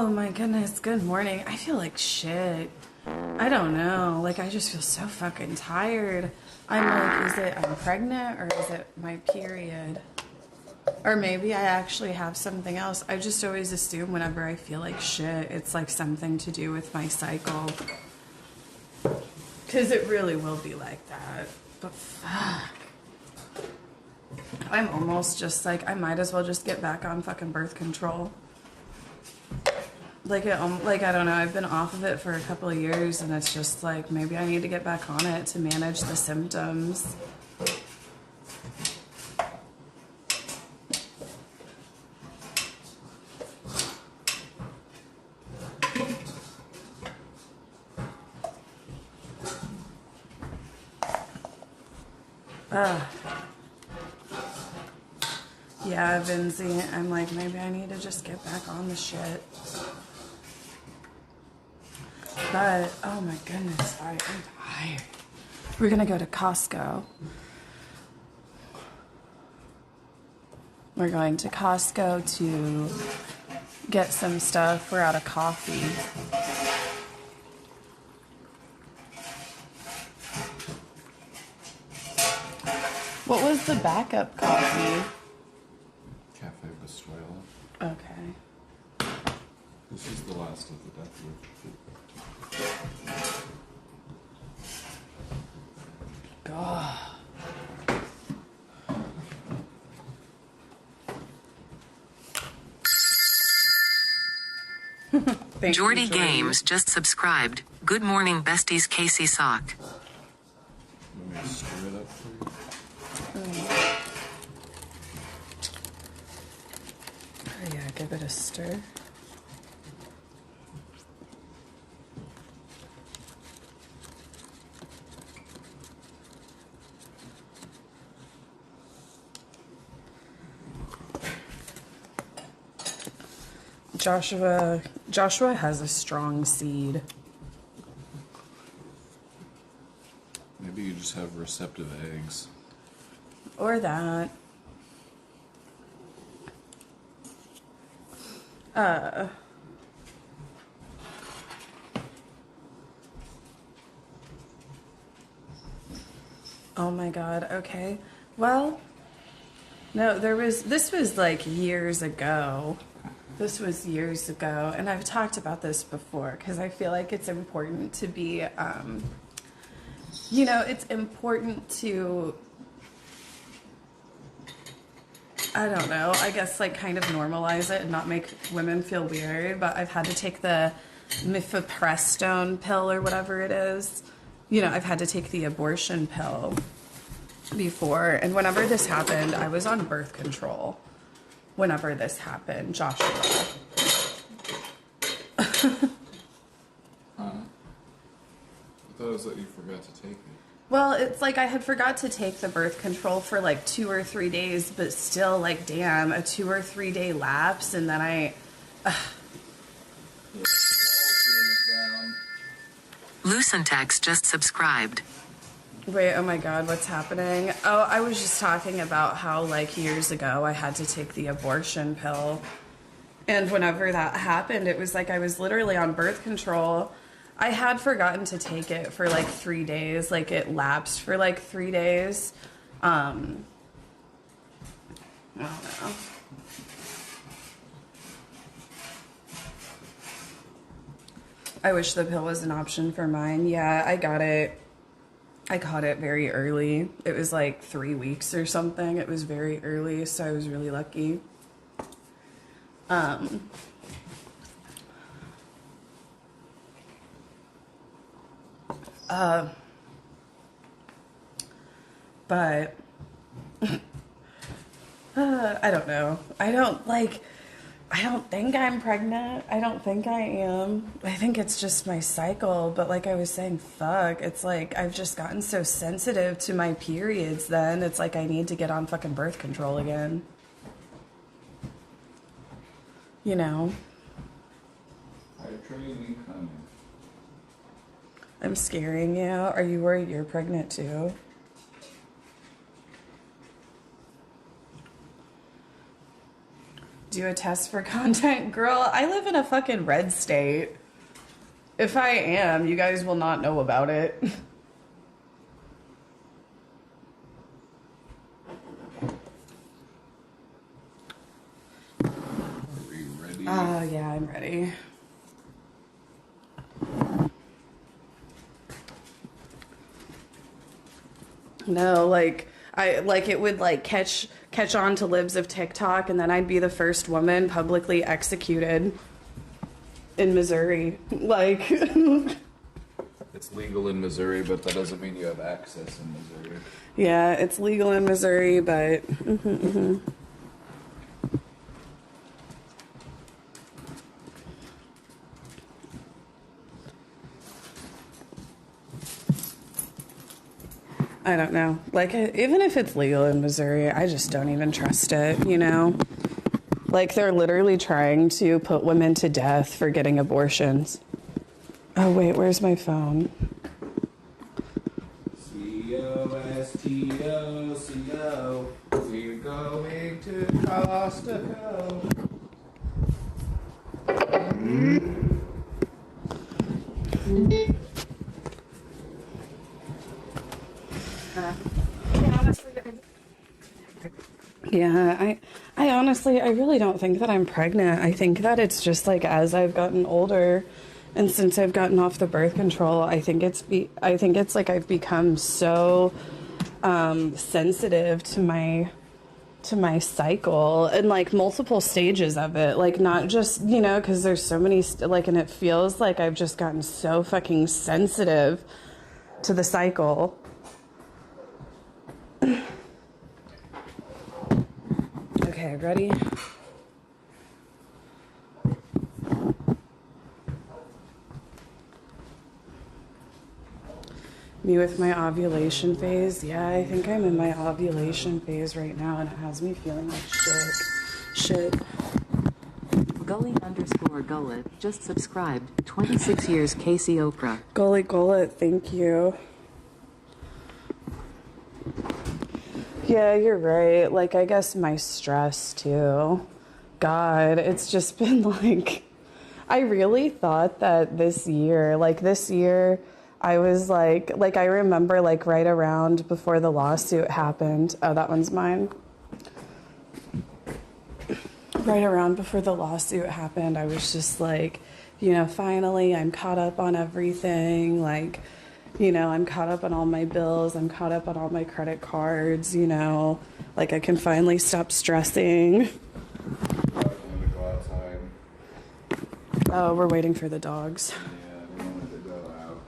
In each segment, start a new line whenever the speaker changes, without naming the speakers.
Oh my goodness, good morning. I feel like shit. I don't know. Like, I just feel so fucking tired. I'm like, is it I'm pregnant or is it my period? Or maybe I actually have something else. I just always assume whenever I feel like shit, it's like something to do with my cycle. Because it really will be like that. But fuck. I'm almost just like, I might as well just get back on fucking birth control. Like, I don't know, I've been off of it for a couple of years, and it's just like, maybe I need to get back on it to manage the symptoms. Yeah, Vinzy, I'm like, maybe I need to just get back on the shit. But, oh my goodness, I'm tired. We're gonna go to Costco. We're going to Costco to get some stuff. We're out of coffee. What was the backup coffee?
Cafe Venezuela.
Okay.
This is the last of the Death Wish.
God.
Jordy Games just subscribed. Good morning, besties. Casey Sock.
Want me to stir it up for you?
Oh yeah, give it a stir. Joshua has a strong seed.
Maybe you just have receptive eggs.
Or that. Oh my God, okay. Well, no, this was like years ago. This was years ago, and I've talked about this before because I feel like it's important to be, it's important to, I don't know, I guess like kind of normalize it and not make women feel weird, but I've had to take the mifepristone pill or whatever it is. I've had to take the abortion pill before, and whenever this happened, I was on birth control. Whenever this happened, Joshua.
I thought it was that you forgot to take it.
Well, it's like I had forgot to take the birth control for like 2 or 3 days, but still, like, damn, a 2 or 3 day lapse, and then I...
Lucentex just subscribed.
Wait, oh my God, what's happening? Oh, I was just talking about how, like, years ago I had to take the abortion pill. And whenever that happened, it was like I was literally on birth control. I had forgotten to take it for like 3 days. Like, it lapsed for like 3 days. I don't know. I wish the pill was an option for mine. Yeah, I got it. I caught it very early. It was like 3 weeks or something. It was very early, so I was really lucky. But I don't know. I don't think I'm pregnant. I don't think I am. I think it's just my cycle. But like I was saying, fuck. It's like I've just gotten so sensitive to my periods then. It's like I need to get on fucking birth control again. You know? I'm scaring you. Are you worried you're pregnant too? Do a test for content. Girl, I live in a fucking red state. If I am, you guys will not know about it.
Are you ready?
Yeah, I'm ready. No, like it would like catch on to libs of TikTok, and then I'd be the first woman publicly executed in Missouri. Like
It's legal in Missouri, but that doesn't mean you have access in Missouri.
yeah, it's legal in Missouri, but I don't know. Like, even if it's legal in Missouri, I just don't even trust it, you know? Like, they're literally trying to put women to death for getting abortions. Oh, wait, where's my phone?
C-O-S-T-O-C-O. We're going to Costco.
Yeah, I honestly, I really don't think that I'm pregnant. I think that it's just like as I've gotten older, and since I've gotten off the birth control, I think it's like I've become so sensitive to my cycle and like multiple stages of it, like not just, you know, because there's so many like, and it feels like I've just gotten so fucking sensitive to the cycle. Okay, ready? Me with my ovulation phase. Yeah, I think I'm in my ovulation phase right now, and it has me feeling like shit.
Gully_Gullet just subscribed. 26 years Casey Oprah.
Gullet, thank you. Yeah, you're right. Like, I guess my stress too. God, it's just been like, I really thought that this year, I was like I remember like right around before the lawsuit happened. Oh, that one's mine. Right around before the lawsuit happened, I was just like, you know, finally I'm caught up on everything. Like, you know, I'm caught up on all my bills. I'm caught up on all my credit cards, you know, like I can finally stop stressing.
I'm going to go outside.
Oh, we're waiting for the dogs.
Yeah, we wanted to go out.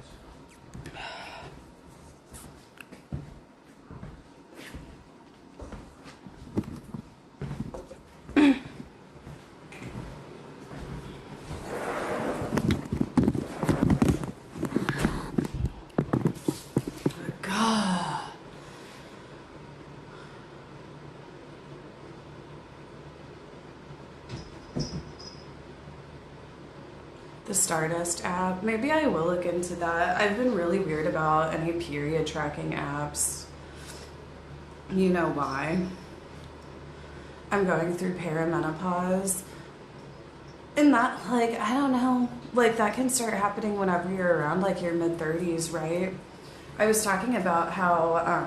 God. The Stardust app. Maybe I will look into that. I've been really weird about any period tracking apps. You know why? I'm going through perimenopause. And that, like, I don't know, like that can start happening whenever you're around like your mid-30s, right? I was talking about how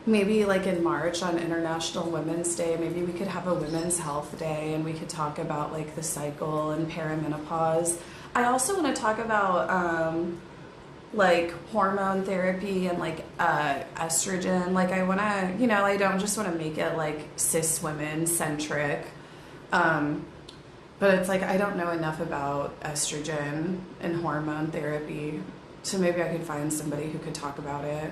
maybe like in March on International Women's Day, maybe we could have a Women's Health Day and we could talk about like the cycle and perimenopause. I also want to talk about like hormone therapy and like estrogen. Like I want to, you know, I don't just want to make it like cis women centric. But it's like I don't know enough about estrogen and hormone therapy. So maybe I could find somebody who could talk about it.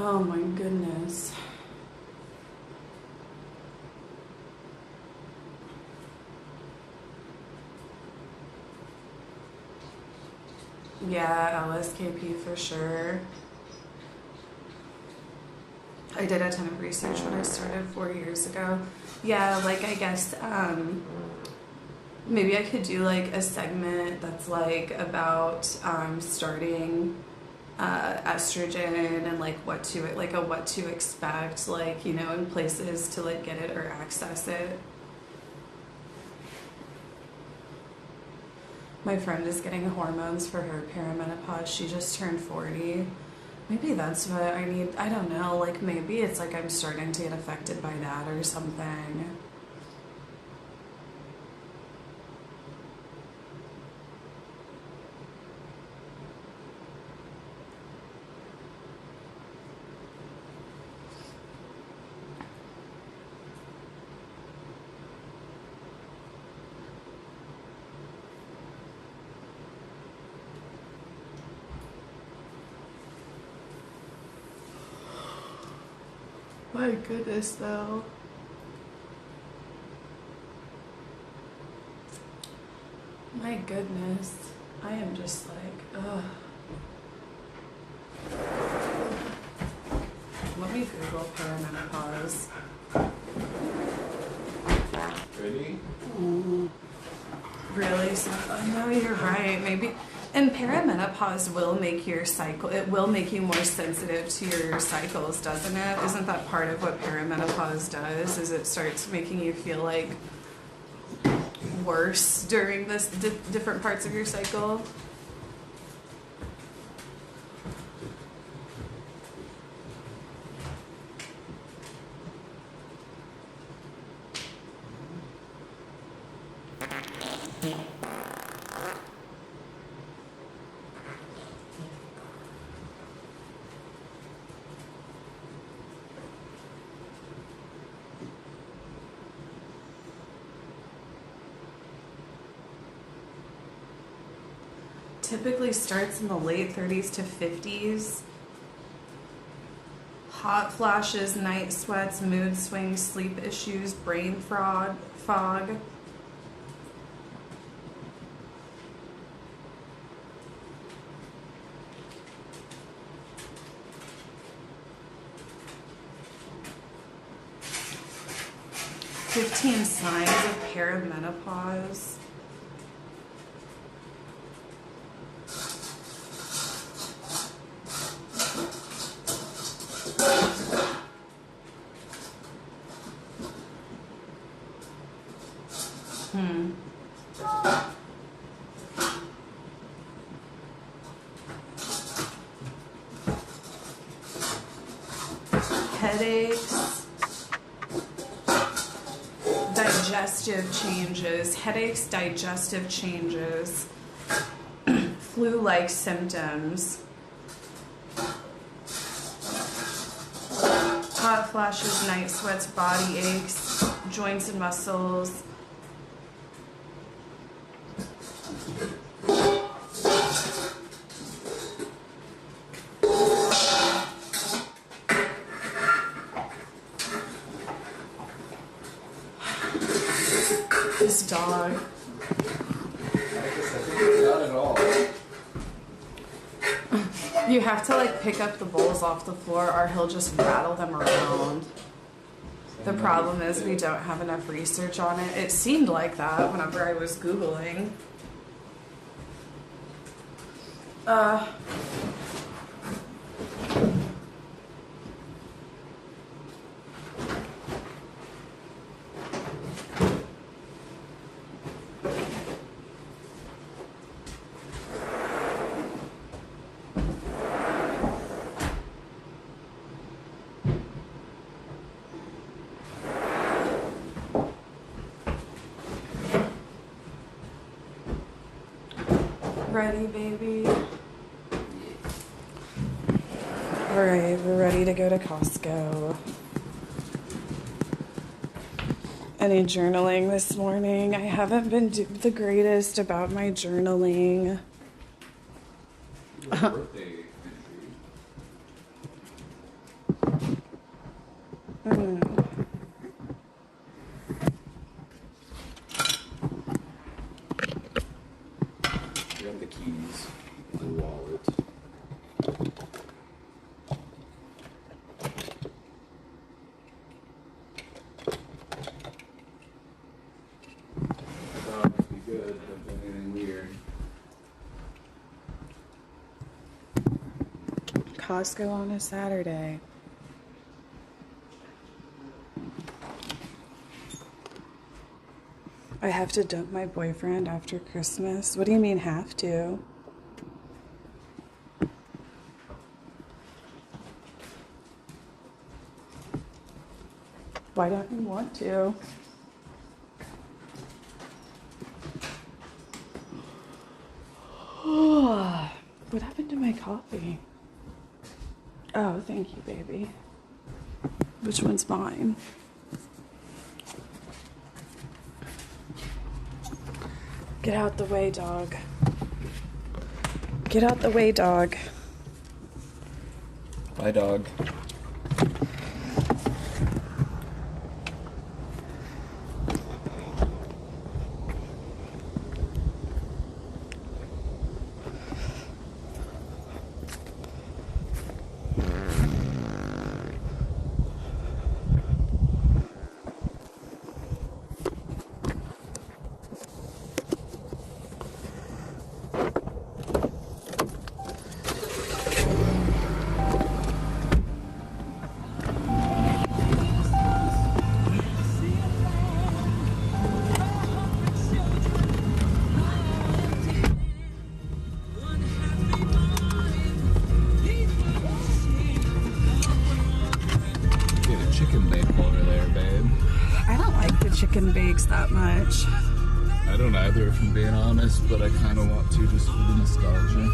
Oh my goodness. Yeah, LSKP for sure. I did a ton of research when I started 4 years ago. Yeah, like I guess Maybe I could do like a segment that's like about starting estrogen and like what to expect, like, you know, in places to like get it or access it. My friend is getting hormones for her perimenopause. She just turned 40. Maybe that's what I need. I don't know. Like, maybe it's like I'm starting to get affected by that or something. My goodness, though. My goodness. I am just like, ugh. Let me Google perimenopause.
Ready?
Really? So, no, you're right. Maybe. And perimenopause will make your cycle, it will make you more sensitive to your cycles, doesn't it? Isn't that part of what perimenopause does? Is it starts making you feel like worse during this different parts of your cycle? Typically starts in the late 30s to 50s. Hot flashes, night sweats, mood swings, sleep issues, brain fog. "15 signs of perimenopause." Headaches, digestive changes, flu-like symptoms, hot flashes, night sweats, body aches, joints and muscles. This dog.
Not at all.
You have to like pick up the bowls off the floor or he'll just rattle them around. The problem is we don't have enough research on it. It seemed like that whenever I was Googling. Ready, baby? Alright, we're ready to go to Costco. Any journaling this morning? I haven't been the greatest about my journaling.
Your birthday entry. You got the keys, the wallet. I thought it would be
Costco on a Saturday? I have to dump my boyfriend after Christmas? What do you mean have to? Why don't you want to? What happened to my coffee? Oh, thank you, baby. Which one's mine? Get out the way, dog. Get out the way, dog.
Bye, dog.
Chicken bakes that much.
I don't either, if I'm being honest, but I kind of want to just for the nostalgia.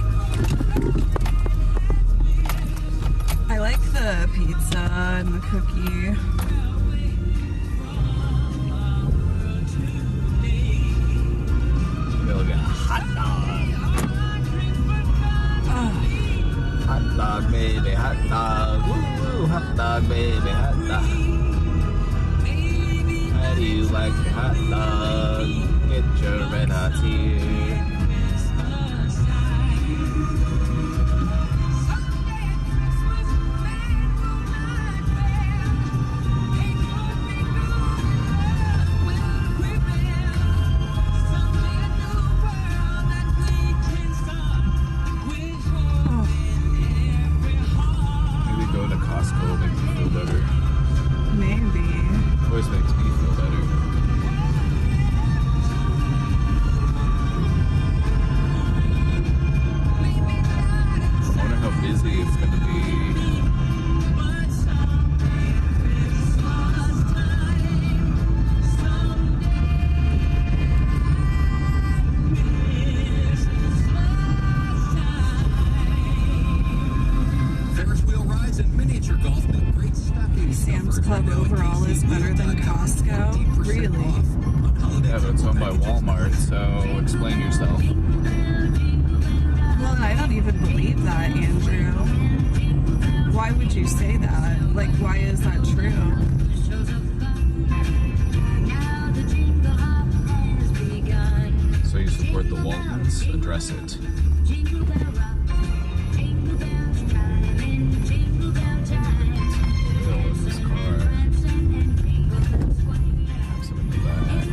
I like the pizza and the cookie.
Look at hot dog. Hot dog, baby, hot dog. Woo, hot dog, baby, hot dog. How do you like your hot dog? Get your red hot here. Maybe going to Costco will make me feel better.
Maybe.
Always makes me feel better. I wonder how busy it's going to be.
Ferris wheel rides and miniature golf with great stocking.
Sam's Club overall is better than Costco? Really?
Yeah, but it's owned by Walmart, so explain yourself.
Well, I don't even believe that, Andrew. Why would you say that? Like, why is that true?
So you support the Waltons? Address it. This car. Have some in the back.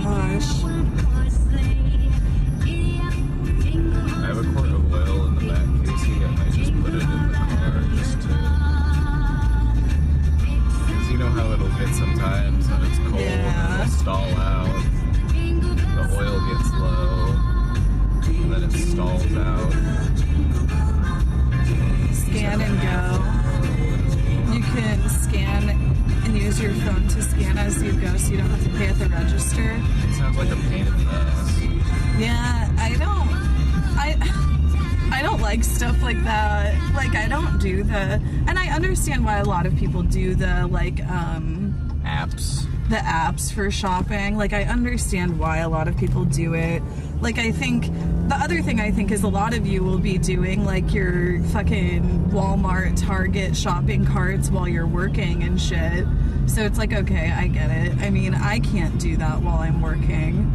Gosh.
I have a quart of oil in the back, Casey. I might just put it in the car just to... Because you know how it'll get sometimes when it's cold
Yeah.
and it'll stall out. The oil gets low and then it stalls out.
Scan and go. You can scan and use your phone to scan as you go so you don't have to pay at the register.
It sounds like a pain in the ass.
Yeah, I don't like stuff like that. Like, I don't do the, and I understand why a lot of people do the, like,
Apps.
the apps for shopping. Like, I understand why a lot of people do it. Like, I think, the other thing I think is a lot of you will be doing, like, your fucking Walmart, Target shopping carts while you're working and shit. So it's like, okay, I get it. I mean, I can't do that while I'm working.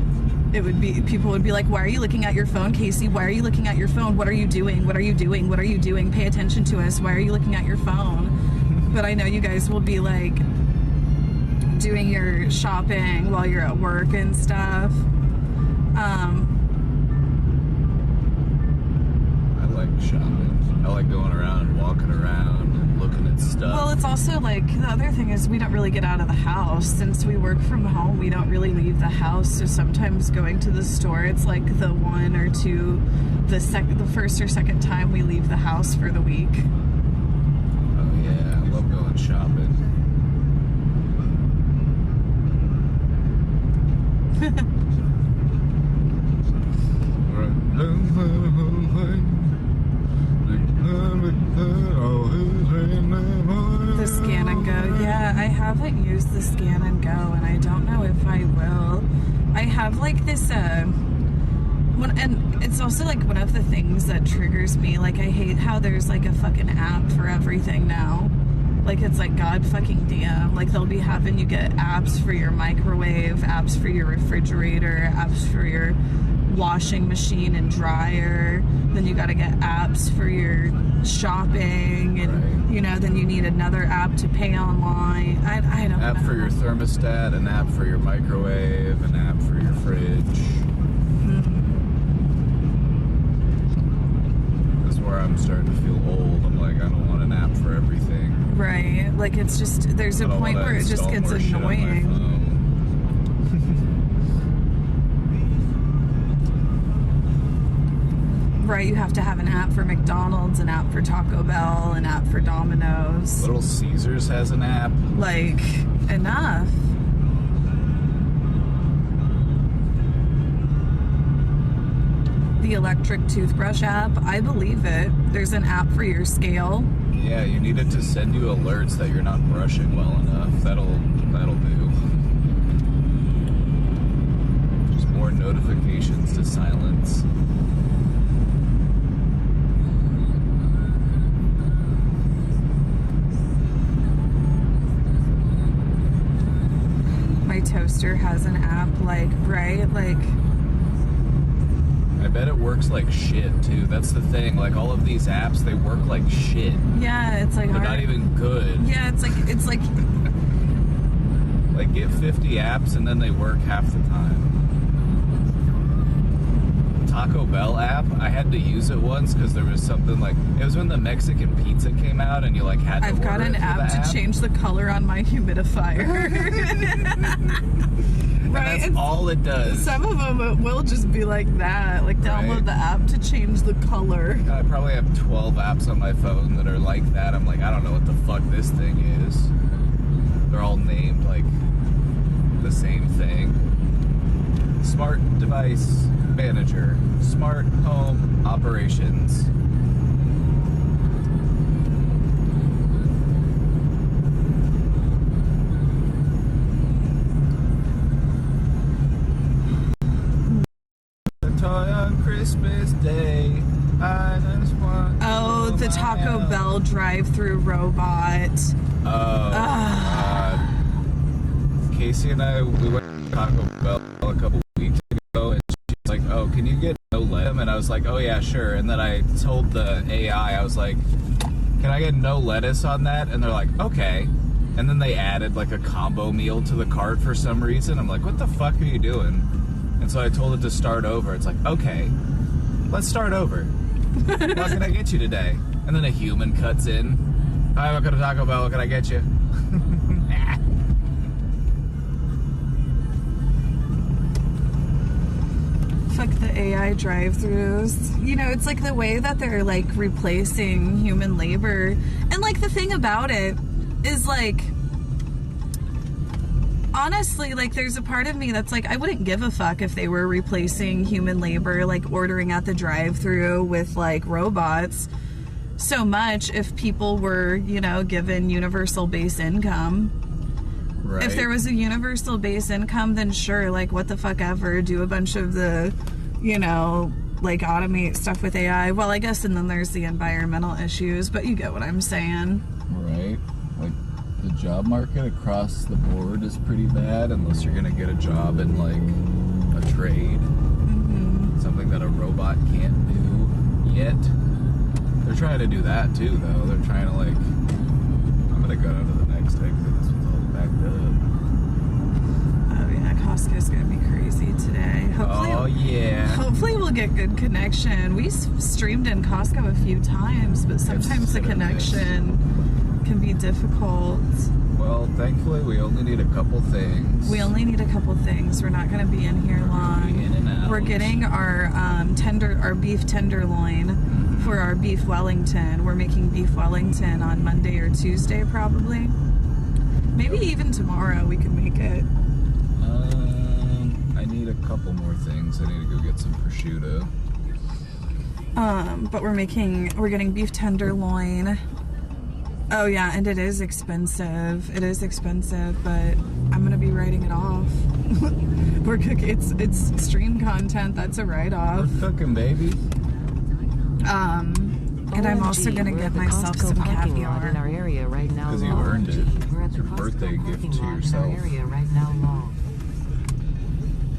it would be, people would be like, why are you looking at your phone, Casey? Why are you looking at your phone? What are you doing? What are you doing? What are you doing? Pay attention to us. Why are you looking at your phone? But I know you guys will be like doing your shopping while you're at work and stuff.
I like shopping. I like going around and walking around and looking at stuff.
Well, it's also like, the other thing is we don't really get out of the house. Since we work from home, we don't really leave the house. So sometimes going to the store, it's like the one or two, the first or second time we leave the house for the week.
Oh yeah, I love going shopping.
The scan and go. Yeah, I haven't used the scan and go, and I don't know if I will. I have like this, and it's also like one of the things that triggers me. Like, I hate how there's like a fucking app for everything now. Like, it's like, god fucking damn. Like, they'll be having you get apps for your microwave, apps for your refrigerator, apps for your washing machine and dryer. Then you gotta get apps for your shopping, and
Right.
you know, then you need another app to pay online. I don't know.
App for your thermostat, an app for your microwave, an app for your fridge. This is where I'm starting to feel old. I'm like, I don't want an app for everything.
Right. Like, it's just, there's a
I don't
point
wanna
where it just
install
gets
more shit on my
annoying.
phone.
Right, you have to have an app for McDonald's, an app for Taco Bell, an app for Domino's.
Little Caesars has an app.
Like, enough. The electric toothbrush app, I believe it. There's an app for your scale.
Yeah, you need it to send you alerts that you're not brushing well enough. That'll do. Just more notifications to silence.
My toaster has an app, like, right? Like,
I bet it works like shit too. That's the thing. Like, all of these apps, they work like shit.
yeah, it's like
They're
our-
not even good.
Yeah, it's like
Like, get 50 apps and then they work half the time. Taco Bell app, I had to use it once because there was something like, it was when the Mexican pizza came out and you like had to
I've got
order
an
it through
app
the
to change the color on my humidifier.
And
Right?
that's all it does.
Some of them it will just be like that. Like, download
Right.
the app to change the color.
I probably have 12 apps on my phone that are like that. I'm like, I don't know what the fuck this thing is. They're all named like the same thing. Smart device manager, smart home operations. A toy on Christmas Day. I just want.
Oh, the Taco Bell drive-through robot.
Oh, God. Casey and I, we went to Taco Bell a couple weeks ago, and she's like, oh, can you get no lettuce? And I was like, oh, yeah, sure. And then I told the AI, I was like, can I get no lettuce on that? And they're like, okay. And then they added like a combo meal to the cart for some reason. I'm like, what the fuck are you doing? And so I told it to start over. It's like, okay, let's start over. What can I get you today? And then a human cuts in. Hi, welcome to Taco Bell. What can I get you?
Fuck the AI drive-throughs. You know, it's like the way that they're like replacing human labor. And like the thing about it is like, honestly, like there's a part of me that's like, I wouldn't give a fuck if they were replacing human labor, like ordering at the drive-thru with like robots, so much if people were, you know, given universal base income.
Right.
If there was a universal base income, then sure, like what the fuck ever, do a bunch of the, you know, like automate stuff with AI. Well, I guess, and then there's the environmental issues, but you get what I'm saying.
Right. Like, the job market across the board is pretty bad unless you're gonna get a job in like a trade. Something that a robot can't do yet. They're trying to do that too, though. They're trying to, like, I'm gonna go down to the next exit. This one's all backed up.
Oh yeah, Costco's gonna be crazy today. Hopefully we'll get good connection. We streamed in Costco a few times, but sometimes the connection can be difficult.
Well, thankfully we only need a couple things.
We're not going to be in here long.
In and out.
We're getting our beef tenderloin for our beef Wellington. We're making beef Wellington on Monday or Tuesday, probably. Maybe even tomorrow we can make it.
I need a couple more things. I need to go get some prosciutto.
But we're getting beef tenderloin. Oh yeah, and it is expensive. It is expensive, but I'm gonna be writing it off. We're cooking. It's stream content. That's a write-off.
We're cooking, baby.
And I'm also gonna get myself some caviar.
In our area right now.
Because you earned it. It's your birthday gift to yourself.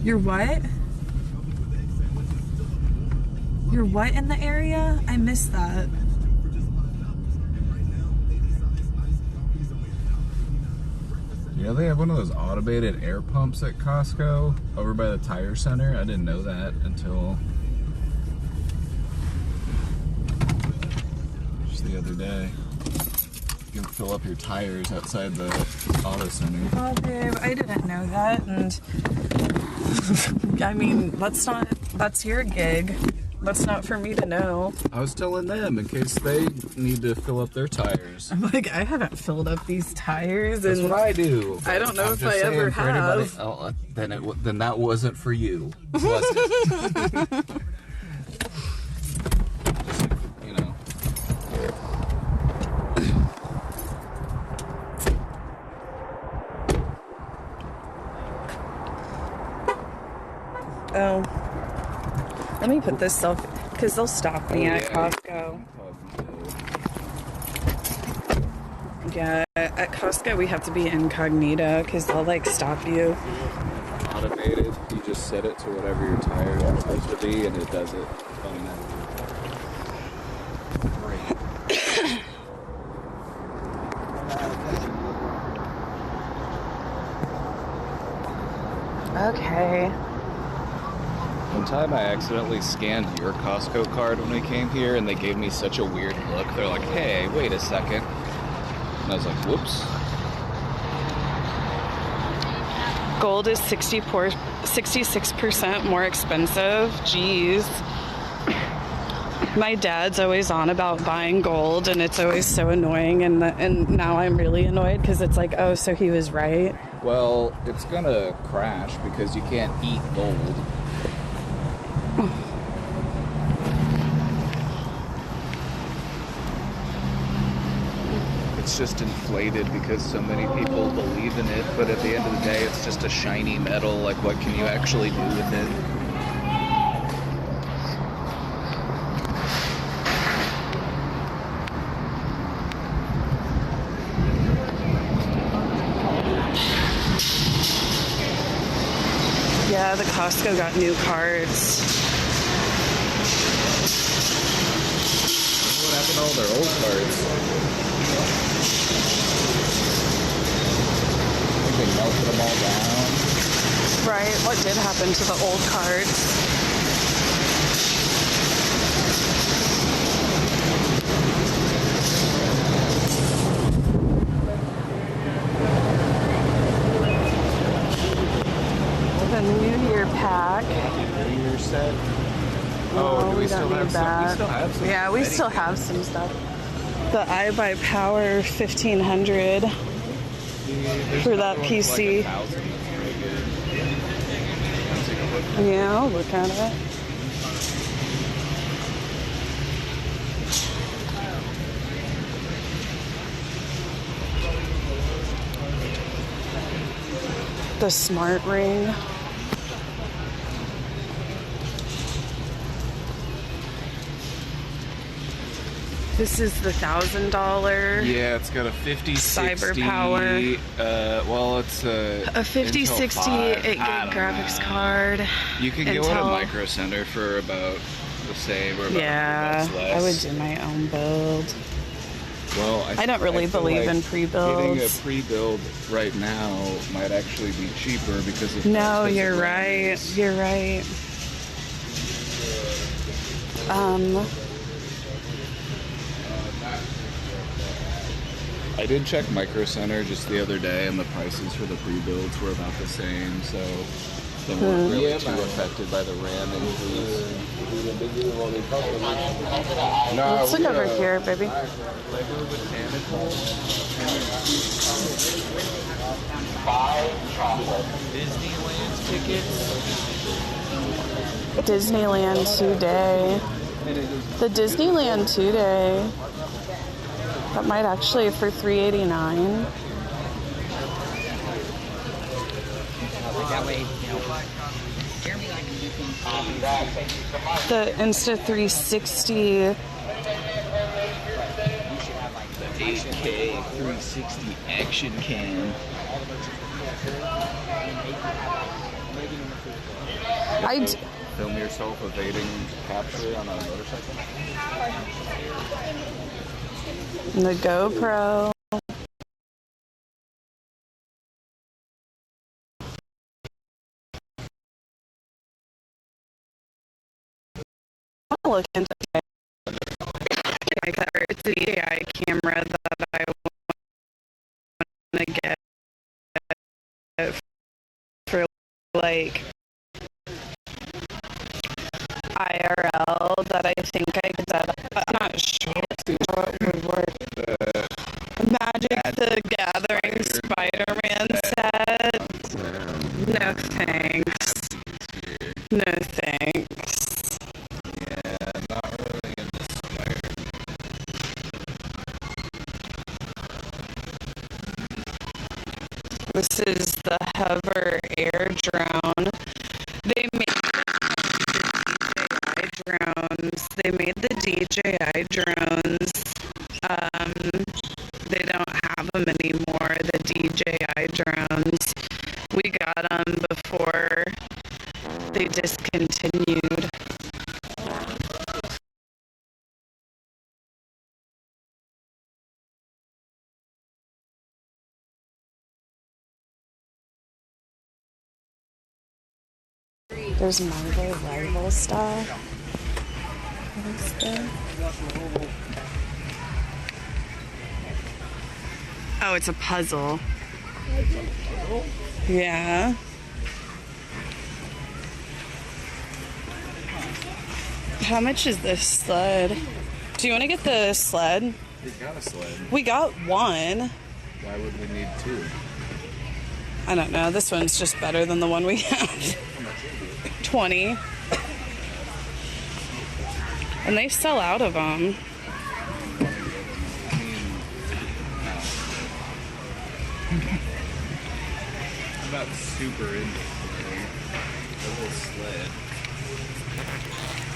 You're what? You're what in the area? I missed that.
You know, they have one of those automated air pumps at Costco over by the tire center. I didn't know that until just the other day. You can fill up your tires outside the auto center.
Oh, babe, I didn't know that. And I mean, that's your gig. That's not for me to know.
I was telling them in case they need to fill up their tires.
I'm like, I haven't filled up these tires.
That's what I do.
I don't know
I'm
if
just
I
saying
ever
for
have.
anybody- oh, then that wasn't for you, was it? You know.
Oh. Let me put this self, because they'll stop me at Costco. Yeah, at Costco we have to be incognito because they'll like stop you.
Automated, you just set it to whatever your tires are supposed to be and it does it automatically.
Okay.
One time I accidentally scanned your Costco card when we came here and they gave me such a weird look. They're like, hey, wait a second. And I was like, whoops.
Gold is 66% more expensive. Jeez. My dad's always on about buying gold and it's always so annoying, and now I'm really annoyed because it's like, oh, so he was right.
Well, it's gonna crash because you can't eat gold. It's just inflated because so many people believe in it, but at the end of the day, it's just a shiny metal. Like, what can you actually do with it?
Yeah, the Costco got new cards.
What happened to all their old cards? I think they melted them all down.
Right, what did happen to the old cards? The New Year pack.
New Year set.
No,
Oh, do we still
don't
have
need
some?
that.
We still have some.
Yeah, we still have some stuff. The iBuyPower 1500 for that PC. Yeah, I'll look at it. The smart ring. This is the $1,000.
Yeah, it's got a 5060.
Cyber power.
Well, it's
A 5060
8
8 gig graphics card.
You can get one at Micro Center for about the same or about
Yeah,
$100 less.
I would do my own build.
Well,
I don't really
feel
believe
like
in pre-builds.
Getting a pre-build right now might actually be cheaper because of
No,
because
you're
of
right.
randomness.
You're right.
I did check Micro Center just the other day, and the prices for the pre-builds were about the same, so they weren't really too affected by the RAM increase.
Let's look over here, baby.
Lego Botanical. Disneyland tickets.
Disneyland 2-day. The Disneyland 2-day. That might actually for $389. The Insta 360.
The 8K 360 action cam. Film yourself evading capture on a motorcycle.
The GoPro. I'll look into it. It's an AI camera that I want to get for like IRL that I think I could set up. I'm not sure how it would work. Magic the Gathering Spider-Man set. No thanks. No thanks.
Yeah, not really into Spider-Man.
This is the Hover Air Drone. They made the DJI drones. They don't have them anymore, the DJI drones. We got them before they discontinued. There's Marvel Rival stuff. What is this? Oh, it's a puzzle. Yeah. How much is this sled? Do you want to get the sled?
We got a sled.
We got one.
Why would we need two?
I don't know. This one's just better than the one we have. 20. And they sell out of them.
I'm not super into it. A little sled.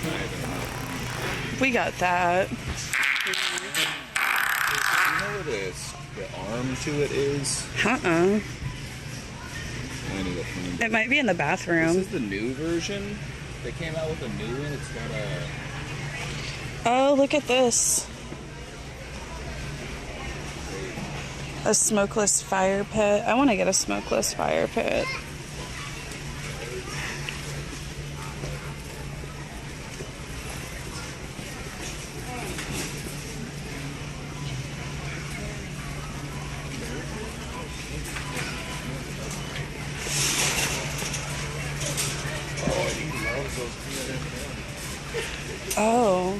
I don't know.
We got that.
You know what the arm to it is?
Uh-uh.
I need to find it.
It might be in the
This
bathroom.
is the new version. They came out with a new one. It's got
Oh, look at this. A smokeless fire pit. I want to get a smokeless fire pit. Oh.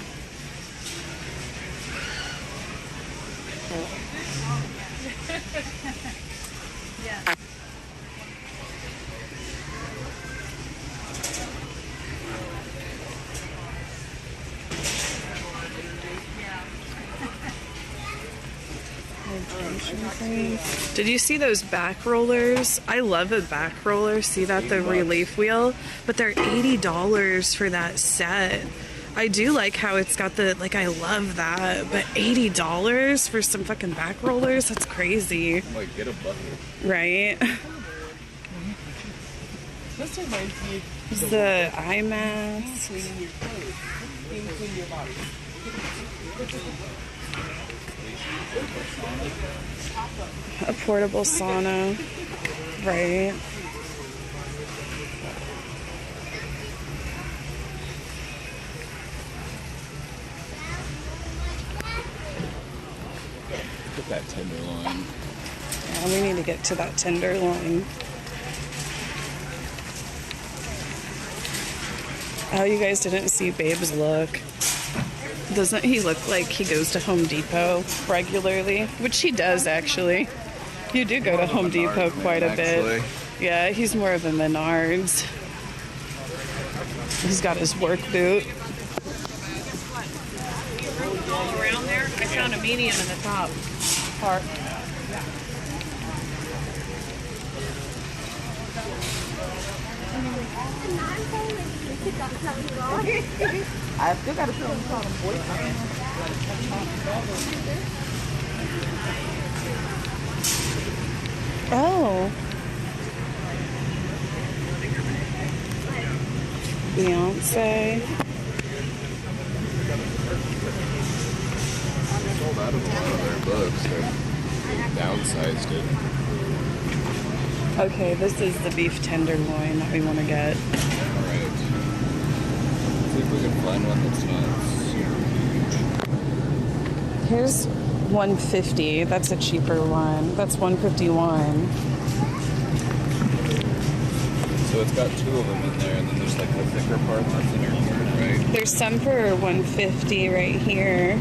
Did you see those back rollers? I love a back roller. See that? The relief wheel. But they're $80 for that set. I do like how it's got the, like, I love that, but $80 for some fucking back rollers? That's crazy,
Like, get a bucket.
right? The eye mask. A portable sauna, right?
Get that tenderloin.
Yeah, we need to get to that tenderloin. Oh, you guys didn't see Babe's look. Doesn't he look like he goes to Home Depot regularly? Which he does, actually. You do go to Home Depot quite a bit. Yeah, he's more of a Menards. He's got his work boot. All around there, I found a medium in the top part.
I still gotta put on the boyfriend.
Oh. Beyonce.
Sold out of a lot of their books. They downsized it.
Okay, this is the beef tenderloin that we want to get.
Alright. See if we can find one that's not super huge.
Here's 150. That's a cheaper one. That's 151.
So it's got two of them in there, and then there's like the thicker part and the thinner part, right?
There's some for 150 right here.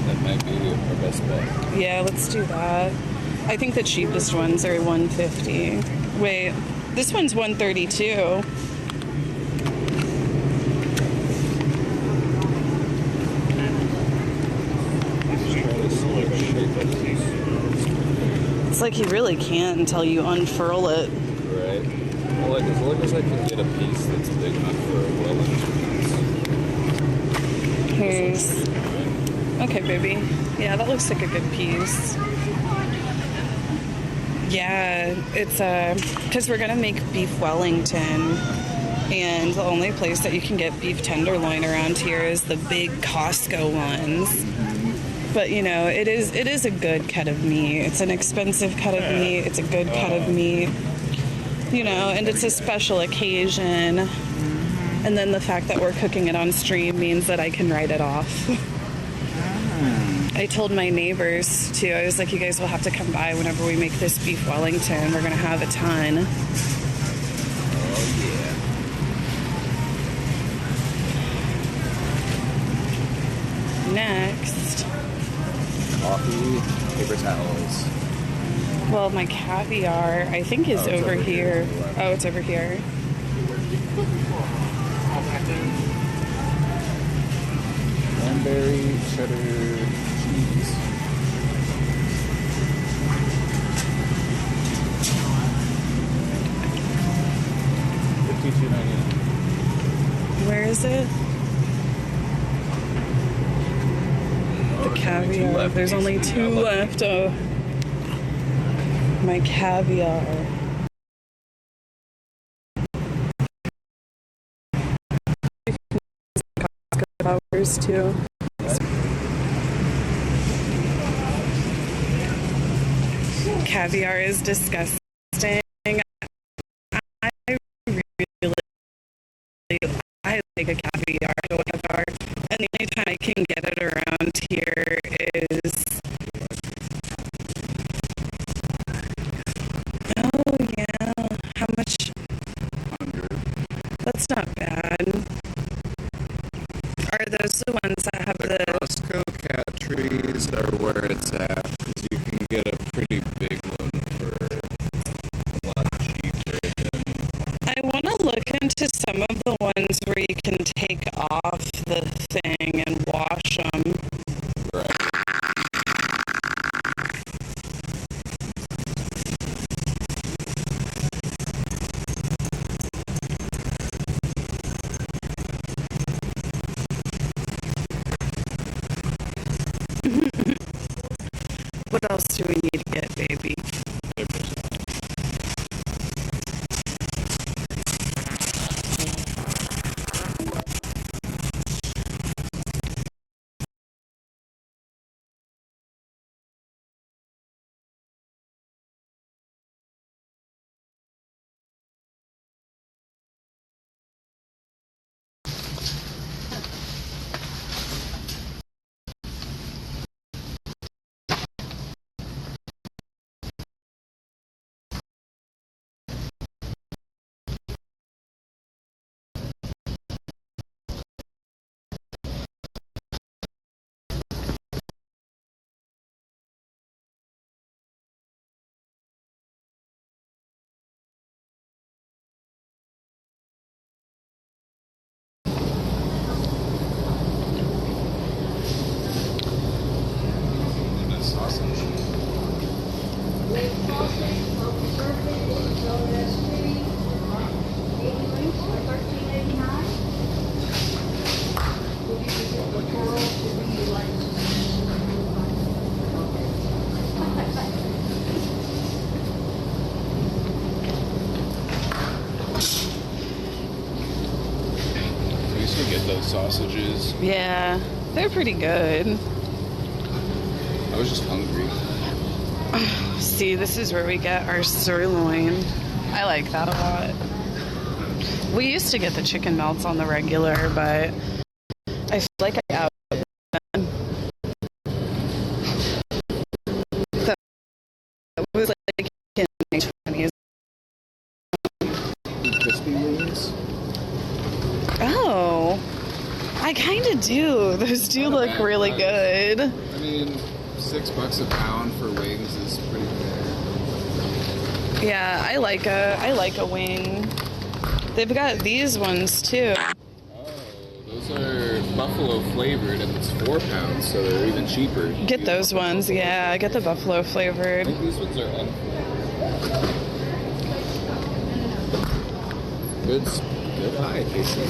That might be our best bet.
Yeah, let's do that. I think the cheapest ones are 150. Wait, this one's 132. It's like you really can't until you unfurl it.
Right. Well, like, as long as I can get a piece that's big enough for a well-into piece.
Here's... Okay, baby. Yeah, that looks like a good piece. Yeah, it's because we're gonna make beef Wellington, and the only place that you can get beef tenderloin around here is the big Costco ones. But you know, it is a good cut of meat. It's an expensive cut of meat. It's a good cut of meat. You know, and it's a special occasion. And then the fact that we're cooking it on stream means that I can write it off. I told my neighbors too. I was like, you guys will have to come by whenever we make this beef Wellington. We're gonna have a ton.
Oh, yeah.
Next.
Coffee, paper towels.
Well, my caviar, I think, is over here. Oh, it's over here.
Cranberry, cheddar, cheese. $52.99.
Where is it? The caviar. There's only two left. Oh, my caviar. Flowers too. Caviar is disgusting. I like a caviar, and the only time I can get it around here is. Oh yeah, how much?
100.
That's not bad. Are those the ones that have
The
the?
Costco cat trees are where it's at, 'cause you can get a pretty big one for a lot cheaper than.
I want to look into some of the ones where you can take off the thing and wash them.
Right.
do we need to get, baby?
We used to get those sausages.
Yeah, they're pretty good.
I was just hungry.
See, this is where we get our sirloin. I like that a lot. We used to get the chicken melts on the regular, but I feel like I out. That was like in my 20s.
Crispy wings.
Oh, I kind of do. Those do look
bad
really
price.
good.
I mean, $6 a pound for wings is pretty fair.
Yeah, I like a wing. They've got these ones too.
Oh, those are buffalo flavored, and it's 4 pounds, so they're even cheaper.
Get those ones, yeah. Get the buffalo
I
flavored.
think these ones are unflavored. Good eye, Casey.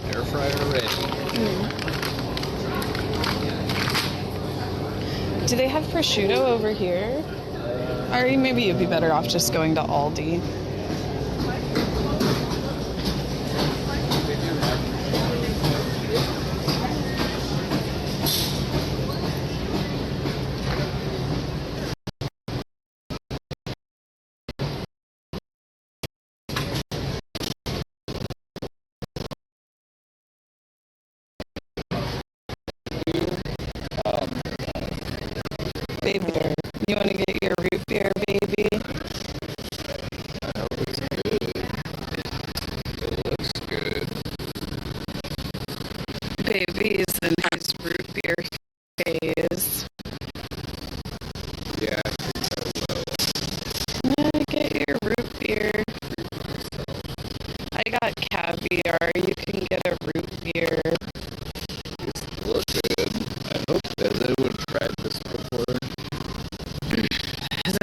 Air fryer ready.
Do they have prosciutto over here? Or maybe you'd be better off just going to Aldi. Baby, you want to get your root beer, baby?
That looks good. It looks good.
Baby's in his root beer phase.
Yeah, I think I will.
Yeah, get your root beer. I got caviar. You can get a root beer.
These look good. I hope that they would have tried this before.
Has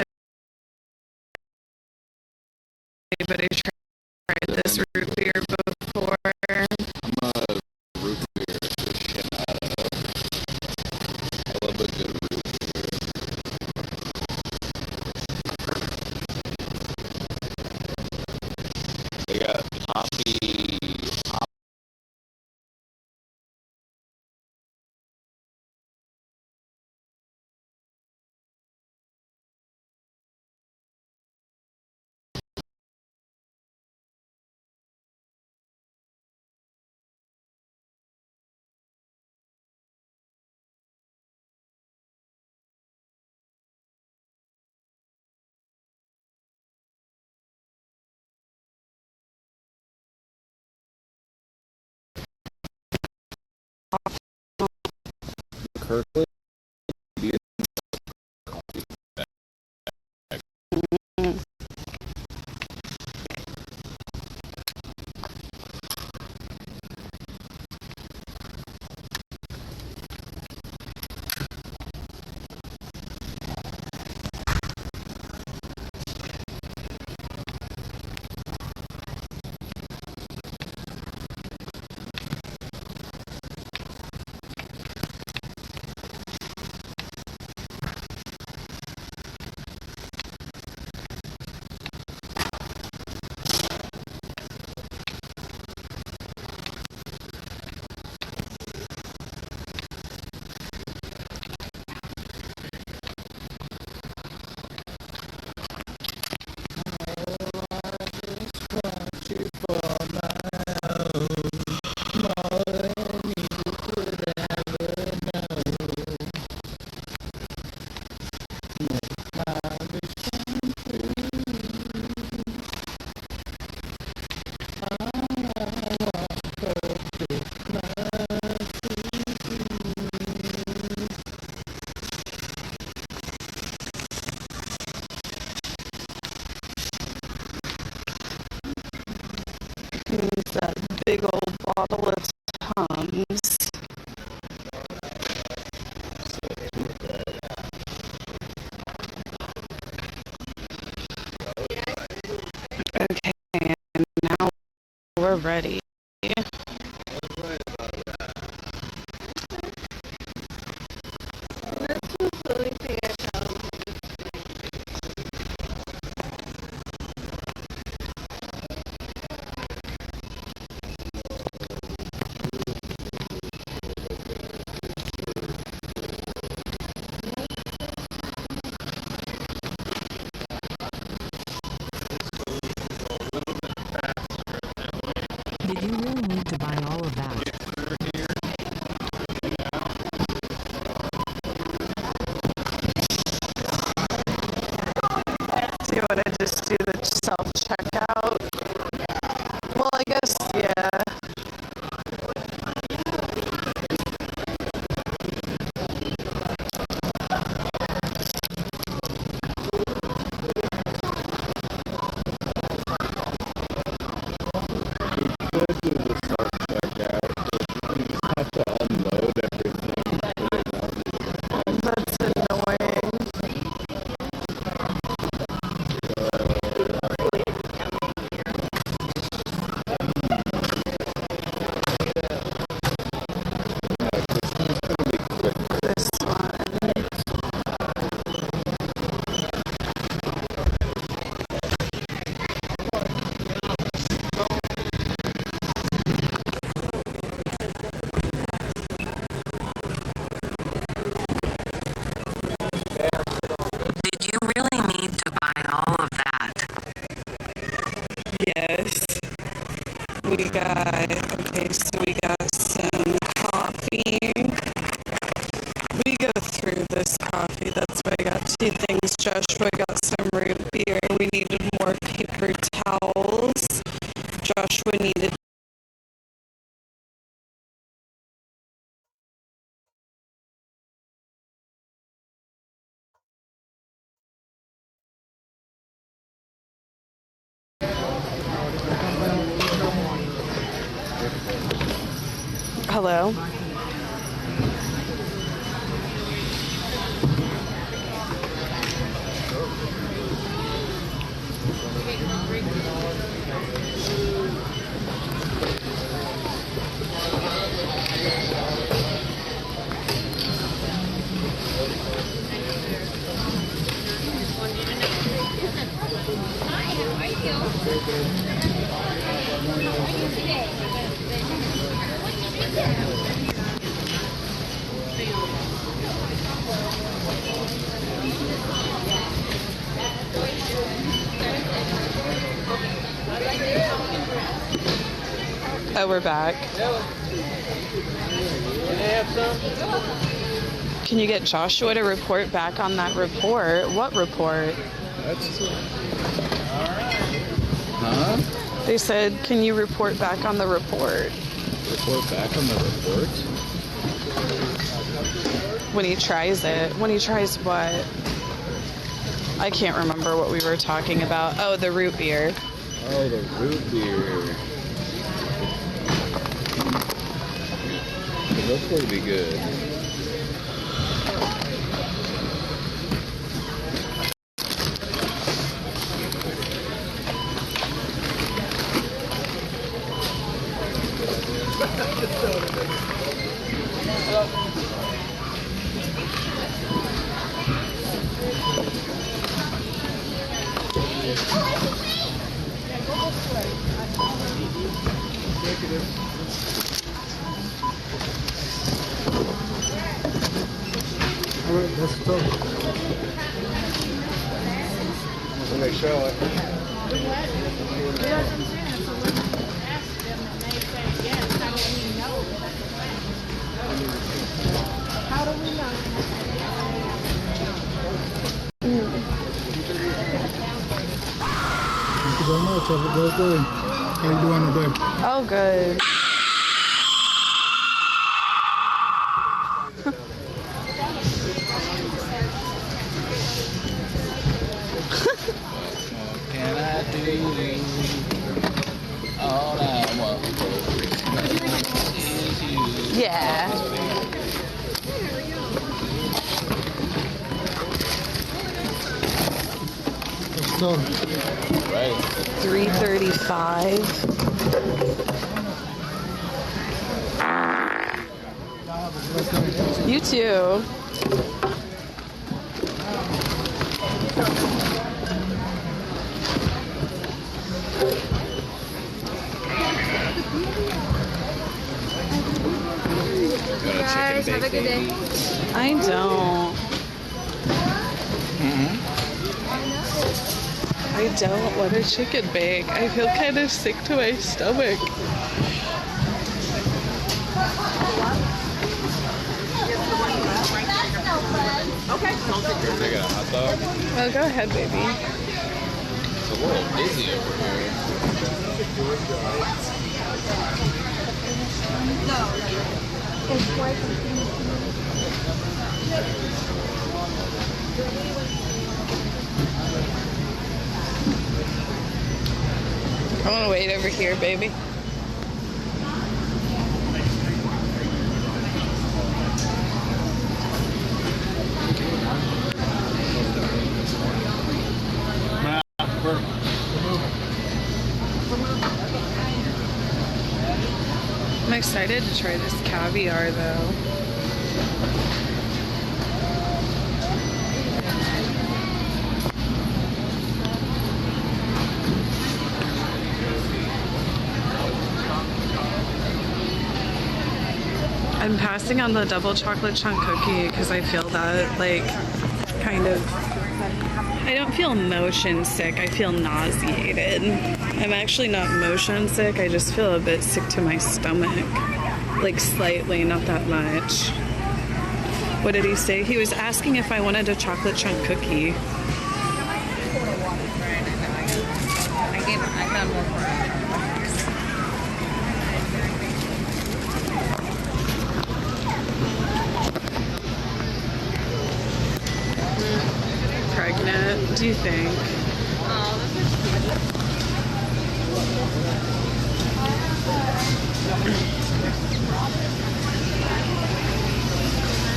anybody tried this root beer before?
I'm a root beer aficionado. I love a good root beer. They got poppy. Kirkland.
Use that big old bottle of Tums. Okay, and now we're ready.
Did you really need to buy all of that?
Do you want to just do the self-checkout? Well, I guess, yeah. That's annoying. This one.
Did you really need to buy all of that?
Yes. Okay, so we got some coffee. We go through this coffee. That's why I got 2 things. Joshua got some root beer. We needed more paper towels. Joshua needed. Hello? Oh, we're back. Can you get Joshua to report back on that report? What report?
Huh?
They said, can you report back on the report?
Report back on the report?
When he tries it. When he tries what? I can't remember what we were talking about. Oh, the root beer.
Oh, the root beer. That's going to be good.
Let's talk.
When they show it.
How do we know? Thank you very much. Have a great day. How you doing today?
Oh, good.
What can I do? All I
Yeah.
Let's go.
Right.
335. You too.
Guys, have a good day.
I don't. I don't want a chicken bake. I feel kind of sick to my stomach.
Take a hot dog.
Oh, go ahead, baby.
It's a little busy over here.
I want to wait over here, baby. I'm excited to try this caviar though. I'm passing on the double chocolate chunk cookie because I feel that like kind of, I don't feel motion sick, I feel nauseated. I'm actually not motion sick, I just feel a bit sick to my stomach. Like slightly, not that much. What did he say? He was asking if I wanted a chocolate chunk cookie.
I found more for him.
Pregnant, do you think?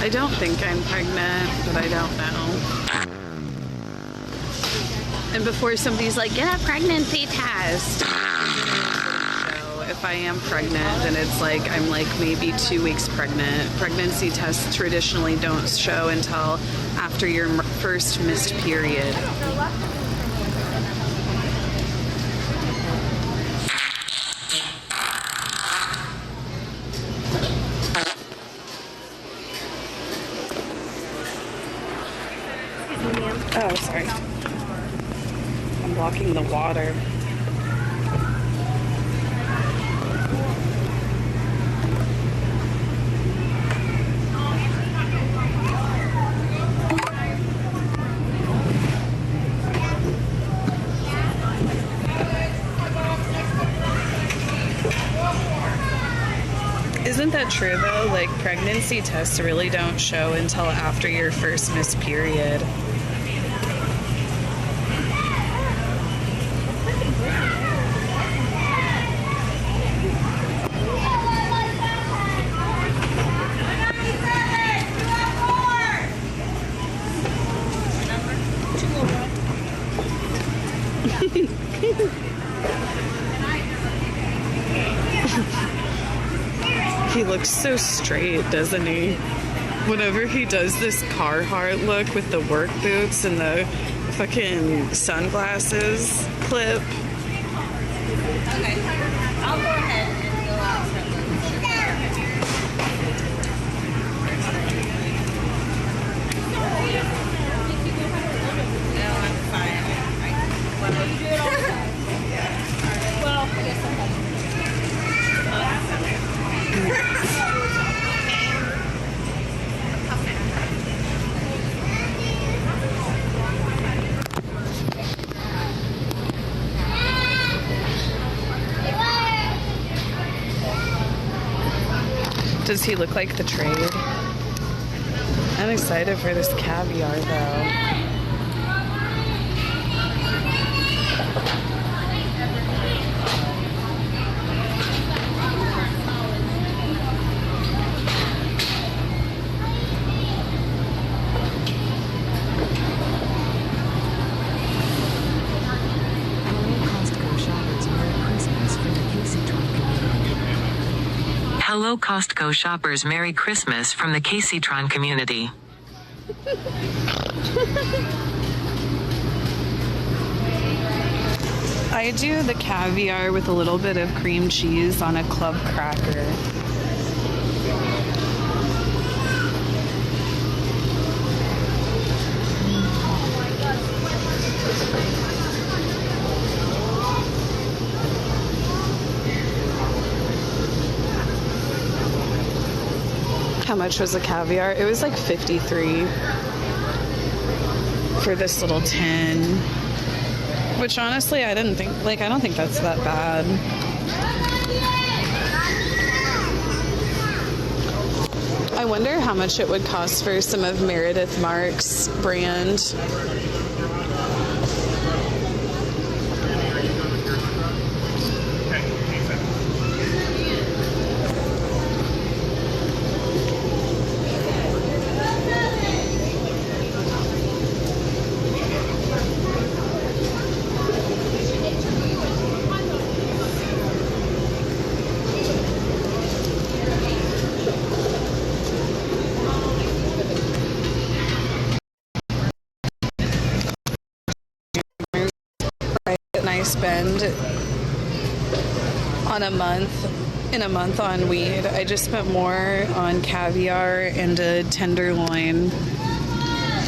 I don't think I'm pregnant, but I don't know. And before somebody's like, get a pregnancy test. So if I am pregnant, then it's like I'm like maybe 2 weeks pregnant. Pregnancy tests traditionally don't show until after your first missed period. Oh, sorry. I'm blocking the water. Isn't that true though? Like pregnancy tests really don't show until after your first missed period. He looks so straight, doesn't he? Whenever he does this Carhartt look with the work boots and the fucking sunglasses clip.
Okay. I'll go ahead and go out. No, I'm fine. Well, you do it all the time. Well, I guess sometimes.
Does he look like the trade? I'm excited for this caviar though.
Hello Costco shoppers, Merry Christmas from the Caseytron community.
I do the caviar with a little bit of cream cheese on a club cracker. How much was the caviar? It was like 53 for this little tin. Which honestly, I don't think that's that bad. I wonder how much it would cost for some of Meredith Mark's brand. And I spend in a month on weed. I just spent more on caviar and a tenderloin.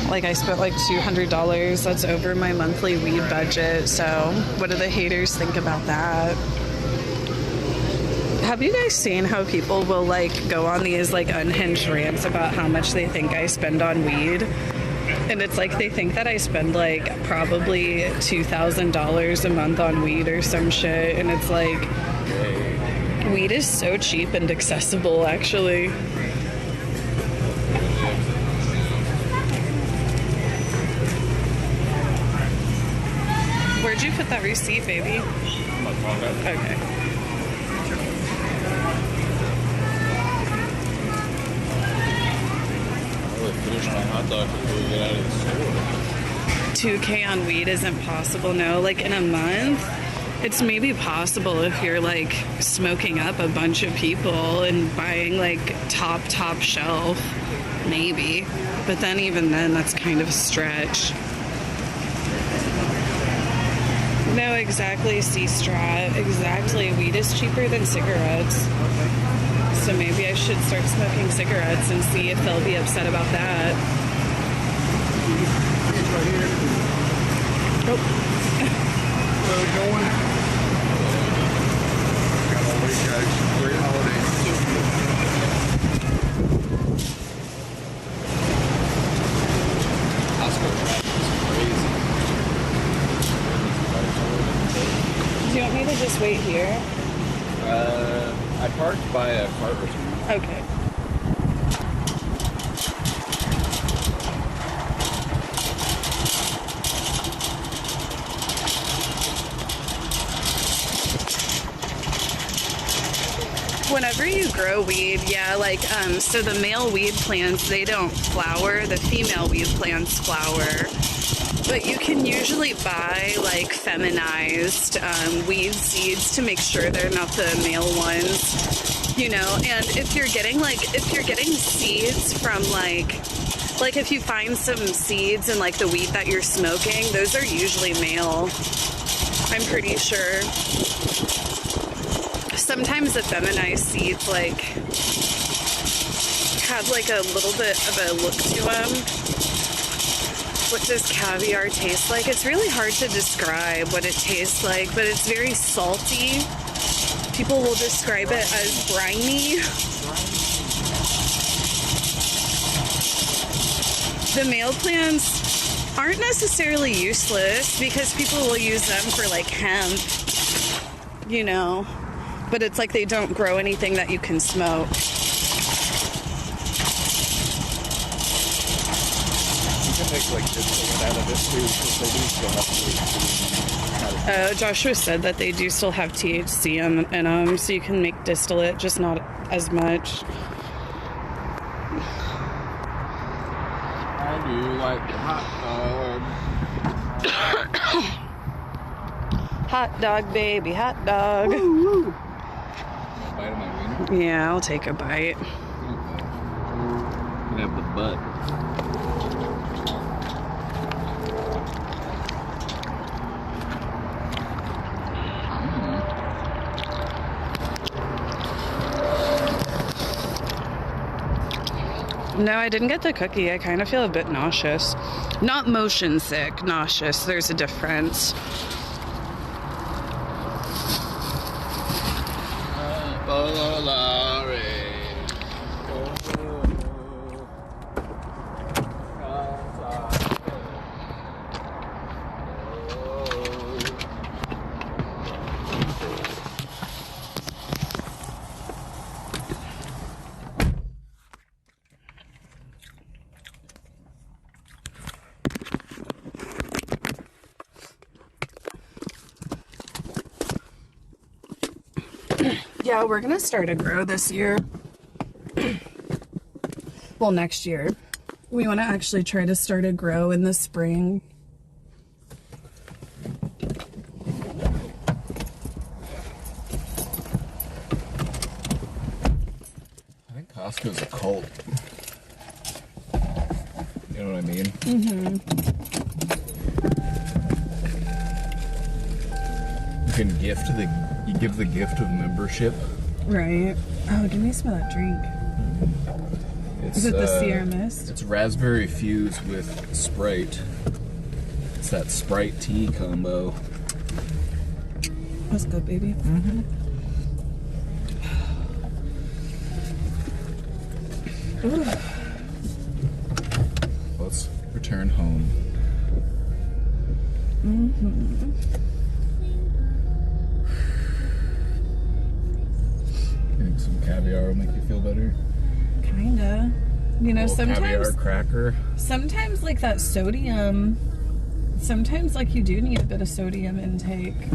Like I spent like $200. That's over my monthly weed budget. So what do the haters think about that? Have you guys seen how people will like go on these like unhinged rants about how much they think I spend on weed? And it's like they think that I spend like probably $2,000 a month on weed or some shit. And it's like, weed is so cheap and accessible, actually. Where'd you put that receipt, baby? Okay.
Finish my hot dog before we get out of the store.
$2K on weed isn't possible, no. Like in a month, it's maybe possible if you're like smoking up a bunch of people and buying like top shelf, maybe. But then even then, that's kind of a stretch. No, exactly, C-Strat. Exactly. Weed is cheaper than cigarettes. So maybe I should start smoking cigarettes and see if they'll be upset about that. Nope.
Where are we going? Got all these guys. Great holidays.
Costco traffic is crazy.
Do you want me to just wait here?
I parked by a cart return.
Okay. Whenever you grow weed, yeah, like, so the male weed plants, they don't flower. The female weed plants flower. But you can usually buy, like, feminized weed seeds to make sure they're not the male ones, you know? And if you're getting seeds from, like if you find some seeds in, like, the weed that you're smoking, those are usually male. I'm pretty sure. Sometimes the feminized seeds, like, have, like, a little bit of a look to them. What does caviar taste like? It's really hard to describe what it tastes like, but it's very salty. People will describe it as briny. The male plants aren't necessarily useless because people will use them for like hemp, you know, but it's like they don't grow anything that you can smoke.
Make like distillate out of it too, because they do still have THC.
Joshua said that they do still have THC in them, so you can make distillate, just not as much.
I do like hot dog.
Hot dog, baby, hot dog.
Bite of my wiener.
Yeah, I'll take a bite.
You can have the butt.
No, I didn't get the cookie. I kind of feel a bit nauseous. Not motion sick, nauseous. There's a difference. Yeah, we're gonna start a grow this year. Well, next year. We want to actually try to start a grow in the spring.
I think Costco's a cult. You know what I mean?
Mm-hmm.
You can you give the gift of membership.
Right. Oh, give me some of that drink. Is it the Sierra Mist?
It's raspberry fused with Sprite. It's that Sprite tea combo.
That's good, baby.
Mm-hmm. Let's return home.
Mm-hmm.
Think some caviar will make you feel better?
Kinda. You know,
Caviar cracker.
sometimes like that sodium, sometimes like you do need a bit of sodium intake.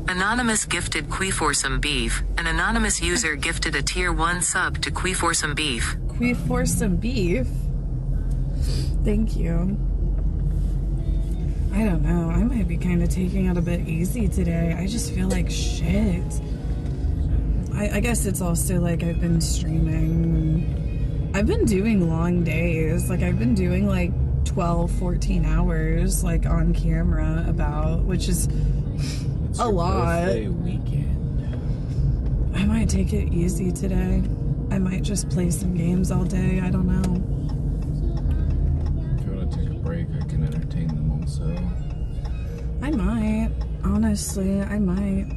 Anonymous gifted Queeforsome Beef. An anonymous user gifted a tier 1 sub to Queeforsome Beef.
Queeforsome beef. Thank you. I don't know. I might be kind of taking it a bit easy today. I just feel like shit. I guess it's also like I've been streaming and I've been doing long days. Like I've been doing like 12, 14 hours like on camera about, which is a lot.
Birthday weekend.
I might take it easy today. I might just play some games all day. I don't know.
If you want to take a break, I can entertain them also.
I might. Honestly, I might.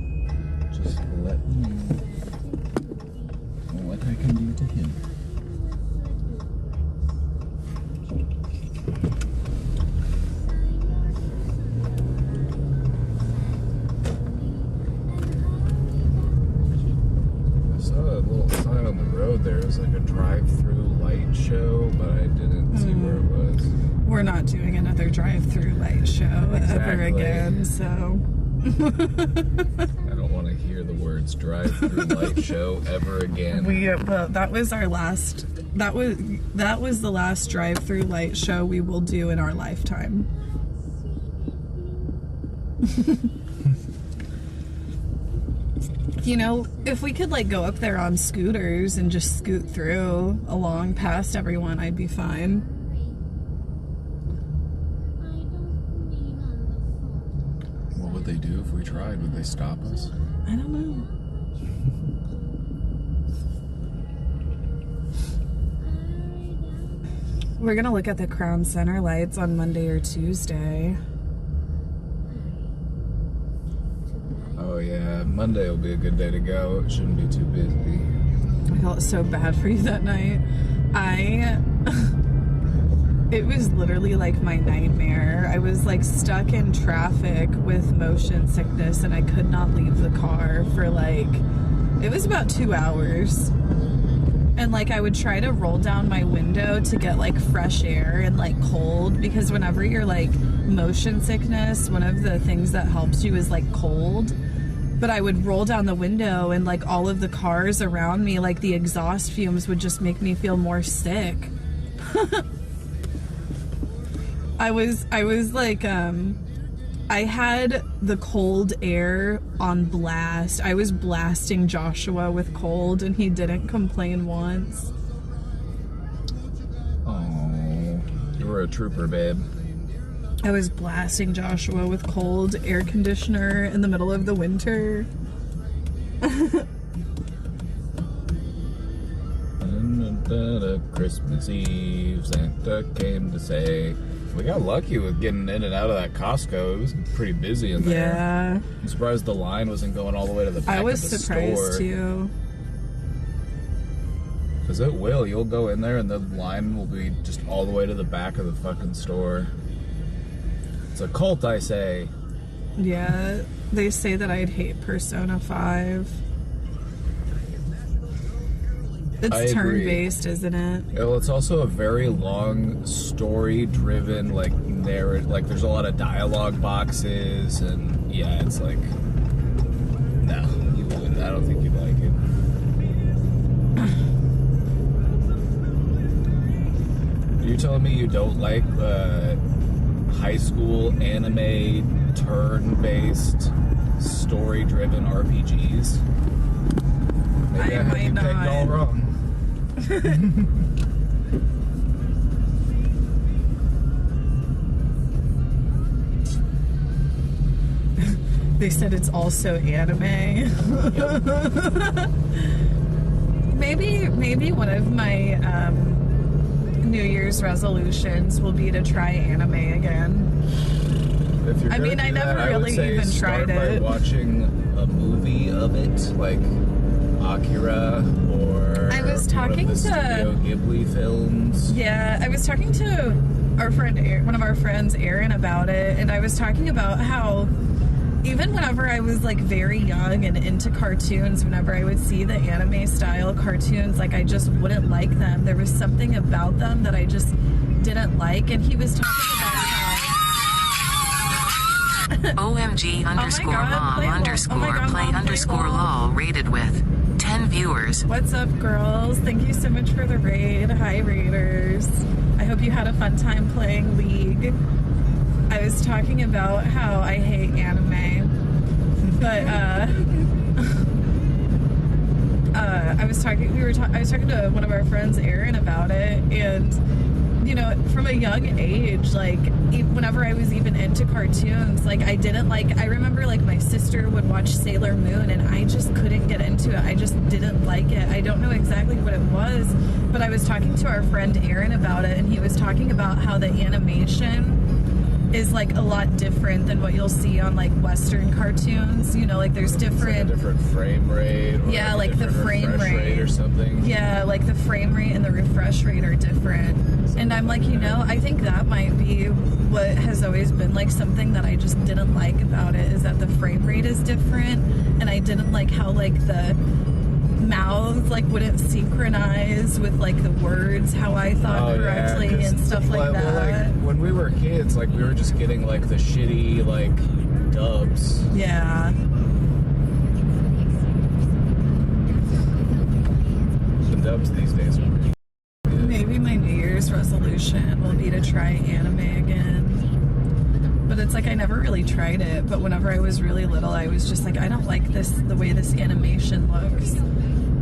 Just let me know what I can do to him. I saw a little sign on the road there. It was like a drive-through light show, but I didn't see where it was.
We're not doing another drive-through light show ever
Exactly.
again, so.
I don't want to hear the words drive-through light show ever again.
Well, that was our last. That was the last drive-through light show we will do in our lifetime. You know, if we could like go up there on scooters and just scoot through along past everyone, I'd be fine.
What would they do if we tried? Would they stop us?
I don't know. We're gonna look at the Crown Center lights on Monday or Tuesday.
Oh yeah, Monday will be a good day to go. It shouldn't be too busy.
I felt so bad for you that night. It was literally like my nightmare. I was like stuck in traffic with motion sickness and I could not leave the car for like, it was about 2 hours. And like I would try to roll down my window to get like fresh air and like cold, because whenever you're like motion sickness, one of the things that helps you is like cold. But I would roll down the window and like all of the cars around me, like the exhaust fumes would just make me feel more sick. I was like, I I had the cold air on blast. I was blasting Joshua with cold and he didn't complain once.
Oh, you were a trooper, babe.
I was blasting Joshua with cold air conditioner in the middle of the winter.
Christmas Eve, Santa came to say. We got lucky with getting in and out of that Costco. It was pretty busy in there.
Yeah.
I'm surprised the line wasn't going all the way to the back
I was
of the
surprised
store.
too.
Because it will. You'll go in there and the line will be just all the way to the back of the fucking store. It's a cult, I say.
Yeah. They say that I'd hate Persona 5.
I
It's
agree.
turn-based, isn't it?
Well, it's also a very long, story-driven, like, narrative. Like, there's a lot of dialogue boxes, and yeah, it's like, no, you wouldn't. I don't think you'd like it. You're telling me you don't like high school anime turn-based, story-driven RPGs? Maybe I had
might
you pegged
not.
all wrong.
They said it's also anime. maybe one of my New Year's resolutions will be to try anime again.
If you're
I
gonna
mean, I
do
never
that,
really
would say
even
start
tried
by
it.
watching a movie of it, like Akira or
I was
one
talking
of the
to-
Studio Ghibli films.
Yeah, I was talking to our friend, one of our friends, Aaron, about it, and I was talking about how even whenever I was like very young and into cartoons, whenever I would see the anime style cartoons, like I just wouldn't like them. There was something about them that I just didn't like, and he was talking about how
OMG underscore
God,
mom
play lol.
underscore
Oh my God,
play
mom, play
underscore
lol.
lol rated with 10 viewers.
What's up, girls? Thank you so much for the raid. Hi, raiders. I hope you had a fun time playing League. I was talking about how I hate anime, but I was talking to one of our friends, Aaron, about it, and you know, from a young age, like whenever I was even into cartoons, like I remember like my sister would watch Sailor Moon and I just couldn't get into it. I just didn't like it. I don't know exactly what it was, but I was talking to our friend Aaron about it, and he was talking about how the animation is like a lot different than what you'll see on like Western cartoons. You know, like there's
It's like a
different,
different frame rate. Or
Yeah,
a
like the
different
frame
refresh
rate.
or something.
yeah, like the frame rate and the refresh rate are different. And I'm like, you know, I think that might be what has always been like something that I just didn't like about it, is that the frame rate is different, and I didn't like how like the mouths like wouldn't synchronize with like the words how I thought correctly,
'cause,
and stuff like
well,
that.
like, when we were kids, like we were just getting like the shitty like dubs.
Yeah.
The dubs these days are pretty good.
Maybe my New Year's resolution will be to try anime again. But it's like I never really tried it. But whenever I was really little, I was just like, I don't like the way this animation looks.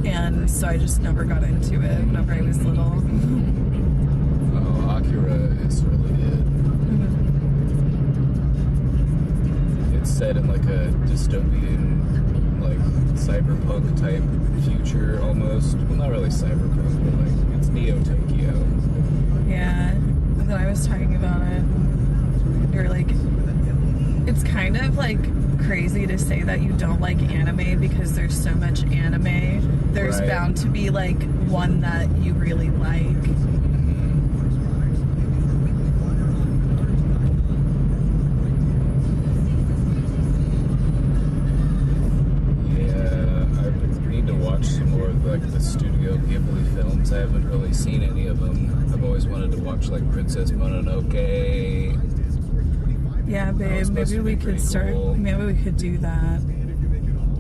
And so I just never got into it whenever I was little.
Oh, Akira is really good. It's set in like a dystopian, like cyberpunk type future almost. Well, not really cyberpunk, but like it's Neo Tokyo.
Yeah. And then I was talking about it. You're like, it's kind of like crazy to say that you don't like anime because there's so much anime. There's
Right.
bound to be like one that you really like.
Yeah, I need to watch some more of like the Studio Ghibli films. I haven't really seen any of them. I've always wanted to watch like Princess Mononoke.
Yeah, babe,
supposed
maybe
to
we
be
could
pretty
start,
cool.
maybe we could do that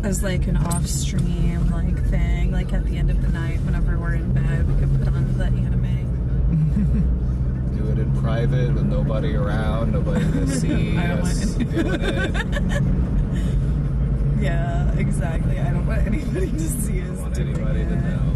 as like an off-stream like thing, like at the end of the night whenever we're in bed, we could put on the anime.
do it in private with nobody around, nobody to see
I don't
us
want
doing it.
Yeah, exactly. I don't want anybody to see us.
I don't want
doing
anybody to
it.
know.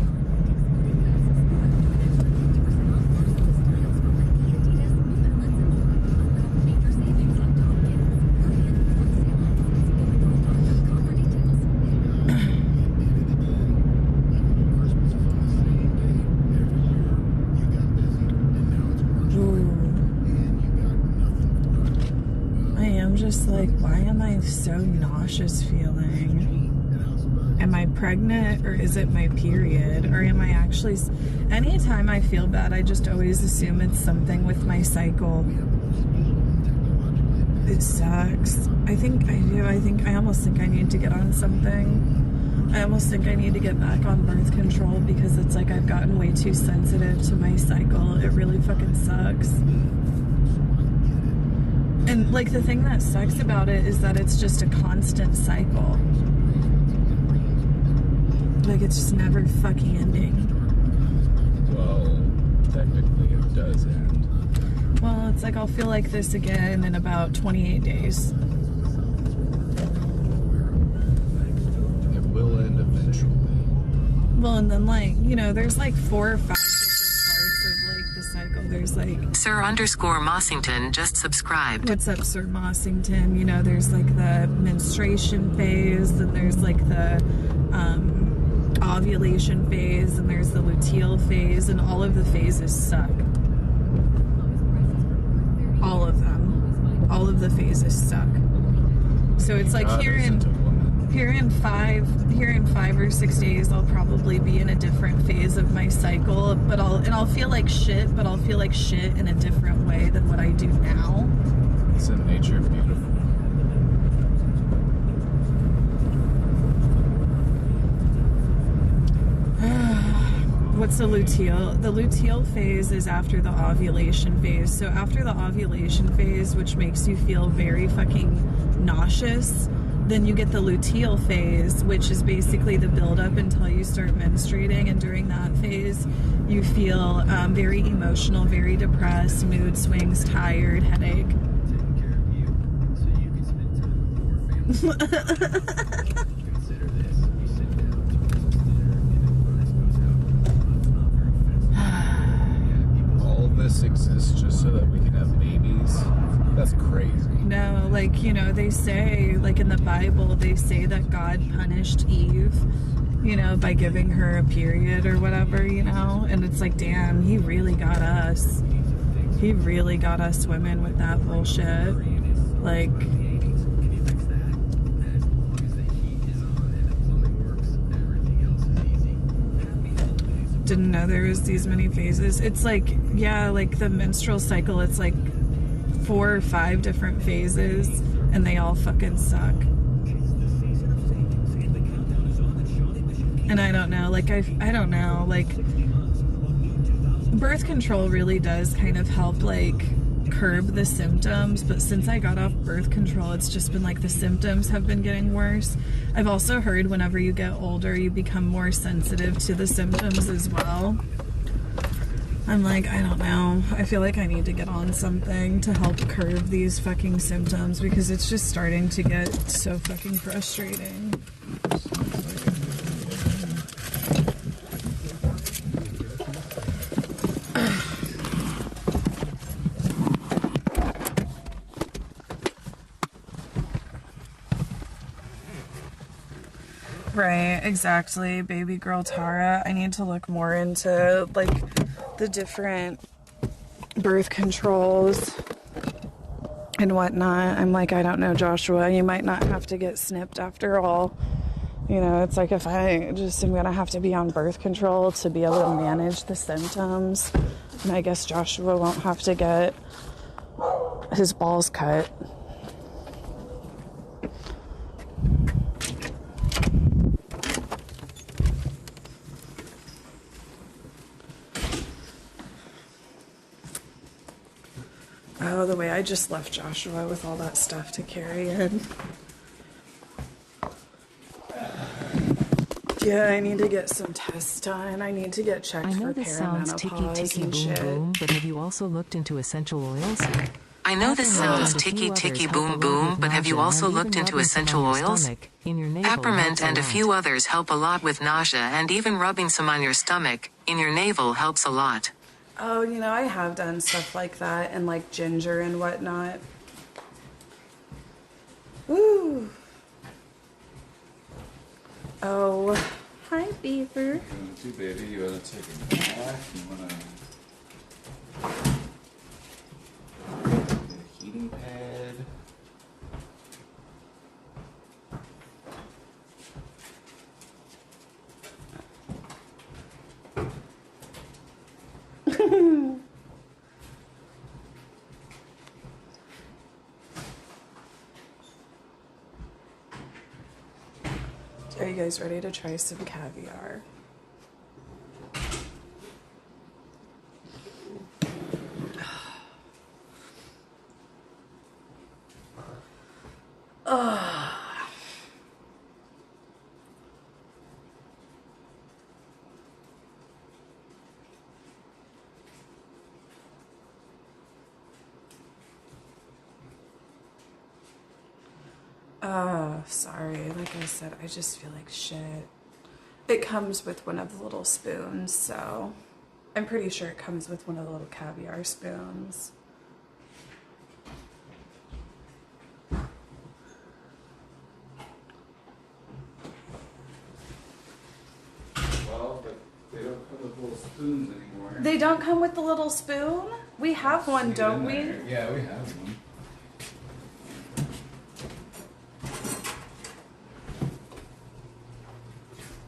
Just like, why am I so nauseous feeling? Am I pregnant or is it my period? Or am I actually... Anytime I feel bad, I just always assume it's something with my cycle. It sucks. I think I do. I almost think I need to get on something. I almost think I need to get back on birth control because it's like I've gotten way too sensitive to my cycle. It really fucking sucks. And, like, the thing that sucks about it is that it's just a constant cycle. Like, it's just never fucking ending.
Well, technically it does end.
Well, it's like I'll feel like this again in about 28 days.
It will end eventually.
Well, and then, like, you know, there's like 4 or 5 different parts of, like, the cycle. There's, like...
Sir_Mossington just subscribed.
What's up, Sir Mossington? You know, there's like the menstruation phase, then there's like the ovulation phase, and there's the luteal phase, and all of the phases suck. All of them. All of the phases suck. So it's like here in 5 or 6 days I'll probably be in a different phase of my cycle, but I'll feel like shit, but I'll feel like shit in a different way than what I do now.
Isn't nature beautiful?
What's the luteal? The luteal phase is after the ovulation phase. So after the ovulation phase, which makes you feel very fucking nauseous, then you get the luteal phase, which is basically the buildup until you start menstruating. And during that phase, you feel very emotional, very depressed, mood swings, tired, headache.
All of this exists just so that we can have babies? That's crazy.
No, like, you know, they say, like in the Bible, they say that God punished Eve, you know, by giving her a period or whatever, you know? And it's like, damn, he really got us. He really got us women with that bullshit. Like... Didn't know there was these many phases. It's like, yeah, like the menstrual cycle, it's like 4 or 5 different phases, and they all fucking suck. And I don't know, like, I don't know, like, birth control really does kind of help, like, curb the symptoms, but since I got off birth control, it's just been like the symptoms have been getting worse. I've also heard whenever you get older, you become more sensitive to the symptoms as well. I'm like, I don't know. I feel like I need to get on something to help curb these fucking symptoms because it's just starting to get so fucking frustrating. Right, exactly. Baby girl Tara. I need to look more into, like, the different birth controls and whatnot. I'm like, I don't know, Joshua, you might not have to get snipped after all. You know, it's like if I just am gonna have to be on birth control to be able to manage the symptoms. And I guess Joshua won't have to get his balls cut. Oh, the way I just left Joshua with all that stuff to carry in. Yeah, I need to get some tests done. I need to get checked
I
for
know this sounds ticky
perimenopause
ticky
and
boom
shit.
boom, but have you also looked into essential oils?
I know this sounds ticky ticky boom boom, but have you also looked into essential oils? Peppermint and a few others help a lot with nausea, and even rubbing some on your stomach, in your navel, helps a lot.
Oh, you know, I have done stuff like that and like ginger and whatnot. Woo. Oh, hi, Beaver.
Too, baby. You wanna take a bath? You wanna get a heating pad?
Are you guys ready to try some caviar? Sorry, like I said, I just feel like shit. It comes with one of the little spoons, so I'm pretty sure it comes with one of the little caviar spoons.
Well, but they don't come with little spoons anymore.
They don't come with the little spoon? We have one, don't we?
Yeah, we have one.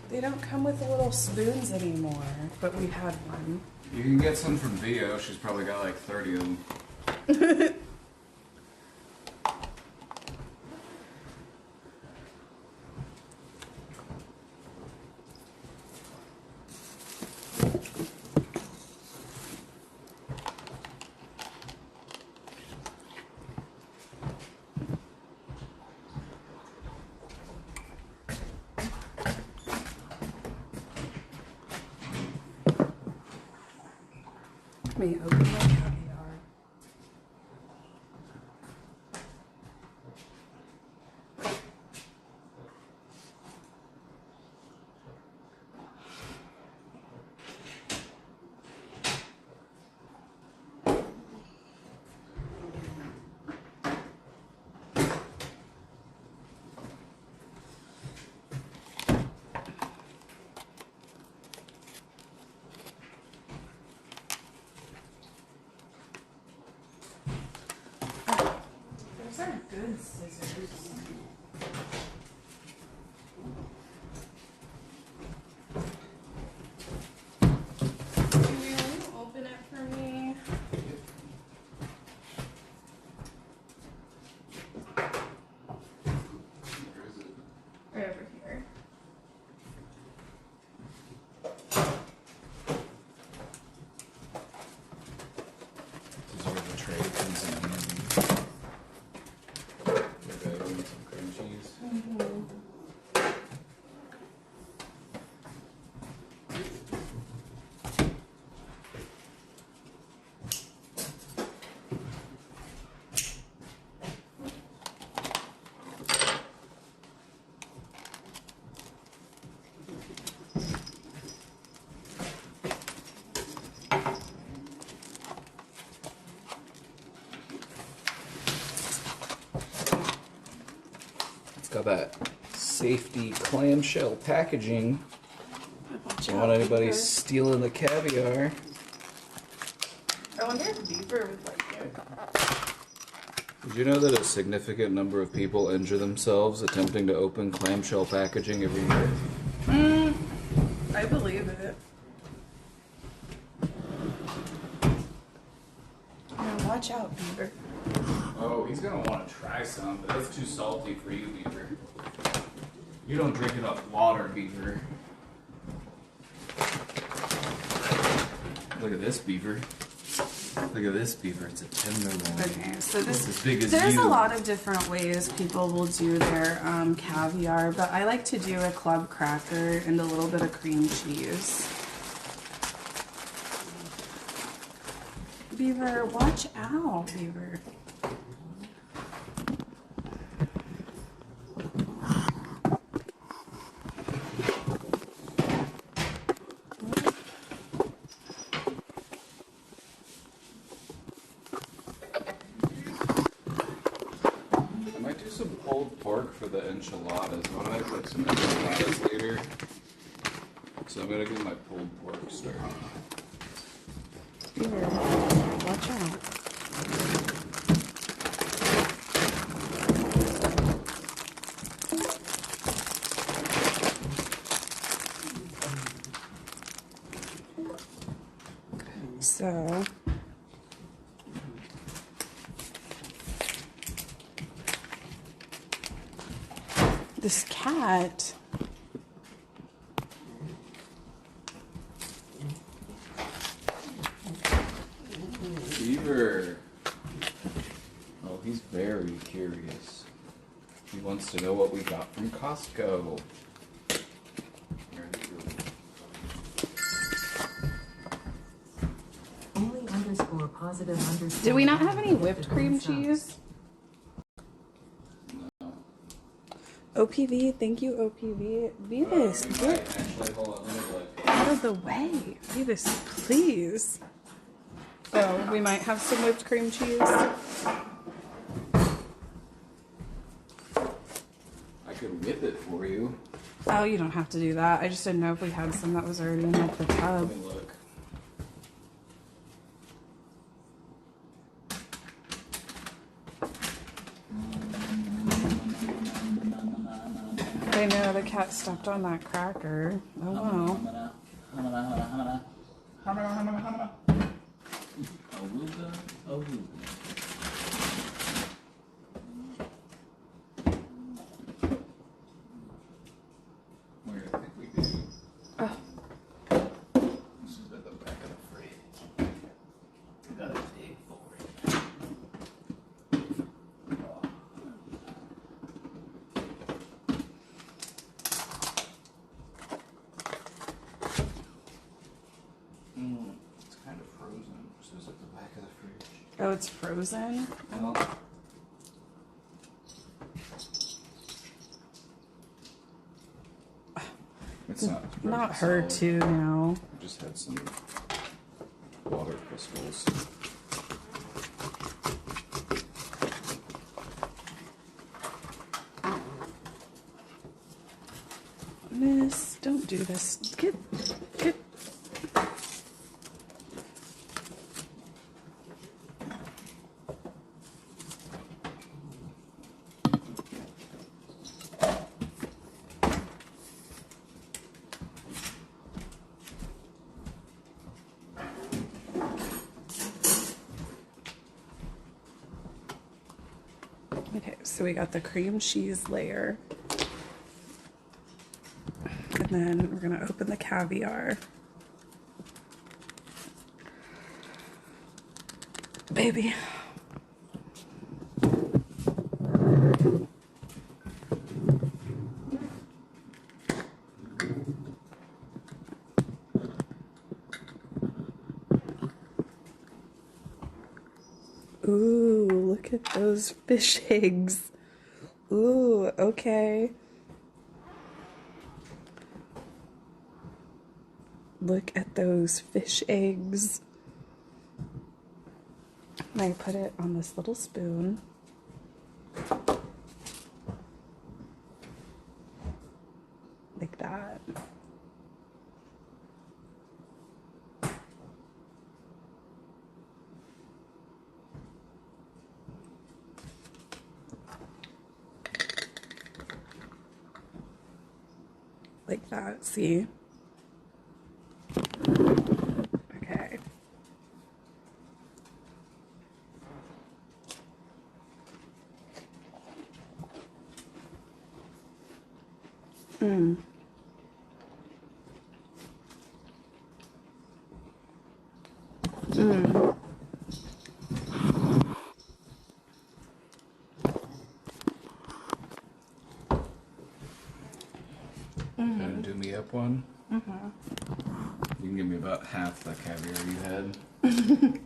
They don't come with the little spoons anymore, but we had one.
You can get some from Vio. She's probably got like 30 of them.
Let me open my caviar. Those are good scissors. Will you open it for me? Right over here.
This is where the tray comes in handy. Maybe I need some cream cheese. It's got that safety clamshell packaging. Don't want anybody stealing the caviar.
I wonder if Beaver would like it.
Did you know that a significant number of people injure themselves attempting to open clamshell packaging every year?
I believe it. Now watch out, Beaver.
Oh, he's gonna want to try some, but that's too salty for you, Beaver. You don't drink enough water, Beaver. Look at this, Beaver. Look at this beaver. It's a tenderloin.
Okay, so this
as big as
there's
you.
a lot of different ways people will do their caviar, but I like to do a club cracker and a little bit of cream cheese. Beaver, watch out, Beaver.
I might do some pulled pork for the enchiladas. Why don't I cook some enchiladas later? So I'm gonna get my pulled pork started.
Beaver, watch out. So this cat
Beaver. Oh, he's very curious. He wants to know what we got from Costco.
Only underscore positive underscore.
did we not have any whipped cream cheese?
No.
OPV, thank you, OPV. Beavis, get
Actually, hold on. Let me look.
out of the way. Beavis, please. Oh, we might have some whipped cream cheese.
I could whip it for you.
Oh, you don't have to do that. I just didn't know if we had some that was already in like the tub.
Let me look.
I know the cat stepped on that cracker. Oh no.
Where do I think we do?
Oh.
This is at the back of the fridge. We gotta dig for it. It's kind of frozen. This is at the back of the fridge.
Oh, it's frozen?
Well, it's not.
Not her
solid.
too now.
I just had some water crystals.
Miss, don't do this. Get. Okay, so we got the cream cheese layer. And then we're gonna open the caviar. Baby. Ooh, look at those fish eggs. Ooh, okay. Look at those fish eggs. And I put it on this little spoon. Like that. Like that, see? Okay. one.
Do me up one? Mm-hmm. You can give me about half the caviar you had.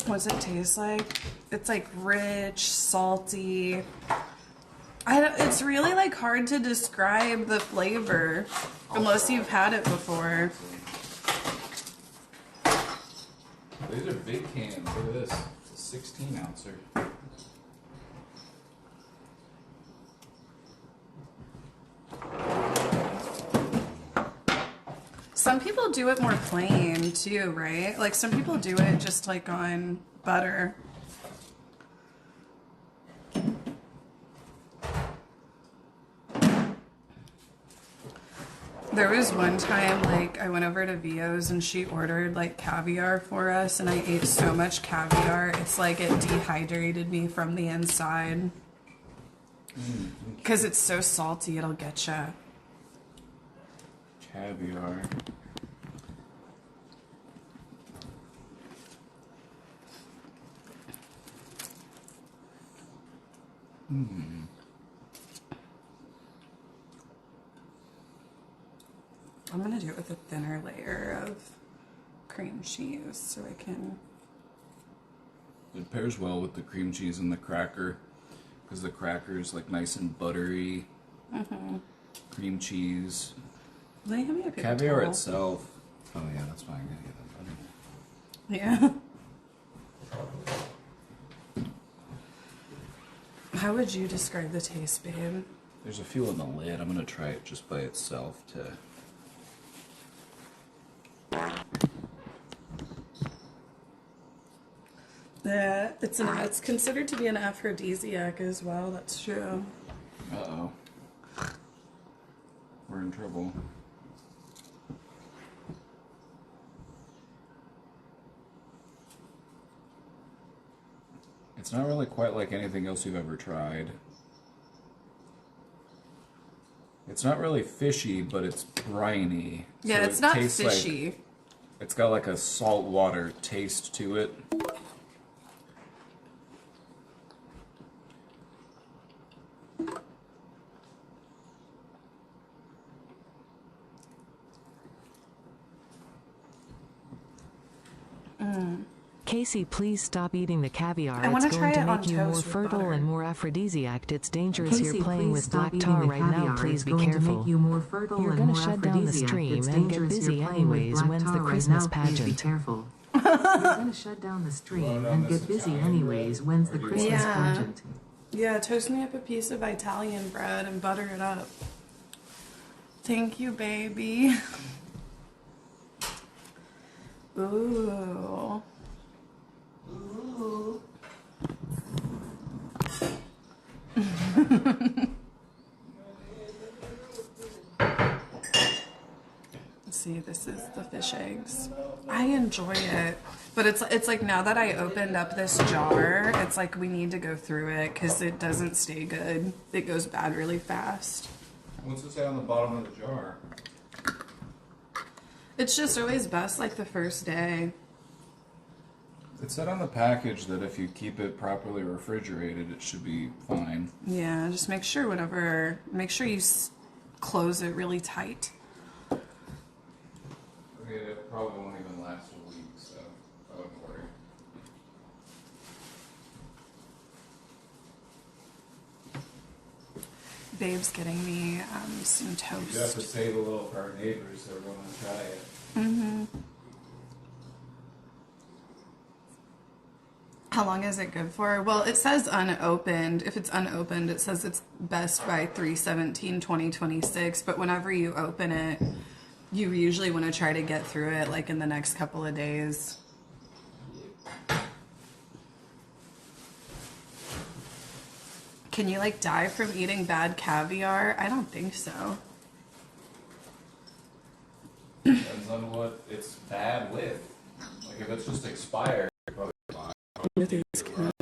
What's it taste like? It's like rich, salty. It's really like hard to describe the flavor unless you've had it before.
These are big cans. Look at this. It's a 16 ouncer.
Some people do it more plain too, right? Like some people do it just like on butter. There was one time like I went over to Vio's and she ordered like caviar for us and I ate so much caviar it's like it dehydrated me from the inside. Because it's so salty it'll get you.
Caviar.
I'm gonna do it with a thinner layer of cream cheese so I can.
It pairs well with the cream cheese and the cracker because the cracker is like nice and buttery. Cream cheese.
Will you give me a paper
Caviar
towel?
itself. Oh yeah, that's fine. I'm gonna get that butter.
Yeah. How would you describe the taste, babe?
There's a few on the lid. I'm gonna try it just by itself to.
Yeah, it's considered to be an aphrodisiac as well. That's true.
Uh-oh. We're in trouble. It's not really quite like anything else you've ever tried. It's not really fishy, but it's briny.
Yeah,
So
it's
it
not
tastes
fishy.
Like, it's got like a saltwater taste to it.
Casey, please stop eating the caviar.
I wanna
It's
try
going to
it on
make you more
toast with
fertile
butter.
and more aphrodisiac. It's dangerous.
Casey,
You're playing
please
with
stop
black
eating
tar
the
right now.
caviar.
Please
It's
be
going to
careful.
make you more fertile
You're
and
gonna
more
shut down the
aphrodisiac.
stream
It's
and get
dangerous.
busy
You're playing with
anyways.
black
When's the
tar right
Christmas
now. Please be
pageant?
careful. You're going to shut down the stream and get busy anyways. When's the Christmas
Yeah.
pageant?
Yeah, toast me up a piece of Italian bread and butter it up. Thank you, baby. Ooh. Ooh. See, this is the fish eggs. I enjoy it, but it's like now that I opened up this jar, it's like we need to go through it because it doesn't stay good. It goes bad really fast.
What's it say on the bottom of the jar?
It's just always best like the first day.
It said on the package that if you keep it properly refrigerated, it should be fine.
Yeah, just make sure you close it really tight.
Okay, it probably won't even last a week, so I wouldn't worry.
Babe's getting me some
You have to
toast.
save a little for our neighbors that are going to try it.
How long is it good for? Well, it says unopened. If it's unopened, it says it's best by 3/17/2026. But whenever you open it, you usually want to try to get through it like in the next couple of days. Can you like die from eating bad caviar? I don't think so.
Depends on what it's bad with. Like if it's just expired, probably fine.
With these cats.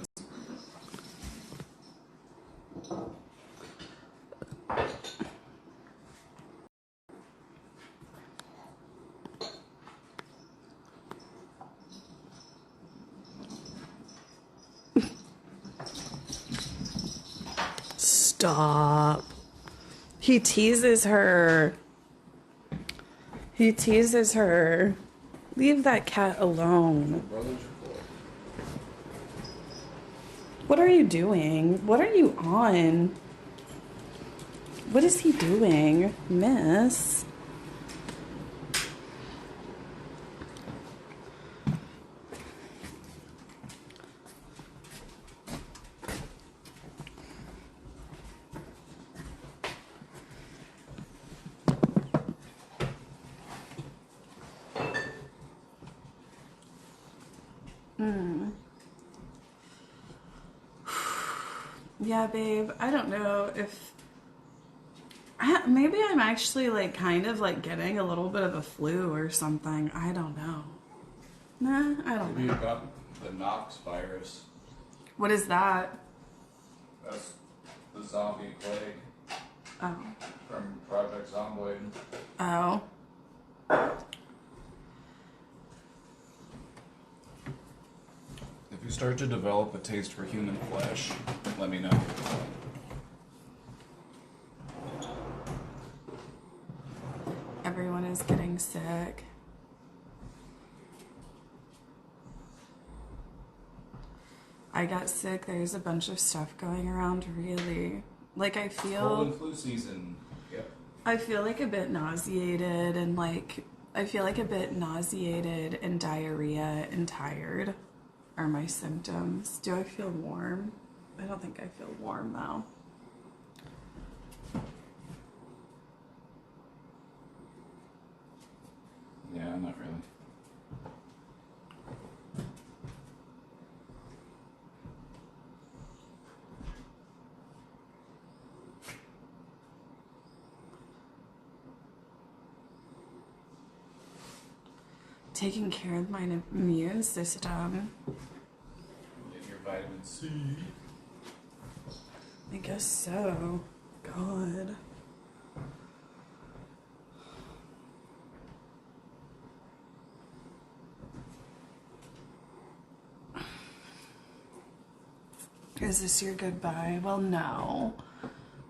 Stop. He teases her. He teases her. Leave that cat alone. What are you doing? What are you on? What is he doing, miss? Yeah, babe, I don't know if maybe I'm actually like kind of like getting a little bit of a flu or something. I don't know. Nah, I don't
Maybe
know.
you got the Knox virus.
What is that?
That's the zombie plague
Oh.
from Project Zomboid.
Oh.
If you start to develop a taste for human flesh, let me know.
Everyone is getting sick. I got sick. There's a bunch of stuff going around, really. Like, I
Cold
feel...
and flu season. Yep.
I feel like a bit nauseated and like... I feel like a bit nauseated and diarrhea and tired are my symptoms. Do I feel warm? I don't think I feel warm, though.
Yeah, not really.
Taking care of my immune system.
Get your vitamin C.
I guess so. God. Is this your goodbye? Well, no.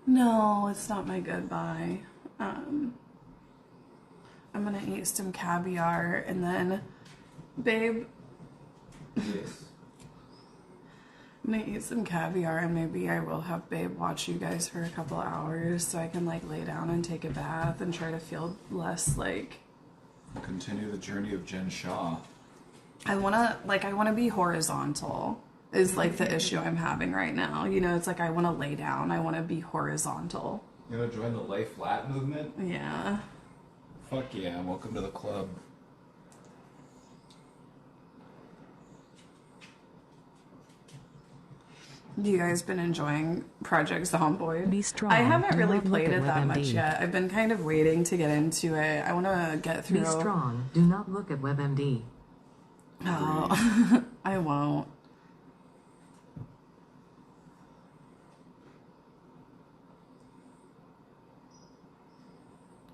No, it's not my goodbye. I'm gonna eat some caviar and then, babe,
Yes.
I'm gonna eat some caviar and maybe I will have babe watch you guys for a couple hours so I can like lay down and take a bath and try to feel less like...
Continue the journey of Jen Shaw.
I wanna be horizontal is like the issue I'm having right now. You know, it's like I wanna lay down, I wanna be horizontal.
You wanna join the lay flat movement?
Yeah.
Fuck yeah, welcome to the club.
You guys been enjoying Project Zomboid?
Be strong.
I haven't
Do
really
not look
played
at
it that
WebMD.
much yet. I've been kind of waiting to get into it. I want to get through.
Be strong. Do not look at WebMD.
Oh, I won't.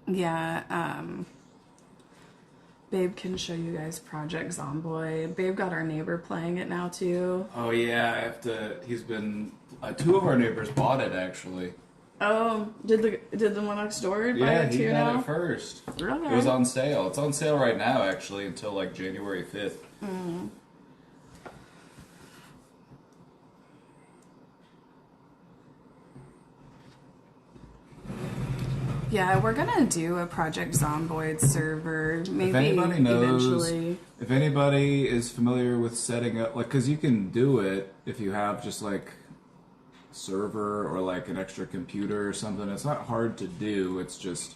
Yeah, Babe can show you guys Project Zomboid. Babe got our neighbor playing it now too.
Oh yeah, I have to. He's been. Two of our neighbors bought it actually.
Oh, did the one next door buy
Yeah,
it
he
too
got
now?
it first.
Okay.
It was on sale. It's on sale right now actually until like January 5th.
Yeah, we're gonna do a Project Zomboid server. Maybe
If anybody knows,
eventually.
if anybody is familiar with setting up, like, because you can do it if you have just like a server or like an extra computer or something. It's not hard to do. It's just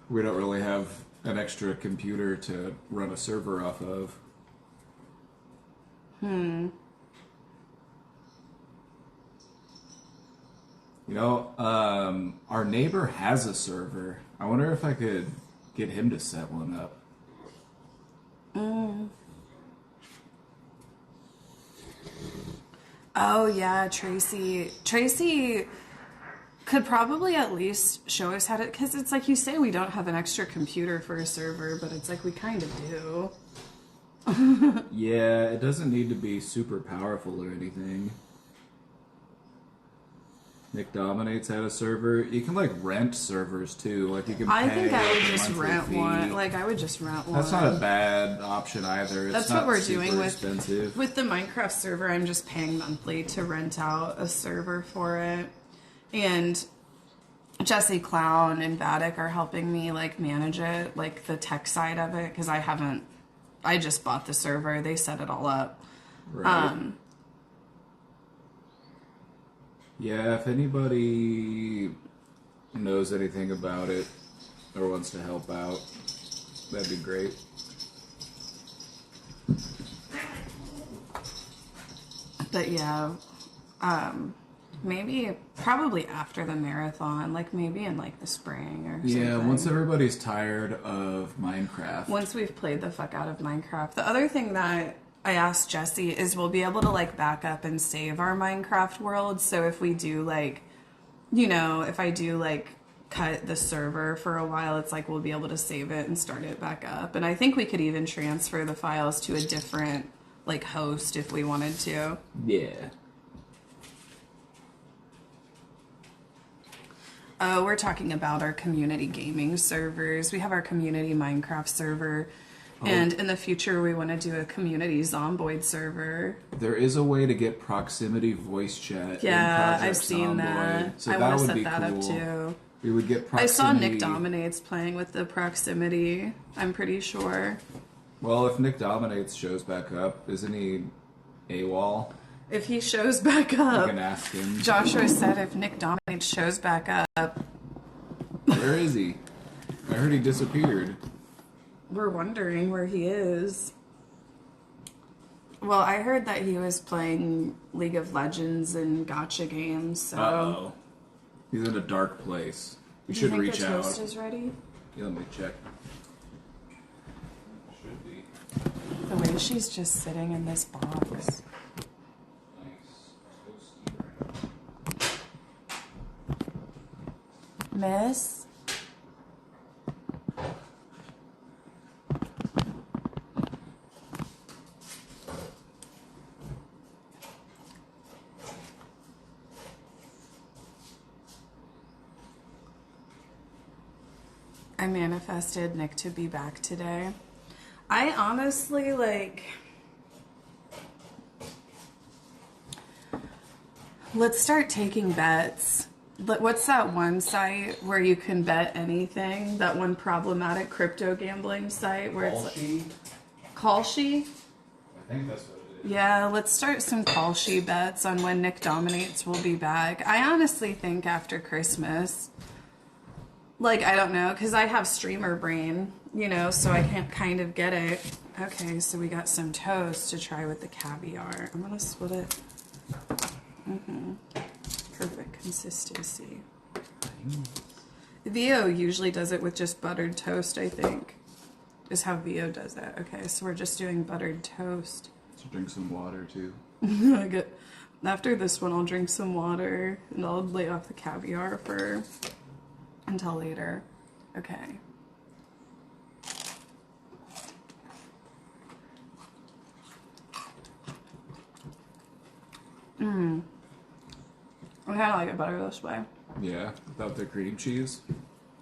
we don't really have an extra computer to run a server off of. You know, our neighbor has a server. I wonder if I could get him to set one up.
Oh yeah, Tracy. Tracy could probably at least show us how to, because it's like you say we don't have an extra computer for a server, but it's like we kind of do.
Yeah, it doesn't need to be super powerful or anything. Nick Dominates had a server. You can like rent servers too. Like you can.
I
pay
think I would
like, a
just
monthly
rent
fee.
one. Like I would just rent one.
That's not a bad option either. It's
That's
not
what we're
super
doing
expensive.
with the Minecraft server. I'm just paying monthly to rent out a server for it, and Jesse Clown and Vatic are helping me like manage it, like the tech side of it, because I just bought the server. They set it all up.
Right. Yeah, if anybody knows anything about it or wants to help out, that'd be great.
But yeah, maybe probably after the marathon, like maybe in like the spring or something.
Yeah, once everybody's tired of Minecraft.
Once we've played the fuck out of Minecraft. The other thing that I asked Jesse is we'll be able to like back up and save our Minecraft world. So if we do like, you know, if I do like cut the server for a while, it's like we'll be able to save it and start it back up. And I think we could even transfer the files to a different like host if we wanted to.
Yeah.
Oh, we're talking about our community gaming servers. We have our community Minecraft server. And in the future, we want to do a community Zomboid server.
There is a way to get proximity voice chat.
Yeah,
in Project
I've seen
Zomboid,
that.
So
I
that
want to
would
set
be
that
cool.
up too.
We would get proximity.
I saw Nick Dominates playing with the proximity, I'm pretty sure.
Well, if Nick Dominates shows back up, isn't he AWOL?
If he shows back
You
up,
can ask him.
Joshua said if Nick Dominates shows back up,
Where is he? I heard he disappeared.
we're wondering where he is. Well, I heard that he was playing League of Legends and gacha games, so...
Uh-oh. He's in a dark place. We
Do you
should
think
reach
the
out.
toast is ready?
Yeah, let me check. Should be.
The way she's just sitting in this box.
Nice. Toasty brown.
Miss? I manifested Nick to be back today. I honestly, like... Let's start taking bets. What's that one site where you can bet anything? That one problematic crypto gambling site where it's like... Kalshi?
I think that's what it is.
Yeah, let's start some Kalshi bets on when Nick Dominates will be back. I honestly think after Christmas... Like, I don't know, because I have streamer brain, you know, so I can't kind of get it. Okay, so we got some toast to try with the caviar. I'm going to split it. Perfect consistency. Vio usually does it with just buttered toast, I think. Is how Vio does it. Okay, so we're just doing buttered toast.
So drink some water, too.
After this one, I'll drink some water, and I'll lay off the caviar for... until later. Okay. I kind of like it better this way.
Yeah, without the cream cheese.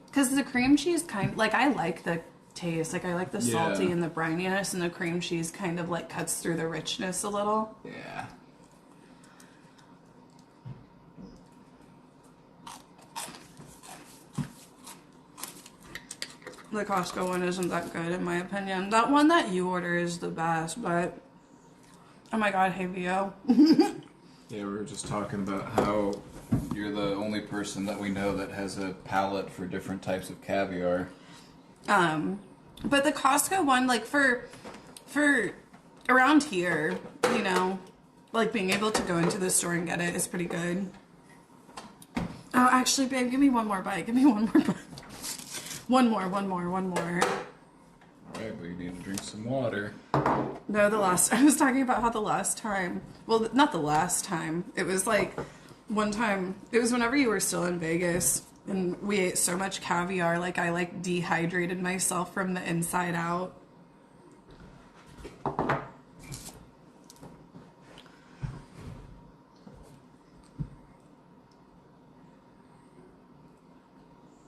Because the cream cheese like, I like the taste. Like, I like the salty
Yeah.
and the brininess, and the cream cheese kind of, like, cuts through the richness a little.
Yeah.
The Costco one isn't that good, in my opinion. That one that you order is the best, but... Oh my god, hey, Vio.
Yeah, we were just talking about how you're the only person that we know that has a palate for different types of caviar.
But the Costco one, like, for around here, you know, like, being able to go into the store and get it is pretty good. Oh, actually, babe, give me one more bite. Give me one more bite. One more.
Alright, but you need to drink some water.
No, I was talking about how the last time, well, not the last time, it was like one time, it was whenever you were still in Vegas, and we ate so much caviar, like I like dehydrated myself from the inside out.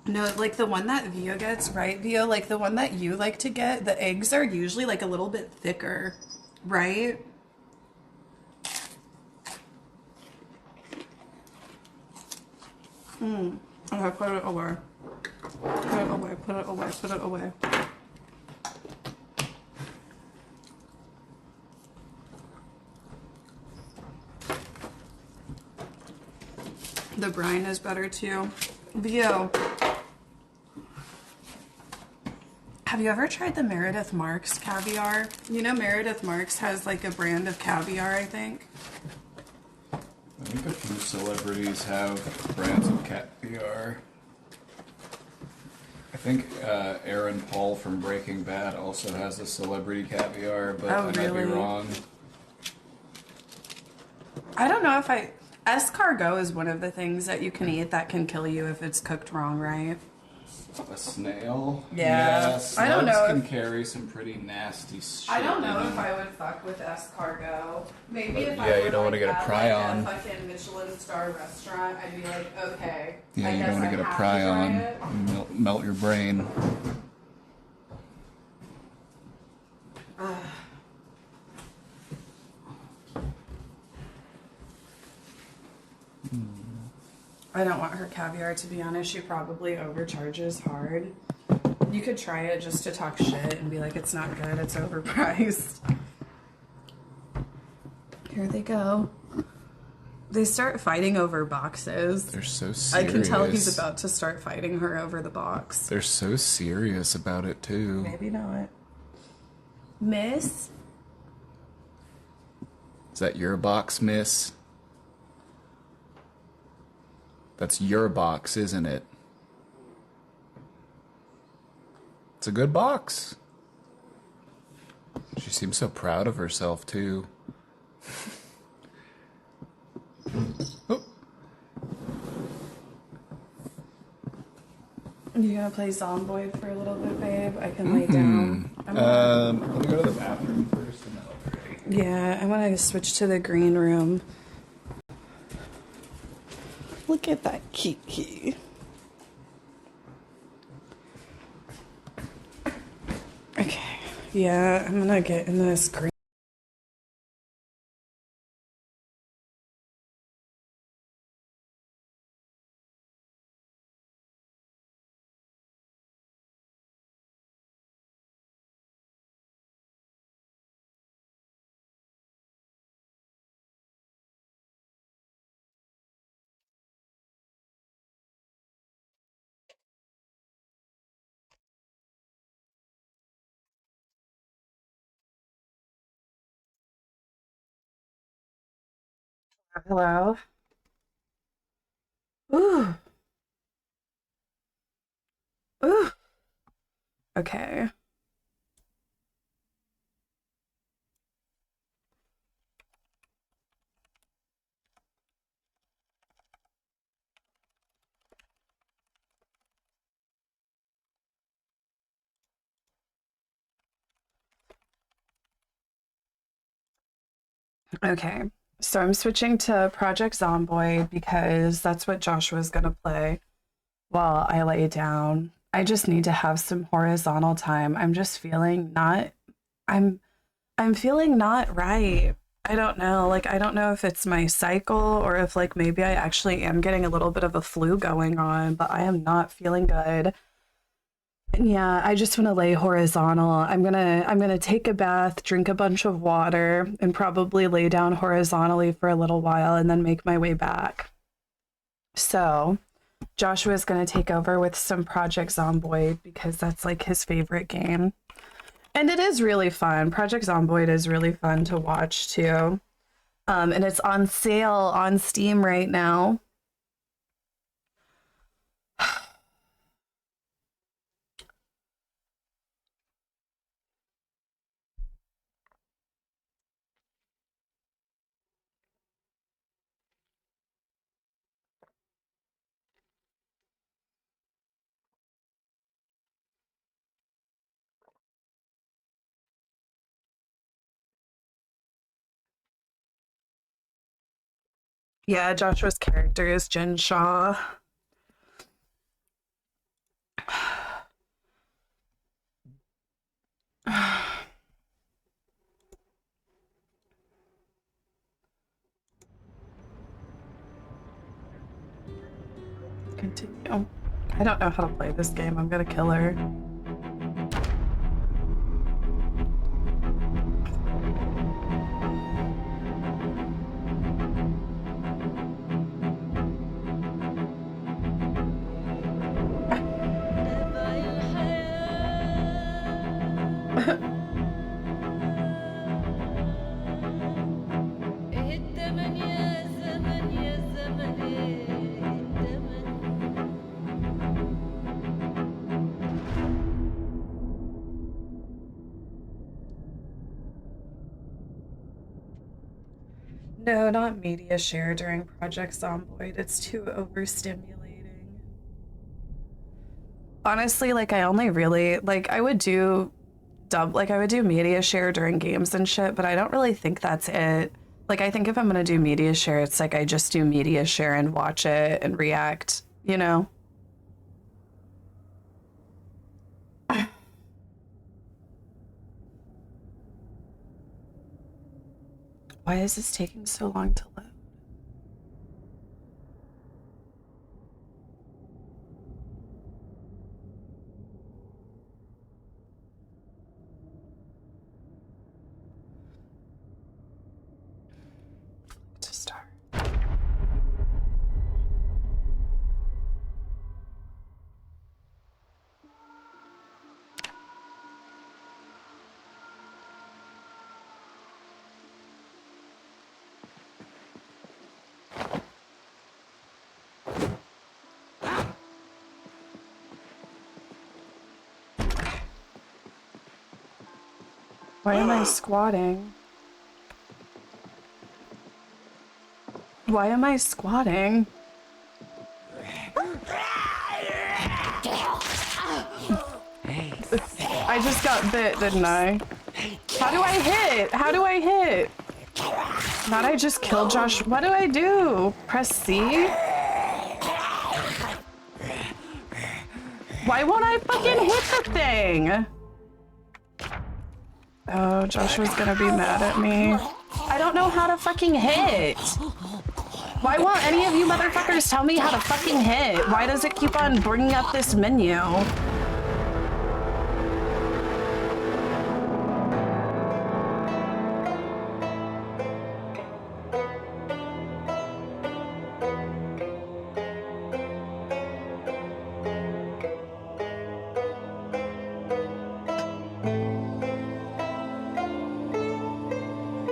No, like the one that Vio gets, right, Vio? Like the one that you like to get, the eggs are usually like a little bit thicker, right? Okay, put it away. Put it away, put it away, put it away. The brine is better too. Vio, have you ever tried the Meredith Marks caviar? You know Meredith Marks has like a brand of caviar, I think.
I think a few celebrities have brands of caviar. I think Aaron Paul from Breaking Bad also has a celebrity caviar, but
Oh,
I might
really?
be wrong.
I don't know if escargot is one of the things that you can eat that can kill you if it's cooked wrong, right?
A snail?
Yeah.
Slugs
I don't know
can
if-
carry some pretty nasty shit.
I don't know
in
if
them.
I would fuck with escargot. Maybe if
Yeah,
I
you
were
don't wanna
like
get a
at,
pry
like,
on.
a fucking Michelin star restaurant, I'd be like, okay.
Yeah,
I
you
guess
don't want
I
to get a
have
pry
try
on.
it.
Melt your brain.
I don't want her caviar, to be honest. She probably overcharges hard. You could try it just to talk shit and be like, it's not good, it's overpriced. Here they go. They start fighting over boxes.
They're so
I
serious.
can tell he's about to start fighting her over the box.
They're so serious about it too.
Maybe not. Miss?
Is that your box, miss? That's your box, isn't it? It's a good box. She seems so proud of herself, too. Oh.
You gonna play Zomboid for a little bit, babe? I can lay down.
Let me go to the bathroom first and then I'll be ready.
Yeah, I want to switch to the green room. Look at that Kiki. Okay, yeah, I'm gonna get in this green. Hello? Ooh. Ooh. Okay. Okay. So I'm switching to Project Zomboid because that's what Joshua's gonna play while I lay down. I just need to have some horizontal time. I'm just feeling not I'm I'm feeling not right. I don't know. Like I don't know if it's my cycle or if like maybe I actually am getting a little bit of a flu going on, but I am not feeling good. Yeah, I just want to lay horizontal. I'm gonna take a bath, drink a bunch of water, and probably lay down horizontally for a little while and then make my way back. So Joshua's gonna take over with some Project Zomboid because that's like his favorite game. And it is really fun. Project Zomboid is really fun to watch too. And it's on sale on Steam right now. Yeah, Joshua's character is Jen Shaw. Continue. I don't know how to play this game. I'm gonna kill her. No, not media share during Project Zomboid. It's too overstimulating. Honestly, like I only really like I would do I would do media share during games and shit, but I don't really think that's it. Like I think if I'm gonna do media share, it's like I just do media share and watch it and react, you know? Why is this taking so long to load? To start. Why am I squatting? Why am I squatting? I just got bit, didn't I? How do I hit? How do I hit? Not I just killed Josh. What do I do? Press C? Why won't I fucking hit the thing? Oh, Joshua's gonna be mad at me. I don't know how to fucking hit. Why won't any of you motherfuckers tell me how to fucking hit? Why does it keep on bringing up this menu?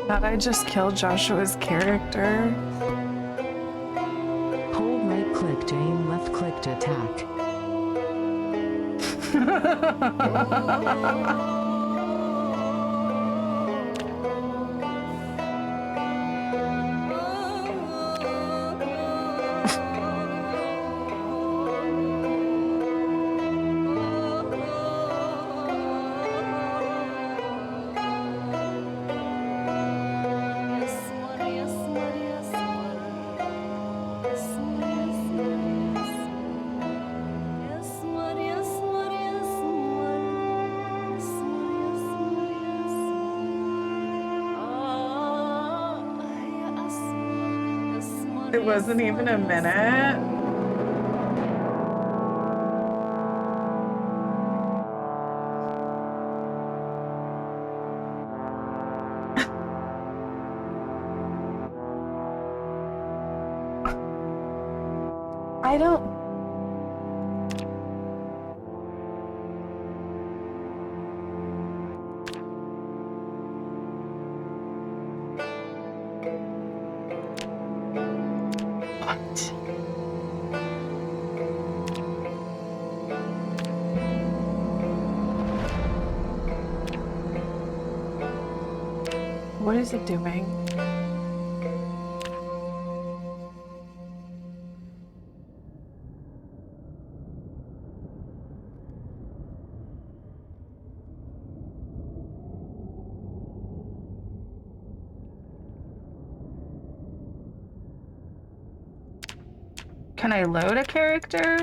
Thought I just killed Joshua's character.
Hold right click to aim, left click to attack.
It wasn't even a minute. I don't... What is it doing? Can I load a character?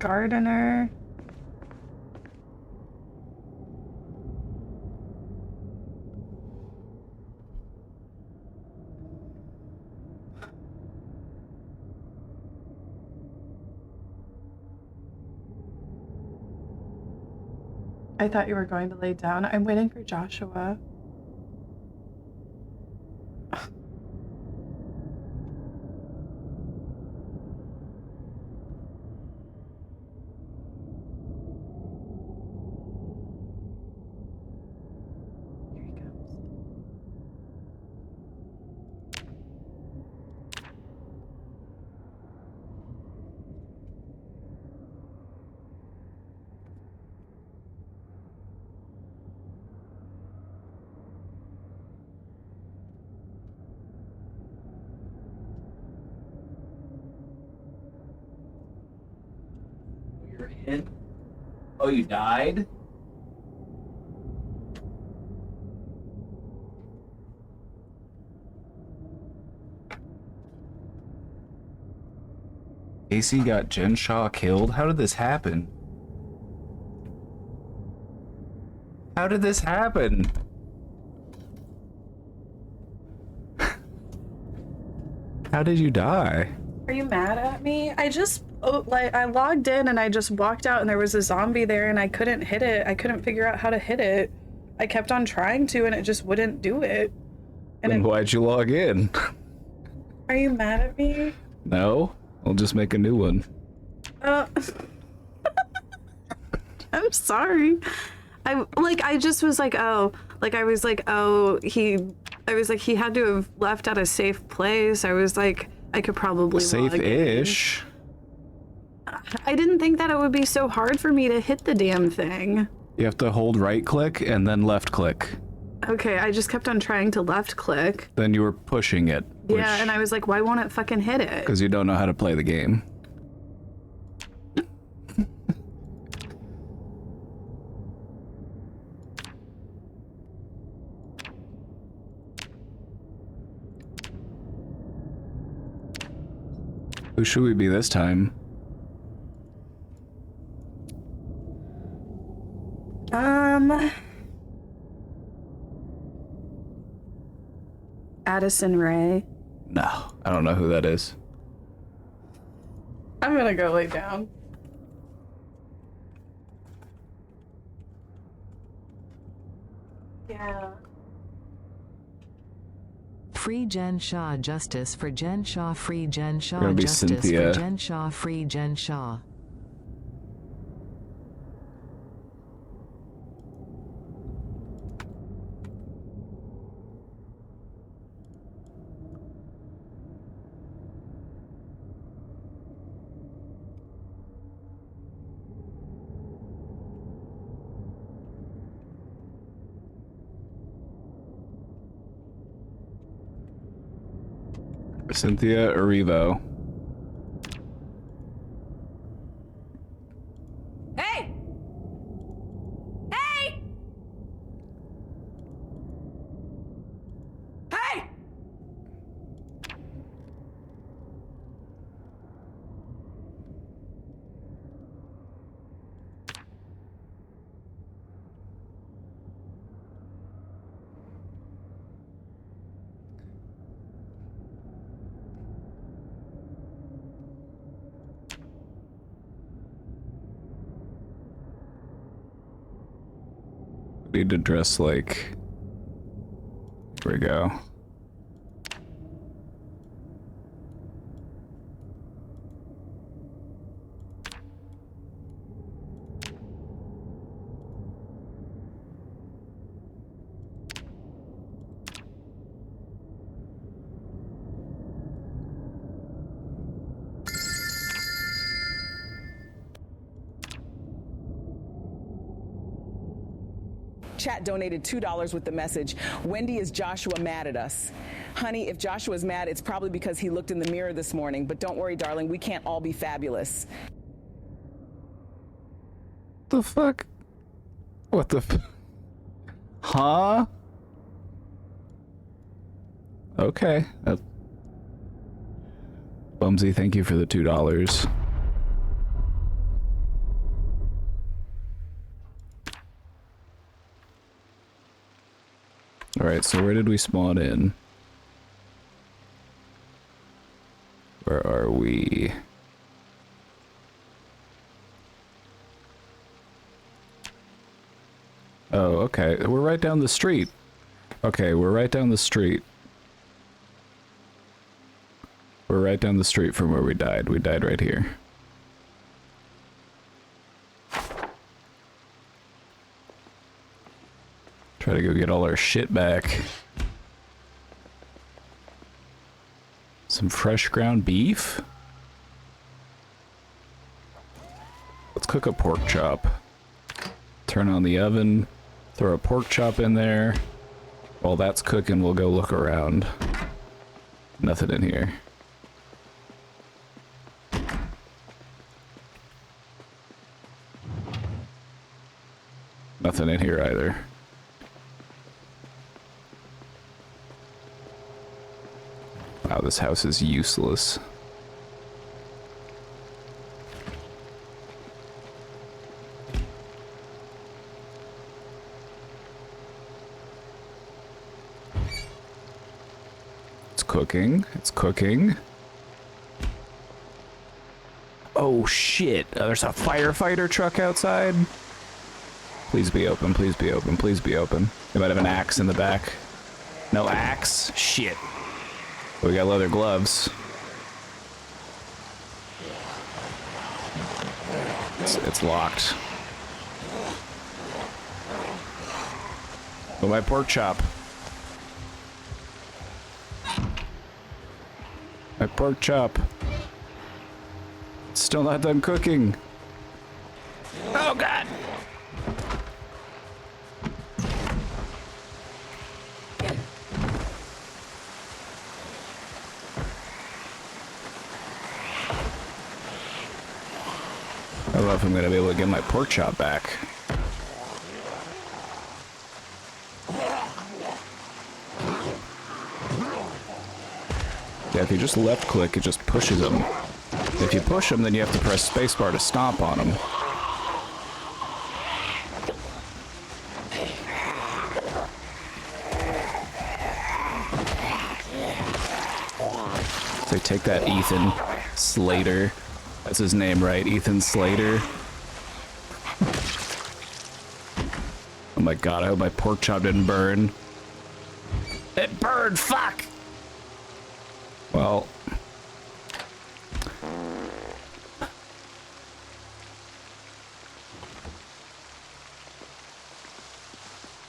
gardener. I thought you were going to lay down. I'm waiting for Joshua. Here he comes.
You're in? Oh, you died? Casey got Jen Shaw killed? How did this happen? How did this happen? How did you die?
Are you mad at me? I just, I logged in and I just walked out and there was a zombie there and I couldn't hit it. I couldn't figure out how to hit it. I kept on trying to and it just wouldn't do it. And
Then why'd you log in?
Are you mad at me?
No? I'll just make a new one.
I'm sorry. I just was like, oh, like I was like, oh, he had to have left at a safe place. I was like, I could probably log in.
Safe-ish.
I didn't think that it would be so hard for me to hit the damn thing.
You have to hold right click and then left click.
Okay, I just kept on trying to left click.
Then you were pushing it.
Yeah, and I was like, why won't it fucking hit it?
Because you don't know how to play the game. Who should we be this time?
Addison Ray.
No, I don't know who that is.
I'm gonna go lay down. Yeah.
Free Jen Shaw, justice for Jen Shaw, free Jen Shaw,
Gonna be
justice
Cynthia.
for Jen Shaw, free Jen Shaw.
Cynthia Erivo.
Hey! Hey! Hey!
Need to dress like... Here we go.
Chat donated $2 with the message, Wendy, is Joshua mad at us? Honey, if Joshua's mad, it's probably because he looked in the mirror this morning. But don't worry, darling, we can't all be fabulous.
The fuck? What the f... Huh? Okay. Bumsy, thank you for the $2. Alright, so where did we spawn in? Where are we? Oh, okay. We're right down the street. Okay, we're right down the street. We're right down the street from where we died. We died right here. Try to go get all our shit back. Some fresh ground beef? Let's cook a pork chop. Turn on the oven, throw a pork chop in there. While that's cooking, we'll go look around. Nothing in here. Nothing in here either. Wow, this house is useless. It's cooking. It's cooking. Oh shit, there's a firefighter truck outside. Please be open, please be open, please be open. They might have an axe in the back. No axe? Shit. We got leather gloves. It's locked. Oh, my pork chop. My pork chop. It's still not done cooking. Oh god! I don't know if I'm gonna be able to get my pork chop back. Yeah, if you just left click, it just pushes them. If you push them, then you have to press spacebar to stomp on them. So take that, Ethan Slater. That's his name, right? Ethan Slater. Oh my god, I hope my pork chop didn't burn. It burned, fuck! Well.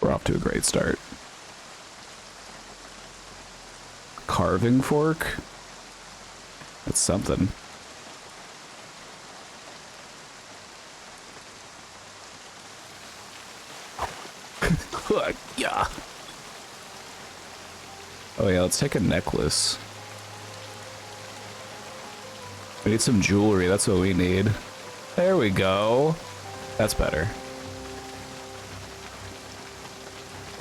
We're off to a great start. Carving fork? That's something. Yeah. Oh yeah, let's take a necklace. We need some jewelry, that's what we need. There we go. That's better.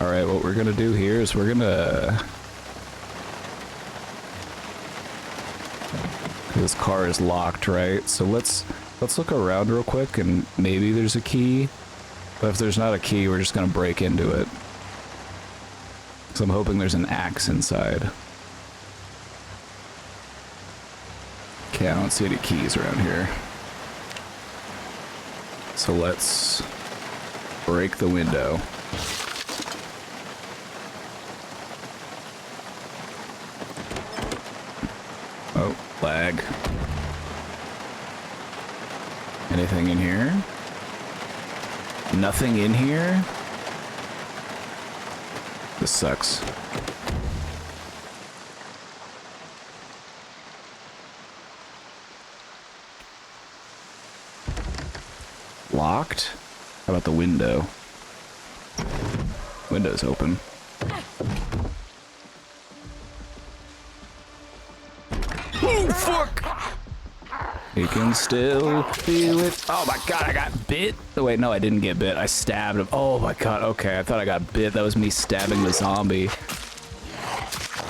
Alright, what we're gonna do here is we're gonna... This car is locked, right? So let's look around real quick and maybe there's a key. But if there's not a key, we're just gonna break into it. So I'm hoping there's an axe inside. Okay, I don't see any keys around here. So let's break the window. Oh, lag. Anything in here? Nothing in here? This sucks. Locked? How about the window? Window's open. Oh, fuck! You can still feel it. Oh my god, I got bit. Oh wait, no, I didn't get bit. I stabbed him. Oh my god, okay, I thought I got bit. That was me stabbing the zombie.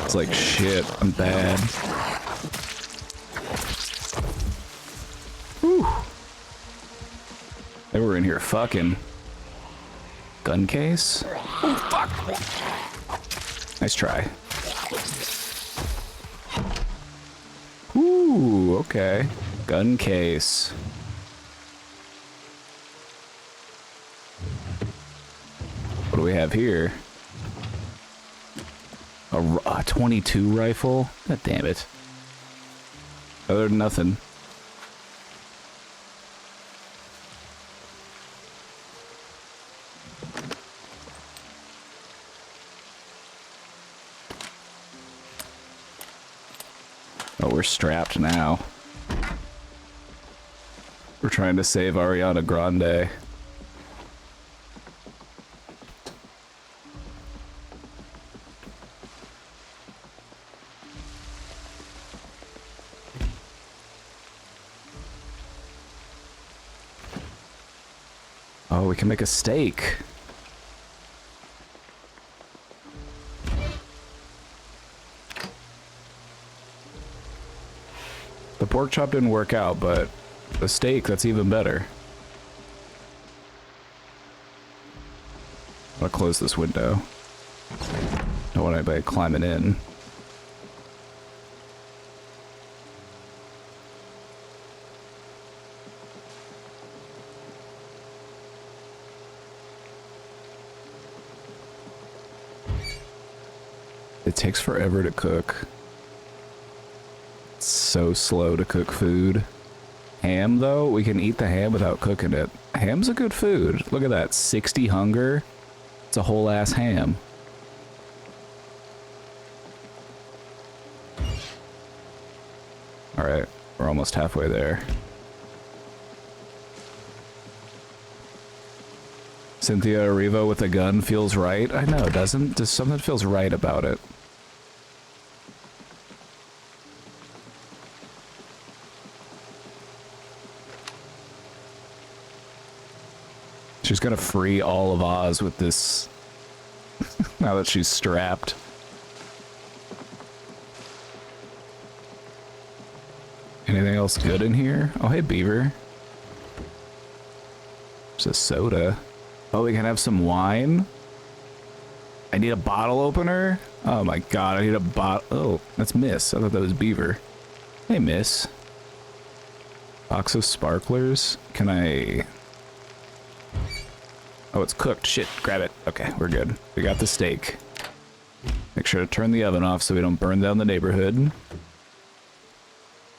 It's like, shit, I'm bad. Whew. They were in here fucking. Gun case? Oh, fuck! Nice try. Ooh, okay. Gun case. What do we have here? A 22 rifle? God damn it. Other than nothing. Oh, we're strapped now. We're trying to save Ariana Grande. Oh, we can make a steak. The pork chop didn't work out, but the steak, that's even better. I'll close this window. Don't want anybody climbing in. It takes forever to cook. It's so slow to cook food. Ham, though, we can eat the ham without cooking it. Ham's a good food. Look at that, 60 hunger. It's a whole ass ham. Alright, we're almost halfway there. Cynthia Erivo with a gun feels right. I know, doesn't? Just something feels right about it. She's gonna free all of Oz with this now that she's strapped. Anything else good in here? Oh, hey, Beaver. There's a soda. Oh, we can have some wine. I need a bottle opener. Oh my god, I need a bottle. Oh, that's Miss. I thought that was Beaver. Hey, Miss. Box of sparklers. Can I... Oh, it's cooked. Shit, grab it. Okay, we're good. We got the steak. Make sure to turn the oven off so we don't burn down the neighborhood. We'll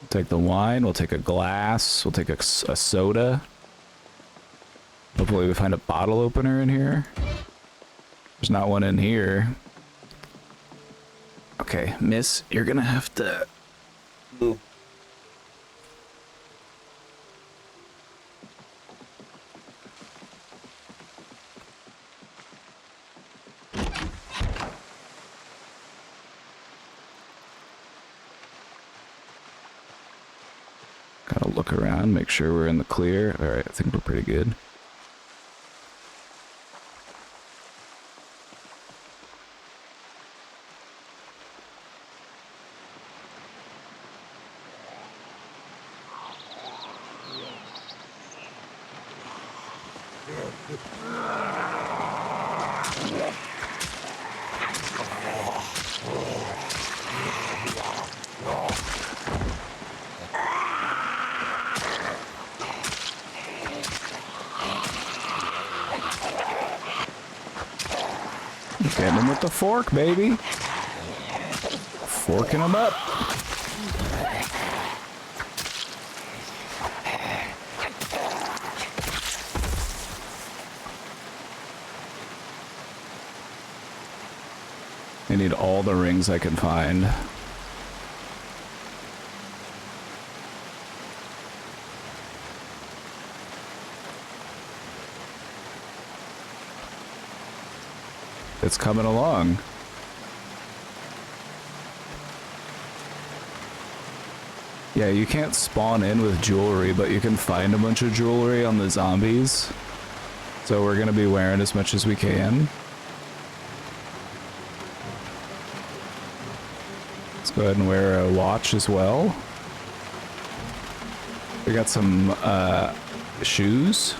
take the wine. We'll take a glass. We'll take a soda. Hopefully we find a bottle opener in here. There's not one in here. Okay, Miss, you're gonna have to... Ooh. Gotta look around, make sure we're in the clear. Alright, I think we're pretty good. Getting him with the fork, baby. Forking him up. I need all the rings I can find. It's coming along. Yeah, you can't spawn in with jewelry, but you can find a bunch of jewelry on the zombies. So we're gonna be wearing as much as we can. Let's go ahead and wear a watch as well. We got some shoes.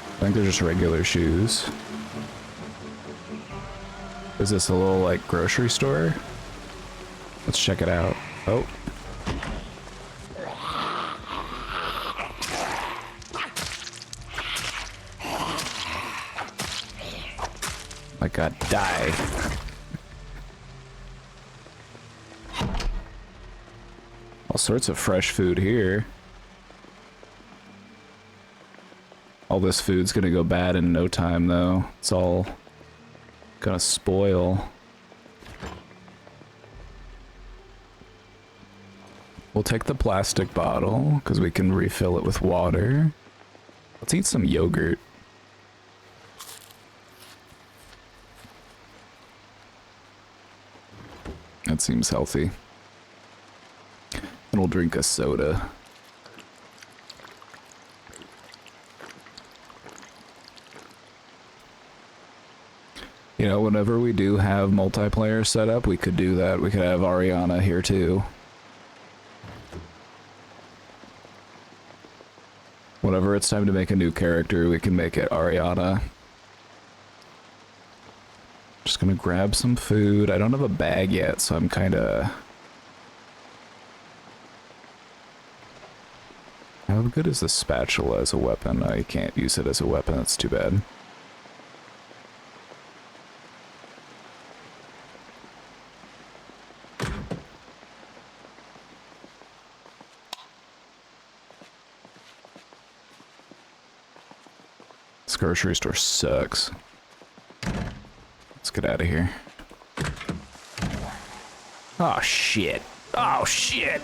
I think they're just regular shoes. Is this a little like grocery store? Let's check it out. Oh. My god, die. All sorts of fresh food here. All this food's gonna go bad in no time though. It's all gonna spoil. We'll take the plastic bottle because we can refill it with water. Let's eat some yogurt. That seems healthy. And we'll drink a soda. You know, whenever we do have multiplayer set up, we could do that. We could have Ariana here too. Whenever it's time to make a new character, we can make it Ariana. Just gonna grab some food. I don't have a bag yet, so I'm kinda... How good is the spatula as a weapon? I can't use it as a weapon, that's too bad. This grocery store sucks. Let's get out of here. Oh shit. Oh shit.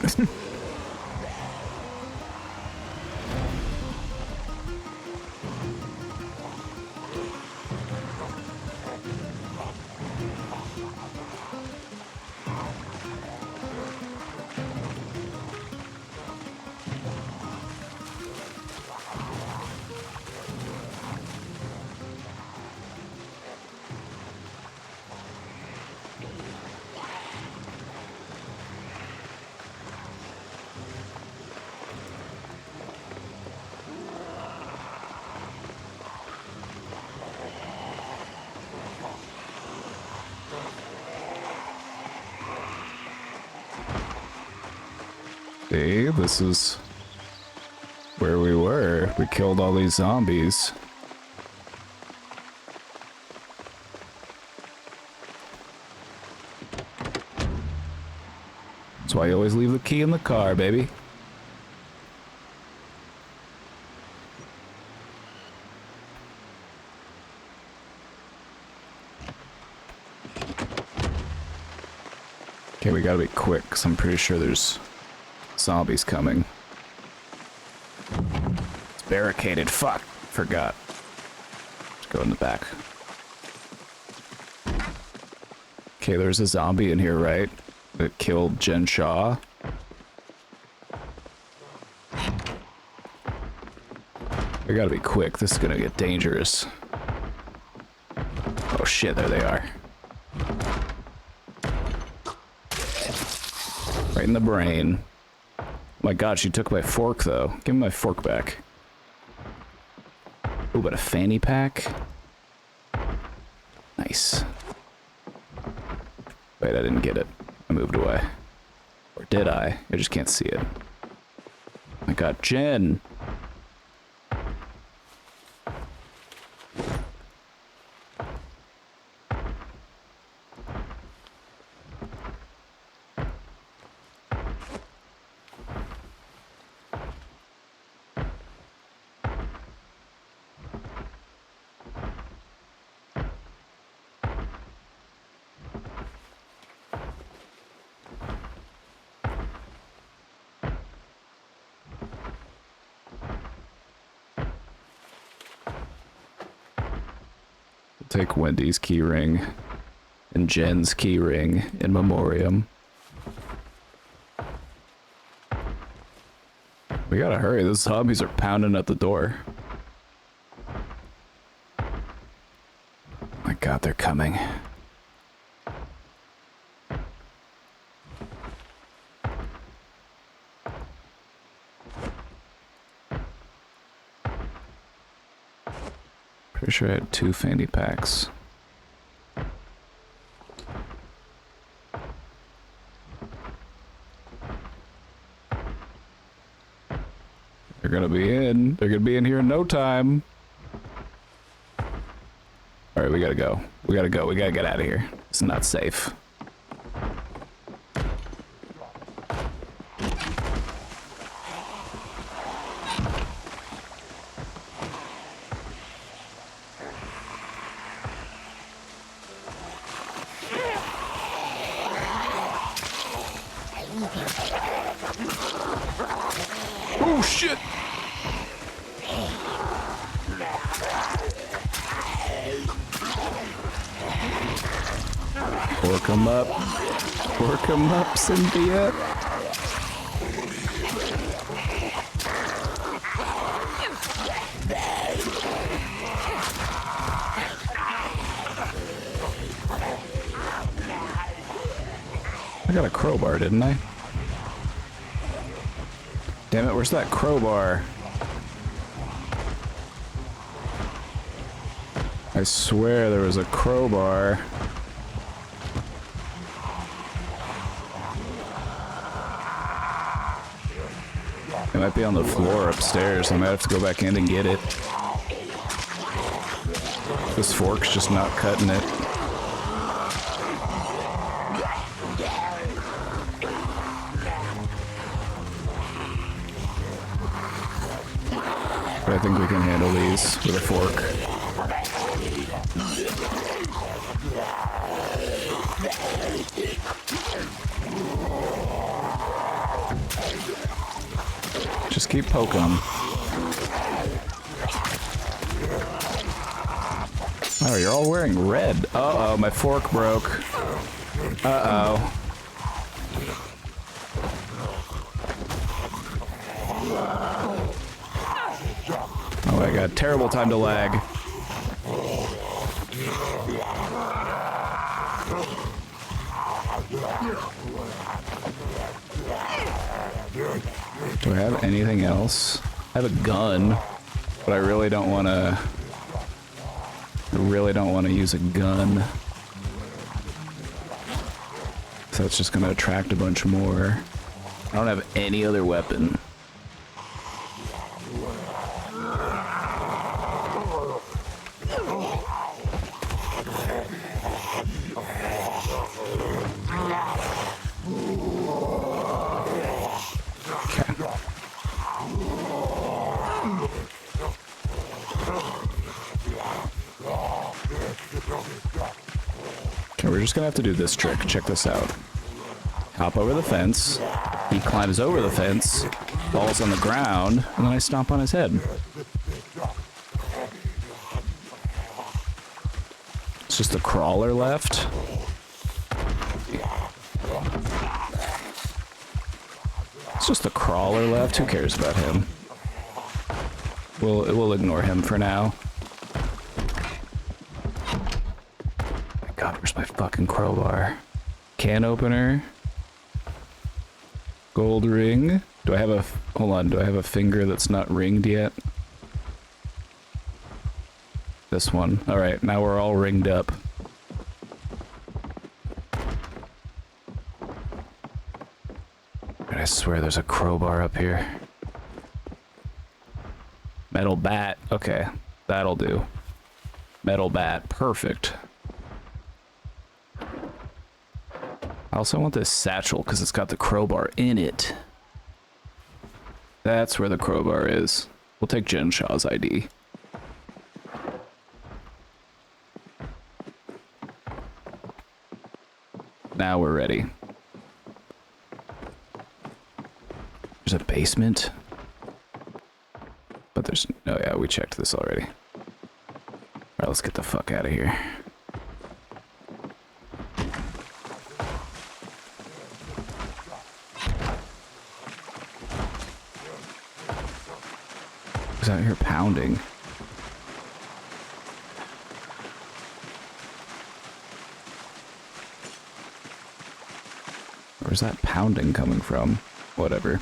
See, this is where we were. We killed all these zombies. That's why you always leave the key in the car, baby. Okay, we gotta be quick, because I'm pretty sure there's zombies coming. It's barricaded. Fuck. Forgot. Let's go in the back. Okay, there's a zombie in here, right? That killed Jen Shaw. We gotta be quick. This is gonna get dangerous. Oh shit, there they are. Right in the brain. My god, she took my fork though. Give me my fork back. Oh, but a fanny pack? Nice. Wait, I didn't get it. I moved away. Or did I? I just can't see it. My god, Jen! Take Wendy's keyring and Jen's keyring in memoriam. We gotta hurry, those zombies are pounding at the door. My god, they're coming. Pretty sure I had 2 fanny packs. gonna be in. They're gonna be in here in no time. All right, we gotta go. We gotta go. We gotta get out of here. It's not safe. Oh shit! Pork 'em up. Pork 'em up, Cynthia. I got a crowbar, didn't I? Damn it, where's that crowbar? I swear there was a crowbar. It might be on the floor upstairs. I might have to go back in and get it. This fork's just not cutting it. But I think we can handle these with a fork. Just keep poking them. Oh, you're all wearing red. Uh-oh, my fork broke. Uh-oh. Oh my god, terrible time to lag. Do I have anything else? I have a gun, but I really don't want to... use a gun. So it's just going to attract a bunch more. I don't have any other weapon. Okay, we're just gonna have to do this trick. Check this out. Hop over the fence. He climbs over the fence, falls on the ground, and then I stomp on his head. It's just a crawler left. It's just a crawler left. Who cares about him? We'll ignore him for now. God, where's my fucking crowbar? Can opener. Gold ring. Do I have a... Hold on, do I have a finger that's not ringed yet? This one. Alright, now we're all ringed up. I swear there's a crowbar up here. Metal bat. Okay, that'll do. Metal bat. Perfect. I also want this satchel because it's got the crowbar in it. That's where the crowbar is. We'll take Jen Shaw's ID. Now we're ready. There's a basement. But there's... Oh yeah, we checked this already. Alright, let's get the fuck out of here. Who's out here pounding? Where's that pounding coming from? Whatever.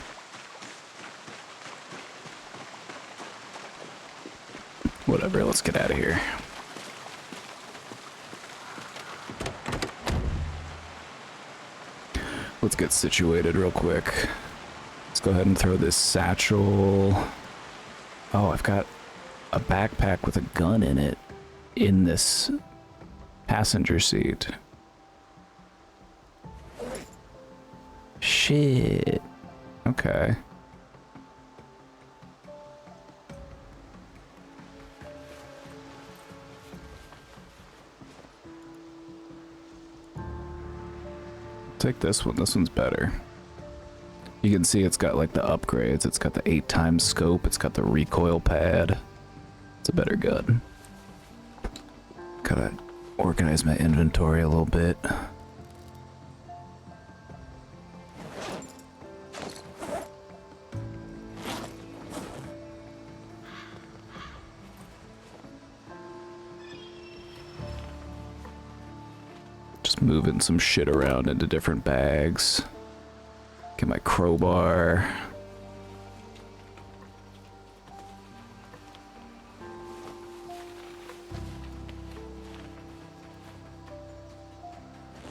Whatever, let's get out of here. Let's get situated real quick. Let's go ahead and throw this satchel Oh, I've got a backpack with a gun in it in this passenger seat. Shit. Okay. Take this one. This one's better. You can see it's got like the upgrades. It's got the 8x scope. It's got the recoil pad. It's a better gun. Gotta organize my inventory a little bit. Just moving some shit around into different bags. Get my crowbar.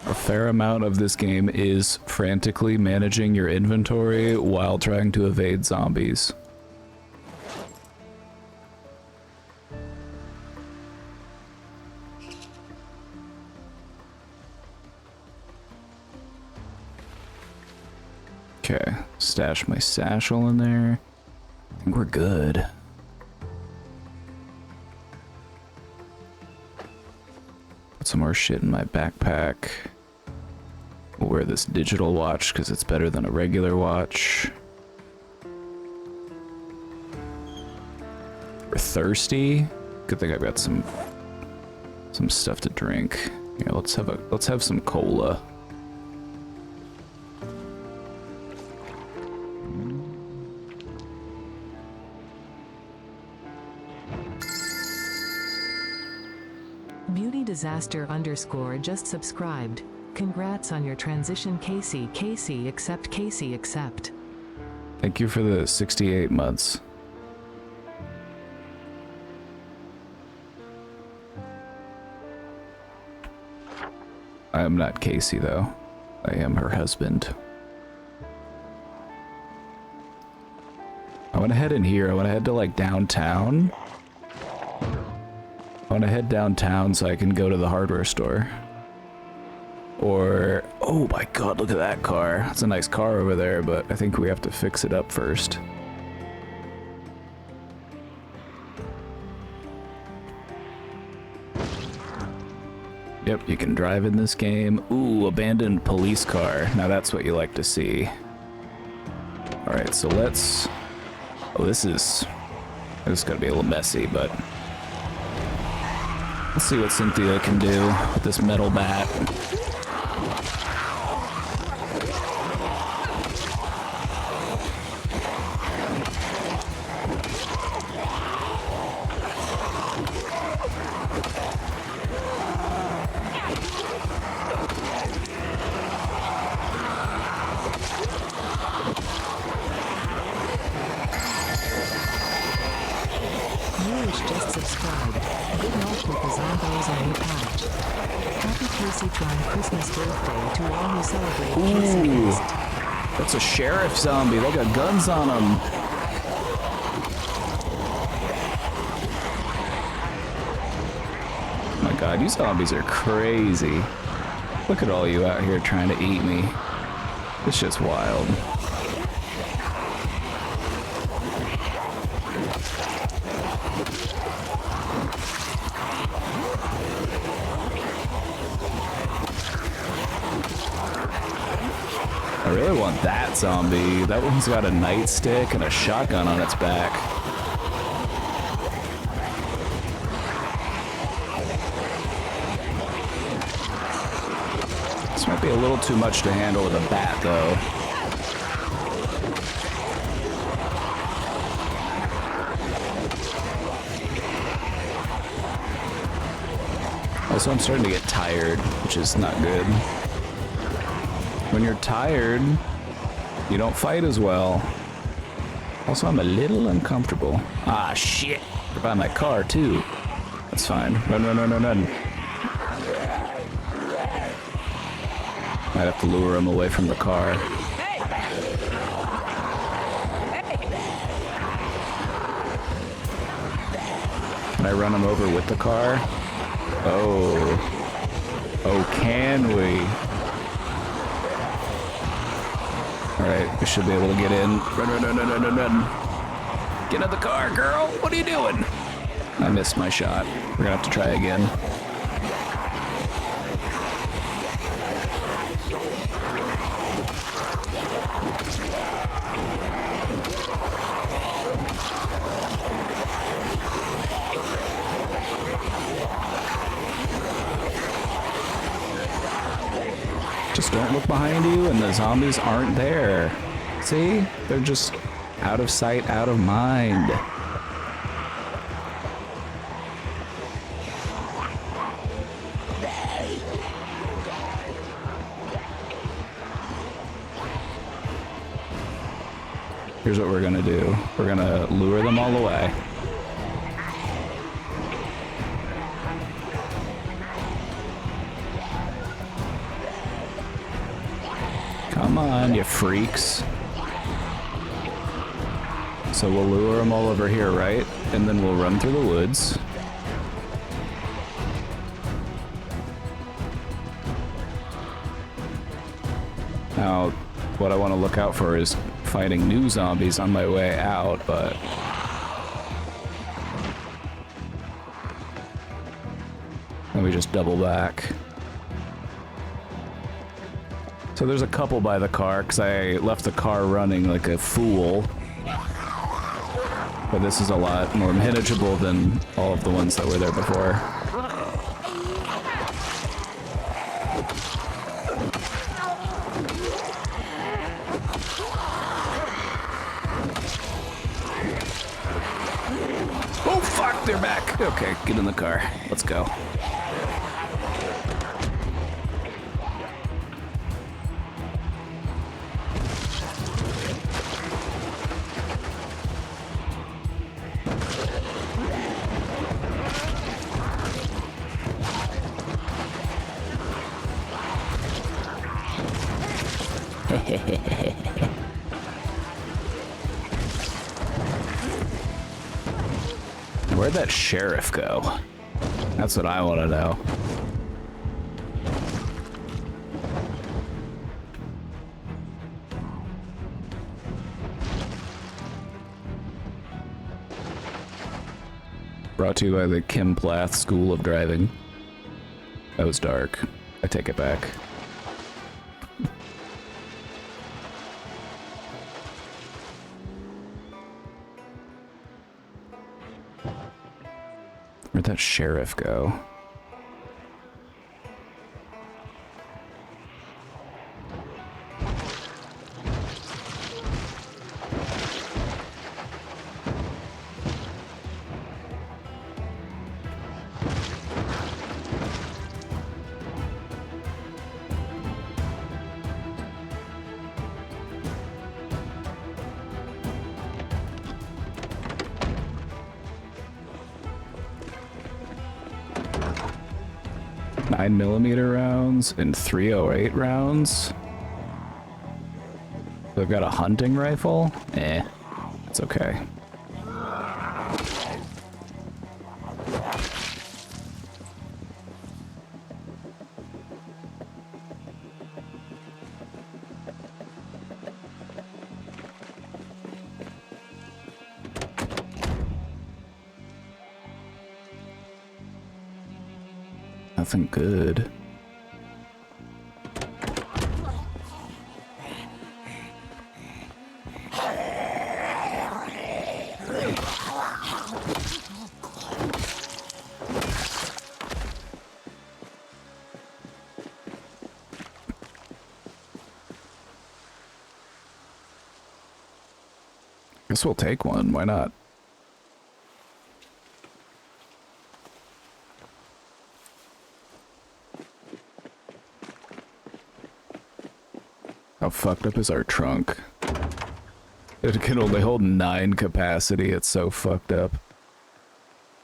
A fair amount of this game is frantically managing your inventory while trying to evade zombies. Okay, stash my satchel in there. I think we're good. Put some more shit in my backpack. We'll wear this digital watch because it's better than a regular watch. We're thirsty. Good thing I've got some stuff to drink. Yeah, let's have some cola.
Beauty Disaster _ just subscribed. Congrats on your transition, Casey. Casey accept. Casey accept.
Thank you for the 68 months. I am not Casey though. I am her husband. I want to head in here. I want to head to like downtown. I want to head downtown so I can go to the hardware store. Or, oh my god, look at that car. It's a nice car over there, but I think we have to fix it up first. Yep, you can drive in this game. Ooh, abandoned police car. Now that's what you like to see. Alright, so let's... Oh, this is gonna be a little messy, but... Let's see what Cynthia can do with this metal bat.
Just subscribed. Good luck with the Zomboids and the patch. Happy Casey Tron Christmas birthday to all who celebrate Casey Fest.
That's a sheriff zombie. They got guns on them. Oh my god, you zombies are crazy. Look at all you out here trying to eat me. It's just wild. I really want that zombie. That one's got a nightstick and a shotgun on its back. This might be a little too much to handle with a bat, though. Also, I'm starting to get tired, which is not good. When you're tired, you don't fight as well. Also, I'm a little uncomfortable. Ah, shit. They're by my car, too. That's fine. Run, run, run, run, run. Might have to lure him away from the car. I run them over with the car? Oh. Oh, can we? Alright, we should be able to get in. Run. Get out the car, girl! What are you doing? I missed my shot. We're gonna have to try again. Just don't look behind you and the zombies aren't there. See? They're just out of sight, out of mind. Here's what we're gonna do. We're gonna lure them all away. Come on, you freaks. So we'll lure them all over here, right? And then we'll run through the woods. Now, what I want to look out for is fighting new zombies on my way out, but... let me just double back. So there's a couple by the car, because I left the car running like a fool. But this is a lot more manageable than all of the ones that were there before. Oh fuck, they're back! Okay, get in the car. Let's go. Where'd that sheriff go? That's what I want to know. Brought to you by the Kim Plath School of Driving. That was dark. I take it back. Where'd that sheriff go? .9mm rounds and .308 rounds. They've got a hunting rifle? Eh, it's okay. Nothing good. Guess we'll take one, why not? How fucked up is our trunk? It can only hold 9 capacity, it's so fucked up.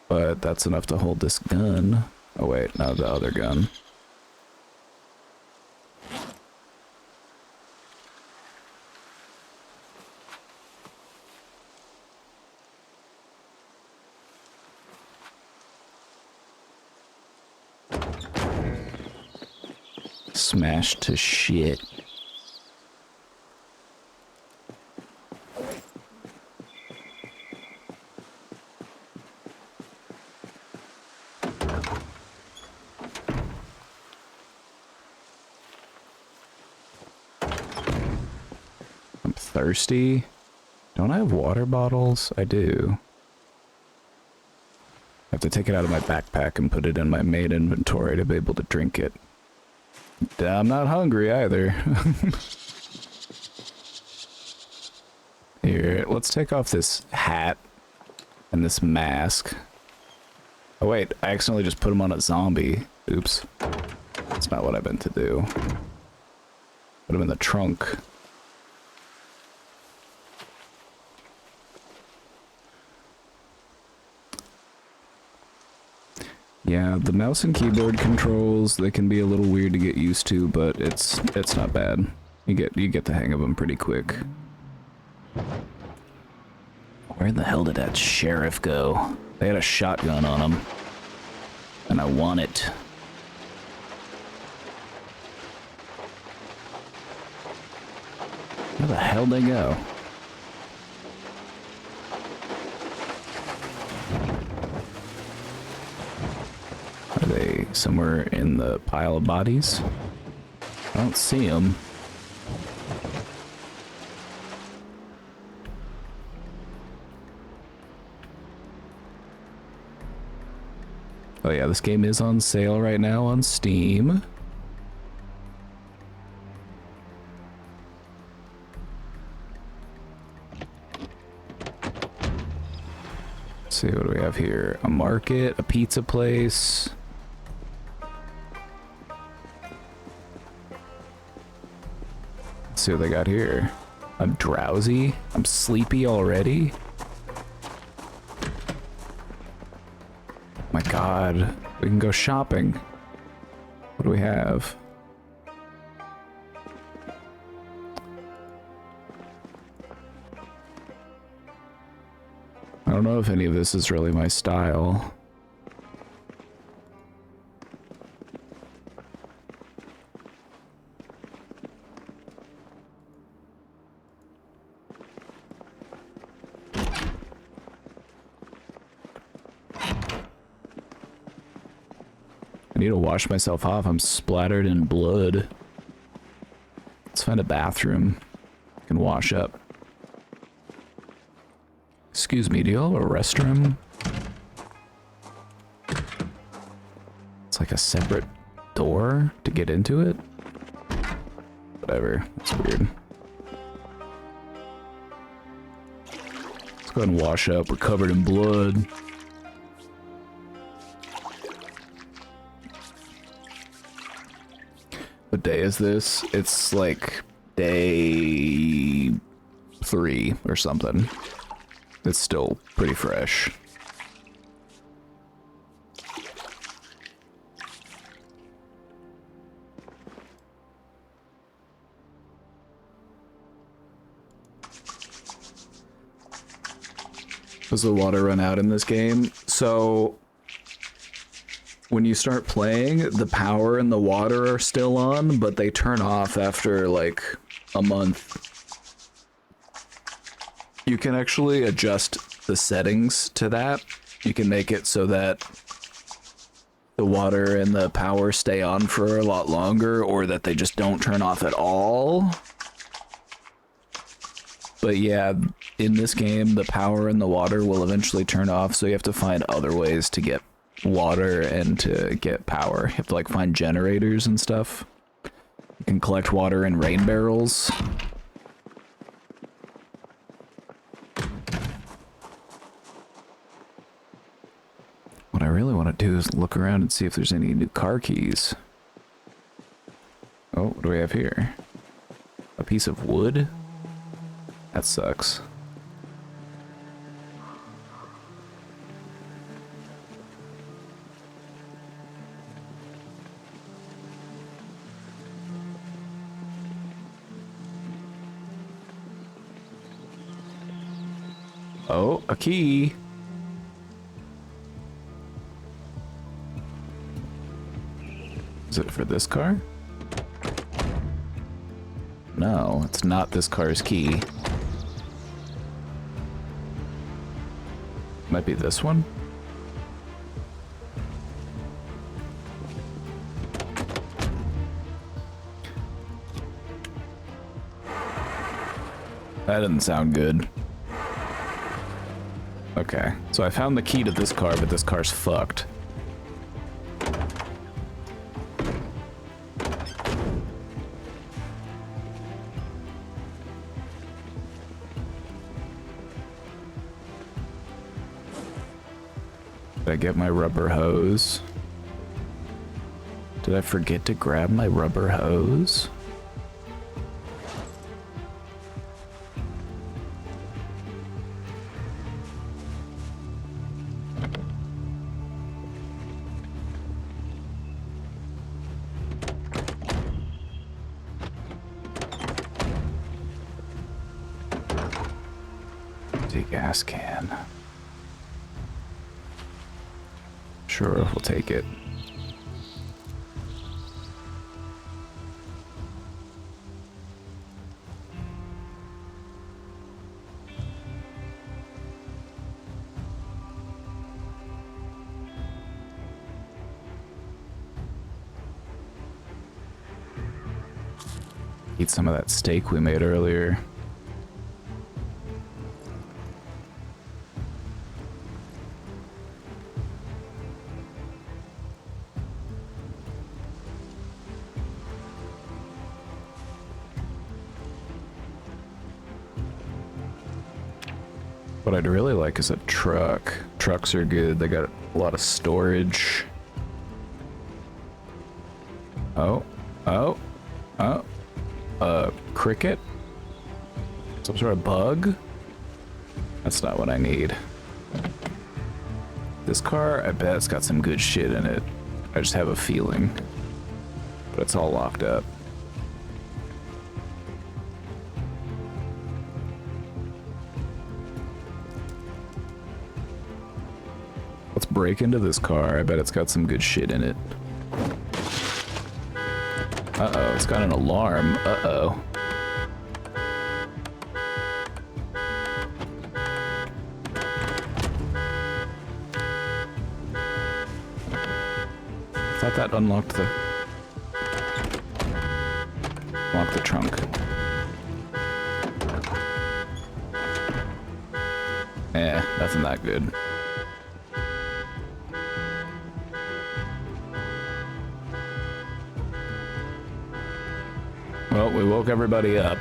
But that's enough to hold this gun. Oh wait, no, the other gun. Smashed to shit. I'm thirsty. Don't I have water bottles? I do. I have to take it out of my backpack and put it in my main inventory to be able to drink it. I'm not hungry either. Here, let's take off this hat and this mask. Oh wait, I accidentally just put him on a zombie. Oops. That's not what I meant to do. Put him in the trunk. Yeah, the mouse and keyboard controls, they can be a little weird to get used to, but it's not bad. You get the hang of them pretty quick. Where the hell did that sheriff go? They had a shotgun on him. And I want it. Where the hell did they go? Are they somewhere in the pile of bodies? I don't see them. Oh yeah, this game is on sale right now on Steam. Let's see, what do we have here? A market, a pizza place. Let's see what they got here. I'm drowsy. I'm sleepy already. My god, we can go shopping. What do we have? I don't know if any of this is really my style. I need to wash myself off. I'm splattered in blood. Let's find a bathroom. I can wash up. Excuse me, do you have a restroom? It's like a separate door to get into it? Whatever, that's weird. Let's go ahead and wash up. We're covered in blood. What day is this? It's like day 3 or something. It's still pretty fresh. Does the water run out in this game? So when you start playing, the power and the water are still on, but they turn off after like a month. You can actually adjust the settings to that. You can make it so that the water and the power stay on for a lot longer, or that they just don't turn off at all. But yeah, in this game, the power and the water will eventually turn off, so you have to find other ways to get water and to get power. You have to like find generators and stuff. You can collect water in rain barrels. What I really want to do is look around and see if there's any new car keys. Oh, what do we have here? A piece of wood? That sucks. Oh, a key. Is it for this car? No, it's not this car's key. Might be this one? That doesn't sound good. Okay, so I found the key to this car, but this car's fucked. Did I get my rubber hose? Did I forget to grab my rubber hose? Gas can. Sure, we'll take it. Eat some of that steak we made earlier. What I'd really like is a truck. Trucks are good. They got a lot of storage. Oh. Cricket? Some sort of bug? That's not what I need. This car, I bet it's got some good shit in it. I just have a feeling. But it's all locked up. Let's break into this car. I bet it's got some good shit in it. Uh-oh, it's got an alarm. Uh-oh. I thought that unlocked the... Lock the trunk. Nothing that good. Well, we woke everybody up.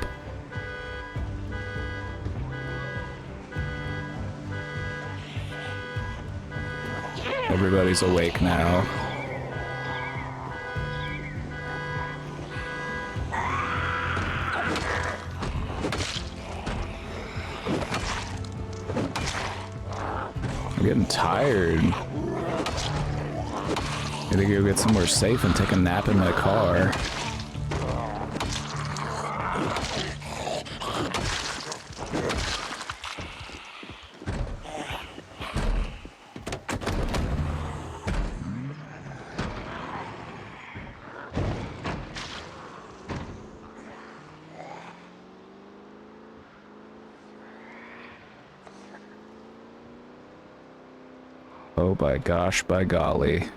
Everybody's awake now. I'm getting tired. Gotta go get somewhere safe and take a nap in my car. Oh, by gosh, by golly.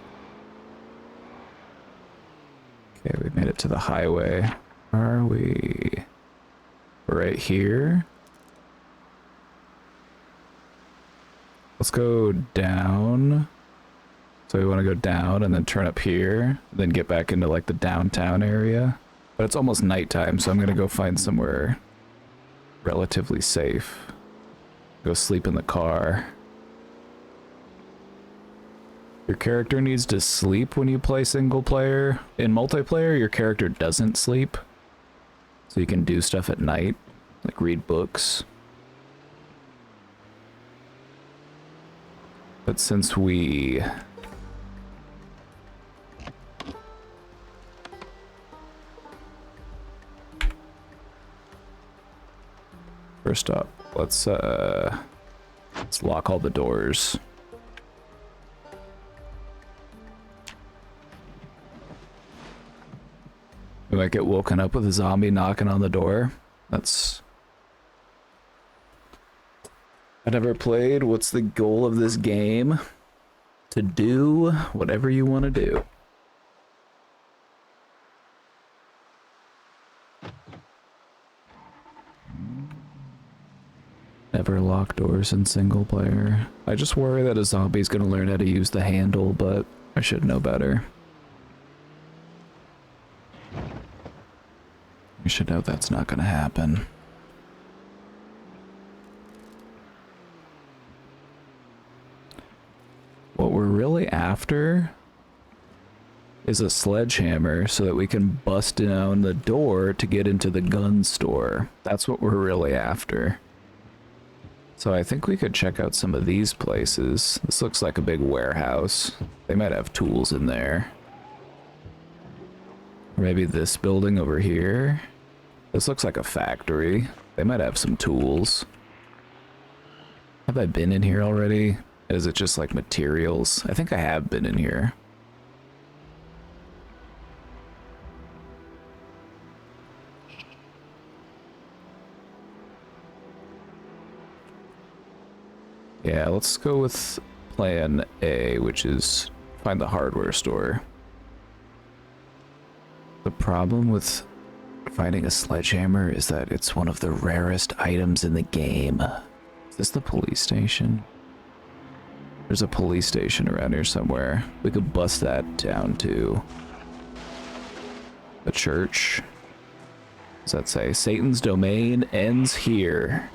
Okay, we made it to the highway. Where are we? We're right here. Let's go down. So we want to go down and then turn up here, then get back into like the downtown area. But it's almost nighttime, so I'm gonna go find somewhere relatively safe. Go sleep in the car. Your character needs to sleep when you play single player. In multiplayer, your character doesn't sleep. So you can do stuff at night, like read books. But since we... First up, let's lock all the doors. We might get woken up with a zombie knocking on the door. That's... I never played. What's the goal of this game? To do whatever you want to do. Never lock doors in single player. I just worry that a zombie's gonna learn how to use the handle, but I should know better. You should know that's not gonna happen. What we're really after is a sledgehammer so that we can bust down the door to get into the gun store. That's what we're really after. So I think we could check out some of these places. This looks like a big warehouse. They might have tools in there. Or maybe this building over here. This looks like a factory. They might have some tools. Have I been in here already? Is it just like materials? I think I have been in here. Yeah, let's go with plan A, which is find the hardware store. The problem with finding a sledgehammer is that it's one of the rarest items in the game. Is this the police station? There's a police station around here somewhere. We could bust that down to a church. What does that say? Satan's domain ends here.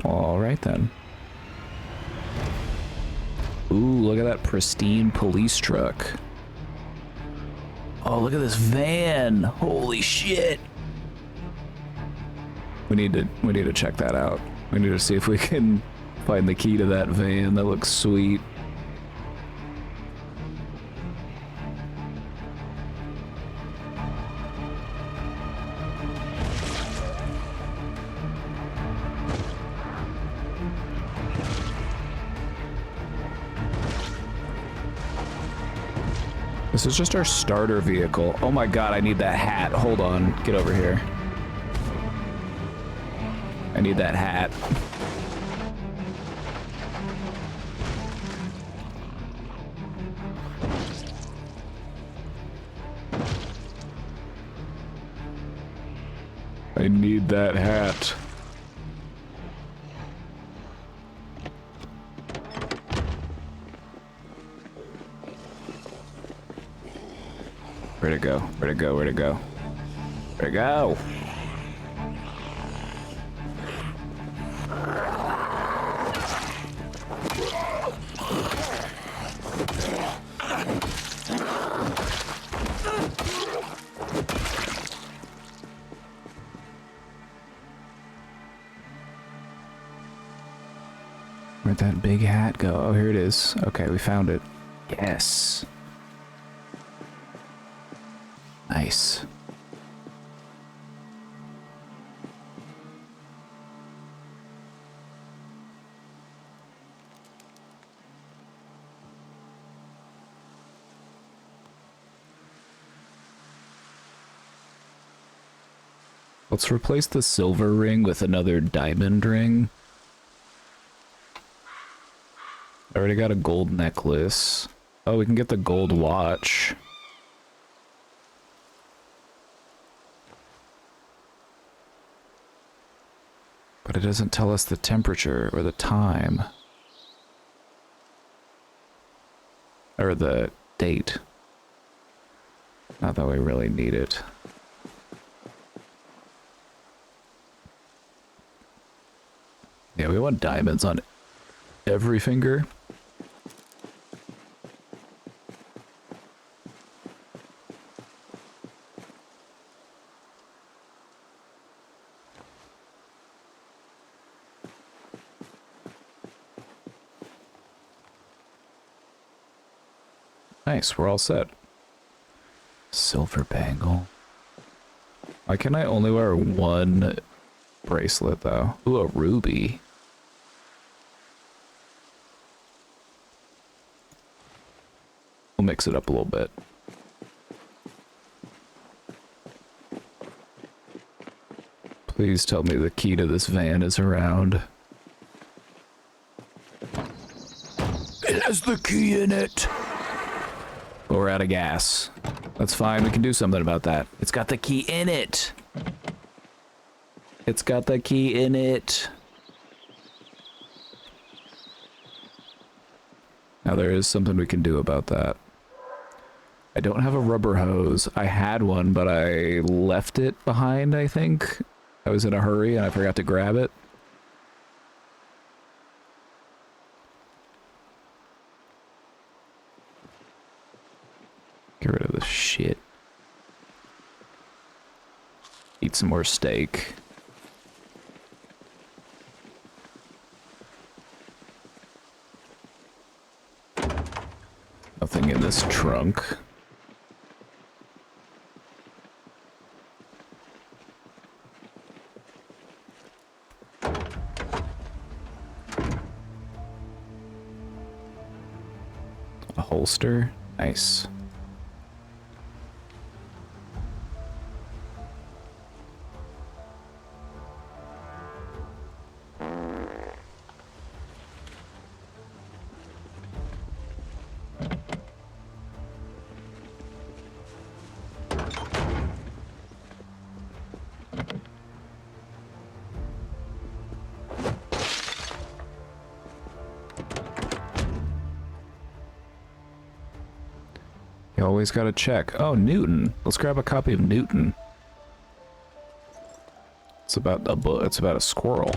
Alright then. Ooh, look at that pristine police truck. Oh, look at this van. Holy shit. We need to check that out. We need to see if we can find the key to that van. That looks sweet. This is just our starter vehicle. Oh my god, I need that hat. Hold on. Get over here. I need that hat. I need that hat. Where'd it go? Where'd it go? Where'd it go? Where'd it go? Where'd that big hat go? Oh, here it is. Okay, we found it. Yes. Nice. Let's replace the silver ring with another diamond ring. I already got a gold necklace. Oh, we can get the gold watch. But it doesn't tell us the temperature or the time. Or the date. Not that we really need it. Yeah, we want diamonds on every finger. Nice, we're all set. Silver bangle. Why can I only wear one bracelet though? Ooh, a ruby. We'll mix it up a little bit. Please tell me the key to this van is around. It has the key in it. But we're out of gas. That's fine, we can do something about that. It's got the key in it. It's got the key in it. Now there is something we can do about that. I don't have a rubber hose. I had one, but I left it behind, I think. I was in a hurry and I forgot to grab it. Get rid of this shit. Eat some more steak. Nothing in this trunk. A holster? Nice. You always gotta check. Oh, Newton. Let's grab a copy of Newton. It's about a squirrel.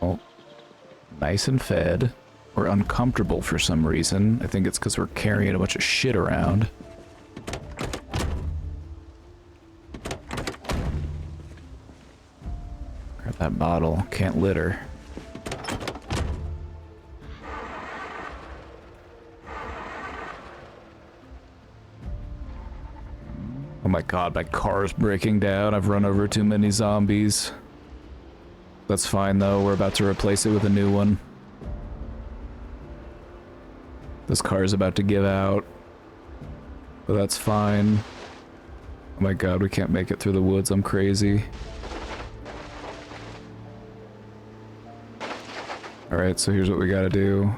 Oh, nice and fed. We're uncomfortable for some reason. I think it's because we're carrying a bunch of shit around. Grab that bottle. Can't litter. Oh my god, my car's breaking down. I've run over too many zombies. That's fine though, we're about to replace it with a new one. This car's about to give out. But that's fine. Oh my god, we can't make it through the woods, I'm crazy. Alright, so here's what we gotta do.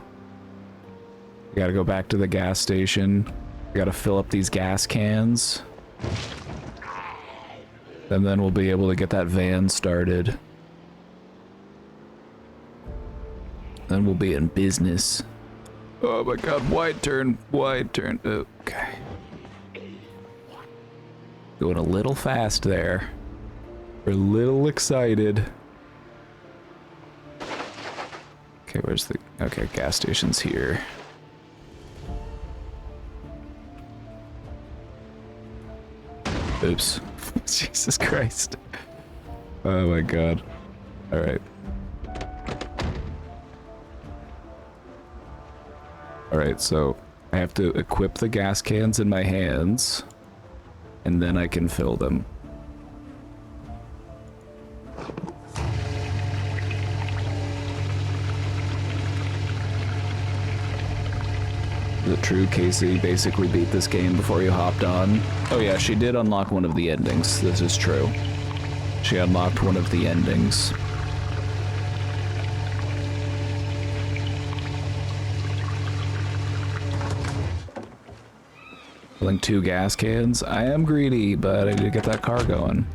We gotta go back to the gas station. We gotta fill up these gas cans. And then we'll be able to get that van started. Then we'll be in business. Oh my god, wide turn, wide turn. Okay. Going a little fast there. We're a little excited. Okay, where's the... Okay, gas station's here. Oops. Jesus Christ. Oh my god. Alright. Alright, so I have to equip the gas cans in my hands, and then I can fill them. Is it true Casey basically beat this game before you hopped on? Oh yeah, she did unlock one of the endings. This is true. She unlocked one of the endings. Filling 2 gas cans. I am greedy, but I did get that car going.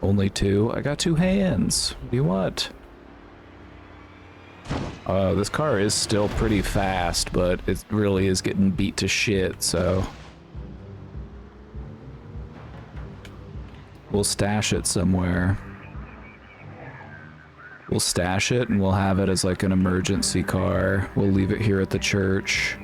Only 2? I got 2 hands. What do you want? This car is still pretty fast, but it really is getting beat to shit, so... We'll stash it somewhere. We'll stash it and we'll have it as like an emergency car. We'll leave it here at the church.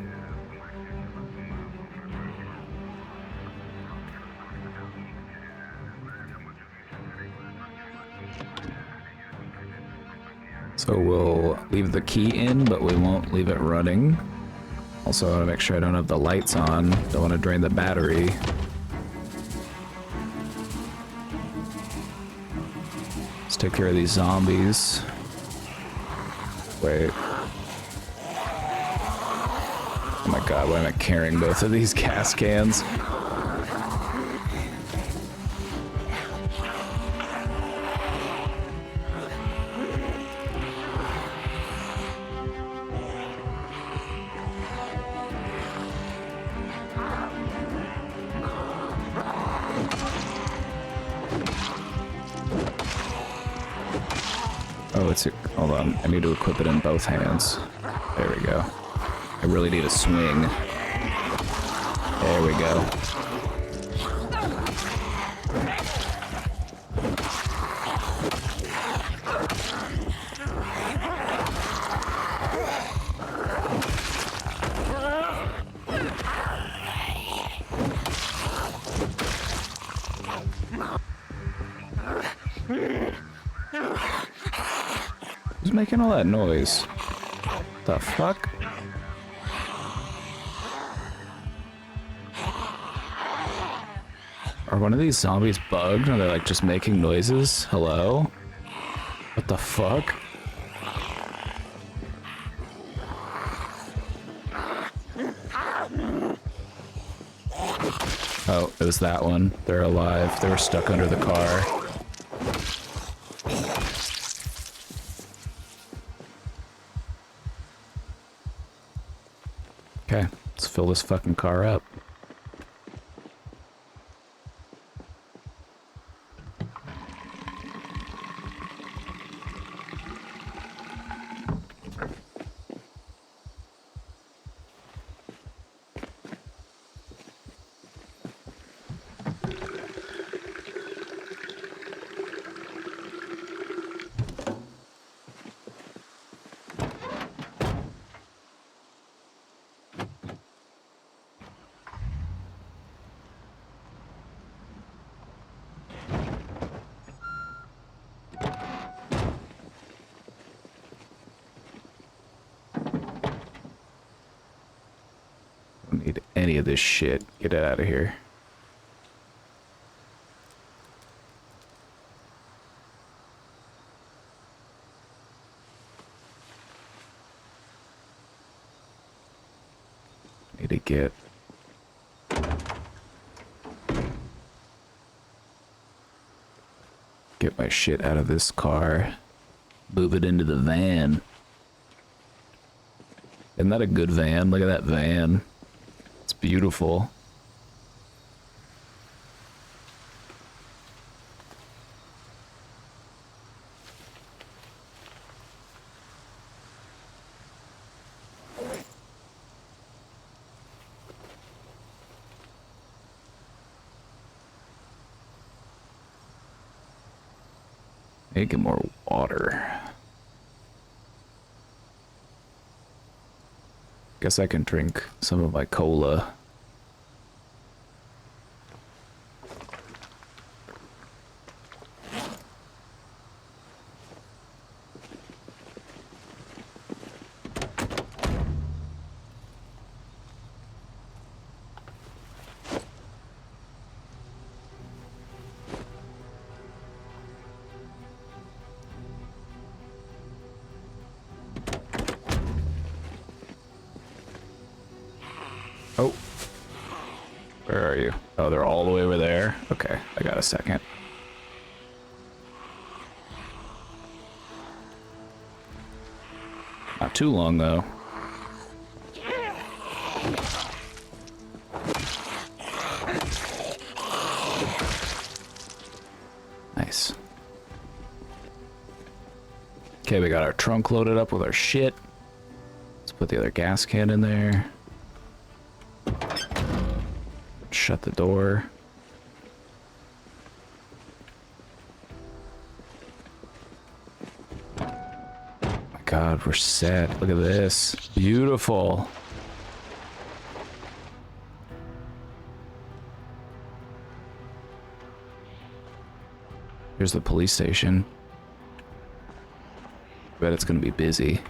So we'll leave the key in, but we won't leave it running. Also, I want to make sure I don't have the lights on. Don't want to drain the battery. Let's take care of these zombies. Wait. Oh my god, why am I carrying both of these gas cans? Oh, hold on. I need to equip it in both hands. There we go. I really need a swing. There we go. Who's making all that noise? The fuck? Are one of these zombies bugged? Are they like just making noises? Hello? What the fuck? Oh, it was that one. They're alive. They were stuck under the car. Okay, let's fill this fucking car up. Don't need any of this shit. Get it out of here. Need to get my shit out of this car. Move it into the van. Isn't that a good van? Look at that van. It's beautiful. Need to get more water. Guess I can drink some of my cola. Oh. Where are you? Oh, they're all the way over there? Okay, I got a second. Not too long, though. Nice. Okay, we got our trunk loaded up with our shit. Let's put the other gas can in there. Shut the door. Oh my God, we're set. Look at this. Beautiful. Here's the police station. Bet it's gonna be busy.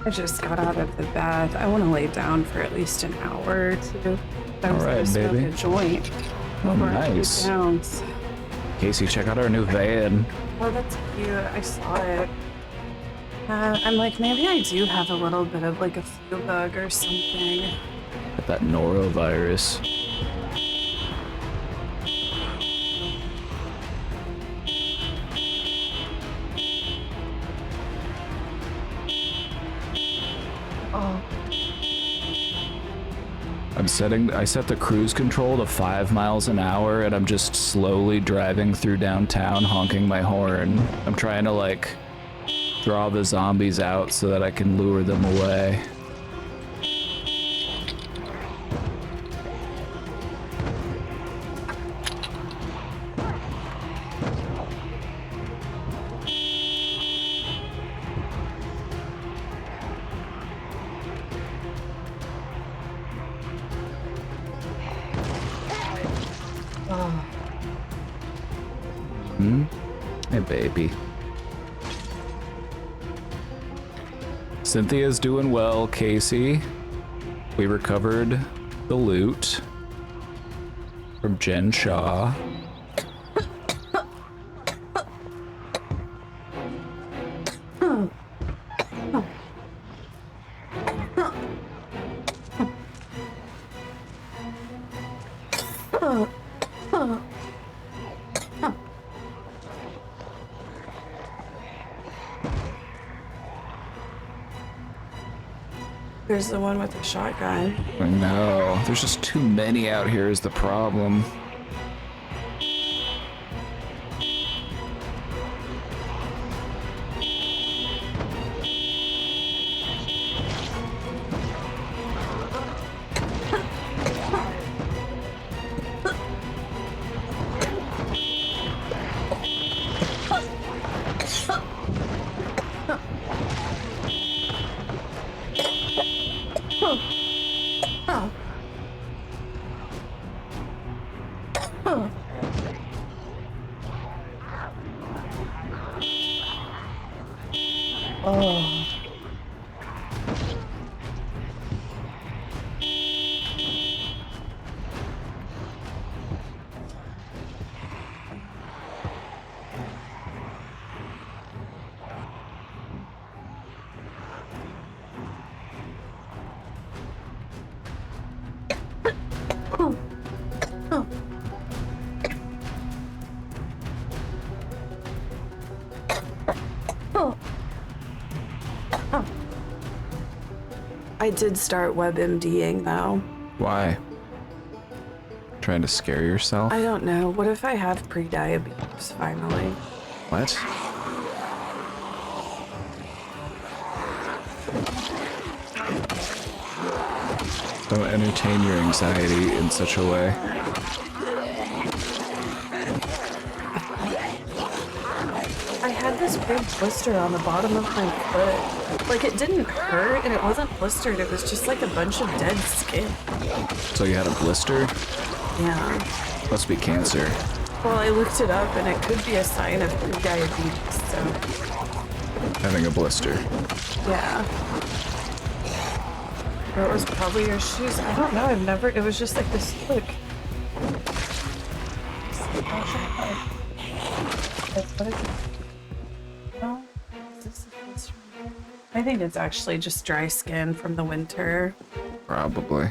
I just got out of the bath. I want to lay down for at least an hour or two. I was
All right,
gonna smoke
baby.
a joint.
Oh,
before I
nice.
leave Downs.
Casey, check out our new van.
Oh, that's cute. I saw it. I'm like, maybe I do have a little bit of like a flu bug or something.
Got that norovirus.
Oh,
I set the cruise control to 5 miles an hour and I'm just slowly driving through downtown honking my horn. I'm trying to like draw the zombies out so that I can lure them away. Hey, baby. Cynthia's doing well, Casey. We recovered the loot from Jen Shaw.
there's the one with the shotgun.
I know. There's just too many out here is the problem.
I did start WebMDing though.
Why? Trying to scare yourself?
I don't know. What if I have pre-diabetes finally?
What? Don't entertain your anxiety in such a way.
I had this big blister on the bottom of my foot. Like, it didn't hurt and it wasn't blistered. It was just like a bunch of dead skin.
So you had a blister?
Yeah.
Must be cancer.
Well, I looked it up and it could be a sign of pre-diabetes, so
Having a blister.
yeah. Or it was probably your shoes. I don't know. I've never. It was just like this. Look. What is it? Oh, is this a blister? I think it's actually just dry skin from the winter.
Probably.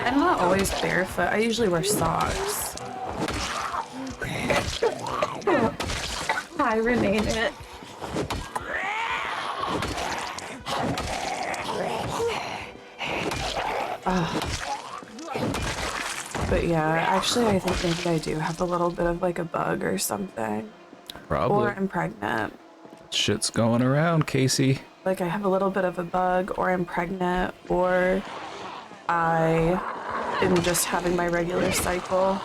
I'm not always barefoot. I usually wear socks. I rename it. But yeah, actually I think maybe I do have a little bit of like a bug or something.
Probably.
Or I'm pregnant.
Shit's going around, Casey.
Like I have a little bit of a bug, or I'm pregnant, or I am just having my regular cycle.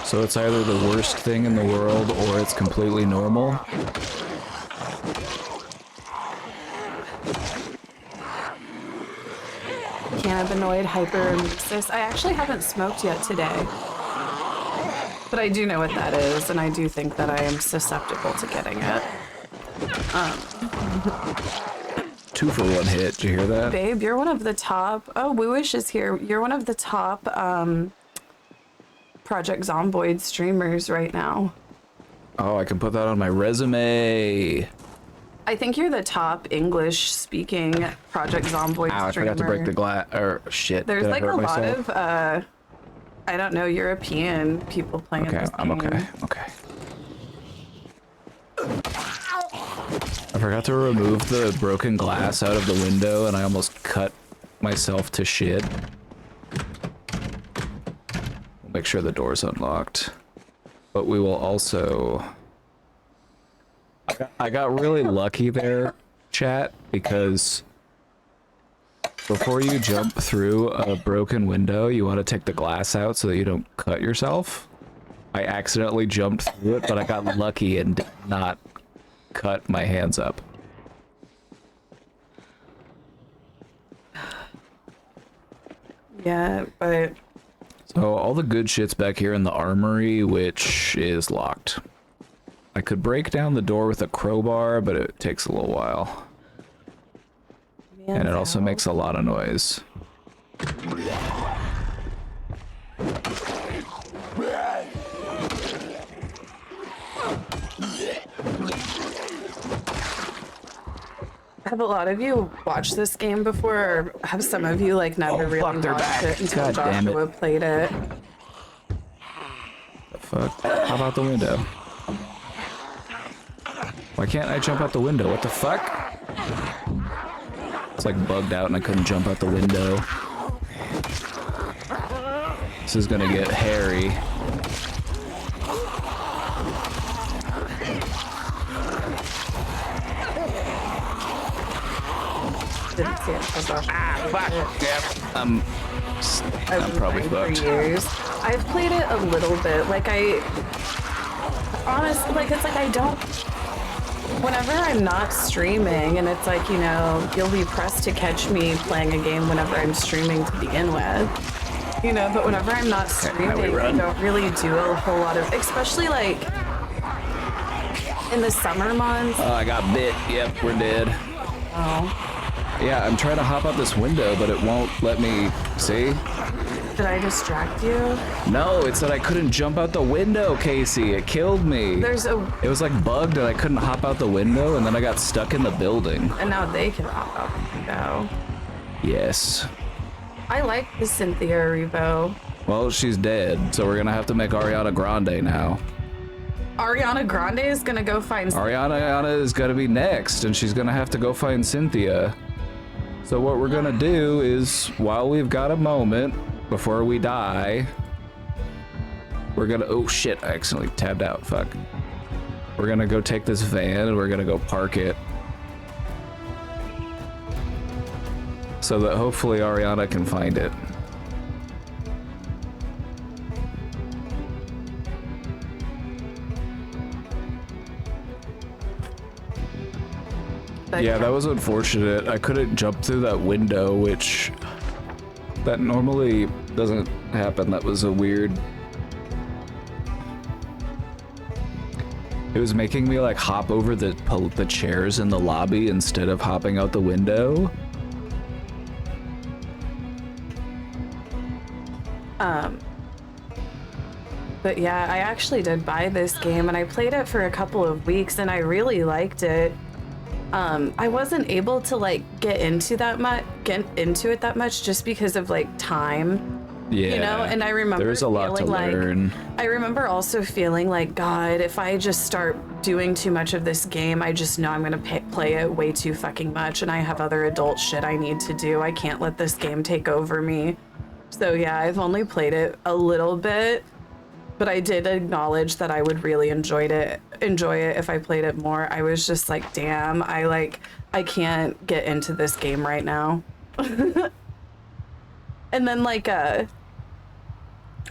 So it's either the worst thing in the world or it's completely normal.
Cannabinoid hyperemesis. I actually haven't smoked yet today. But I do know what that is, and I do think that I am susceptible to getting it.
2 for 1 hit. Did you hear that?
Babe, you're one of the top. Oh, Wooish is here. You're one of the top Project Zomboid streamers right now.
Oh, I can put that on my resume.
I think you're the top English-speaking Project Zomboid streamer.
Ow, I forgot to break the glass. Or shit.
There's
Did I
like
hurt
a lot
myself?
of, I don't know, European people playing
Okay,
this
I'm
game.
okay. Okay. I forgot to remove the broken glass out of the window, and I almost cut myself to shit. We'll make sure the door's unlocked. But we will also... I got really lucky there, chat, because before you jump through a broken window, you want to take the glass out so that you don't cut yourself. I accidentally jumped through it, but I got lucky and did not cut my hands up.
Yeah, but...
So all the good shit's back here in the armory, which is locked. I could break down the door with a crowbar, but it takes a little while. And it also makes a lot of noise.
Have a lot of you watched this game before, or have some of you like never really
fuck, they're
watched
back.
it until
God damn it.
Joshua played it?
The fuck? How about the window? Why can't I jump out the window? What the fuck? It's like bugged out and I couldn't jump out the window. This is gonna get hairy.
Didn't see it until Joshua played it.
Yep.
I've
I'm
been
probably
playing
fucked.
for years. I've played it a little bit. Like honestly, like it's like I don't. Whenever I'm not streaming, and it's like, you know, you'll be pressed to catch me playing a game whenever I'm streaming to begin with. You know, but whenever I'm not streaming, I don't really do a whole lot of, especially like in the summer months.
Oh, I got bit. Yep, we're dead.
Oh.
Yeah, I'm trying to hop out this window, but it won't let me. See?
Did I distract you?
No, it said I couldn't jump out the window, Casey. It killed me. It was like bugged and I couldn't hop out the window, and then I got stuck in the building.
And now they can hop out the window.
Yes.
I like the Cynthia Revo.
Well, she's dead, so we're gonna have to make Ariana Grande now.
Ariana Grande is gonna go find
Ariana is gonna be next, and she's gonna have to go find Cynthia. So what we're gonna do is, while we've got a moment, before we die, we're gonna, oh shit, I accidentally tabbed out, fuck. We're gonna go take this van and we're gonna go park it. So that hopefully Ariana can find it. Yeah, that was unfortunate. I couldn't jump through that window, which that normally doesn't happen. That was a weird... It was making me like hop over the chairs in the lobby instead of hopping out the window.
But yeah, I actually did buy this game and I played it for a couple of weeks and I really liked it. I wasn't able to like get into it that much just because of like time.
Yeah,
you know, and I remember
there's a lot to learn.
I remember also feeling like, God, if I just start doing too much of this game, I just know I'm gonna play it way too fucking much, and I have other adult shit I need to do. I can't let this game take over me. So yeah, I've only played it a little bit, but I did acknowledge that I would really enjoy it if I played it more. I was just like, damn, I can't get into this game right now. And then like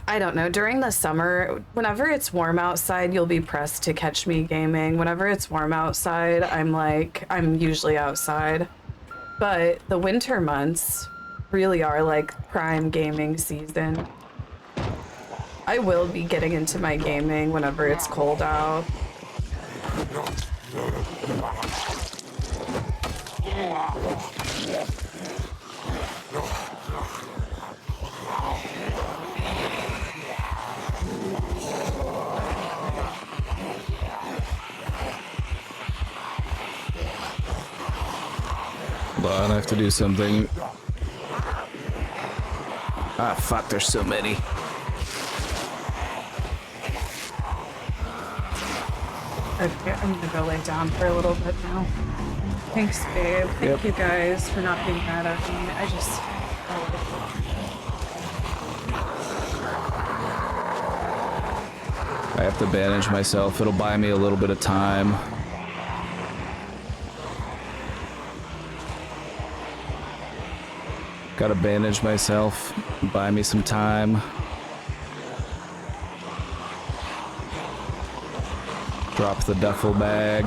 I don't know, during the summer, whenever it's warm outside, you'll be pressed to catch me gaming. Whenever it's warm outside, I'm usually outside. But the winter months really are like prime gaming season. I will be getting into my gaming whenever it's cold out.
Hold on, I have to do something. Ah, fuck, there's so many.
Okay, I'm gonna go lay down for a little bit now. Thanks, babe. Thank you guys for not being mad at me. I just...
I have to bandage myself. It'll buy me a little bit of time. Gotta bandage myself. Buy me some time. Drop the duffel bag.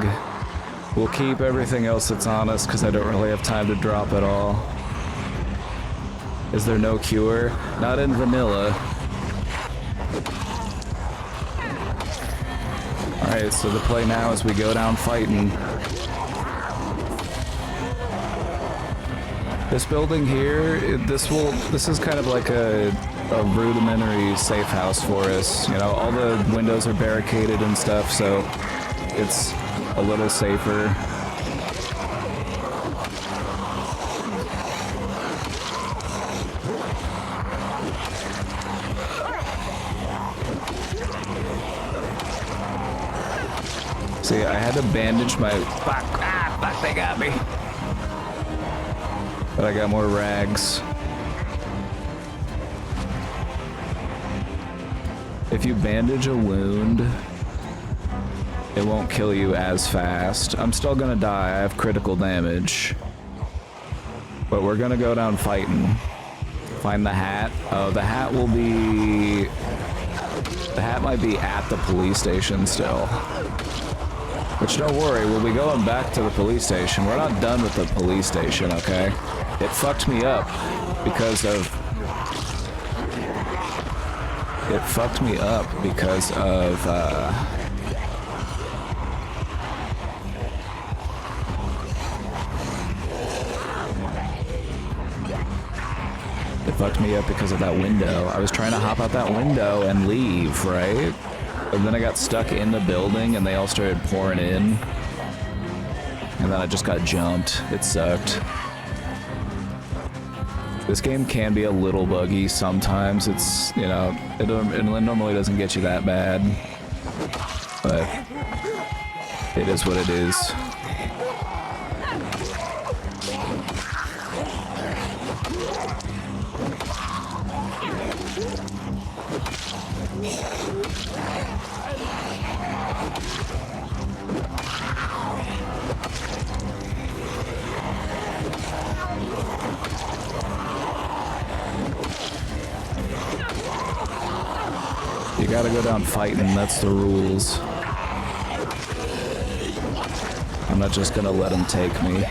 We'll keep everything else that's on us because I don't really have time to drop it all. Is there no cure? Not in vanilla. Alright, so the play now is we go down fighting. This building here, this is kind of like a rudimentary safe house for us. You know, all the windows are barricaded and stuff, so it's a little safer. See, I had to bandage my... Fuck, they got me. But I got more rags. If you bandage a wound, it won't kill you as fast. I'm still gonna die, I have critical damage. But we're gonna go down fighting. Find the hat. Oh, the hat will be... The hat might be at the police station still. Which, don't worry, we'll be going back to the police station. We're not done with the police station, okay? It fucked me up because of... It fucked me up because of, It fucked me up because of that window. I was trying to hop out that window and leave, right? And then I got stuck in the building and they all started pouring in. And then I just got jumped. It sucked. This game can be a little buggy sometimes. It's, you know, it normally doesn't get you that bad. But it is what it is. You gotta go down fighting, that's the rules. I'm not just gonna let them take me.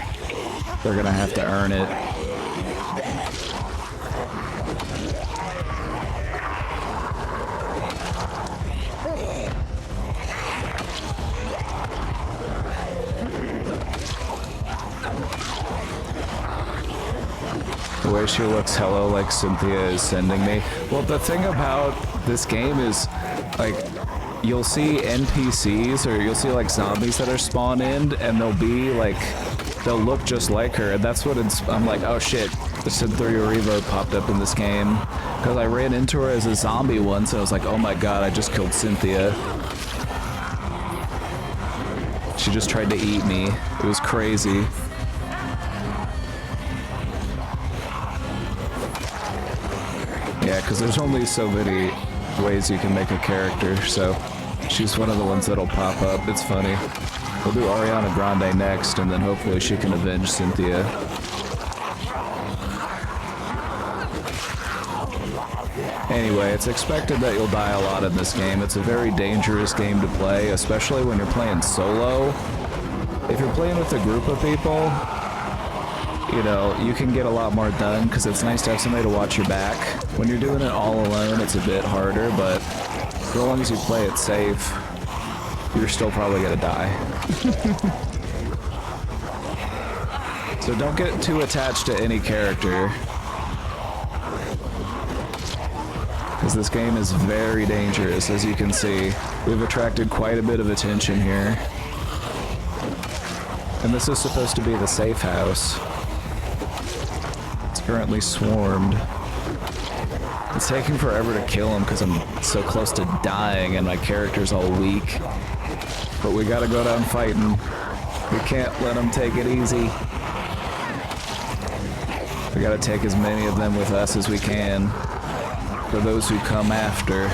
They're gonna have to earn it. The way she looks hello like Cynthia is sending me. Well, the thing about this game is, like, you'll see NPCs or you'll see like zombies that are spawned in and they'll be like, they'll look just like her, and that's what it's, I'm like, oh shit, the Cynthia Revo popped up in this game. Because I ran into her as a zombie once and I was like, oh my god, I just killed Cynthia. She just tried to eat me. It was crazy. Yeah, because there's only so many ways you can make a character, so she's one of the ones that'll pop up. It's funny. We'll do Ariana Grande next, and then hopefully she can avenge Cynthia. Anyway, it's expected that you'll die a lot in this game. It's a very dangerous game to play, especially when you're playing solo. If you're playing with a group of people, you know, you can get a lot more done because it's nice to have somebody to watch your back. When you're doing it all alone, it's a bit harder, but as long as you play it safe, you're still probably gonna die. So don't get too attached to any character, because this game is very dangerous. As you can see, we've attracted quite a bit of attention here. And this is supposed to be the safe house. It's currently swarmed. It's taking forever to kill him because I'm so close to dying and my character's all weak. But we gotta go down fighting. We can't let them take it easy. We gotta take as many of them with us as we can for those who come after.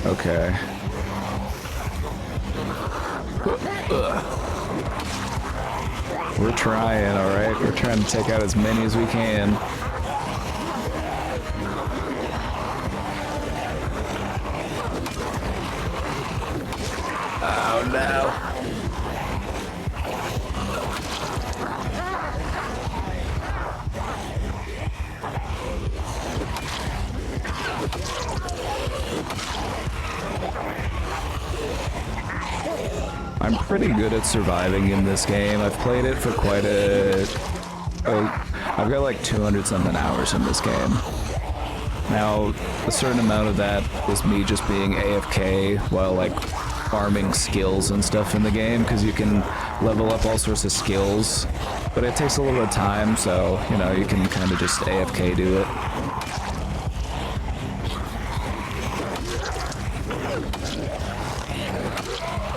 Okay. We're trying, alright? We're trying to take out as many as we can. Oh no. I'm pretty good at surviving in this game. I've played it for quite I've got like 200 something hours in this game. Now, a certain amount of that was me just being AFK while like farming skills and stuff in the game, because you can level up all sorts of skills, but it takes a little bit of time, so, you know, you can kind of just AFK do it.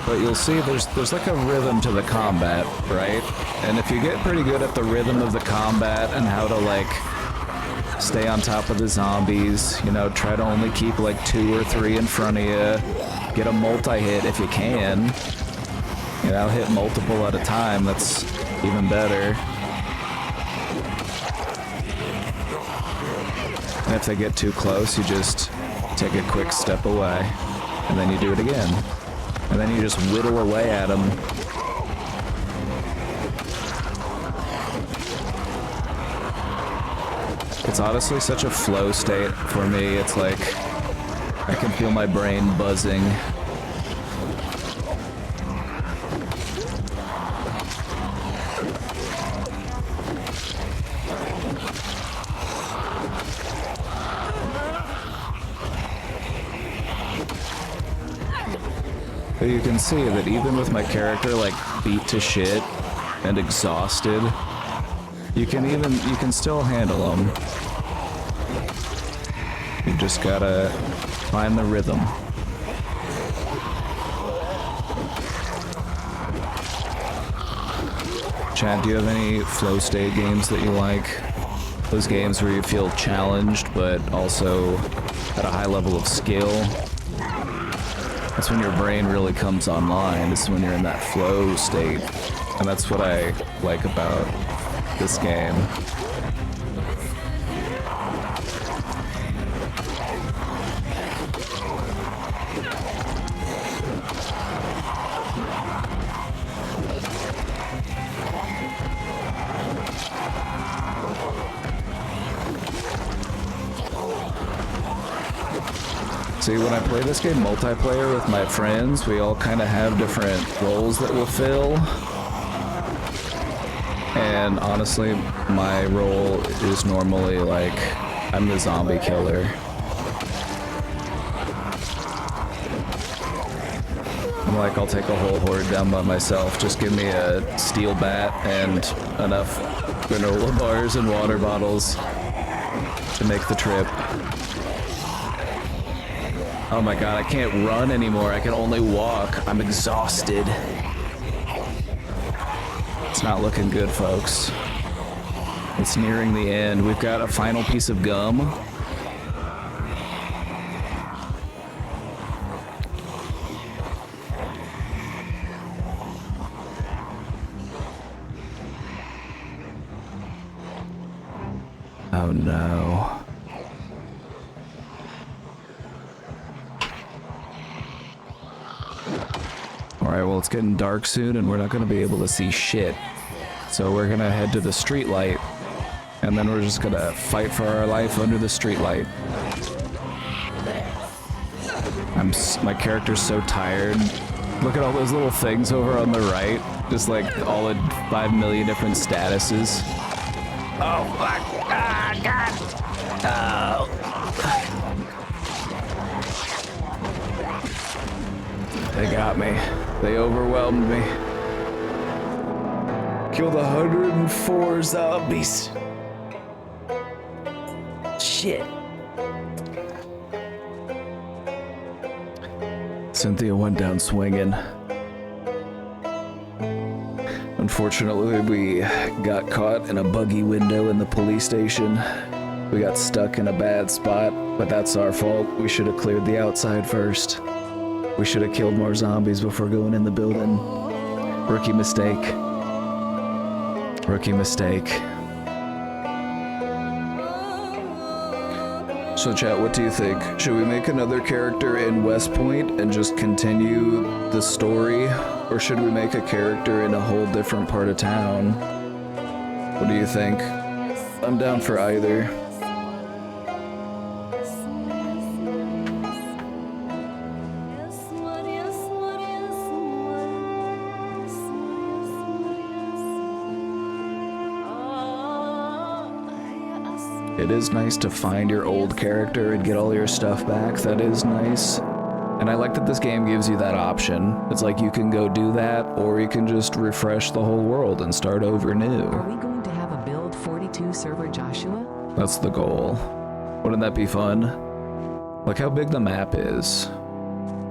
But you'll see there's like a rhythm to the combat, right? And if you get pretty good at the rhythm of the combat and how to like stay on top of the zombies, you know, try to only keep like 2 or 3 in front of you, get a multi-hit if you can, you know, hit multiple at a time, that's even better. And if they get too close, you just take a quick step away, and then you do it again. And then you just whittle away at them. It's honestly such a flow state for me. It's like I can feel my brain buzzing. But you can see that even with my character like beat to shit and exhausted, you can still handle them. You just gotta find the rhythm. Chad, do you have any flow state games that you like? Those games where you feel challenged but also at a high level of skill? That's when your brain really comes online. It's when you're in that flow state. And that's what I like about this game. See, when I play this game multiplayer with my friends, we all kind of have different roles that we'll fill. And honestly, my role is normally like, I'm the zombie killer. I'm like, I'll take a whole horde down by myself. Just give me a steel bat and enough granola bars and water bottles to make the trip. Oh my god, I can't run anymore. I can only walk. I'm exhausted. It's not looking good, folks. It's nearing the end. We've got a final piece of gum. Oh no. Alright, well, it's getting dark soon and we're not going to be able to see shit. So we're going to head to the street light. And then we're just going to fight for our life under the street light. My character's so tired. Look at all those little things over on the right. Just like all the 5 million different statuses. Oh, fuck. Ah, God. Oh. They got me. They overwhelmed me. Killed 104 zombies. Shit. Cynthia went down swinging. Unfortunately, we got caught in a buggy window in the police station. We got stuck in a bad spot, but that's our fault. We should have cleared the outside first. We should have killed more zombies before going in the building. Rookie mistake. Rookie mistake. So chat, what do you think? Should we make another character in West Point and just continue the story? Or should we make a character in a whole different part of town? What do you think? I'm down for either. It is nice to find your old character and get all your stuff back. That is nice. And I like that this game gives you that option. It's like you can go do that, or you can just refresh the whole world and start over new.
Are we going to have a build 42 server, Joshua?
That's the goal. Wouldn't that be fun? Look how big the map is.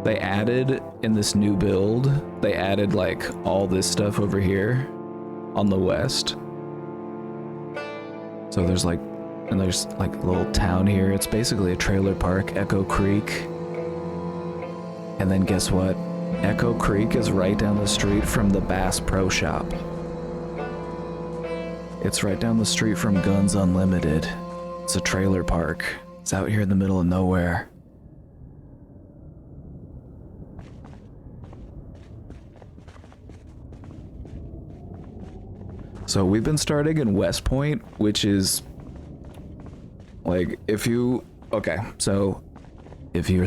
They added, in this new build, they added like all this stuff over here on the west. So there's like a little town here. It's basically a trailer park, Echo Creek. And then guess what? Echo Creek is right down the street from the Bass Pro Shop. It's right down the street from Guns Unlimited. It's a trailer park. It's out here in the middle of nowhere. So we've been starting in West Point, which is like, if you're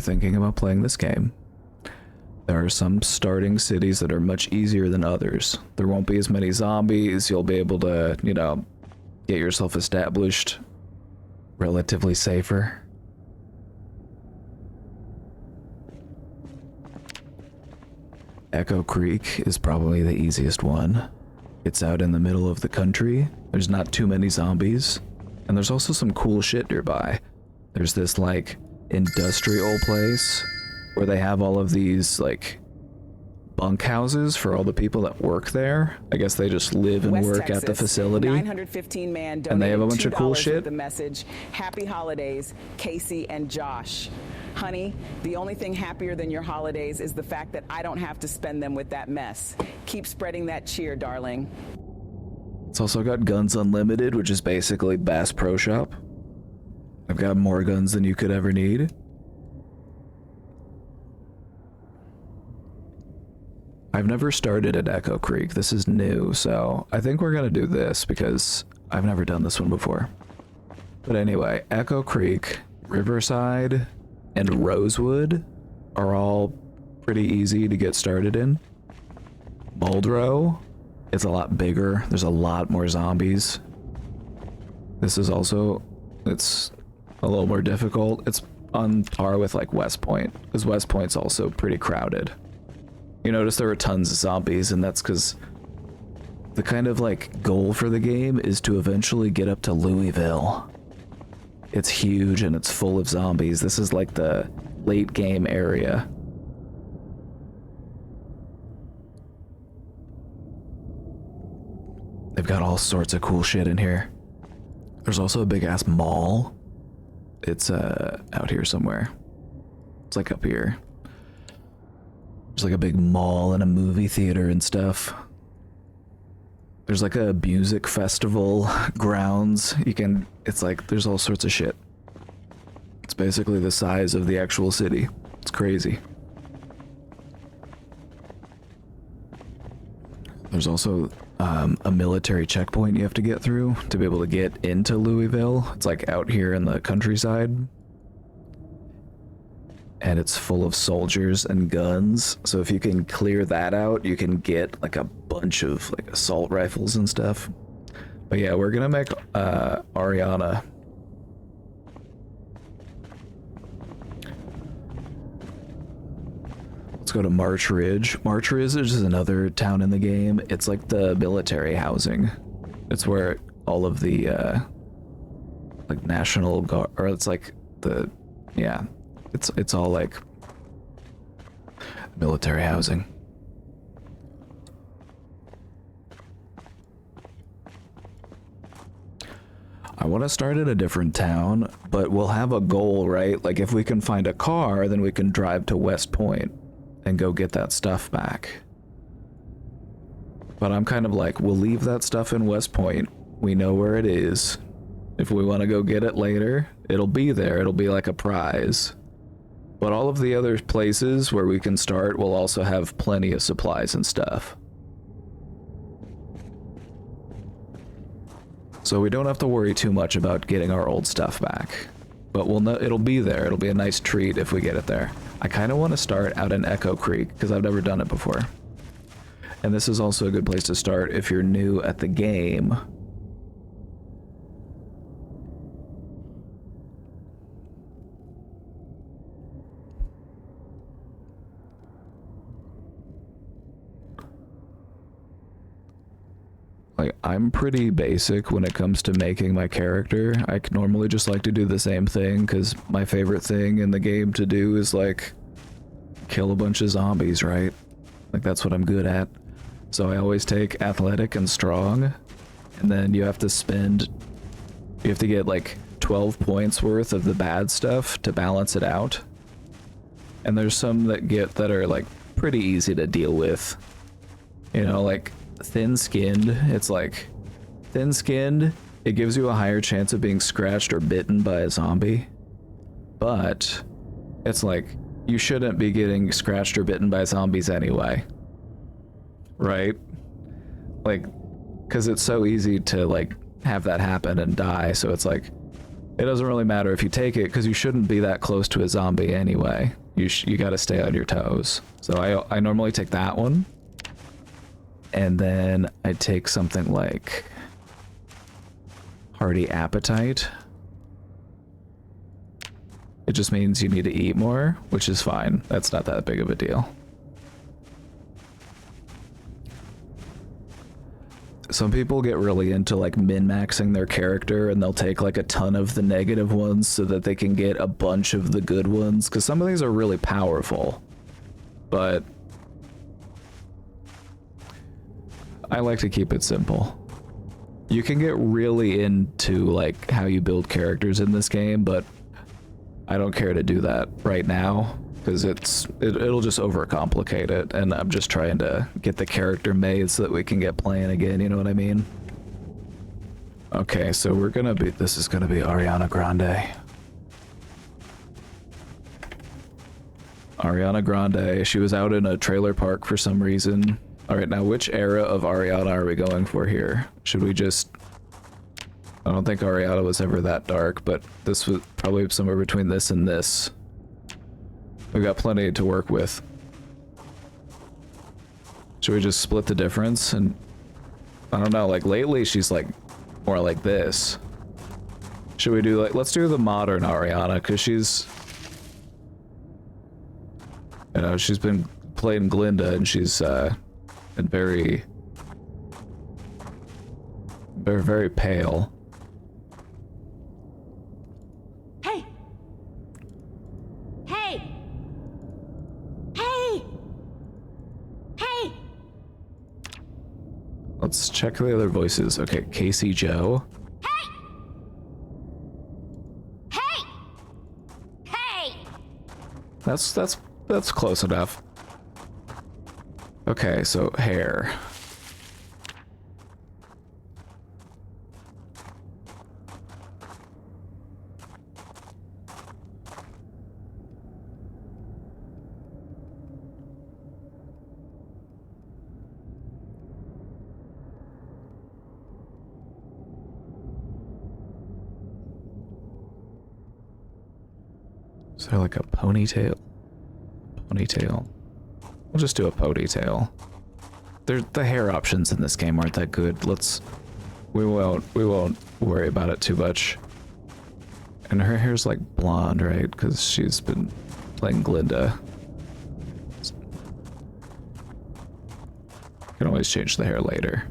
thinking about playing this game, there are some starting cities that are much easier than others. There won't be as many zombies. You'll be able to, get yourself established relatively safer. Echo Creek is probably the easiest one. It's out in the middle of the country. There's not too many zombies. And there's also some cool shit nearby. There's this like industrial place where they have all of these like bunk houses for all the people that work there. I guess they just live and work at the facility.
915 man
and they have a bunch of cool shit.
The message, happy holidays, Casey and Josh. Honey, the only thing happier than your holidays is the fact that I don't have to spend them with that mess. Keep spreading that cheer, darling.
It's also got Guns Unlimited, which is basically Bass Pro Shop. I've got more guns than you could ever need. I've never started at Echo Creek. This is new, so I think we're gonna do this because I've never done this one before. But anyway, Echo Creek, Riverside, and Rosewood are all pretty easy to get started in. Muldrow, it's a lot bigger. There's a lot more zombies. This is also, it's a little more difficult. It's on par with like West Point, because West Point's also pretty crowded. You notice there were tons of zombies, and that's because the kind of like goal for the game is to eventually get up to Louisville. It's huge and it's full of zombies. This is like the late game area. They've got all sorts of cool shit in here. There's also a big ass mall. It's out here somewhere. It's like up here. There's like a big mall and a movie theater and stuff. There's like a music festival grounds. It's like there's all sorts of shit. It's basically the size of the actual city. It's crazy. There's also a military checkpoint you have to get through to be able to get into Louisville. It's like out here in the countryside. And it's full of soldiers and guns. So if you can clear that out, you can get like a bunch of like assault rifles and stuff. But yeah, we're gonna make Ariana. Let's go to March Ridge. March Ridge is another town in the game. It's like the military housing. It's where all of the like National Guard, or it's like the, yeah, it's all like military housing. I want to start at a different town, but we'll have a goal, right? Like if we can find a car, then we can drive to West Point and go get that stuff back. But I'm kind of like, we'll leave that stuff in West Point. We know where it is. If we want to go get it later, it'll be there. It'll be like a prize. But all of the other places where we can start will also have plenty of supplies and stuff. So we don't have to worry too much about getting our old stuff back. But we'll know it'll be there. It'll be a nice treat if we get it there. I kind of want to start out in Echo Creek because I've never done it before. And this is also a good place to start if you're new at the game. Like, I'm pretty basic when it comes to making my character. I normally just like to do the same thing because my favorite thing in the game to do is like kill a bunch of zombies, right? Like that's what I'm good at. So I always take athletic and strong, and then you have to get like 12 points worth of the bad stuff to balance it out. And there's some that are like pretty easy to deal with. You know, like thin-skinned, it's like thin-skinned, it gives you a higher chance of being scratched or bitten by a zombie, but it's like you shouldn't be getting scratched or bitten by zombies anyway, right? Like, because it's so easy to like have that happen and die, so it's like it doesn't really matter if you take it because you shouldn't be that close to a zombie anyway. You got to stay on your toes. So I normally take that one. And then I take something like Hearty Appetite. It just means you need to eat more, which is fine. That's not that big of a deal. Some people get really into like min-maxing their character and they'll take like a ton of the negative ones so that they can get a bunch of the good ones, because some of these are really powerful. But I like to keep it simple. You can get really into like how you build characters in this game, but I don't care to do that right now because it'll just overcomplicate it, and I'm just trying to get the character made so that we can get playing again, you know what I mean? Okay, so this is gonna be Ariana Grande. Ariana Grande, she was out in a trailer park for some reason. Alright, now which era of Ariana are we going for here? Should we just... I don't think Ariana was ever that dark, but this was probably somewhere between this and this. We've got plenty to work with. Should we just split the difference? And I don't know, like lately she's like more like this. Should we do like, let's do the modern Ariana, because she's... You know, she's been playing Glinda and she's been very, very pale.
Hey! Hey! Hey! Hey!
Let's check the other voices. Okay, Casey Joe.
Hey!
That's close enough. Okay, so hair. Is there like a ponytail? Ponytail. We'll just do a ponytail. The hair options in this game aren't that good. We won't worry about it too much. And her hair's like blonde, right? Because she's been playing Glinda. Can always change the hair later.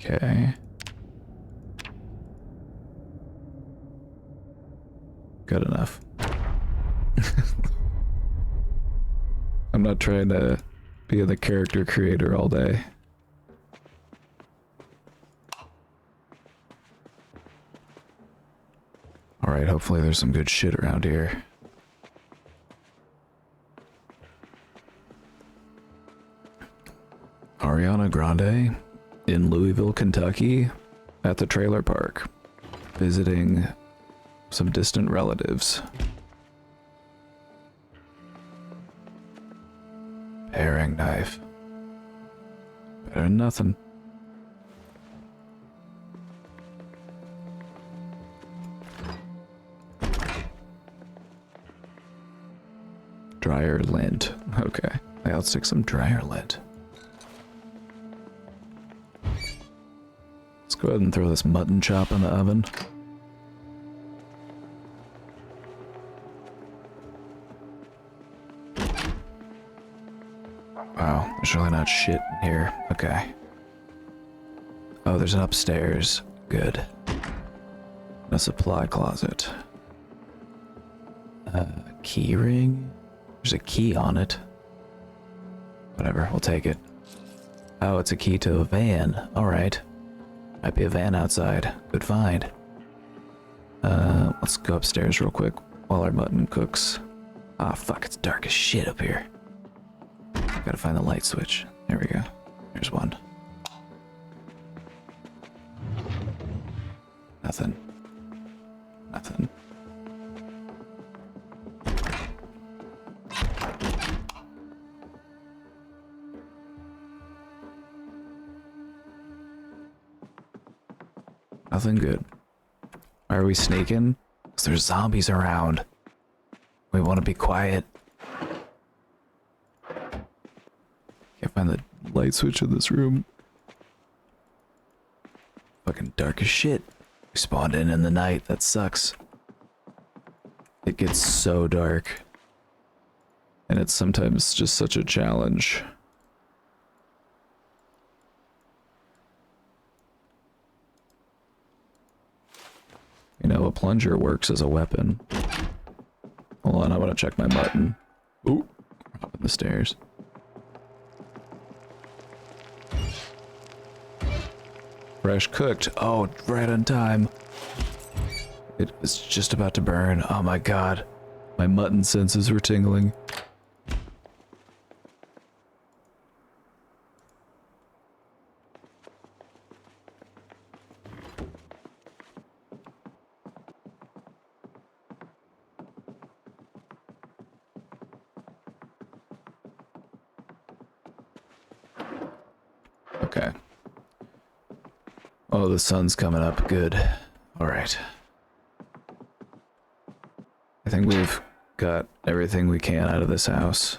Okay. Good enough. I'm not trying to be the character creator all day. Alright, hopefully there's some good shit around here. Ariana Grande in Louisville, Kentucky, at the trailer park, visiting some distant relatives. Paring knife. Better than nothing. Dryer lint. Okay, I'll stick some dryer lint. Let's go ahead and throw this mutton chop in the oven. Wow, there's really not shit in here. Okay. Oh, there's an upstairs. Good. A supply closet. Key ring? There's a key on it. Whatever, we'll take it. Oh, it's a key to a van. Alright. Might be a van outside. Good find. Let's go upstairs real quick while our mutton cooks. Ah, fuck, it's dark as shit up here. Gotta find the light switch. There we go. There's one. Nothing. Nothing. Nothing good. Why are we sneaking? Because there's zombies around. We want to be quiet. Can't find the light switch in this room. Fucking dark as shit. We spawned in the night. That sucks. It gets so dark. And it's sometimes just such a challenge. You know, a plunger works as a weapon. Hold on, I want to check my mutton. Ooh, up in the stairs. Fresh cooked. Oh, right on time. It was just about to burn. Oh my god. My mutton senses were tingling. Okay. Oh, the sun's coming up. Good. Alright. I think we've got everything we can out of this house.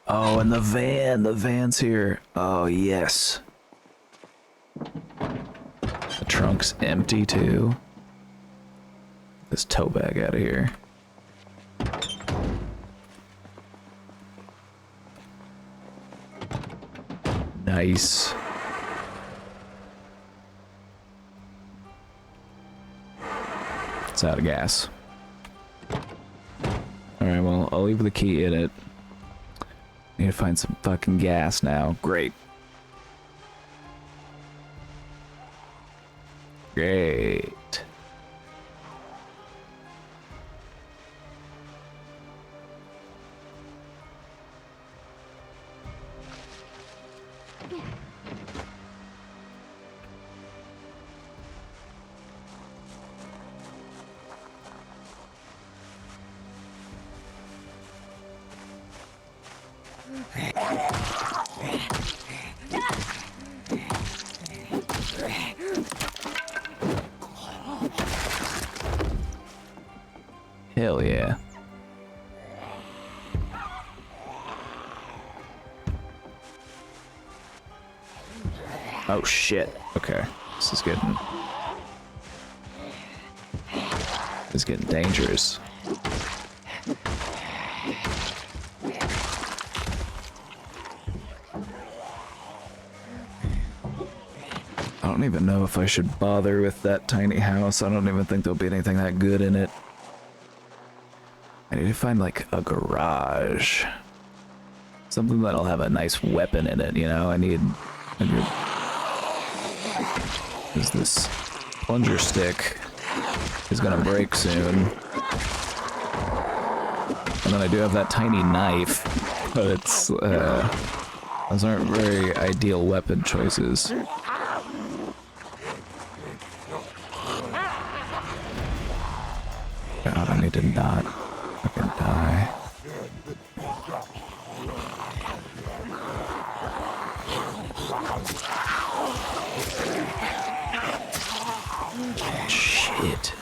Oh, and the van! The van's here! Oh, yes. The trunk's empty, too. This tow bag out of here. Nice. It's out of gas. Alright, well, I'll leave the key in it. Need to find some fucking gas now. Great. Great. Hell yeah. Oh shit. Okay. This is getting dangerous. I don't even know if I should bother with that tiny house. I don't even think there'll be anything that good in it. I need to find like a garage. Something that'll have a nice weapon in it, you know? I need a good... Because this plunger stick is gonna break soon. And then I do have that tiny knife, but it's, those aren't very ideal weapon choices. God, I need to not fucking die. Shit.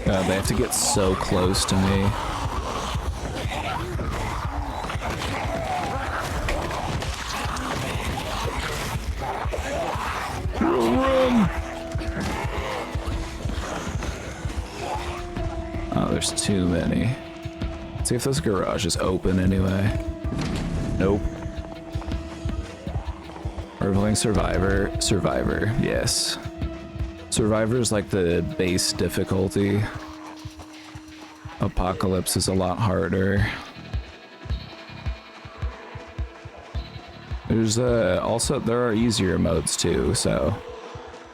God, they have to get so close to me. Oh, there's too many. Let's see if this garage is open anyway. Nope. We're playing Survivor. Survivor, yes. Survivor is like the base difficulty. Apocalypse is a lot harder. There's also, there are easier modes too, so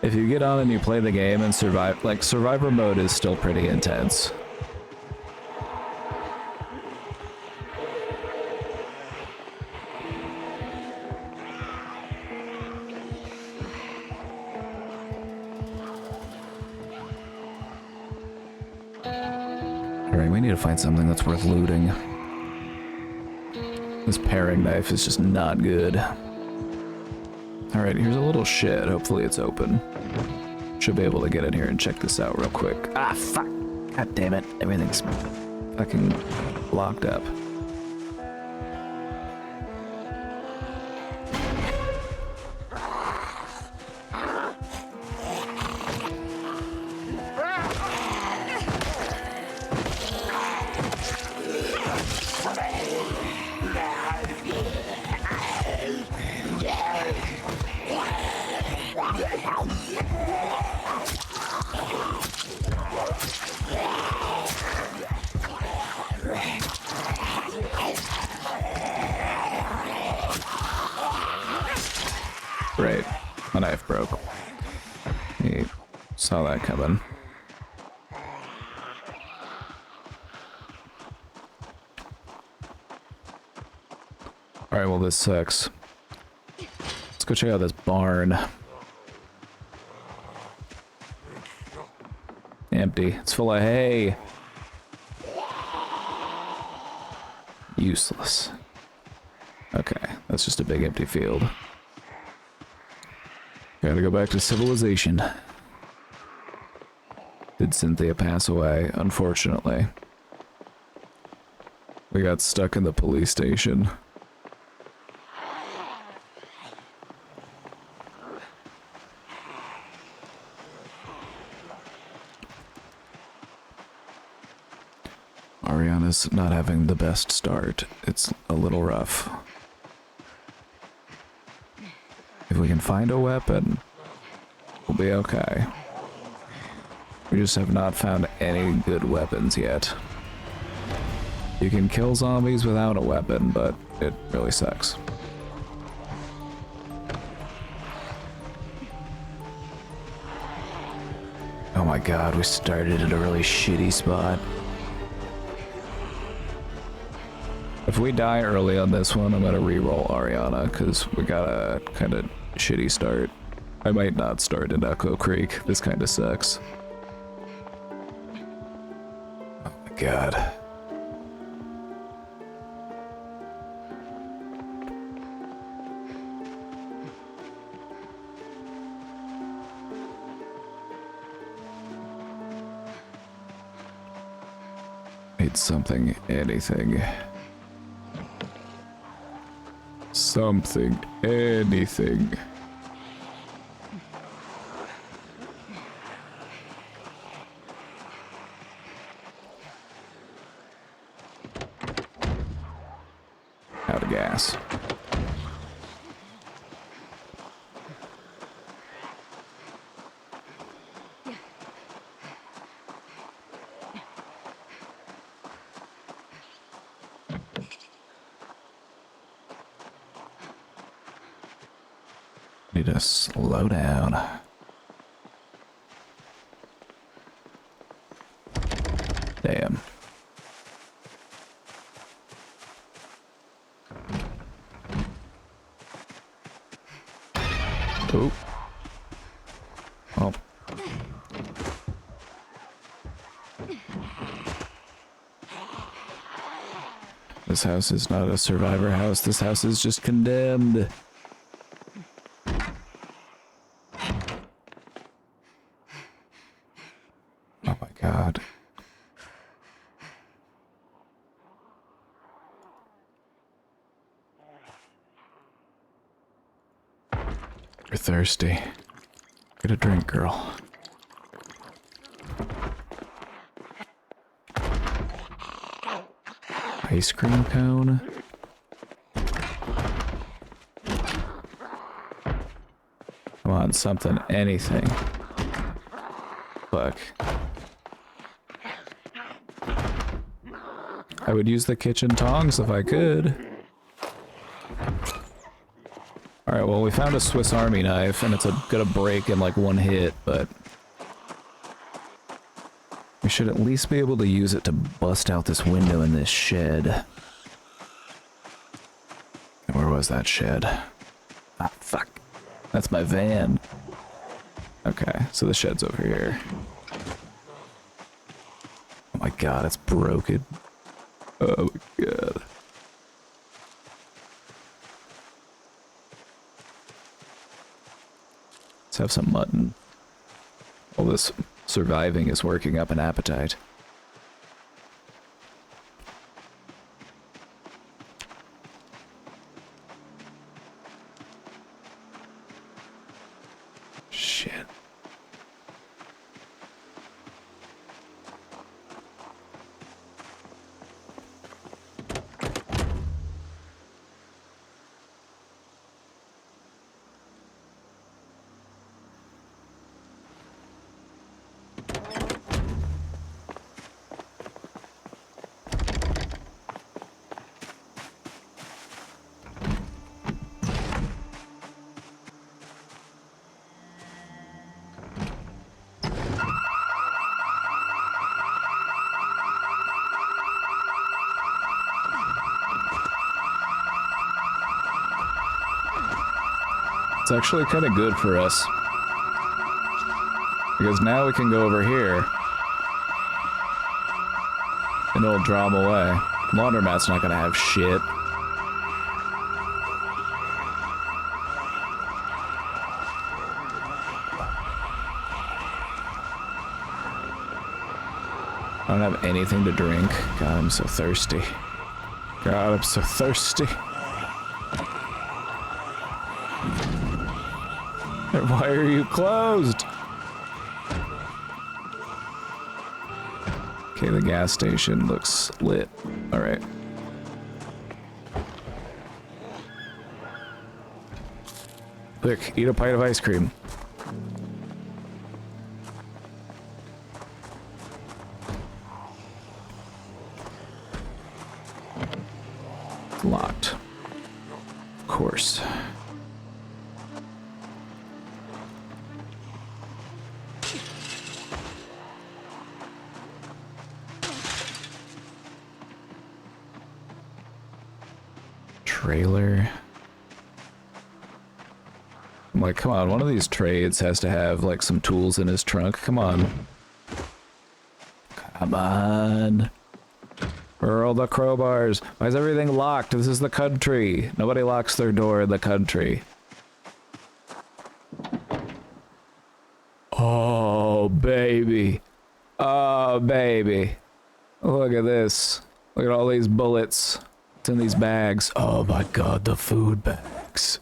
if you get on and you play the game and survive, like Survivor mode is still pretty intense. Alright, we need to find something that's worth looting. This paring knife is just not good. Alright, here's a little shed. Hopefully it's open. Should be able to get in here and check this out real quick. Ah, fuck! God damn it. Everything's fucking locked up. Great. My knife broke. He saw that coming. Alright, well this sucks. Let's go check out this barn. Empty. It's full of hay. Useless. Okay, that's just a big empty field. Gotta go back to civilization. Did Cynthia pass away? Unfortunately. We got stuck in the police station. Ariana's not having the best start. It's a little rough. If we can find a weapon, we'll be okay. We just have not found any good weapons yet. You can kill zombies without a weapon, but it really sucks. Oh my god, we started at a really shitty spot. If we die early on this one, I'm gonna reroll Ariana, because we got a kind of shitty start. I might not start in Echo Creek. This kind of sucks. Oh my god. Need something, anything. Something, anything. Out of gas. Need to slow down. Damn. Oh. Oh. This house is not a survivor house. This house is just condemned. Oh my god. You're thirsty. Get a drink, girl. Ice cream cone? Come on, something, anything. Fuck. I would use the kitchen tongs if I could. Alright, well, we found a Swiss Army knife, and it's gonna break in like one hit, but we should at least be able to use it to bust out this window in this shed. Where was that shed? Ah, fuck. That's my van. Okay, so the shed's over here. Oh my god, it's broken. Oh my god. Let's have some mutton. All this surviving is working up an appetite. Shit. It's actually kind of good for us. Because now we can go over here. And it'll draw them away. Laundromat's not gonna have shit. I don't have anything to drink. God, I'm so thirsty. God, I'm so thirsty. Why are you closed? Okay, the gas station looks lit. Alright. Quick, eat a pint of ice cream. Locked. Of course. Trailer. I'm like, come on, one of these trades has to have like some tools in his trunk. Come on. Come on. Where are all the crowbars? Why is everything locked? This is the country. Nobody locks their door in the country. Oh, baby. Oh, baby. Look at this. Look at all these bullets. What's in these bags? Oh my god, the food bags.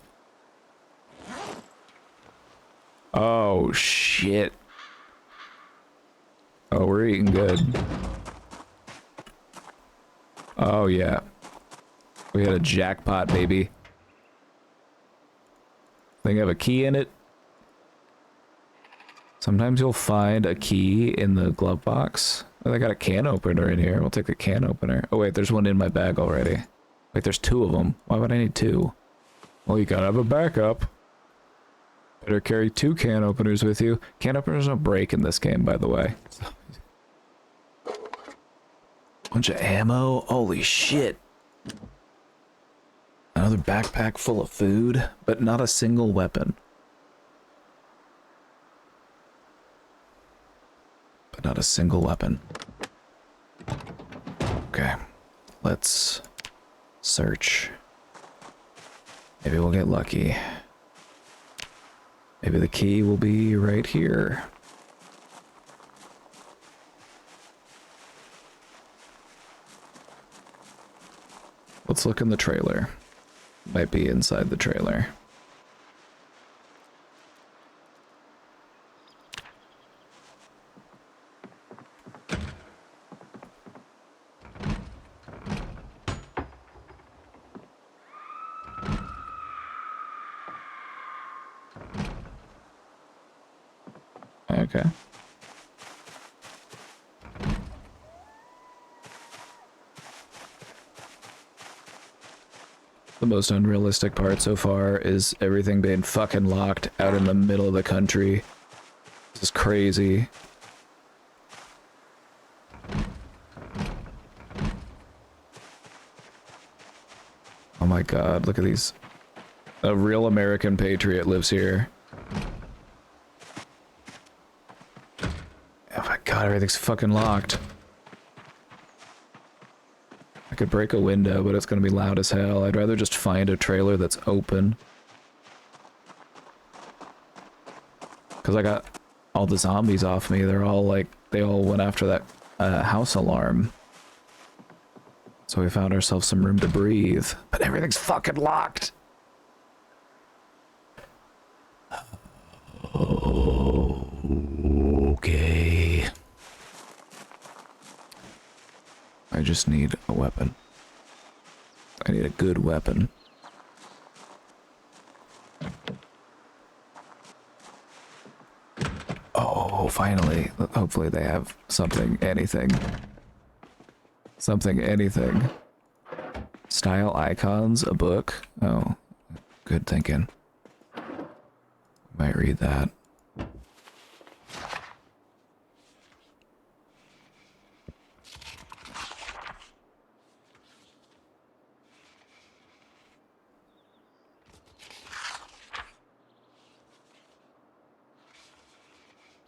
Oh, shit. Oh, we're eating good. Oh, yeah. We had a jackpot, baby. Think I have a key in it? Sometimes you'll find a key in the glove box. Oh, I got a can opener in here. We'll take the can opener. Oh, wait, there's one in my bag already. Wait, there's two of them. Why would I need two? Well, you gotta have a backup. Better carry two can openers with you. Can openers don't break in this game, by the way. Bunch of ammo. Holy shit. Another backpack full of food, but not a single weapon. But not a single weapon. Okay. Let's search. Maybe we'll get lucky. Maybe the key will be right here. Let's look in the trailer. Might be inside the trailer. Okay. The most unrealistic part so far is everything being fucking locked out in the middle of the country. This is crazy. Oh my god, look at these. A real American patriot lives here. Oh my god, everything's fucking locked. I could break a window, but it's gonna be loud as hell. I'd rather just find a trailer that's open. Because I got all the zombies off me. They're all like, they all went after that house alarm. So we found ourselves some room to breathe. But everything's fucking locked! Okay. I just need a weapon. I need a good weapon. Oh, finally. Hopefully they have something, anything. Something, anything. Style icons, a book. Oh, good thinking. Might read that.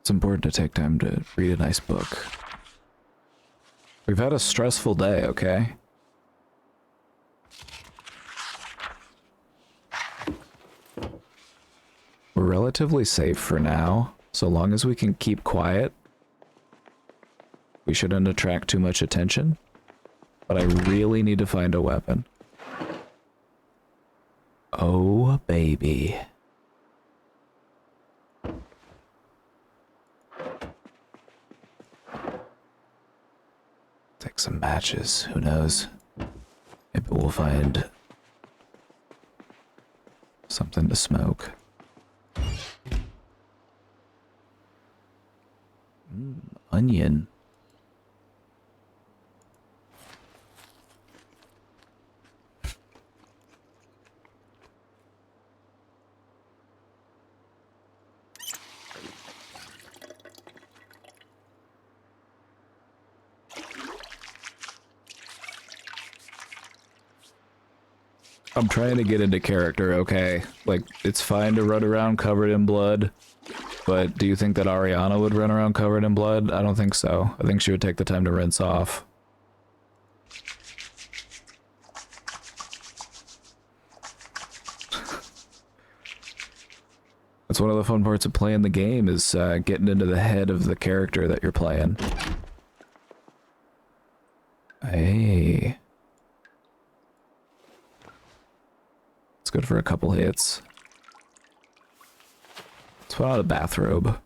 It's important to take time to read a nice book. We've had a stressful day, okay? We're relatively safe for now, so long as we can keep quiet. We shouldn't attract too much attention, but I really need to find a weapon. Oh, baby. Take some matches. Who knows? Maybe we'll find something to smoke. Onion. I'm trying to get into character, okay? Like, it's fine to run around covered in blood, but do you think that Ariana would run around covered in blood? I don't think so. I think she would take the time to rinse off. That's one of the fun parts of playing the game, is getting into the head of the character that you're playing. Hey. It's good for a couple hits. Let's put on a bathrobe.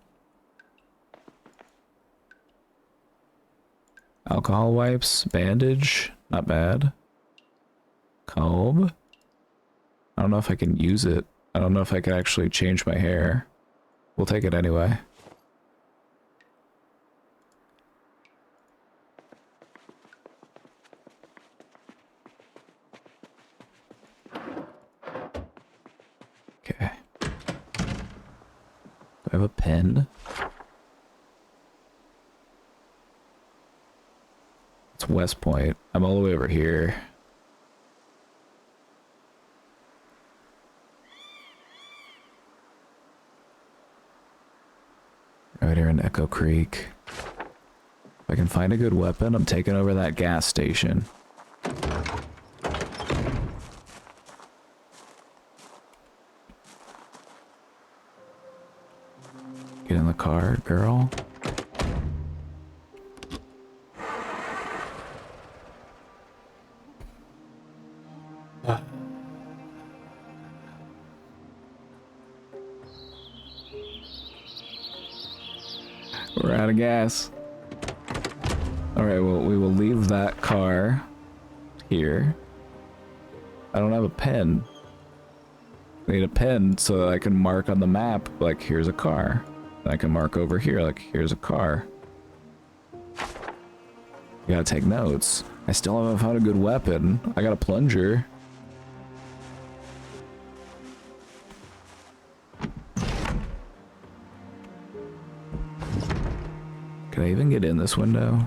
Alcohol wipes, bandage, not bad. Comb. I don't know if I can use it. I don't know if I can actually change my hair. We'll take it anyway. Okay. Do I have a pen? It's West Point. I'm all the way over here. Right here in Echo Creek. If I can find a good weapon, I'm taking over that gas station. Get in the car, girl. We're out of gas. Alright, well, we will leave that car here. I don't have a pen. I need a pen so that I can mark on the map, like, here's a car. And I can mark over here, like, here's a car. You gotta take notes. I still haven't found a good weapon. I got a plunger. Can I even get in this window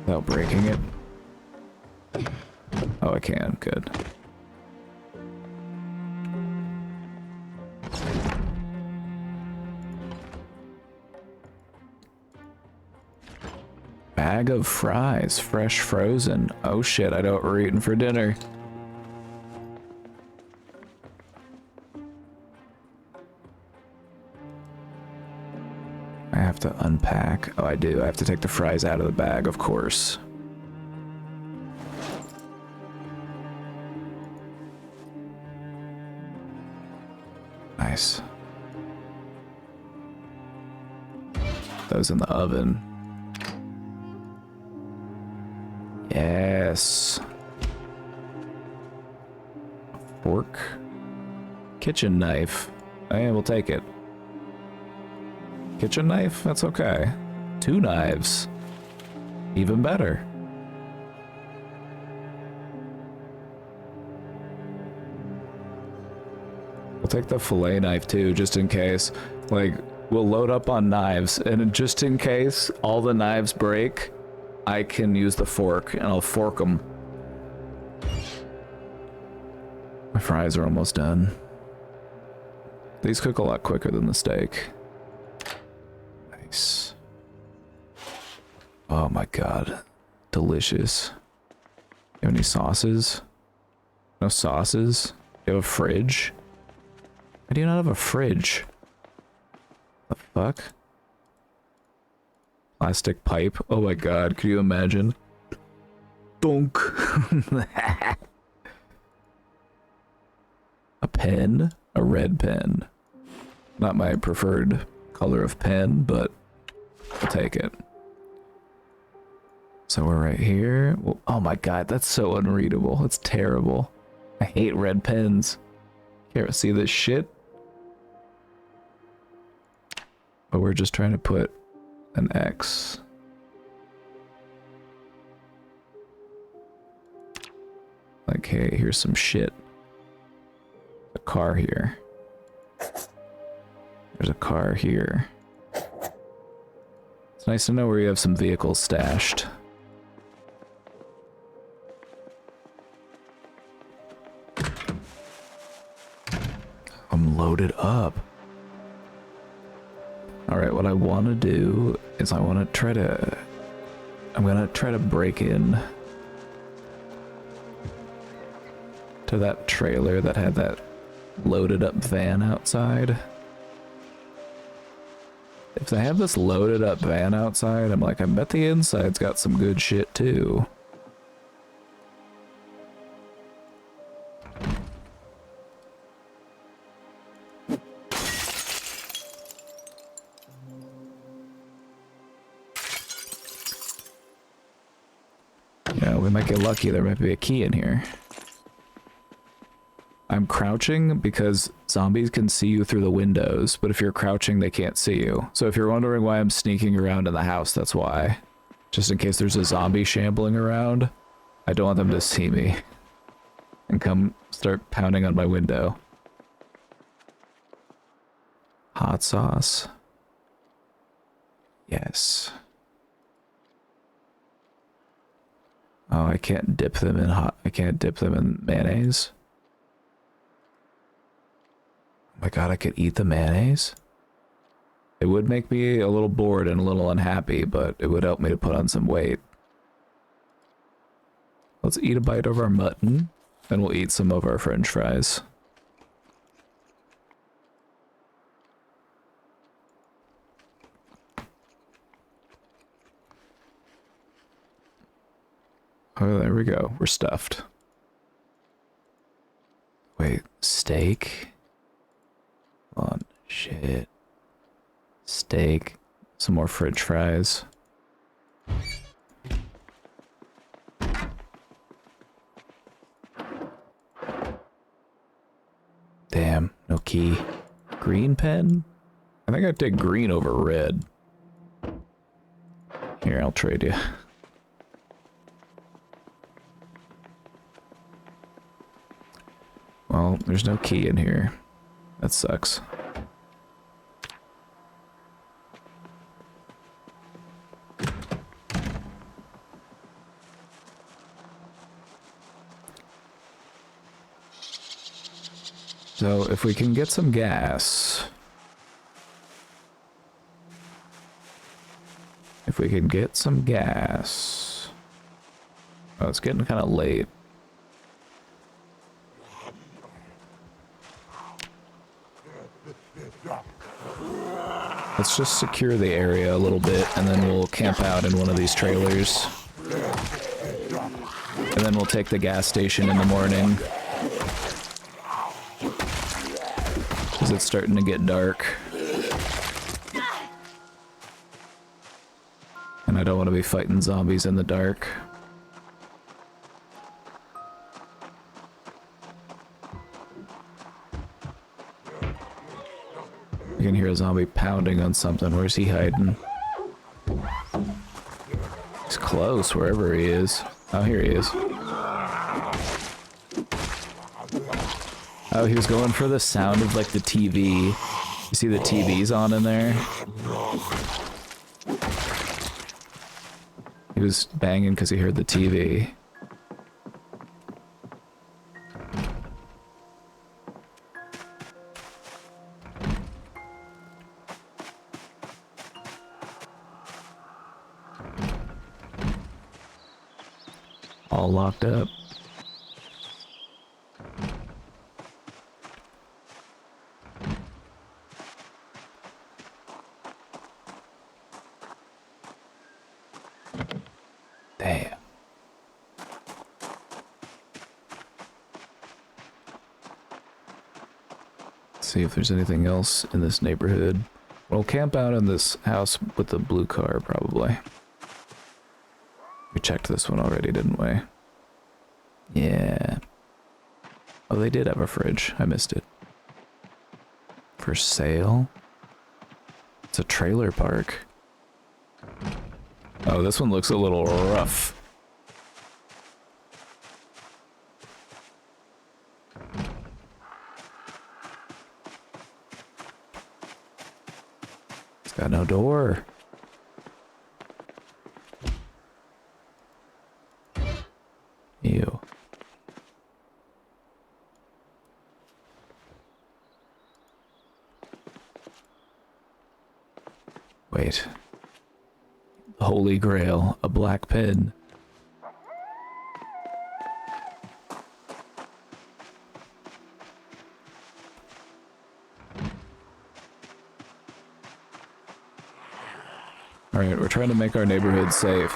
without breaking it? Oh, I can. Good. Bag of fries, fresh frozen. Oh shit, I know what we're eating for dinner. I have to unpack. Oh, I do. I have to take the fries out of the bag, of course. Nice. Those in the oven. Yes. Fork. Kitchen knife. Hey, we'll take it. Kitchen knife? That's okay. 2 knives. Even better. We'll take the fillet knife too, just in case. Like, we'll load up on knives, and just in case all the knives break, I can use the fork, and I'll fork them. My fries are almost done. These cook a lot quicker than the steak. Nice. Oh my god. Delicious. You have any sauces? No sauces? You have a fridge? Why do you not have a fridge? The fuck? Plastic pipe? Oh my god, could you imagine? Donk. A pen? A red pen. Not my preferred color of pen, but I'll take it. So we're right here. Oh my god, that's so unreadable. It's terrible. I hate red pens. Can't see this shit. But we're just trying to put an X. Like, hey, here's some shit. A car here. There's a car here. It's nice to know where you have some vehicles stashed. I'm loaded up. Alright, what I want to do is I'm gonna try to break in to that trailer that had that loaded up van outside. If they have this loaded up van outside, I'm like, I bet the inside's got some good shit too. Yeah, we might get lucky. There might be a key in here. I'm crouching because zombies can see you through the windows, but if you're crouching, they can't see you. So if you're wondering why I'm sneaking around in the house, that's why. Just in case there's a zombie shambling around, I don't want them to see me and come start pounding on my window. Hot sauce. Yes. Oh, I can't dip them in I can't dip them in mayonnaise. Oh my god, I could eat the mayonnaise? It would make me a little bored and a little unhappy, but it would help me to put on some weight. Let's eat a bite of our mutton, and we'll eat some of our french fries. Oh, there we go. We're stuffed. Wait, steak? Hold on, shit. Steak. Some more french fries. Damn, no key. Green pen? I think I'd take green over red. Here, I'll trade you. Well, there's no key in here. That sucks. So, if we can get some gas... If we can get some gas... Oh, it's getting kind of late. Let's just secure the area a little bit, and then we'll camp out in one of these trailers. And then we'll take the gas station in the morning. Because it's starting to get dark. And I don't want to be fighting zombies in the dark. I can hear a zombie pounding on something. Where's he hiding? He's close, wherever he is. Oh, here he is. Oh, he was going for the sound of, like, the TV. You see the TV's on in there? He was banging because he heard the TV. All locked up. Damn. Let's see if there's anything else in this neighborhood. We'll camp out in this house with the blue car, probably. We checked this one already, didn't we? Yeah. Oh, they did have a fridge. I missed it. For sale? It's a trailer park. Oh, this one looks a little rough. It's got no door. Ew. Wait. Holy Grail, a black pen. Alright, we're trying to make our neighborhood safe.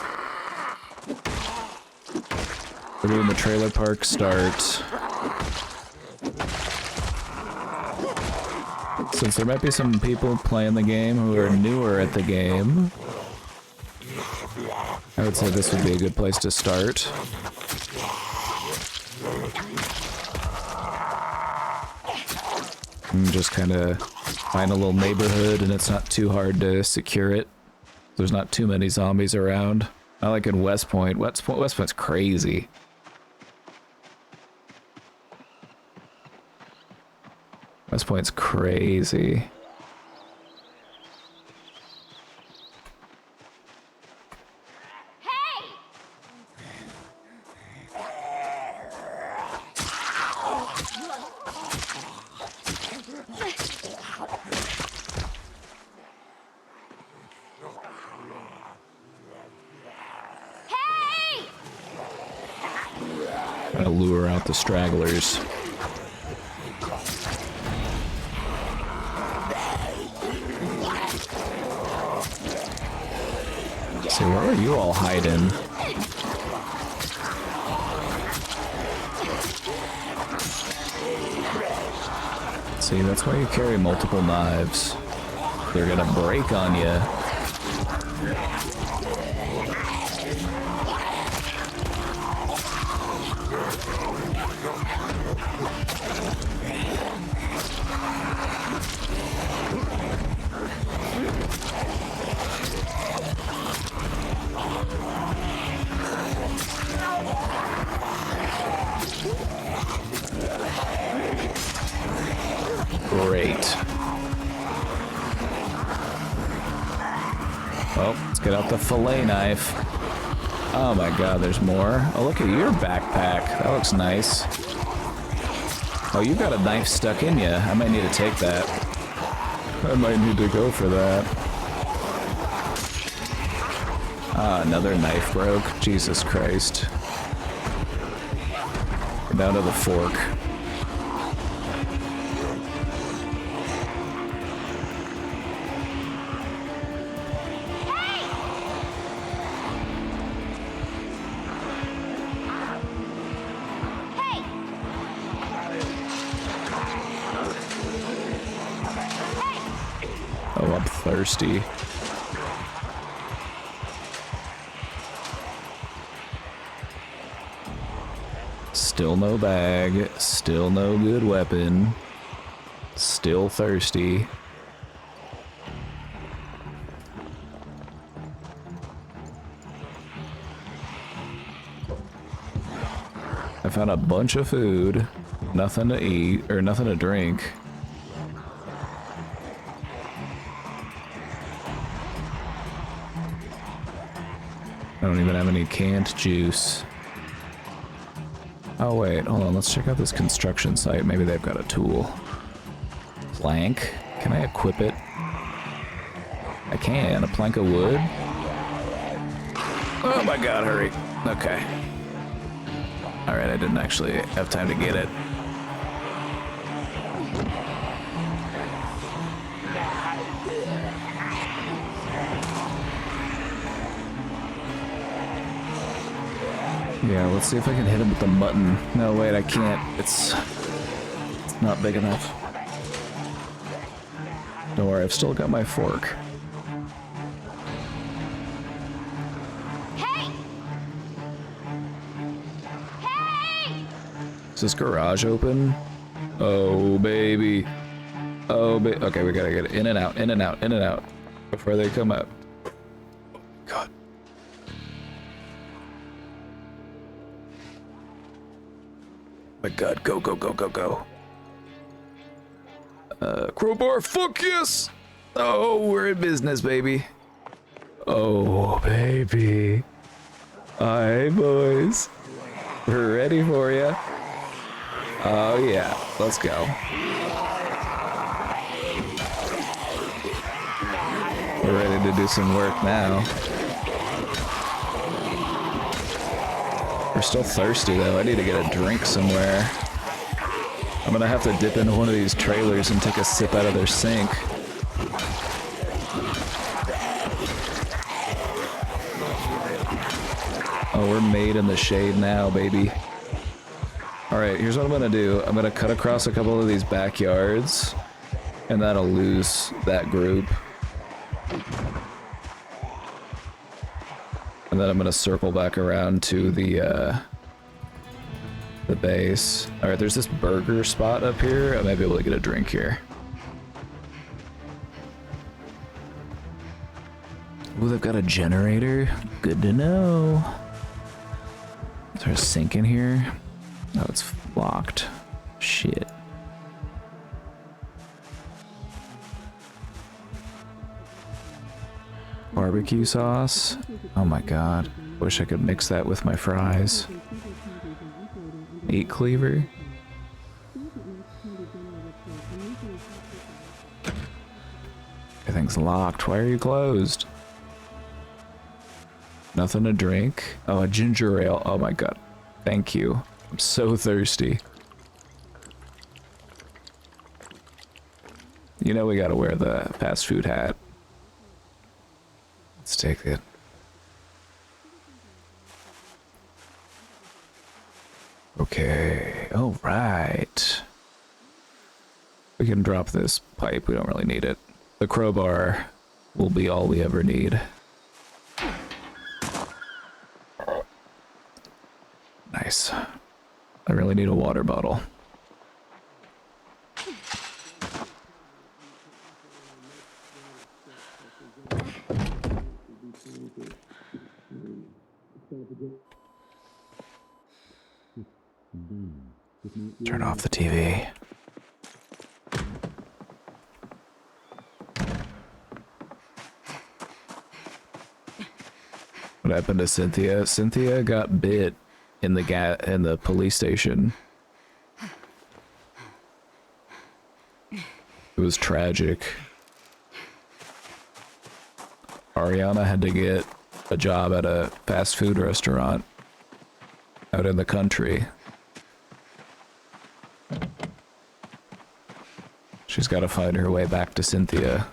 We're doing the trailer park start. Since there might be some people playing the game who are newer at the game, I would say this would be a good place to start. And just kind of find a little neighborhood and it's not too hard to secure it. There's not too many zombies around. Not like in West Point. West Point's crazy. West Point's crazy. Trying to lure out the stragglers. See, where are you all hiding? See, that's why you carry multiple knives. They're gonna break on you. Great. Well, let's get out the fillet knife. Oh my god, there's more. Oh, look at your backpack. That looks nice. Oh, you got a knife stuck in you. I might need to take that. I might need to go for that. Ah, another knife broke. Jesus Christ. We're down to the fork. Oh, I'm thirsty. Still no bag, still no good weapon, still thirsty. I found a bunch of food, nothing to eat, or nothing to drink. I don't even have any canned juice. Oh wait, hold on, let's check out this construction site. Maybe they've got a tool. Plank? Can I equip it? I can. A plank of wood? Oh my god, hurry. Okay. Alright, I didn't actually have time to get it. Yeah, let's see if I can hit him with the mutton. No, wait, I can't. It's not big enough. Don't worry, I've still got my fork.
Hey!
this garage open? Oh, baby. Oh, okay, we gotta get in and out, in and out, in and out before they come up. God. My God, go, go, go, go, go. Crowbar, fuck yes! Oh, we're in business, baby. Oh, baby. Hi, boys. We're ready for you. Oh, yeah. Let's go. We're ready to do some work now. We're still thirsty, though. I need to get a drink somewhere. I'm gonna have to dip into one of these trailers and take a sip out of their sink. Oh, we're made in the shade now, baby. Alright, here's what I'm gonna do. I'm gonna cut across a couple of these backyards, and that'll lose that group. And then I'm gonna circle back around to the base. Alright, there's this burger spot up here. I might be able to get a drink here. Ooh, they've got a generator. Good to know. Is there a sink in here? No, it's locked. Shit. Barbecue sauce? Oh my god. Wish I could mix that with my fries. Meat cleaver? Everything's locked. Why are you closed? Nothing to drink? Oh, a ginger ale. Oh my god. Thank you. I'm so thirsty. You know we gotta wear the fast food hat. Let's take it. Okay, all right. We can drop this pipe, we don't really need it. The crowbar will be all we ever need. Nice. I really need a water bottle. Turn off the TV. What happened to Cynthia? Cynthia got bit in the police station. It was tragic. Ariana had to get a job at a fast food restaurant out in the country. She's got to find her way back to Cynthia.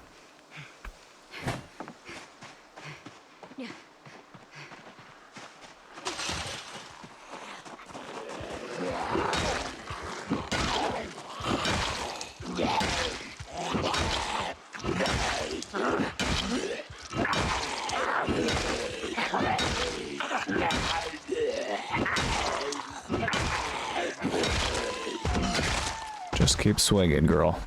Just keep swinging, girl.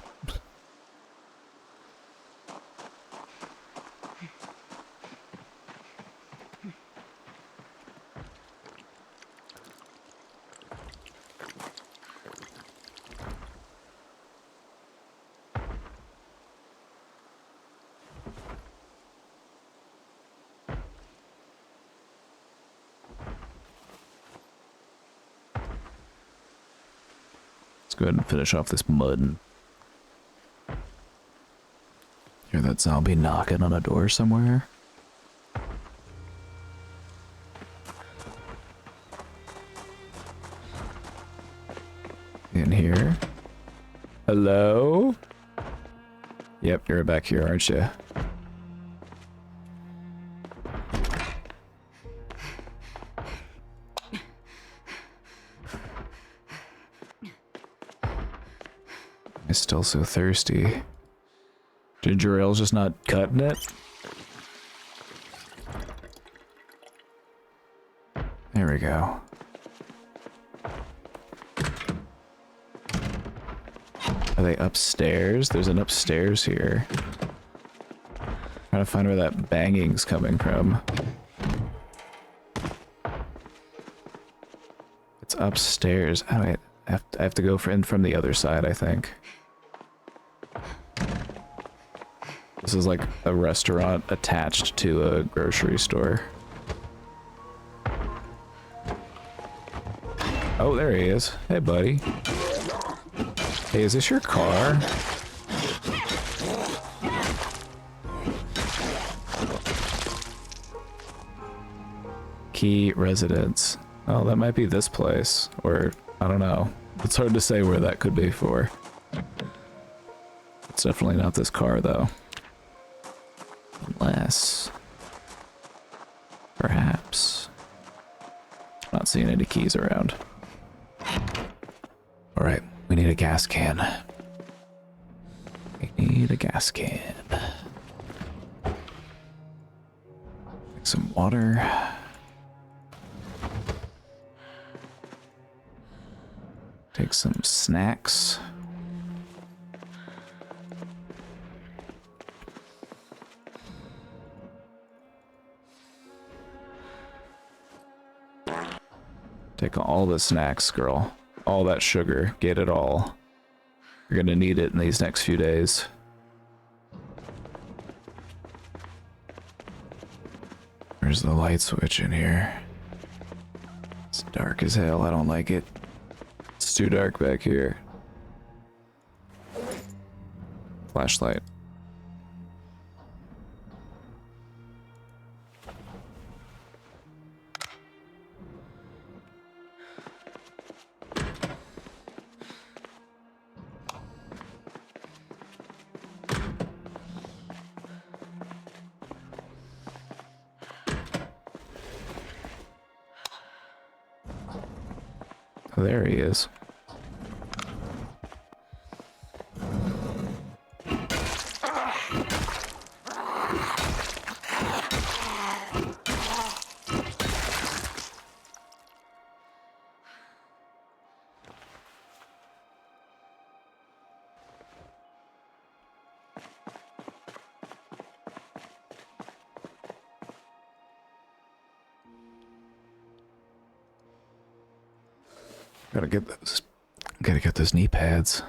Let's go ahead and finish off this mud. Hear that zombie knocking on a door somewhere? In here? Hello? Yep, you're back here, aren't you? I'm still so thirsty. Ginger ale's just not cutting it? There we go. Are they upstairs? There's an upstairs here. Trying to find where that banging's coming from. It's upstairs. Oh, wait. I have to go in from the other side, I think. This is like a restaurant attached to a grocery store. Oh, there he is. Hey, buddy. Hey, is this your car? Key residence. Oh, that might be this place. Or, I don't know. It's hard to say where that could be for. It's definitely not this car, though. Unless... perhaps... Not seeing any keys around. Alright, we need a gas can. We need a gas can. Take some water. Take some snacks. Take all the snacks, girl. All that sugar. Get it all. You're gonna need it in these next few days. Where's the light switch in here? It's dark as hell. I don't like it. It's too dark back here. Flashlight. Oh, there he is. Gotta get those knee pads.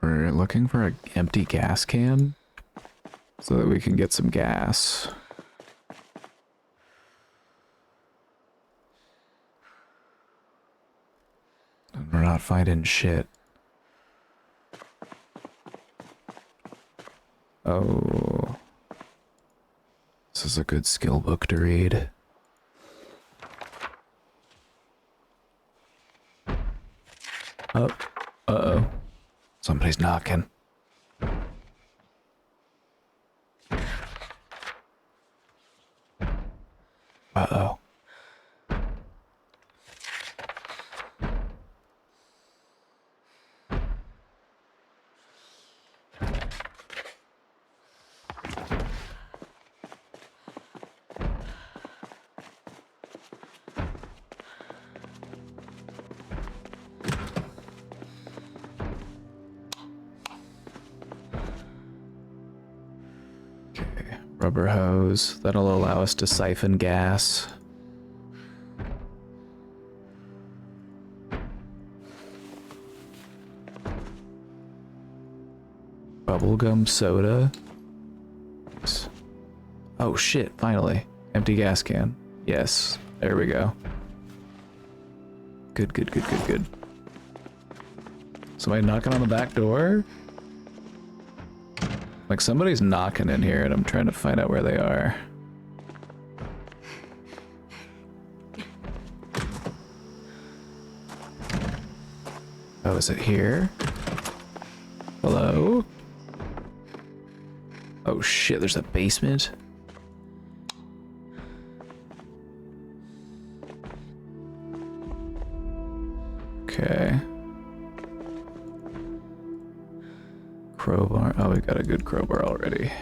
We're looking for an empty gas can so that we can get some gas. And we're not finding shit. Oh. This is a good skill book to read. Oh. Uh-oh. Somebody's knocking. Uh-oh. Rubber hose. That'll allow us to siphon gas. Bubblegum soda. Oh shit, finally. Empty gas can. Yes, there we go. Good, good, good, good, good. Somebody knocking on the back door? Like somebody's knocking in here and I'm trying to find out where they are. Oh, is it here? Hello? Oh shit, there's a basement? crowbar. Oh, we got a good crowbar already.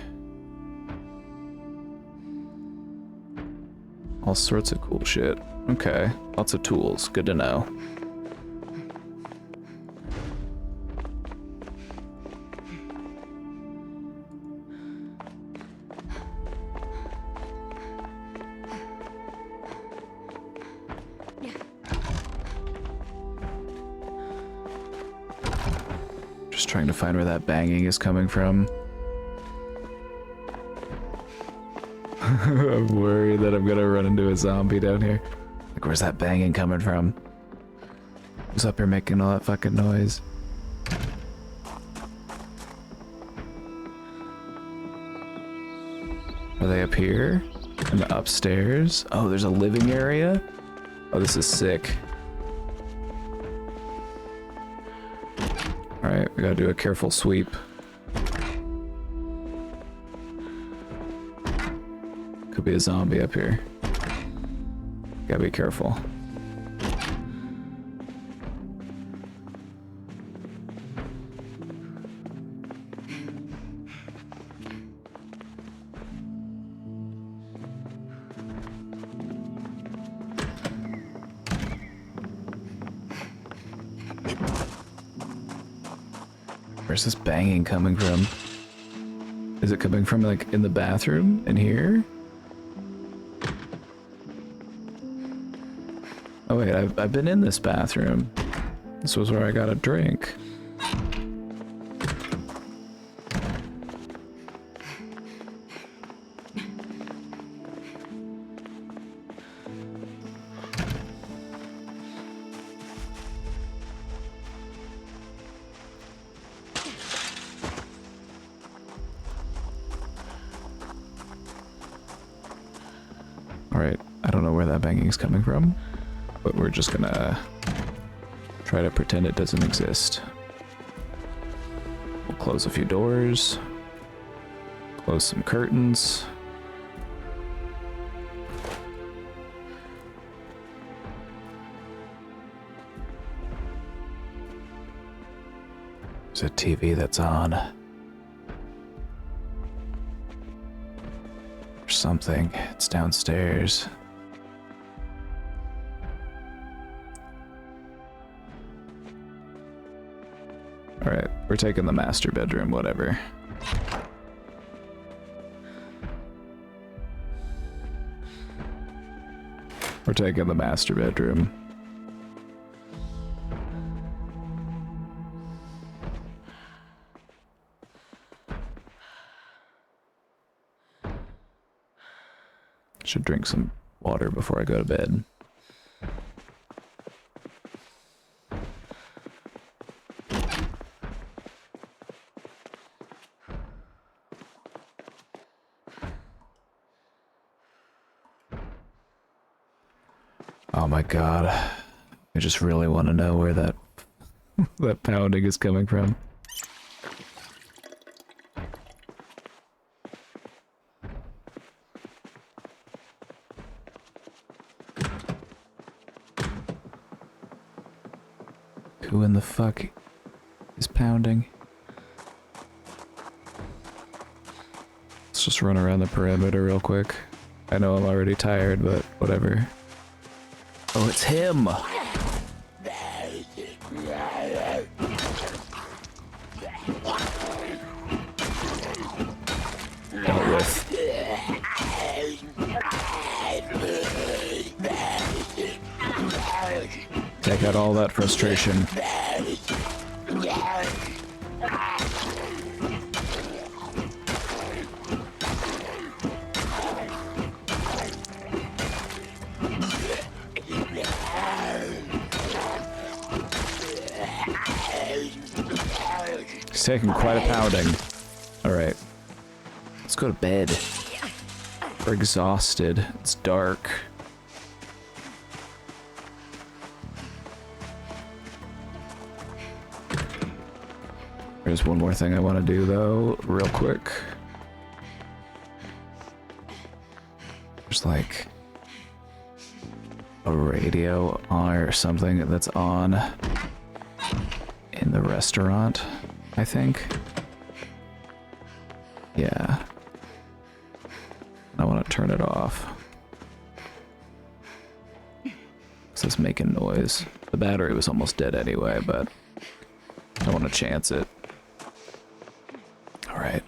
All sorts of cool shit. Okay, lots of tools. Good to know. Just trying to find where that banging is coming from. I'm worried that I'm gonna run into a zombie down here. Like, where's that banging coming from? Who's up here making all that fucking noise? Are they up here? In the upstairs? Oh, there's a living area? Oh, this is sick. Alright, we gotta do a careful sweep. Could be a zombie up here. Gotta be careful. Where's this banging coming from? Is it coming from, like, in the bathroom? In here? Oh wait, I've been in this bathroom. This was where I got a drink. Alright, I don't know where that banging is coming from, but we're just gonna try to pretend it doesn't exist. We'll close a few doors, close some curtains. There's a TV that's on. Something. It's downstairs. Alright, we're taking the master bedroom, whatever. We're taking the master bedroom. Should drink some water before I go to bed. Oh my god. I just really want to know where that that pounding is coming from. Who in the fuck is pounding? Let's just run around the perimeter real quick. I know I'm already tired, but whatever. Oh, it's him! Dealt with. Take out all that frustration. He's taking quite a pounding. Alright. Let's go to bed. We're exhausted. It's dark. There's one more thing I want to do, though, real quick. There's like a radio on or something that's on in the restaurant, I think. Yeah. I want to turn it off. This is making noise. The battery was almost dead anyway, but I want to chance it. Alright.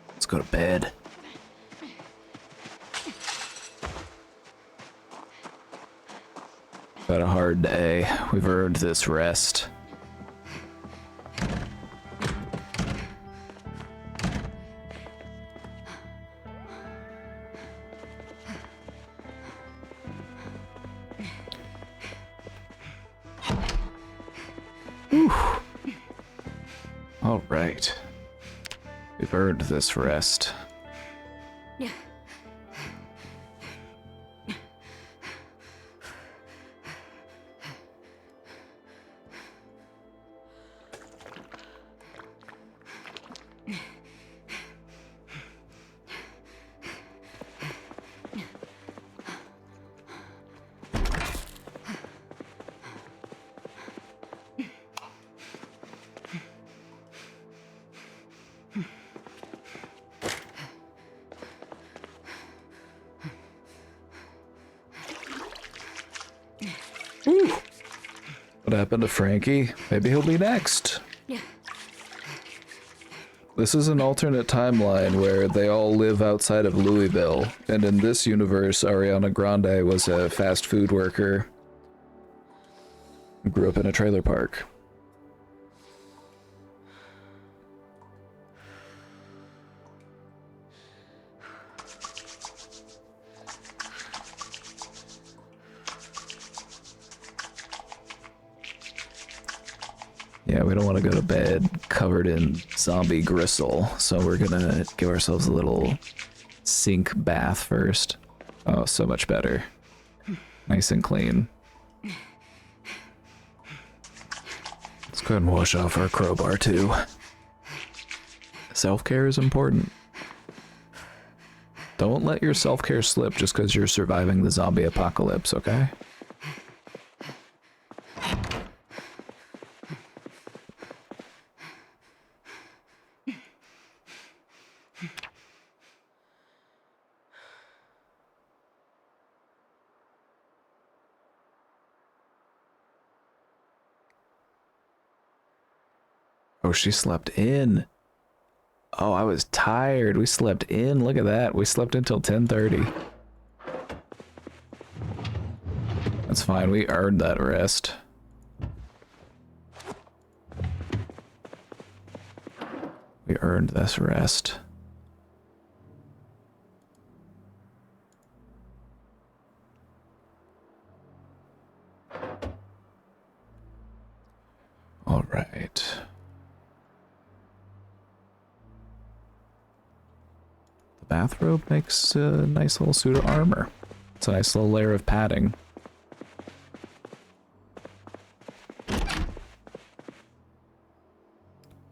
Let's go to bed. Had a hard day. We've earned this rest. All right. We've earned this rest. What happened to Frankie? Maybe he'll be next. This is an alternate timeline where they all live outside of Louisville, and in this universe, Ariana Grande was a fast food worker who grew up in a trailer park. Yeah, we don't want to go to bed covered in zombie gristle, so we're gonna give ourselves a little sink bath first. Oh, so much better. Nice and clean. Let's go ahead and wash off our crowbar too. Self-care is important. Don't let your self-care slip just because you're surviving the zombie apocalypse, okay? Oh, she slept in. Oh, I was tired. We slept in. Look at that. We slept until 10:30. That's fine. We earned that rest. We earned this rest. All right. Bathrobe makes a nice little suit of armor. It's a nice little layer of padding. A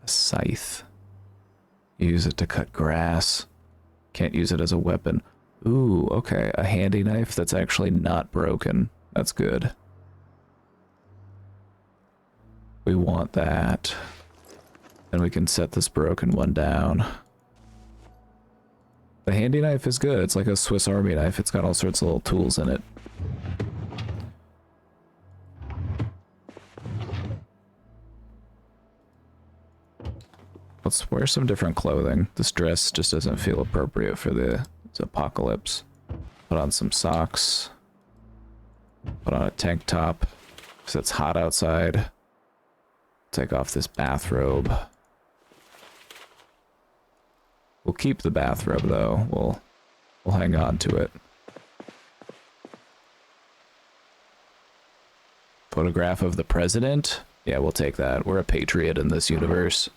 scythe. Use it to cut grass. Can't use it as a weapon. Ooh, okay. A handy knife that's actually not broken. That's good. We want that. Then we can set this broken one down. The handy knife is good. It's like a Swiss Army knife. It's got all sorts of little tools in it. Let's wear some different clothing. This dress just doesn't feel appropriate for the apocalypse. Put on some socks. Put on a tank top because it's hot outside. Take off this bathrobe. We'll keep the bathrobe though. We'll hang on to it. Photograph of the president? Yeah, we'll take that. We're a patriot in this universe.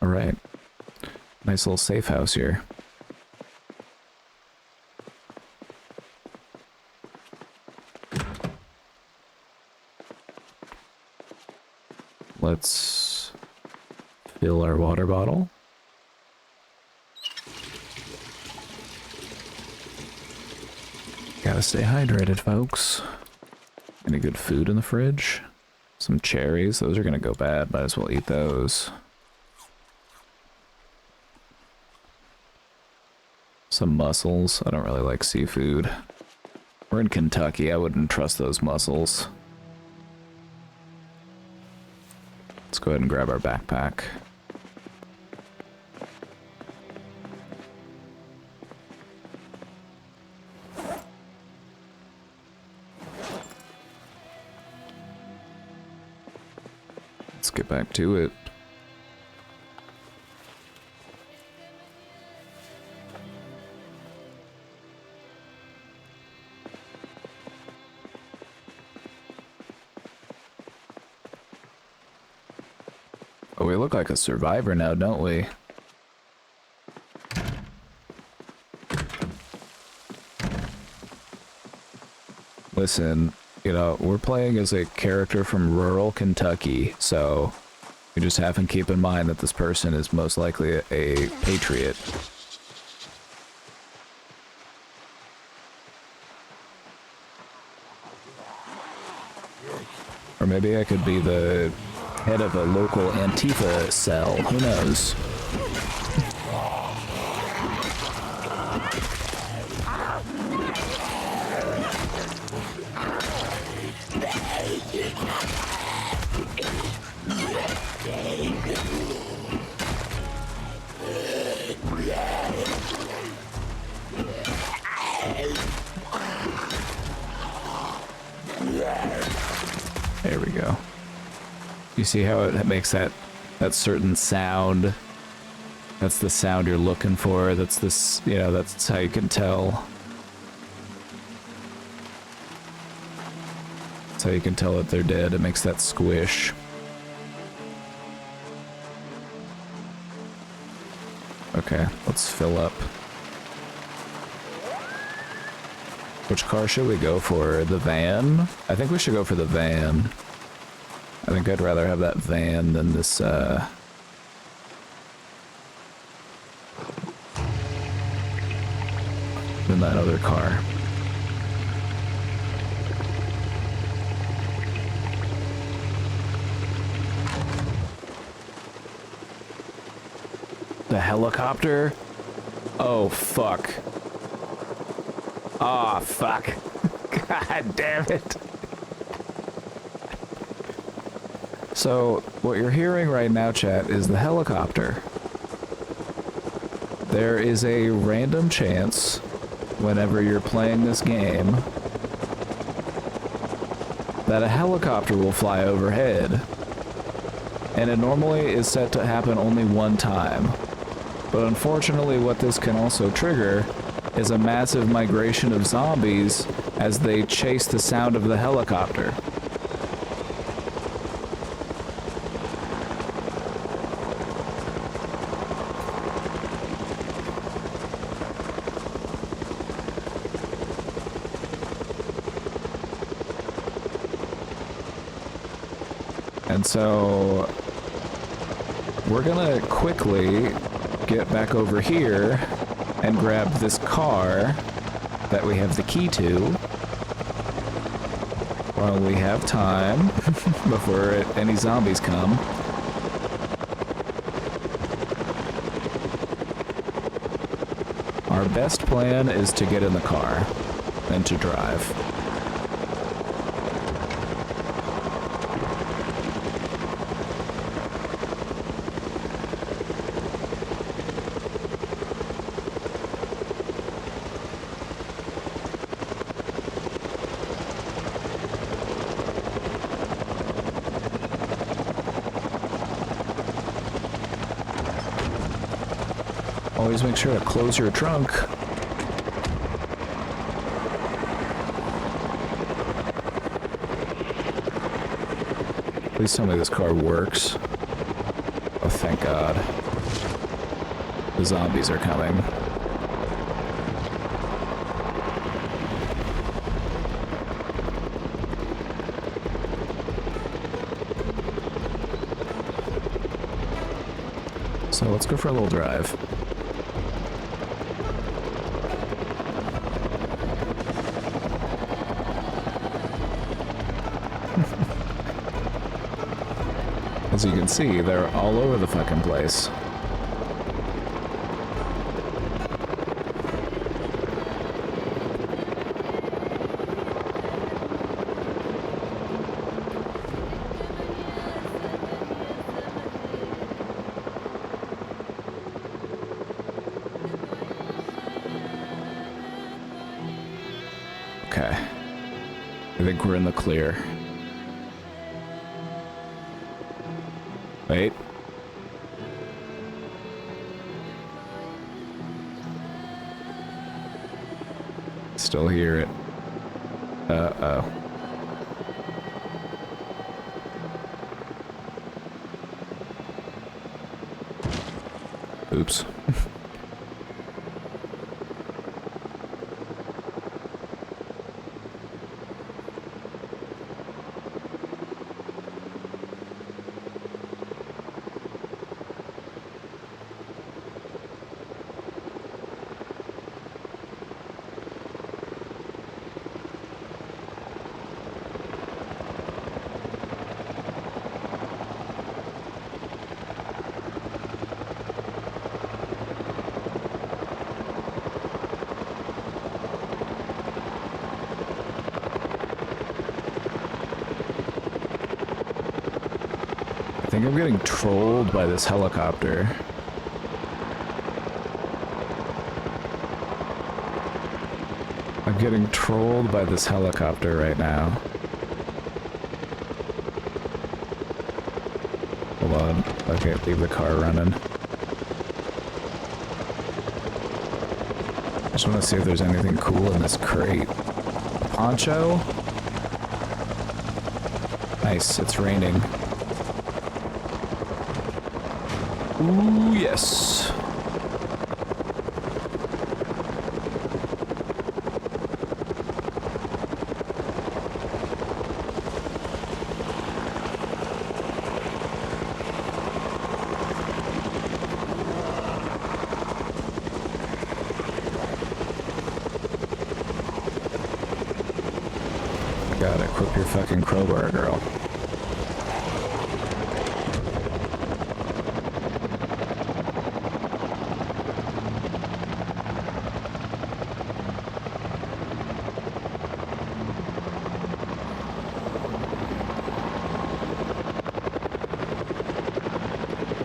All right. Nice little safe house here. Let's fill our water bottle. Gotta stay hydrated, folks. Any good food in the fridge? Some cherries. Those are gonna go bad. Might as well eat those. Some mussels. I don't really like seafood. We're in Kentucky. I wouldn't trust those mussels. Let's go ahead and grab our backpack. Let's get back to it. Oh, we look like a survivor now, don't we? Listen, you know, we're playing as a character from rural Kentucky, so we just have to keep in mind that this person is most likely a patriot. Or maybe I could be the head of a local Antifa cell. Who knows? There we go. You see how it makes that certain sound? That's the sound you're looking for. That's this, you know, that's how you can tell. That's how you can tell that they're dead. It makes that squish. Okay, let's fill up. Which car should we go for? The van? I think we should go for the van. I think I'd rather have that van than this, than that other car. The helicopter? Oh, fuck. Oh, fuck. God damn it. So, what you're hearing right now, chat, is the helicopter. There is a random chance, whenever you're playing this game, that a helicopter will fly overhead. And it normally is set to happen only one time. But unfortunately, what this can also trigger is a massive migration of zombies as they chase the sound of the helicopter. And so we're gonna quickly get back over here and grab this car that we have the key to while we have time before any zombies come. Our best plan is to get in the car and to drive. Always make sure to close your trunk. Please tell me this car works. Oh, thank God. The zombies are coming. So let's go for a little drive. As you can see, they're all over the fucking place. Okay. I think we're in the clear. Wait. Still hear it. Uh-oh. Oops. I think I'm getting trolled by this helicopter. I'm getting trolled by this helicopter right now. Hold on. Okay, leave the car running. I just want to see if there's anything cool in this crate. Poncho? Nice, it's raining. Ooh, yes. Gotta equip your fucking crowbar, girl.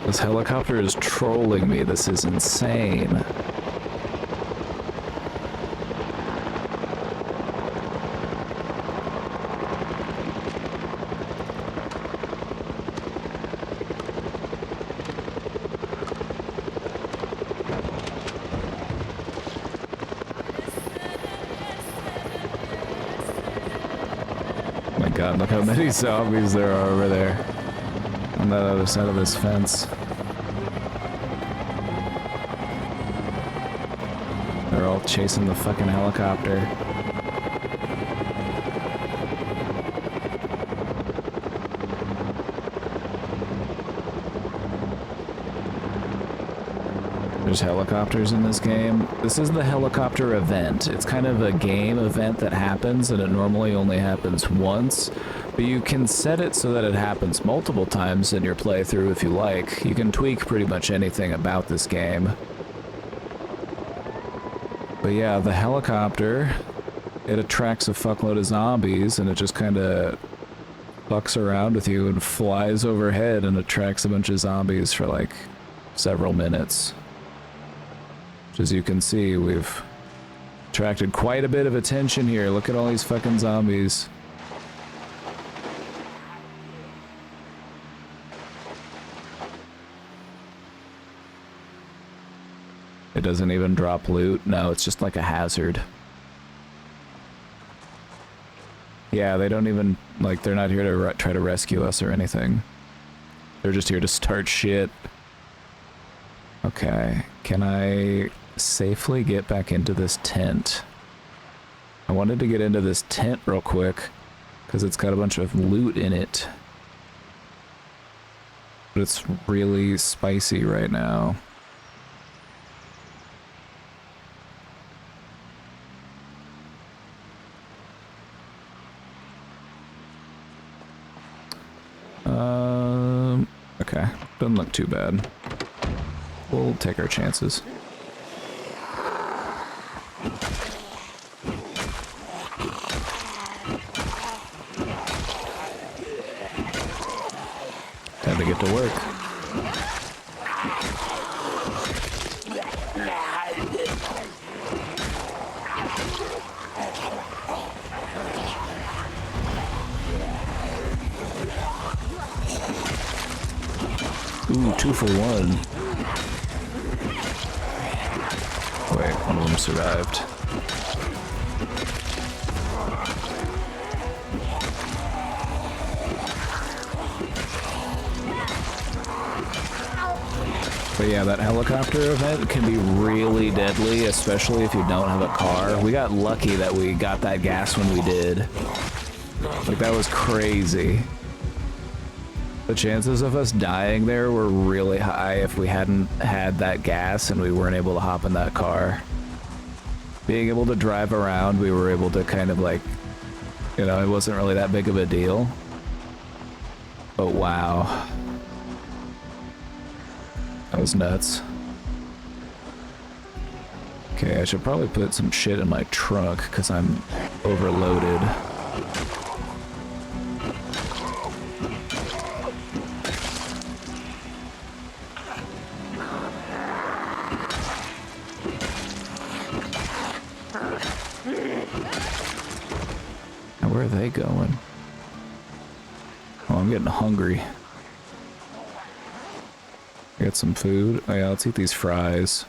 This helicopter is trolling me. This is insane. Oh my god, look how many zombies there are over there. On that other side of this fence. They're all chasing the fucking helicopter. There's helicopters in this game. This is the helicopter event. It's kind of a game event that happens, and it normally only happens once. But you can set it so that it happens multiple times in your playthrough if you like. You can tweak pretty much anything about this game. But yeah, the helicopter, it attracts a fuckload of zombies, and it just kind of fucks around with you and flies overhead and attracts a bunch of zombies for like several minutes. Which, as you can see, we've attracted quite a bit of attention here. Look at all these fucking zombies. It doesn't even drop loot. No, it's just like a hazard. Yeah, they don't even, like, they're not here to try to rescue us or anything. They're just here to start shit. Okay, can I safely get back into this tent? I wanted to get into this tent real quick, because it's got a bunch of loot in it. But it's really spicy right now. Okay. Doesn't look too bad. We'll take our chances. Time to get to work. Ooh, 2 for 1. Wait, one of them survived. But yeah, that helicopter event can be really deadly, especially if you don't have a car. We got lucky that we got that gas when we did. Like, that was crazy. The chances of us dying there were really high if we hadn't had that gas and we weren't able to hop in that car. Being able to drive around, we were able to kind of like, you know, it wasn't really that big of a deal. But wow. That was nuts. Okay, I should probably put some shit in my trunk because I'm overloaded. Now, where are they going? Oh, I'm getting hungry. Get some food. Oh yeah, let's eat these fries.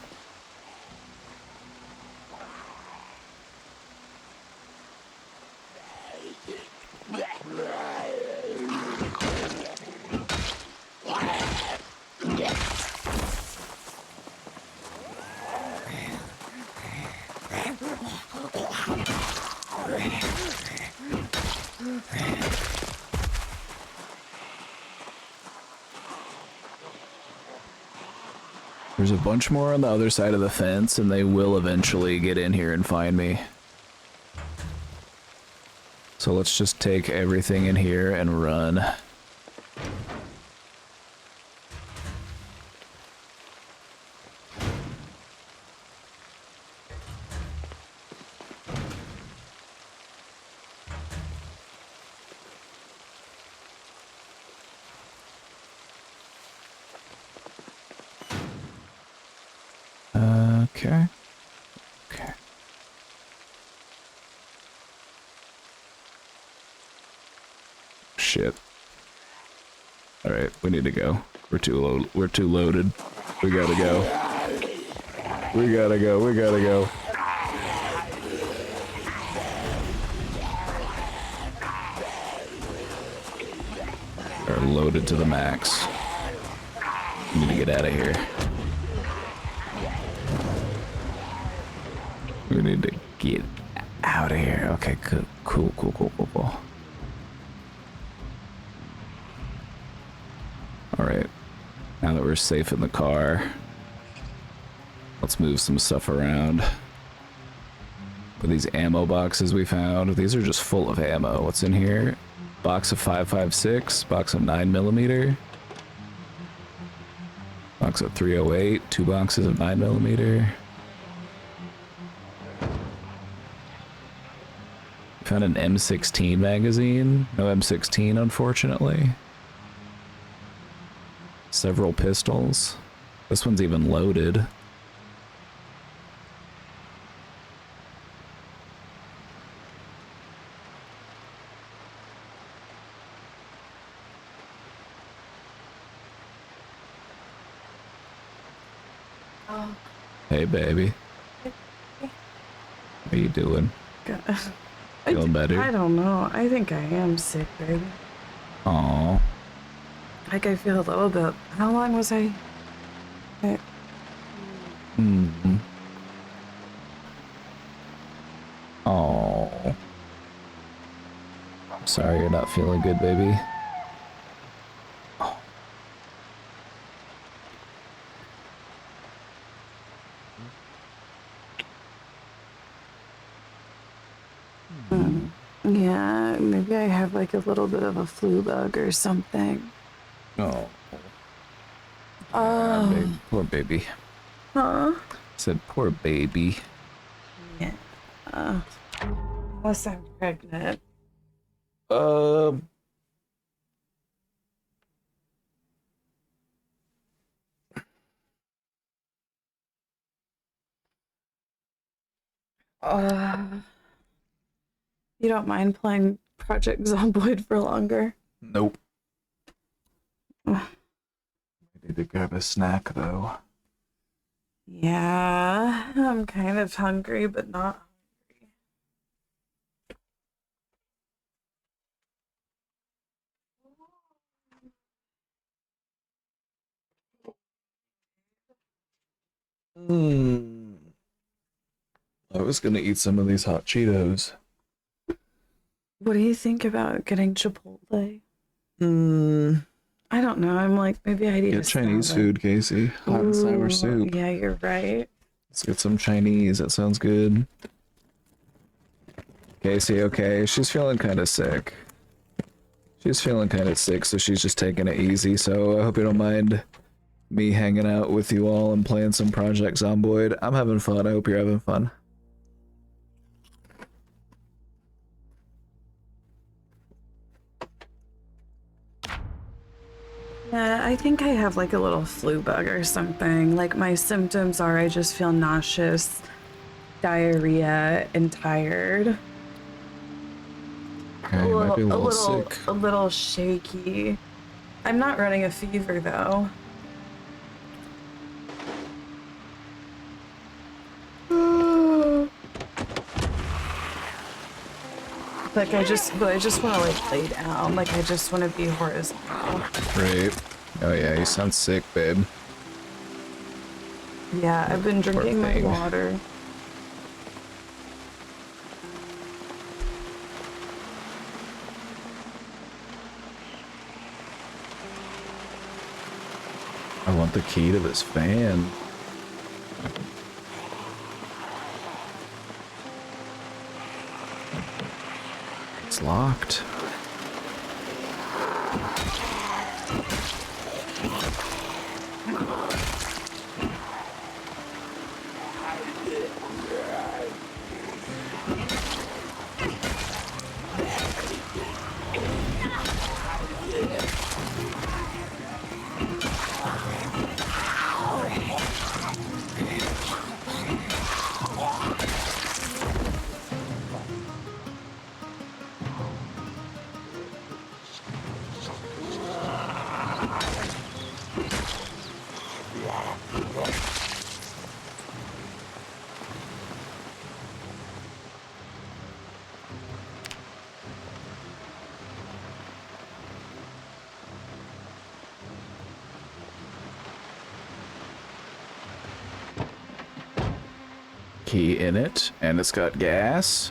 There's a bunch more on the other side of the fence, and they will eventually get in here and find me. So let's just take everything in here and run. Okay. Okay. Shit. All right, we need to go. We're too loaded. We gotta go. We gotta go. We gotta go. We're loaded to the max. We need to get out of here. We need to get out of here. Okay, cool, cool, cool, cool, cool, cool. All right, now that we're safe in the car, let's move some stuff around. But these ammo boxes we found, these are just full of ammo. What's in here? Box of 5.56, box of 9mm, box of 308, 2 boxes of 9mm. Found an M16 magazine. No M16, unfortunately. Several pistols. This one's even loaded.
Oh.
Hey, baby. How you doing?
Good.
Feeling better?
I don't know. I think I am sick, baby.
Aww.
Like, I feel a little bit. How long was I?
Mm-hmm. Aww. I'm sorry you're not feeling good, baby. Oh.
Yeah, maybe I have like a little bit of a flu bug or something.
Oh.
Oh.
Poor baby.
Huh?
Said poor baby.
Yeah. Unless I'm pregnant.
Um.
You don't mind playing Project Zomboid for longer?
Nope. I need to grab a snack though.
Yeah, I'm kind of hungry, but not
I was gonna eat some of these hot Cheetos.
What do you think about getting Chipotle?
Hmm.
I don't know. I'm like, maybe I need
Get
a
Chinese
salad.
food, Casey. Hot and sour
Ooh,
soup.
yeah, you're right.
Let's get some Chinese. That sounds good. Casey, okay. She's feeling kind of sick. She's feeling kind of sick, so she's just taking it easy. So I hope you don't mind me hanging out with you all and playing some Project Zomboid. I'm having fun. I hope you're having fun.
Yeah, I think I have like a little flu bug or something. Like my symptoms are I just feel nauseous, diarrhea, and tired.
Okay, you might be a little sick.
A little shaky. I'm not running a fever though. Like I just want to like lay down. Like I just want to be horizontal.
Right. Oh yeah, you sound sick, babe.
Yeah, I've been drinking my
thing.
water.
I want the key to this van. It's locked. Key in it, and it's got gas.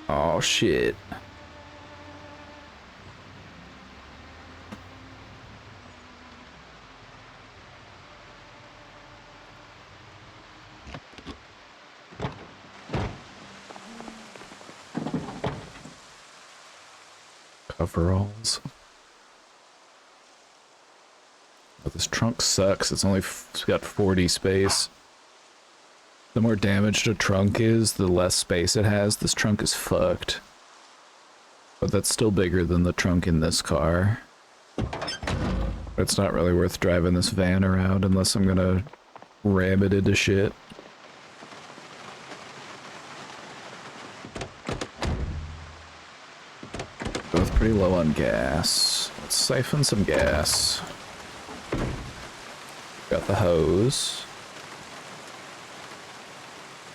Oh shit. Coveralls. Oh, this trunk sucks. It's got 40 space. The more damaged a trunk is, the less space it has. This trunk is fucked. But that's still bigger than the trunk in this car. It's not really worth driving this van around unless I'm gonna ram it into shit. Both pretty low on gas. Let's siphon some gas. Got the hose.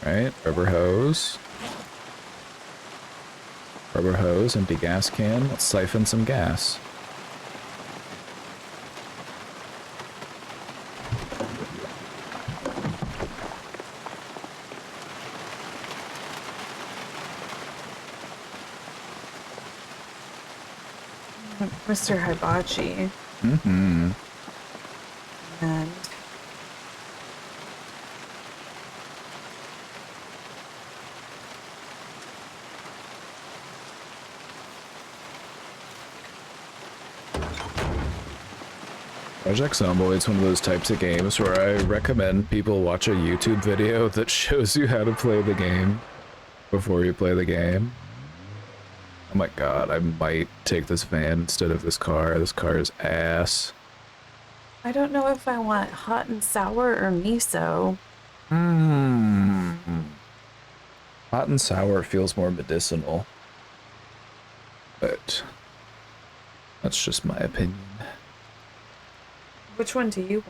Right, rubber hose. Rubber hose, empty gas can. Let's siphon some gas.
Mr. Hibachi.
Mm-hmm.
And
Project Zomboid's one of those types of games where I recommend people watch a YouTube video that shows you how to play the game before you play the game. Oh my god, I might take this van instead of this car. This car is ass.
I don't know if I want hot and sour or miso.
Hot and sour feels more medicinal. But that's just my opinion.
Which one do you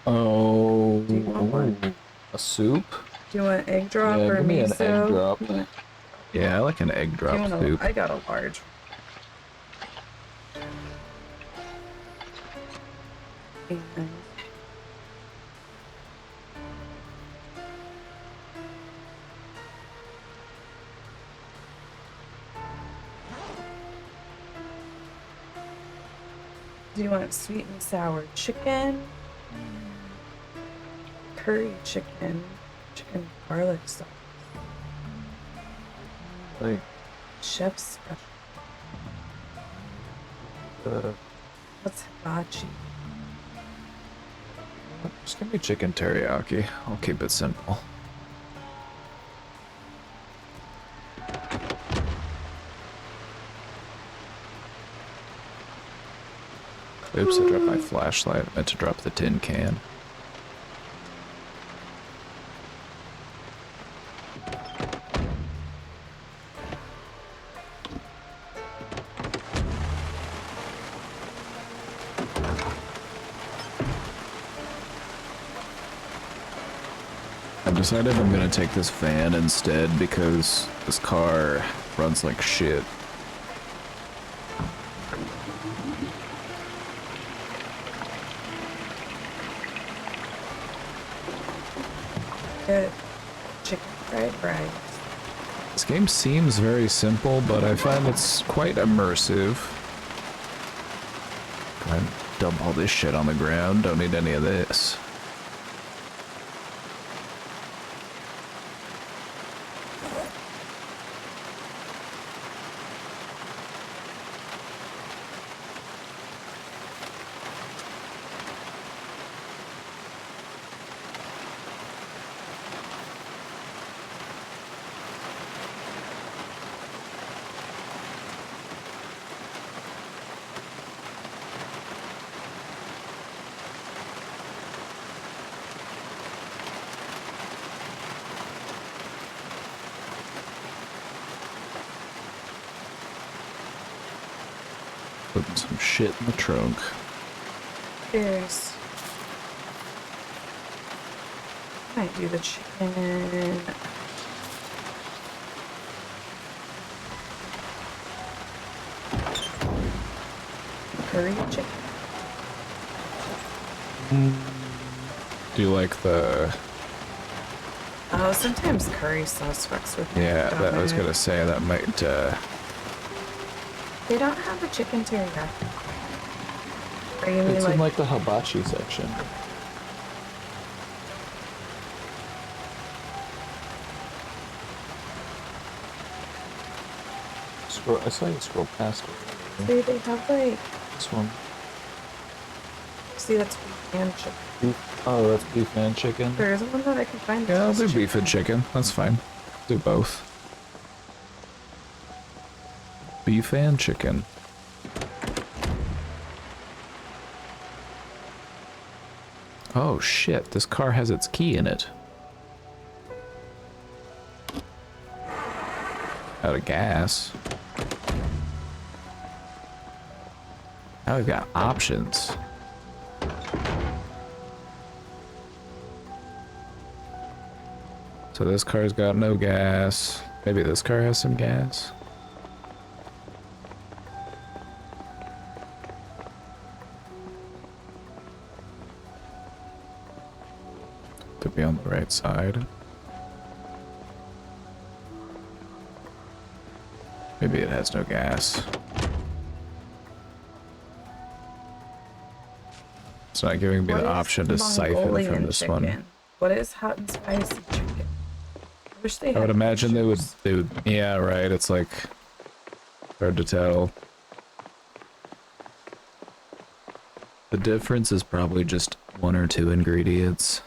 want?
Oh,
Do you want one?
A soup?
Do you want egg drop
Yeah,
or
give me
miso?
an egg drop. Yeah, I like an egg
Do you
drop
want
soup.
I got a large. And do you want sweet and sour chicken? Curry chicken? Chicken garlic sauce?
Like,
Chef's special. What's hibachi?
just give me chicken teriyaki. I'll keep it simple. Oops, I dropped my flashlight. I meant to drop the tin can. I've decided I'm gonna take this van instead because this car runs like shit.
Get chicken fried rice.
This game seems very simple, but I find it's quite immersive. Go ahead and dump all this shit on the ground. Don't need any of this. Putting some shit in the trunk.
Cheers. Might do the chicken. Curry chicken.
Do you like the...
Oh, sometimes curry sauce fucks with me.
Yeah,
don't
that I was
it?
gonna say that might,
They don't have a chicken teriyaki. Or you mean
It's
like,
in like the hibachi section. Scroll. I saw you scroll past it.
see, they have like,
This one.
see, that's beef and chicken.
Beef. Oh, that's beef and chicken.
There isn't one that I can find.
Yeah, I'll
that's
do
chicken.
beef and chicken. That's fine. Do both. Beef and chicken. Oh shit, this car has its key in it. Out of gas. Now we've got options. So this car's got no gas. Maybe this car has some gas. Could be on the right side. Maybe it has no gas. It's not giving me
What
the
is
option to siphon
Mongolian
from this one.
chicken? What is hot and spicy chicken? I wish they had
I would imagine
pictures.
they would, yeah, right, it's like, hard to tell. The difference is probably just 1 or 2 ingredients.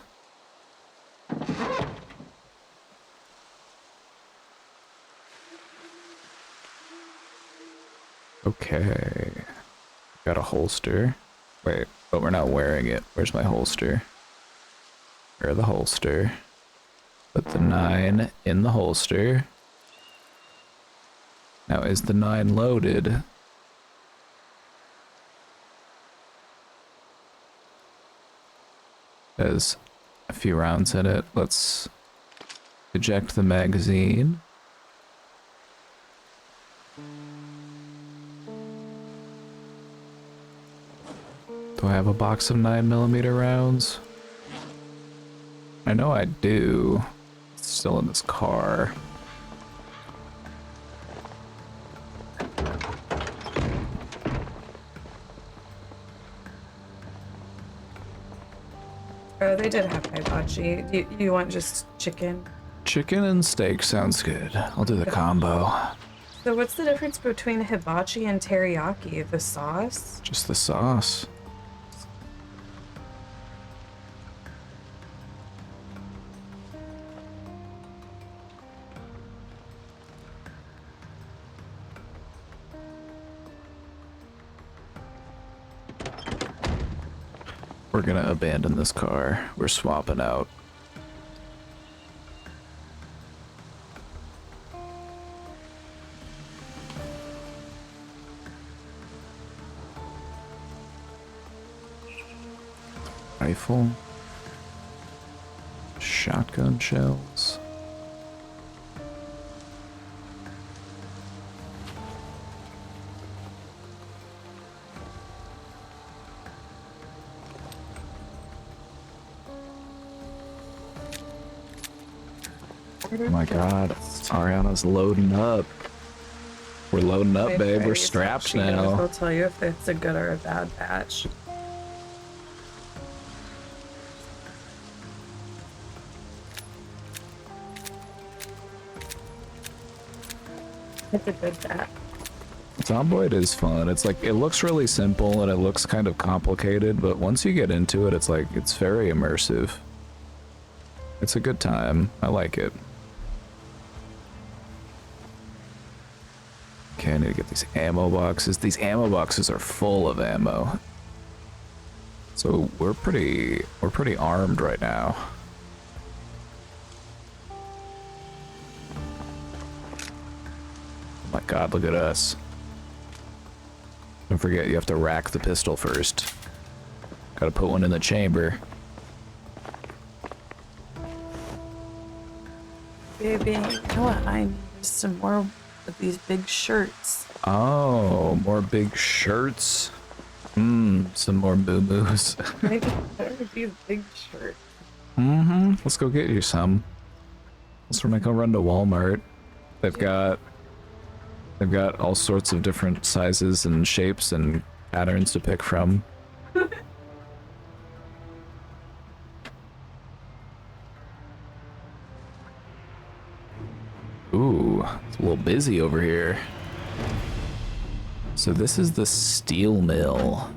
Okay. Got a holster. Wait, but we're not wearing it. Where's my holster? Wear the holster. Put the 9 in the holster. Now, is the 9 loaded? There's a few rounds in it. Let's eject the magazine. Do I have a box of 9mm rounds? I know I do. It's still in this car.
Oh, they did have hibachi. Do you want just chicken?
Chicken and steak sounds good. I'll do the combo.
So what's the difference between hibachi and teriyaki? The sauce?
Just the sauce. We're gonna abandon this car. We're swapping out. Rifle. Shotgun shells. Oh my god, Ariana's loading up. We're loading up, babe. We're strapped now.
I'll tell you if it's a good or a bad batch. It's a good batch.
Zomboid is fun. It's like, it looks really simple and it looks kind of complicated, but once you get into it, it's like, it's very immersive. It's a good time. I like it. Okay, I need to get these ammo boxes. These ammo boxes are full of ammo. So we're pretty armed right now. Oh my god, look at us. Don't forget, you have to rack the pistol first. Gotta put one in the chamber.
Baby, you know what I need is some more of these big shirts.
Oh, more big shirts. Some more boo-boos.
Maybe better with these big shirts.
Let's go get you some. Let's go run to Walmart. They've got all sorts of different sizes and shapes and patterns to pick from. Ooh, it's a little busy over here. So this is the steel mill.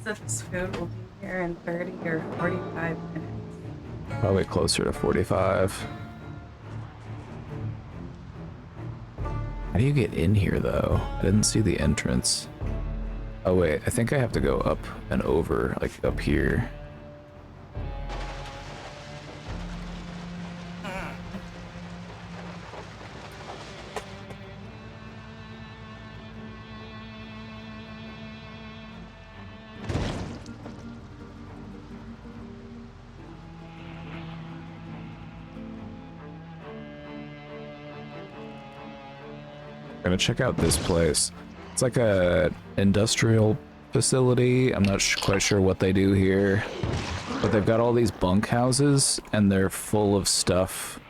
This food will be here in 30 or 45 minutes.
Probably closer to 45. How do you get in here though? I didn't see the entrance. Oh wait, I think I have to go up and over, like up here. Gonna check out this place. It's like a industrial facility. I'm not quite sure what they do here, but they've got all these bunk houses and they're full of stuff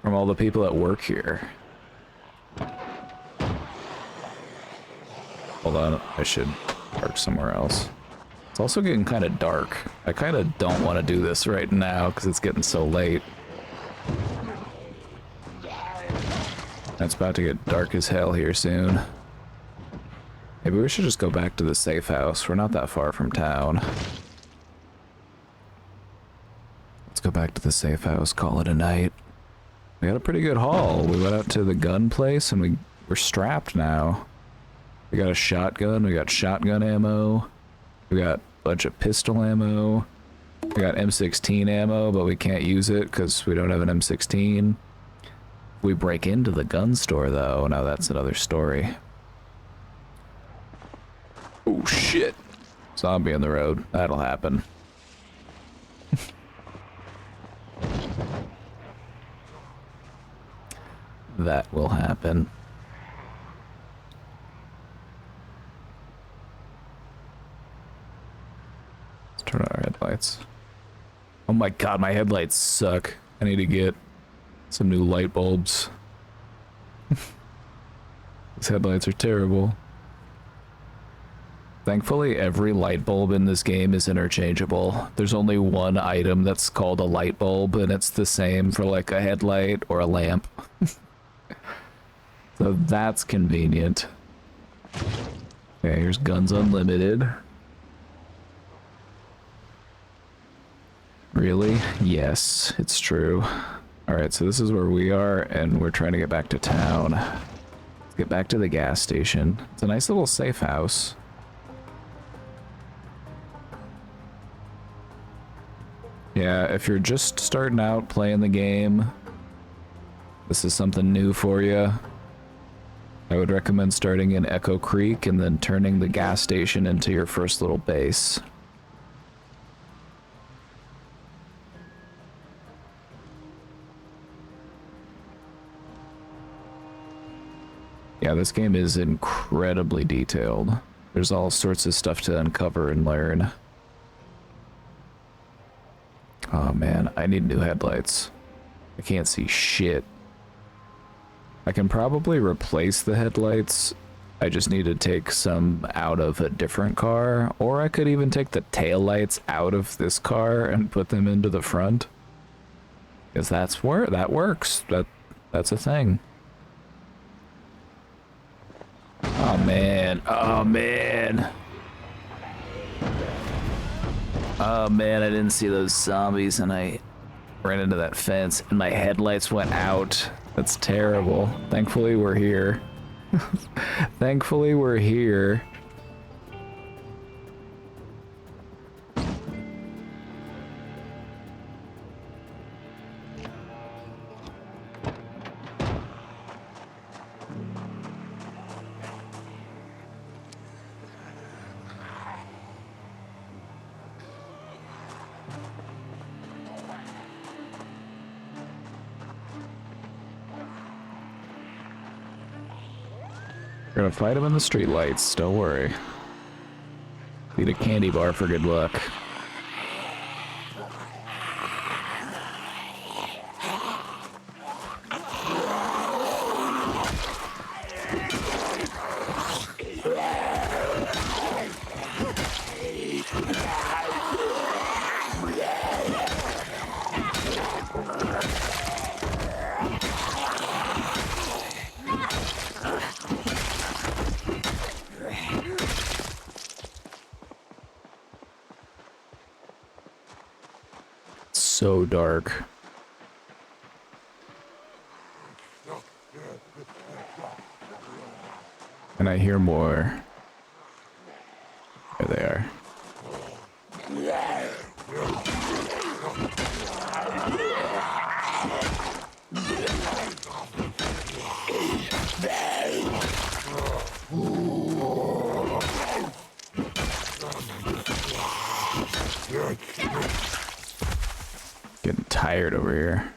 from all the people that work here. Hold on, I should park somewhere else. It's also getting kind of dark. I kind of don't want to do this right now because it's getting so late. It's about to get dark as hell here soon. Maybe we should just go back to the safe house. We're not that far from town. Let's go back to the safe house, call it a night. We had a pretty good haul. We went out to the gun place and we're strapped now. We got a shotgun, we got shotgun ammo, we got a bunch of pistol ammo, we got M16 ammo, but we can't use it because we don't have an M16. We break into the gun store though, now that's another story. Oh shit. Zombie on the road, that'll happen. That will happen. Let's turn on our headlights. Oh my god, my headlights suck. I need to get some new light bulbs. These headlights are terrible. Thankfully, every light bulb in this game is interchangeable. There's only one item that's called a light bulb, and it's the same for like a headlight or a lamp. So that's convenient. Okay, here's Guns Unlimited. Really? Yes, it's true. Alright, so this is where we are, and we're trying to get back to town. Let's get back to the gas station. It's a nice little safe house. Yeah, if you're just starting out playing the game, this is something new for you. I would recommend starting in Echo Creek and then turning the gas station into your first little base. Yeah, this game is incredibly detailed. There's all sorts of stuff to uncover and learn. Oh man, I need new headlights. I can't see shit. I can probably replace the headlights. I just need to take some out of a different car, or I could even take the taillights out of this car and put them into the front. Because that's where that works. That's a thing. Oh man. Oh man. Oh man, I didn't see those zombies and I ran into that fence and my headlights went out. That's terrible. Thankfully we're here. Thankfully we're here. We're gonna fight him in the streetlights, don't worry. Need a candy bar for good luck. So dark. And I hear more. There they are. Getting tired over here.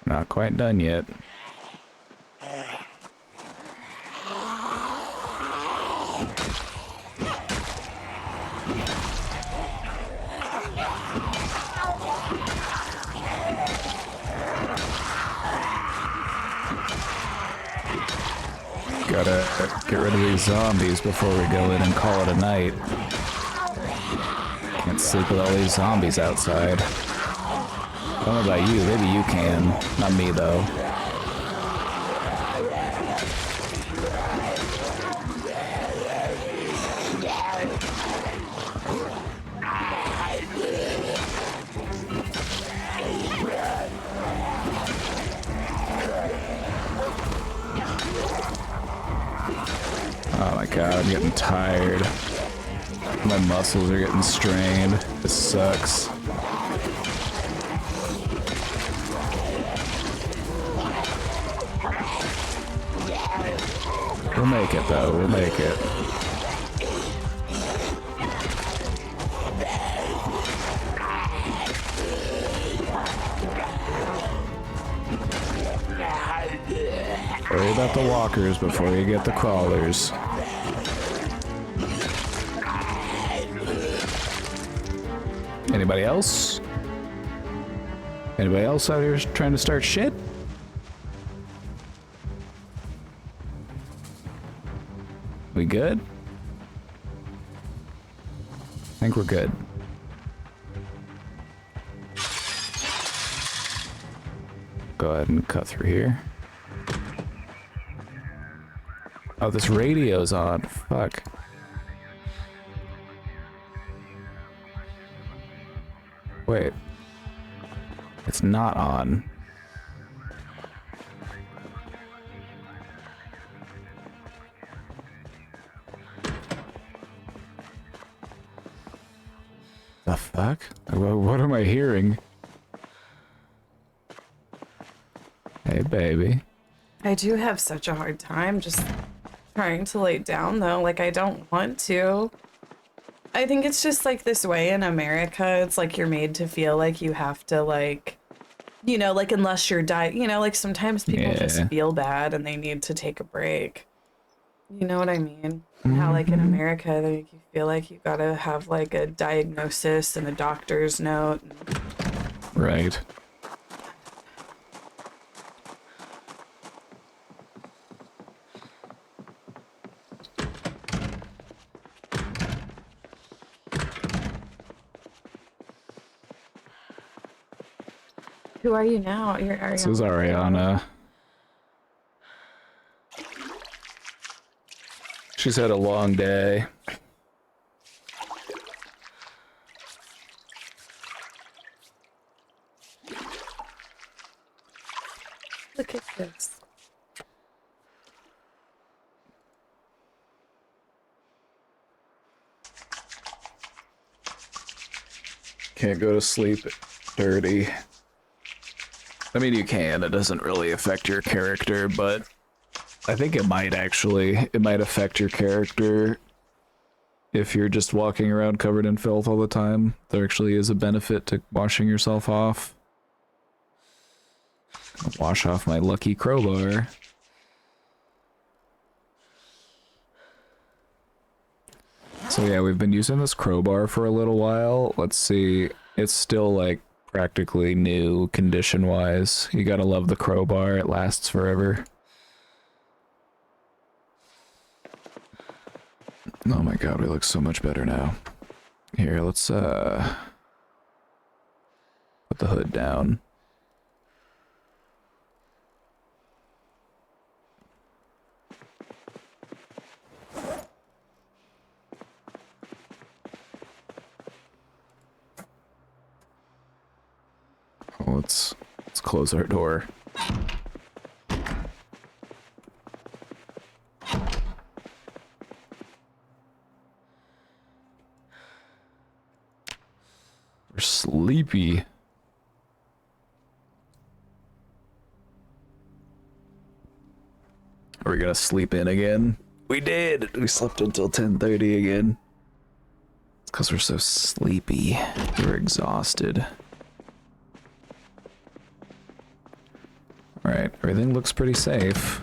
Not quite done yet. Gotta get rid of these zombies before we go in and call it a night. Can't sleep with all these zombies outside. I don't know about you, maybe you can. Not me, though. Oh my god, I'm getting tired. My muscles are getting strained. This sucks. We'll make it though, we'll make it. Worry about the walkers before you get the crawlers. Anybody else? Anybody else out here trying to start shit? We good? I think we're good. Go ahead and cut through here. Oh, this radio's on. Fuck. Wait. It's not on. The fuck? What am I hearing? Hey, baby.
I do have such a hard time just trying to lay down, though. Like, I don't want to. I think it's just like this way in America. It's like you're made to feel like you have to, like, you know, like unless you're you know, like sometimes people just feel bad and they need to take a break. You know what I mean? How like in America, like, you feel like you gotta have like a diagnosis and a doctor's note.
Right.
Who are you now? You're Ariana.
This is Ariana. She's had a long day.
Look at this.
Can't go to sleep dirty. I mean, you can. It doesn't really affect your character, but I think it might actually. It might affect your character if you're just walking around covered in filth all the time. There actually is a benefit to washing yourself off. I'll wash off my lucky crowbar. So yeah, we've been using this crowbar for a little while. Let's see. It's still like practically new condition-wise. You gotta love the crowbar, it lasts forever. Oh my god, we look so much better now. Here, let's put the hood down. Let's close our door. We're sleepy. Are we gonna sleep in again? We did! We slept until 10:30 again. It's because we're so sleepy. We're exhausted. Alright, everything looks pretty safe.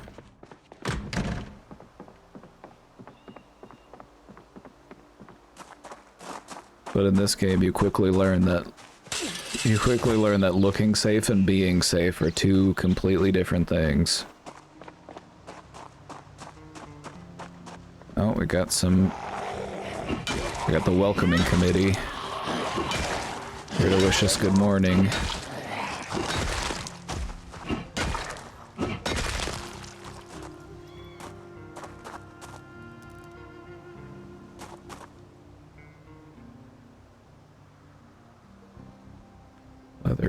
But in this game, you quickly learn that looking safe and being safe are two completely different things. Oh, we got the welcoming committee here to wish us good morning.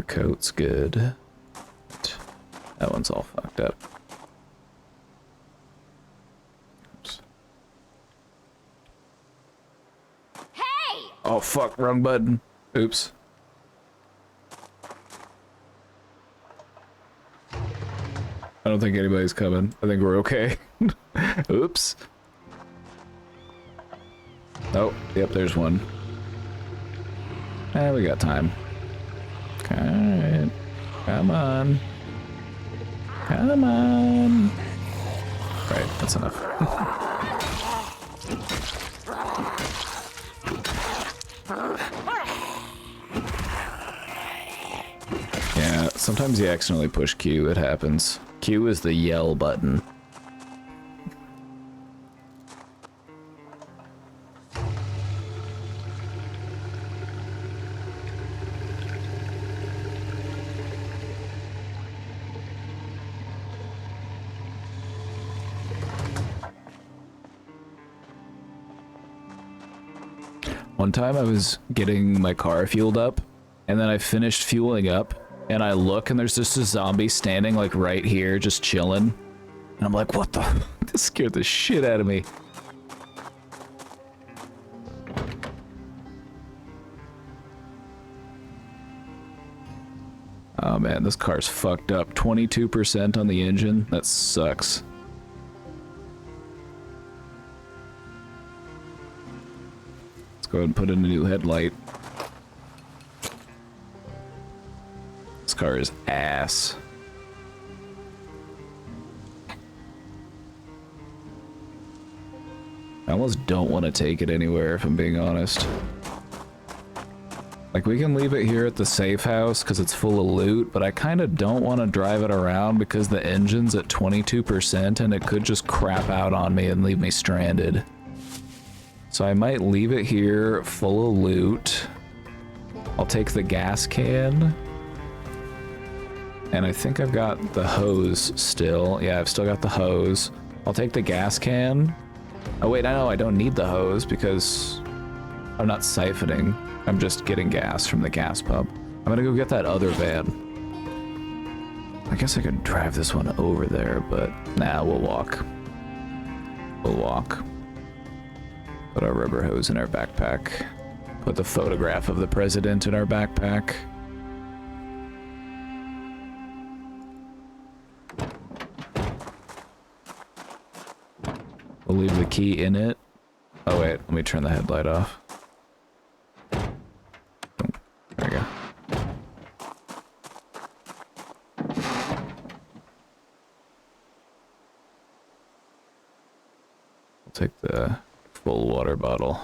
coat's good. That one's all fucked up. Oops.
Hey!
Oh fuck, wrong button. Oops. I don't think anybody's coming. I think we're okay. Oops. Oh, yep, there's one. We got time. Alright. Come on. Come on. Right, that's enough. Yeah, sometimes you accidentally push Q, it happens. Q is the yell button. One time I was getting my car fueled up, and then I finished fueling up, and I look and there's just a zombie standing like right here, just chilling. And I'm like, what the? This scared the shit out of me. Oh man, this car's fucked up. 22% on the engine? That sucks. Go ahead and put in a new headlight. This car is ass. I almost don't want to take it anywhere, if I'm being honest. Like, we can leave it here at the safe house because it's full of loot, but I kind of don't want to drive it around because the engine's at 22% and it could just crap out on me and leave me stranded. So I might leave it here full of loot. I'll take the gas can. And I think I've got the hose still. Yeah, I've still got the hose. I'll take the gas can. Oh wait, I know I don't need the hose because I'm not siphoning. I'm just getting gas from the gas pump. I'm gonna go get that other van. I guess I could drive this one over there, but nah, we'll walk. We'll walk. Put our rubber hose in our backpack. Put the photograph of the president in our backpack. We'll leave the key in it. Oh wait, let me turn the headlight off. There we go. We'll take the full water bottle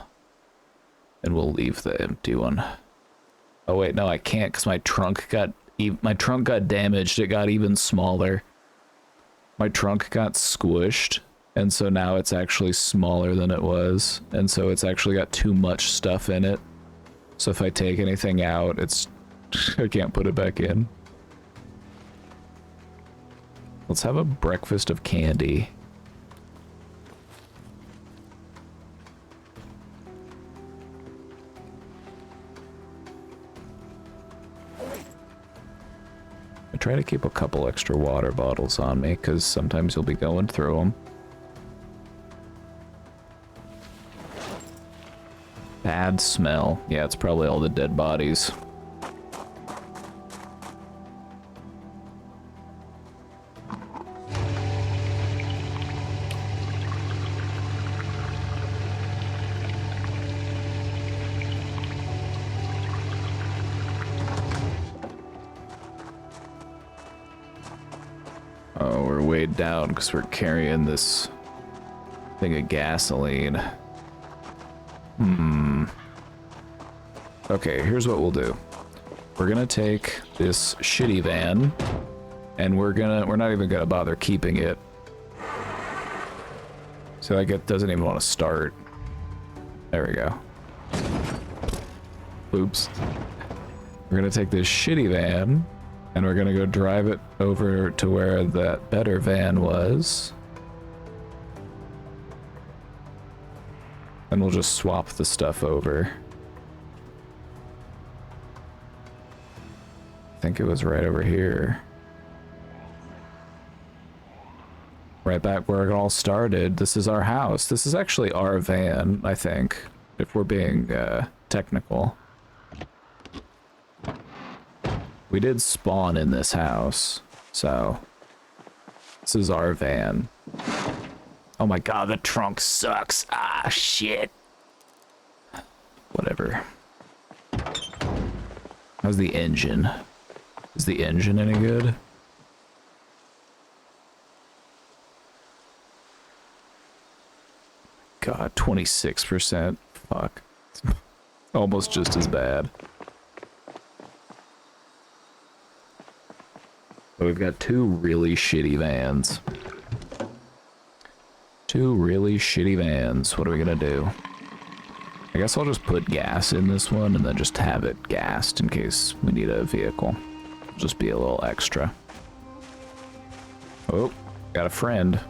and we'll leave the empty one. Oh wait, no, I can't because my trunk got damaged. It got even smaller. My trunk got squished, and so now it's actually smaller than it was, and so it's actually got too much stuff in it. So if I take anything out, it's I can't put it back in. Let's have a breakfast of candy. I try to keep a couple extra water bottles on me, because sometimes you'll be going through them. Bad smell. Yeah, it's probably all the dead bodies. Oh, we're weighed down because we're carrying this thing of gasoline. Okay, here's what we'll do. We're gonna take this shitty van, and we're not even gonna bother keeping it. So like it doesn't even want to start. There we go. Oops. We're gonna take this shitty van, and we're gonna go drive it over to where that better van was. And we'll just swap the stuff over. I think it was right over here. Right back where it all started. This is our house. This is actually our van, I think, if we're being technical. We did spawn in this house, so this is our van. Oh my god, the trunk sucks. Ah, shit. Whatever. How's the engine? Is the engine any good? God, 26%. Fuck. Almost just as bad. So we've got two really shitty vans. Two really shitty vans. What are we gonna do? I guess I'll just put gas in this one and then just have it gassed in case we need a vehicle. Just be a little extra. Oh, got a friend.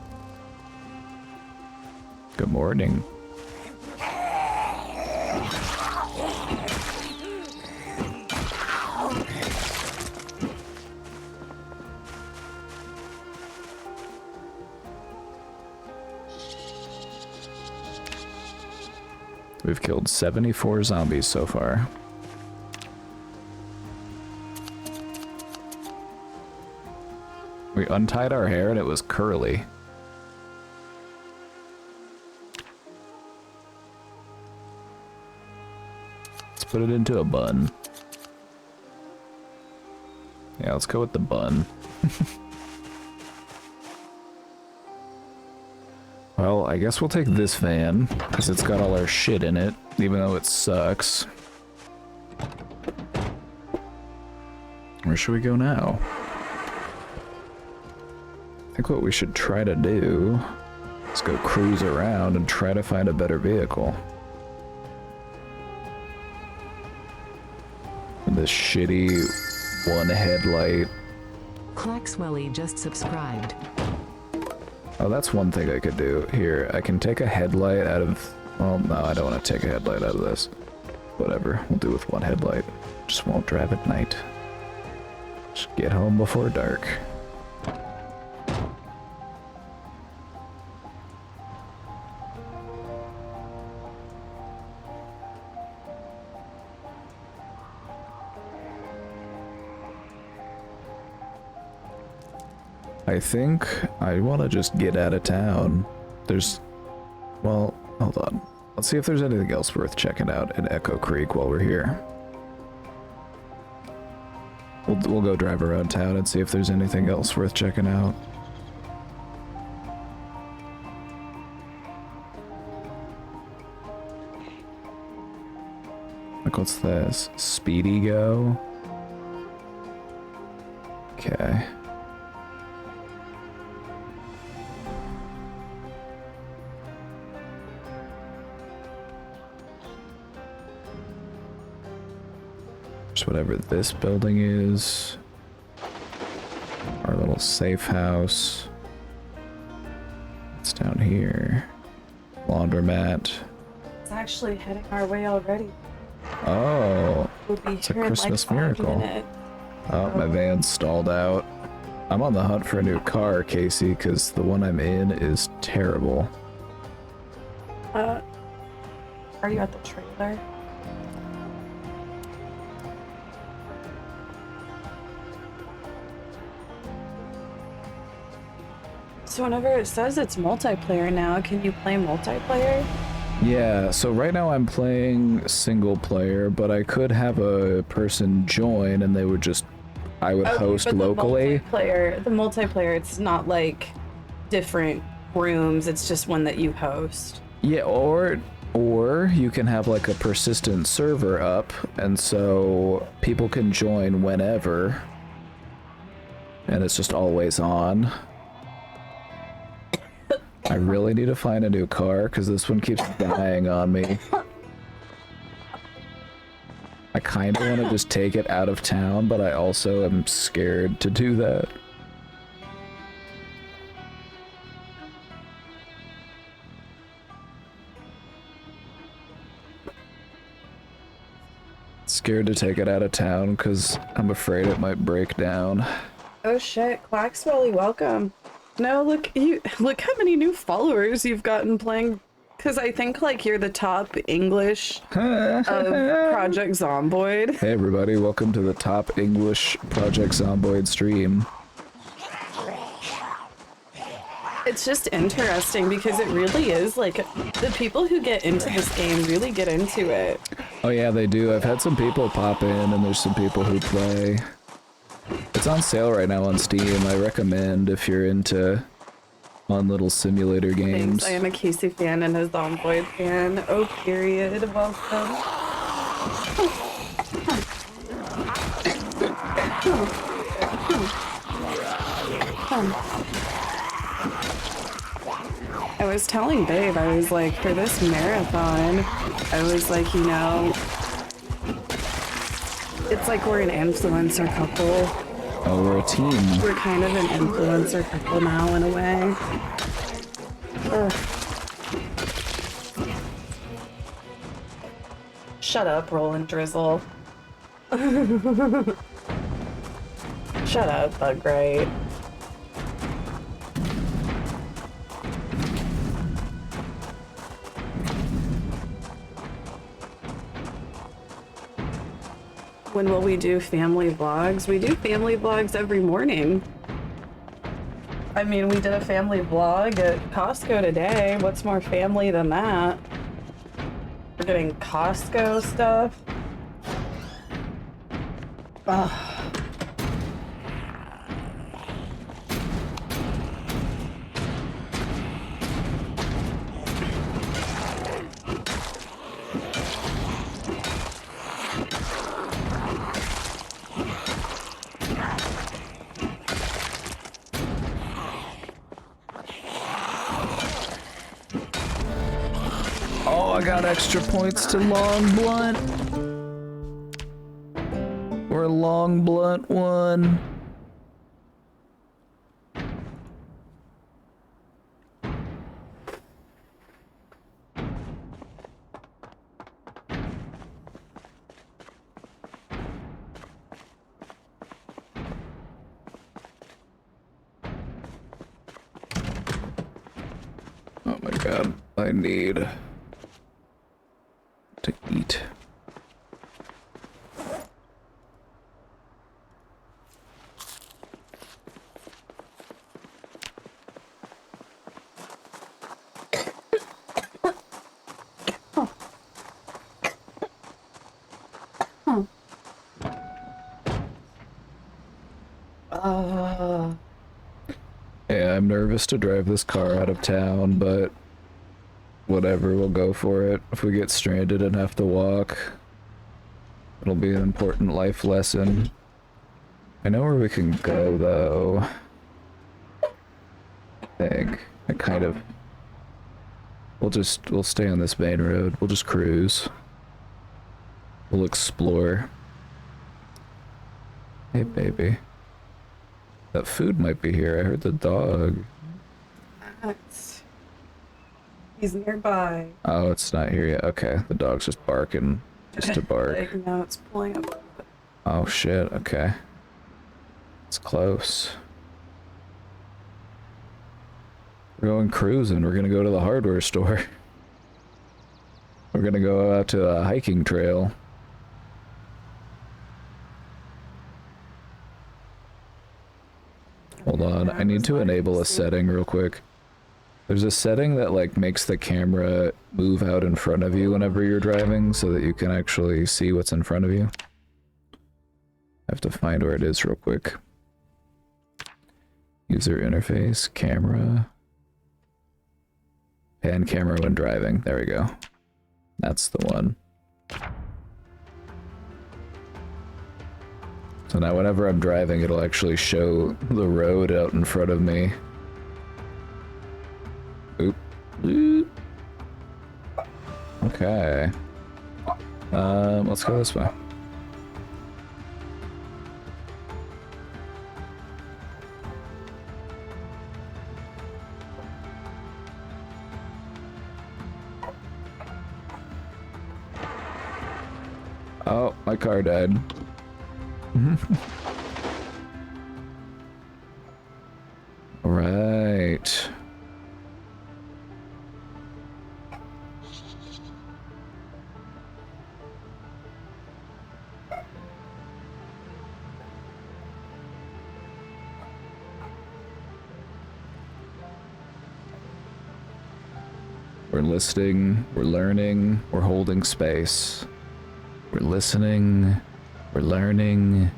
Good morning. We've killed 74 zombies so far. We untied our hair and it was curly. Let's put it into a bun. Yeah, let's go with the bun. Well, I guess we'll take this van, because it's got all our shit in it, even though it sucks. Where should we go now? I think what we should try to do is go cruise around and try to find a better vehicle. This shitty one headlight.
Claxwelly just subscribed.
Oh, that's one thing I could do. Here, I can take a headlight out of... Well, no, I don't want to take a headlight out of this. Whatever, we'll do with one headlight. Just won't drive at night. Just get home before dark. I think I want to just get out of town. There's... Well, hold on. Let's see if there's anything else worth checking out in Echo Creek while we're here. We'll go drive around town and see if there's anything else worth checking out. Like, what's this? Speedy Go? Okay. Just whatever this building is. Our little safe house. It's down here. Laundromat.
It's actually heading our way already.
Oh,
We'll be
it's a
here in
Christmas
like 5
miracle.
minutes.
Oh, my van's stalled out. I'm on the hunt for a new car, Casey, because the one I'm in is terrible.
Are you at the trailer? So whenever it says it's multiplayer now, can you play multiplayer?
Yeah, so right now I'm playing single player, but I could have a person join and they would just... I would host
but
locally.
The multiplayer, it's not like different rooms, it's just one that you host.
Yeah, or you can have like a persistent server up, and so people can join whenever, and it's just always on. I really need to find a new car, because this one keeps dying on me. I kind of want to just take it out of town, but I also am scared to do that. Let's scared to take it out of town because I'm afraid it might break down.
Oh shit, Quackswelly, welcome. No, look how many new followers you've gotten playing. Because I think like you're the top English of Project Zomboid.
Hey everybody, welcome to the top English Project Zomboid stream.
It's just interesting because it really is like the people who get into this game really get into it.
Oh yeah, they do. I've had some people pop in and there's some people who play. It's on sale right now on Steam. I recommend if you're into fun little simulator games.
Thanks, I am a Casey fan and a Zomboid fan. Oh, period. Welcome. I was telling Babe, I was like, for this marathon, I was like, you know, it's like we're an influencer couple.
Oh, we're a team.
We're kind of an influencer couple now, in a way. Ugh. Shut up, Roland Drizzle. Shut up, Bug Right. When will we do family vlogs? We do family vlogs every morning. I mean, we did a family vlog at Costco today. What's more family than that? We're getting Costco stuff. Ugh.
Oh, I got extra points to long blunt. We're long blunt one. Oh my god, I need to eat. Yeah, I'm nervous to drive this car out of town, but whatever, we'll go for it. If we get stranded and have to walk, it'll be an important life lesson. I know where we can go, though. I think. We'll stay on this main road. We'll just cruise. We'll explore. Hey, baby. That food might be here. I heard the dog.
He's nearby.
Oh, it's not here yet. Okay, the dog's just barking. Just to bark.
Like, now it's pulling up.
Oh shit, okay. It's close. We're going cruising. We're gonna go to the hardware store. We're gonna go out to a hiking trail. Hold on, I need to enable a setting real quick. There's a setting that like makes the camera move out in front of you whenever you're driving so that you can actually see what's in front of you. I have to find where it is real quick. User interface, camera. Pan camera when driving. There we go. That's the one. So now whenever I'm driving, it'll actually show the road out in front of me. Oop. Oop. Okay. Let's go this way. Oh, my car died. All right. We're listening, we're learning, we're holding space. We're listening, we're learning,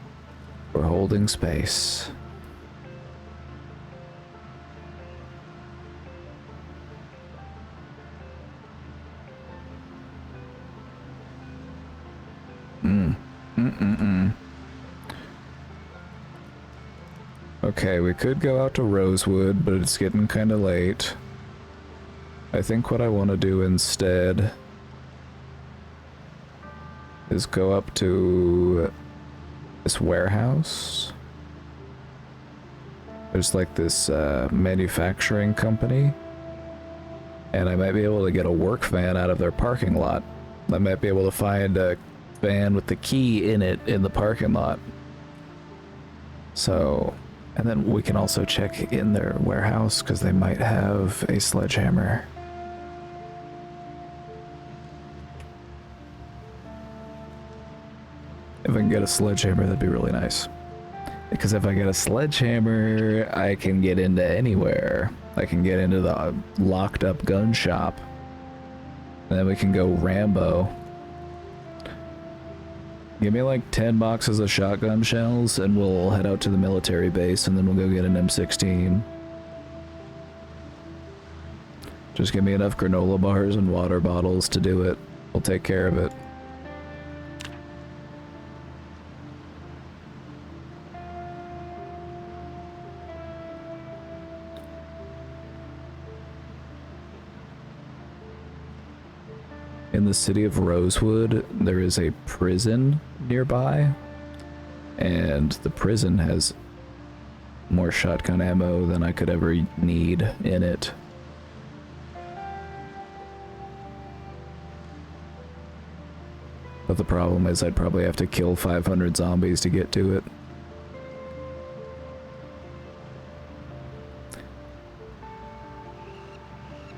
we're holding space. Okay, we could go out to Rosewood, but it's getting kind of late. I think what I want to do instead is go up to this warehouse. There's like this manufacturing company, and I might be able to get a work van out of their parking lot. I might be able to find a van with the key in it in the parking lot. So, and then we can also check in their warehouse because they might have a sledgehammer. If I can get a sledgehammer, that'd be really nice. Because if I get a sledgehammer, I can get into anywhere. I can get into the locked up gun shop. And then we can go Rambo. Give me like 10 boxes of shotgun shells and we'll head out to the military base and then we'll go get an M16. Just give me enough granola bars and water bottles to do it. We'll take care of it. In the city of Rosewood, there is a prison nearby, and the prison has more shotgun ammo than I could ever need in it. But the problem is I'd probably have to kill 500 zombies to get to it.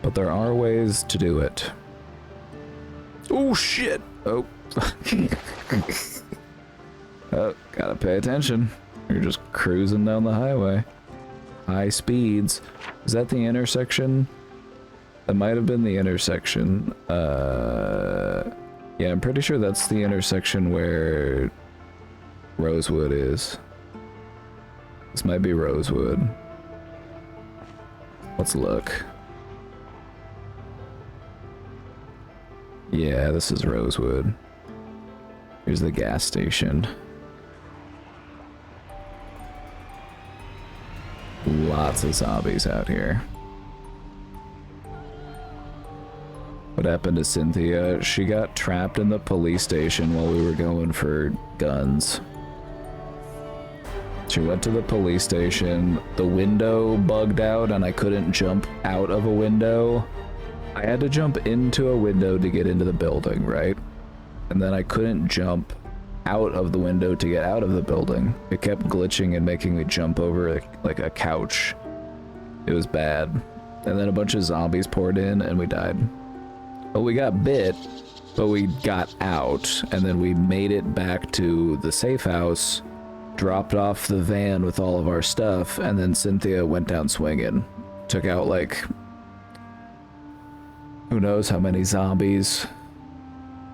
But there are ways to do it. Oh shit! Oh. Oh, gotta pay attention. You're just cruising down the highway. High speeds. Is that the intersection? That might have been the intersection. Yeah, I'm pretty sure that's the intersection where Rosewood is. This might be Rosewood. Let's look. Yeah, this is Rosewood. Here's the gas station. Lots of zombies out here. What happened to Cynthia? She got trapped in the police station while we were going for guns. She went to the police station, the window bugged out and I couldn't jump out of a window. I had to jump into a window to get into the building, right? And then I couldn't jump out of the window to get out of the building. It kept glitching and making me jump over like a couch. It was bad. And then a bunch of zombies poured in and we died. But we got bit, but we got out and then we made it back to the safe house, dropped off the van with all of our stuff, and then Cynthia went down swinging. Took out like who knows how many zombies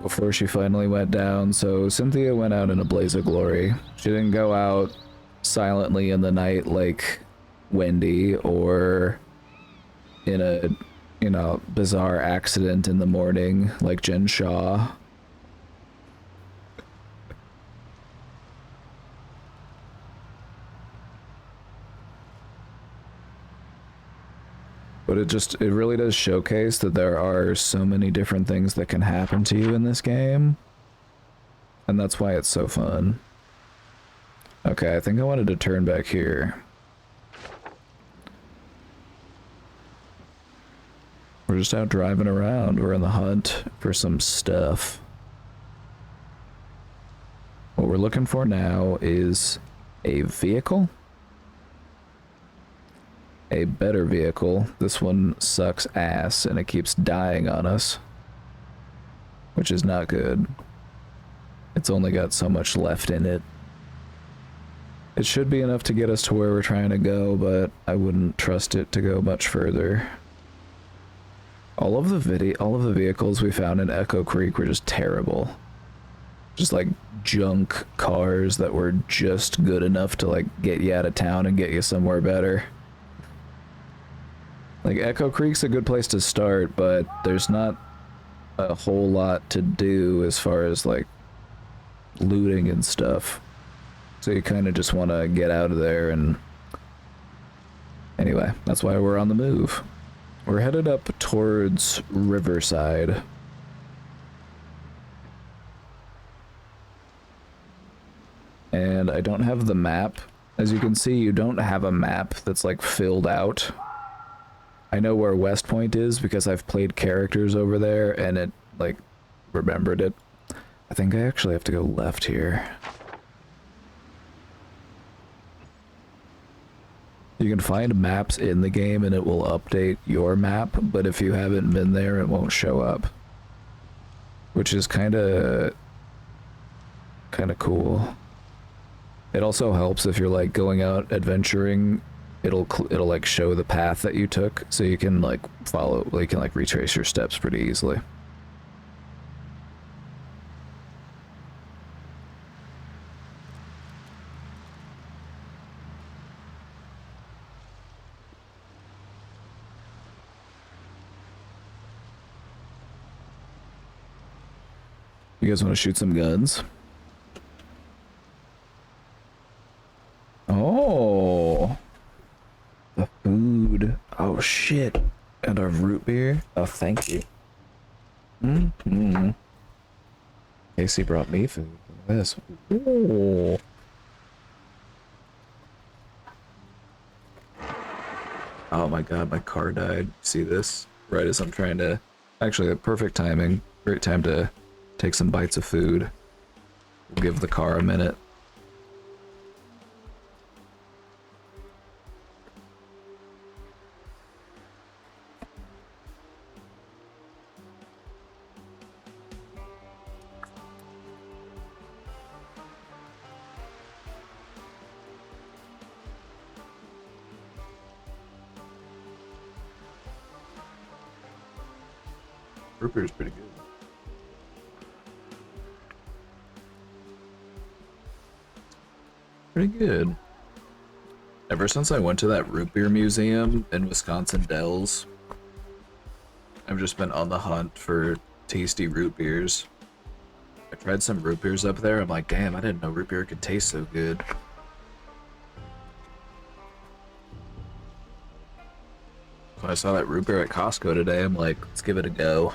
before she finally went down. So Cynthia went out in a blaze of glory. She didn't go out silently in the night like Wendy or in a, you know, bizarre accident in the morning like Jen Shaw. But it really does showcase that there are so many different things that can happen to you in this game. And that's why it's so fun. Okay, I think I wanted to turn back here. We're just out driving around. We're in the hunt for some stuff. we're looking for now is a vehicle. A better vehicle. This one sucks ass and it keeps dying on us, which is not good. It's only got so much left in it. It should be enough to get us to where we're trying to go, but I wouldn't trust it to go much further. All of the vehicles we found in Echo Creek were just terrible. Just like junk cars that were just good enough to like get you out of town and get you somewhere better. Like Echo Creek's a good place to start, but there's not a whole lot to do as far as like looting and stuff. So you kind of just want to get out of there, and anyway, that's why we're on the move. We're headed up towards Riverside. And I don't have the map. As you can see, you don't have a map that's like filled out. I know where West Point is because I've played characters over there and it like remembered it. I think I actually have to go left here. You can find maps in the game and it will update your map, but if you haven't been there, it won't show up. Which is kind of cool. It also helps if you're like going out adventuring, it'll like show the path that you took, so you can like follow, you can like retrace your steps pretty easily. You guys want to shoot some guns? Oh, the food. Oh shit. And our root beer. Oh, thank you. Casey brought me food. Look at this. Ooh. Oh my god, my car died. See this? Right as I'm trying to... Actually, perfect timing. Great time to take some bites of food. We'll give the car a minute. Root beer is pretty good. Pretty good. Ever since I went to that root beer museum in Wisconsin Dells, I've just been on the hunt for tasty root beers. I tried some root beers up there. I'm like, damn, I didn't know root beer could taste so good. So I saw that root beer at Costco today. I'm like, let's give it a go.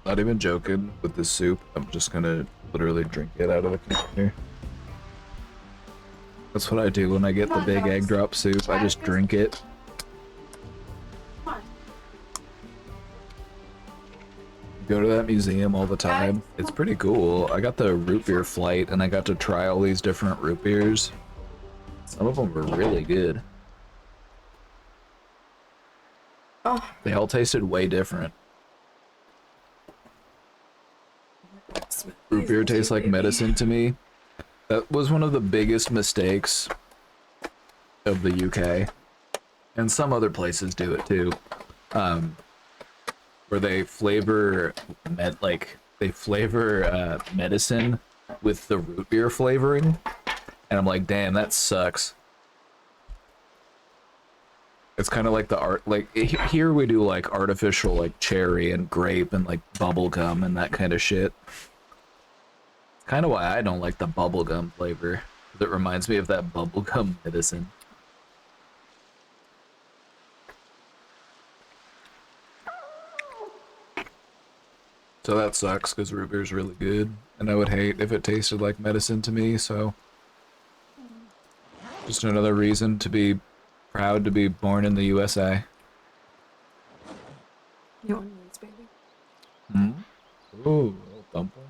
Not even joking with this soup. I'm just gonna literally drink it out of the container. That's what I do when I get the big egg drop soup. I just drink it. Go to that museum all the time. It's pretty cool. I got the root beer flight and I got to try all these different root beers. Some of them were really good.
Oh.
They all tasted way different. Root beer tastes like medicine to me. That was one of the biggest mistakes of the UK. And some other places do it too. Where they flavor medicine with the root beer flavoring. And I'm like, damn, that sucks. It's kind of like the art, like here we do like artificial like cherry and grape and like bubble gum and that kind of shit. It's kind of why I don't like the bubble gum flavor. It reminds me of that bubble gum medicine. So that sucks because root beer is really good, and I would hate if it tasted like medicine to me. So just another reason to be proud to be born in the USA.
You want these, baby?
Ooh, a little dumpling.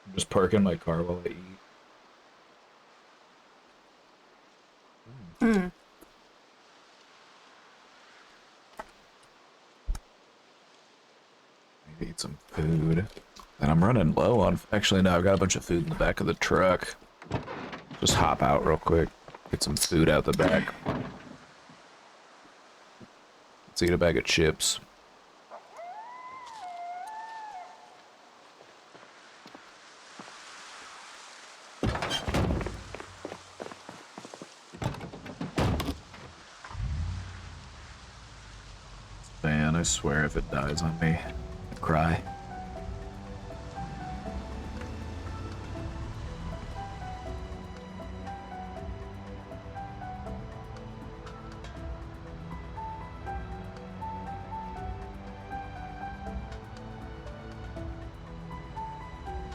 I'm just parking my car while I eat. I need some food. And I'm running low on... Actually, no, I've got a bunch of food in the back of the truck. Just hop out real quick. Get some food out the back. Let's eat a bag of chips. Man, I swear if it dies on me, I cry.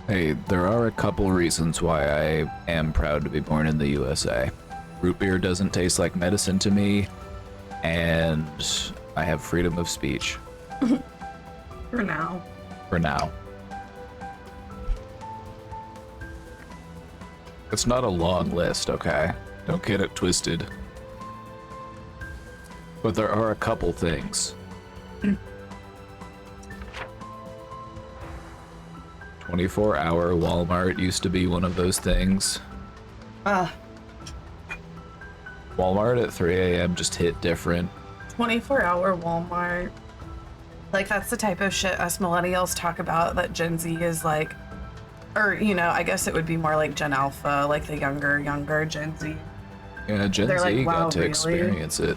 Hey, there are a couple reasons why I am proud to be born in the USA. Root beer doesn't taste like medicine to me, and I have freedom of speech.
For now.
For now. It's not a long list, okay? Don't get it twisted. But there are a couple things. 24-hour Walmart used to be one of those things. Walmart at 3 a.m. just hit different.
24-hour Walmart. Like, that's the type of shit us millennials talk about that Gen Z is like, or, you know, I guess it would be more like Gen Alpha, like the younger Gen Z.
Yeah, Gen
They're
Z
like, wow,
got to
really?
experience it.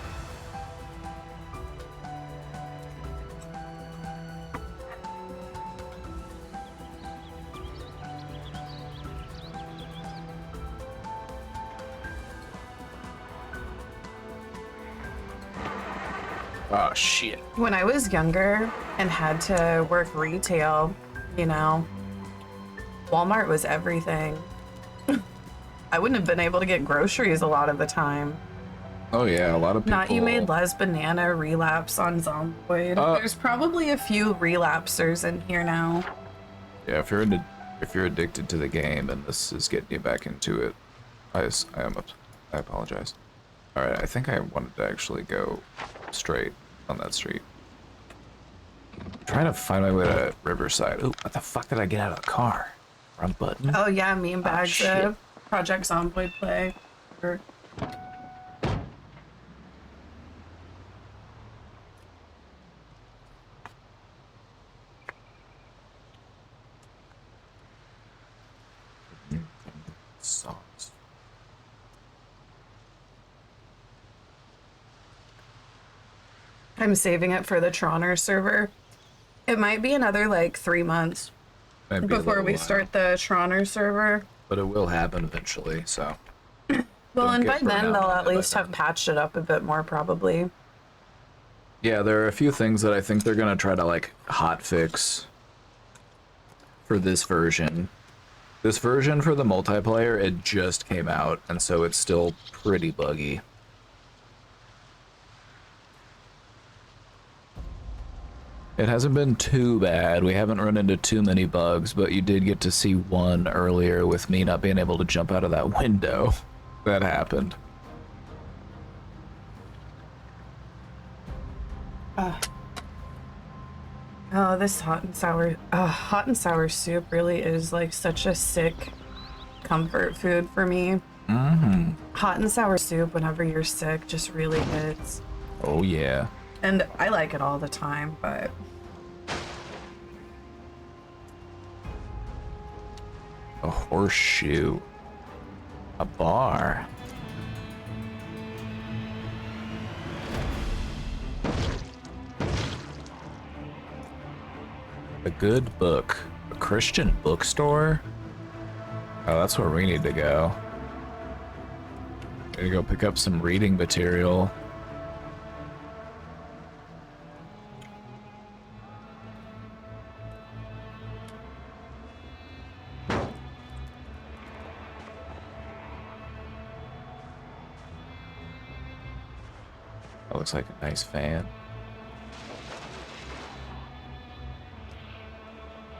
Oh, shit.
When I was younger and had to work retail, you know, Walmart was everything. I wouldn't have been able to get groceries a lot of the time.
Oh, yeah, a lot of people...
Not you made Les Banana relapse on Zomboid. There's probably a few relapsers in here now.
Yeah, if you're addicted to the game and this is getting you back into it, I apologize. Alright, I think I wanted to actually go straight on that street. I'm trying to find my way to Riverside. Ooh, what the fuck did I get out of the car? Wrong button.
Oh yeah, meme bags of Project Zomboid play. Or...
Songs.
I'm saving it for the Troner server. It might be another like 3 months before we start the Troner server.
But it will happen eventually, so.
Well, and by then they'll at least
have
have patched it up a bit more, probably.
Yeah, there are a few things that I think they're gonna try to like hot fix for this version. This version for the multiplayer, it just came out, and so it's still pretty buggy. It hasn't been too bad. We haven't run into too many bugs, but you did get to see one earlier with me not being able to jump out of that window. That happened.
Oh, this hot and sour soup really is like such a sick comfort food for me.
Mm-hmm.
Hot and sour soup whenever you're sick just really hits.
Oh yeah.
And I like it all the time, but...
A horseshoe. A bar. A good book. A Christian bookstore? Oh, that's where we need to go. Need to go pick up some reading material. That looks like a nice fan.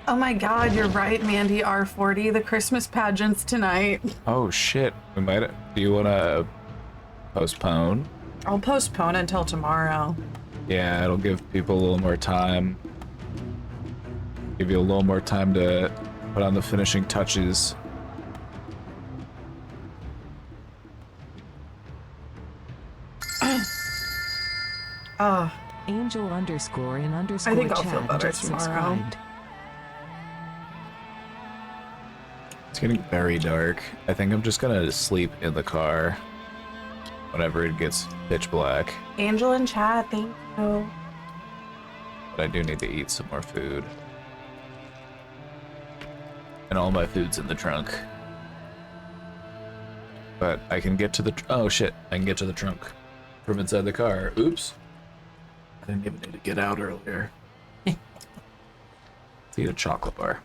Oh my god, you're right, Mandy R40. The Christmas pageant's tonight.
Oh shit. We might. Do you want to postpone?
I'll postpone until tomorrow.
Yeah, it'll give people a little more time. Give you a little more time to put on the finishing touches.
Angel underscore in underscore
I think I'll
chat
feel better
just
tomorrow.
subscribed.
It's getting very dark. I think I'm just gonna sleep in the car whenever it gets pitch black.
Angel in chat, thank you.
But I do need to eat some more food. And all my food's in the trunk. But I can get to the oh shit, I can get to the trunk from inside the car. Oops. I didn't even need to get out earlier. Let's eat a chocolate bar.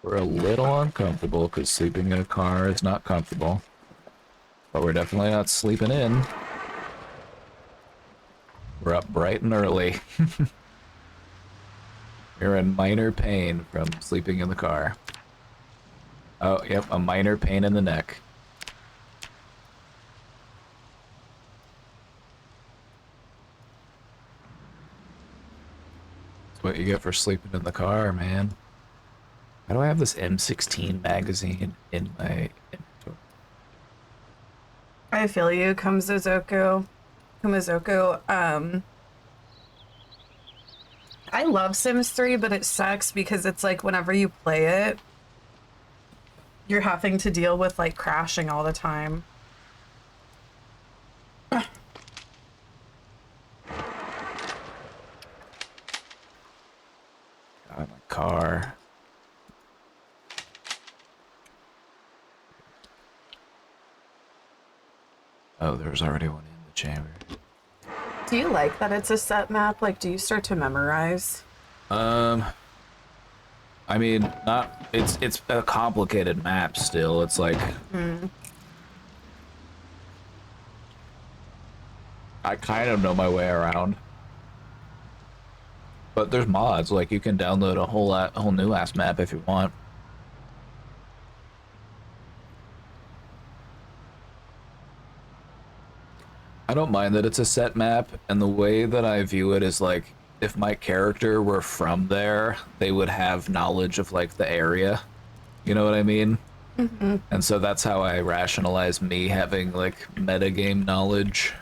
We're a little uncomfortable because sleeping in a car is not comfortable. But we're definitely not sleeping in. We're up bright and early. We're in minor pain from sleeping in the car. Oh, yep, a minor pain in the neck. That's what you get for sleeping in the car, man. How do I have this M16 magazine in my inventory?
I feel you, Kumazoku. I love Sims 3, but it sucks because it's like whenever you play it, you're having to deal with like crashing all the time.
God, my car. Oh, there's already one in the chamber.
Do you like that it's a set map? Like, do you start to memorize?
I mean, not. It's a complicated map still. It's like. I kind of know my way around. But there's mods. Like you can download a whole new ass map if you want. I don't mind that it's a set map, and the way that I view it is like, if my character were from there, they would have knowledge of like the area. You know what I mean? Mm-hmm. And so that's how I rationalize me having like metagame knowledge.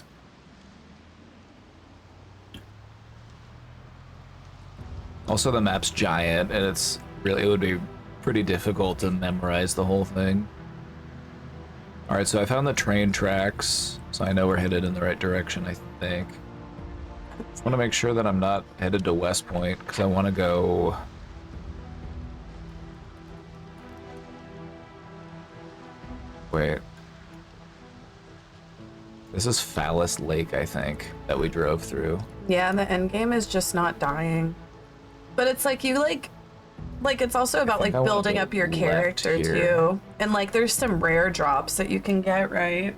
Also, the map's giant, and it would be pretty difficult to memorize the whole thing. Alright, so I found the train tracks, so I know we're headed in the right direction, I think. Just want to make sure that I'm not headed to West Point, because I want to go... Wait. This is Phallus Lake, I think, that we drove through.
Yeah, the end game is just not dying. But it's like you like it's also about like building up your character too. And like there's some rare drops that you can get, right?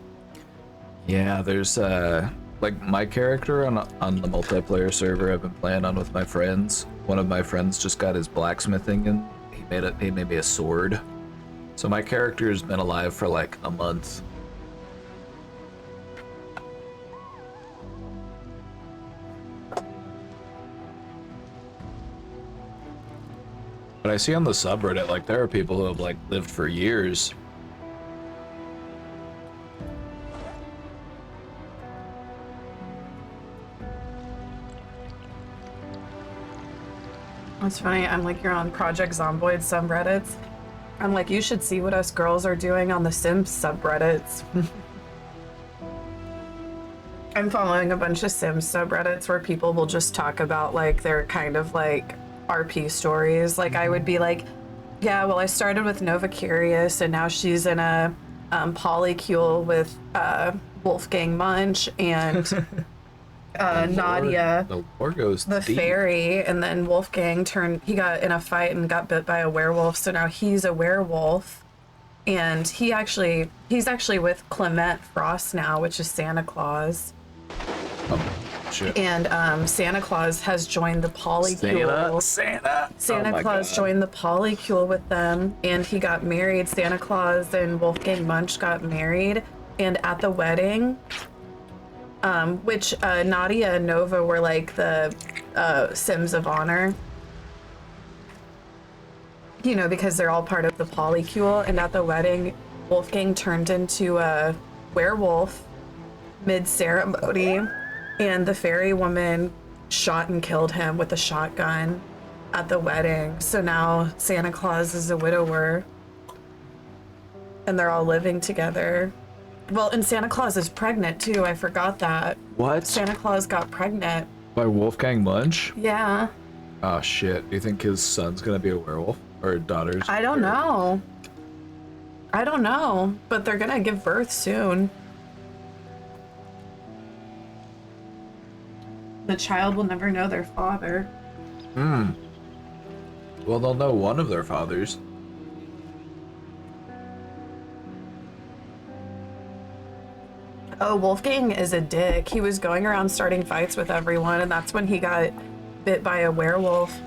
Yeah, there's like my character on the multiplayer server I've been playing on with my friends. One of my friends just got his blacksmithing and he made me a sword. So my character's been alive for like a month. But I see on the subreddit, like, there are people who have, like, lived for years.
That's funny. I'm like, you're on Project Zomboid subreddits. I'm like, you should see what us girls are doing on the Sims subreddits. I'm following a bunch of Sims subreddits where people will just talk about, like, their kind of, like, RP stories. Like I would be like, yeah, well, I started with Nova Curious and now she's in a polycule with Wolfgang Munch and Nadia,
The lore goes
the
deep.
fairy, and then Wolfgang he got in a fight and got bit by a werewolf, so now he's a werewolf. And he's actually with Clement Frost now, which is Santa Claus.
Oh, shit.
And Santa Claus has joined the polycule. Santa Claus joined the polycule with them, and he got married. Santa Claus and Wolfgang Munch got married, and at the wedding, which Nadia and Nova were like the Sims of Honor. You know, because they're all part of the polycule, and at the wedding, Wolfgang turned into a werewolf mid-ceremony, and the fairy woman shot and killed him with a shotgun at the wedding. So now Santa Claus is a widower, and they're all living together. Well, and Santa Claus is pregnant too. I forgot that.
What?
Santa Claus got pregnant.
By Wolfgang Munch?
Yeah.
Oh shit. Do you think his son's gonna be a werewolf? Or daughter's?
I don't know. I don't know, but they're gonna give birth soon. The child will never know their father.
Well, they'll know one of their fathers.
Oh, Wolfgang is a dick. He was going around starting fights with everyone, and that's when he got bit by a werewolf.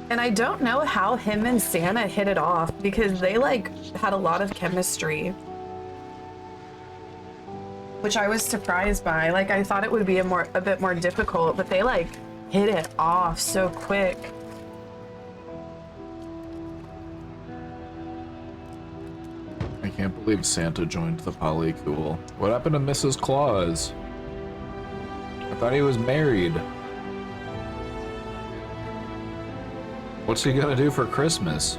And I don't know how him and Santa hit it off, because they like had a lot of chemistry, which I was surprised by. Like, I thought it would be a bit more difficult, but they like hit it off so quick.
I can't believe Santa joined the polycule. What happened to Mrs. Claus? I thought he was married. What's he gonna do for Christmas?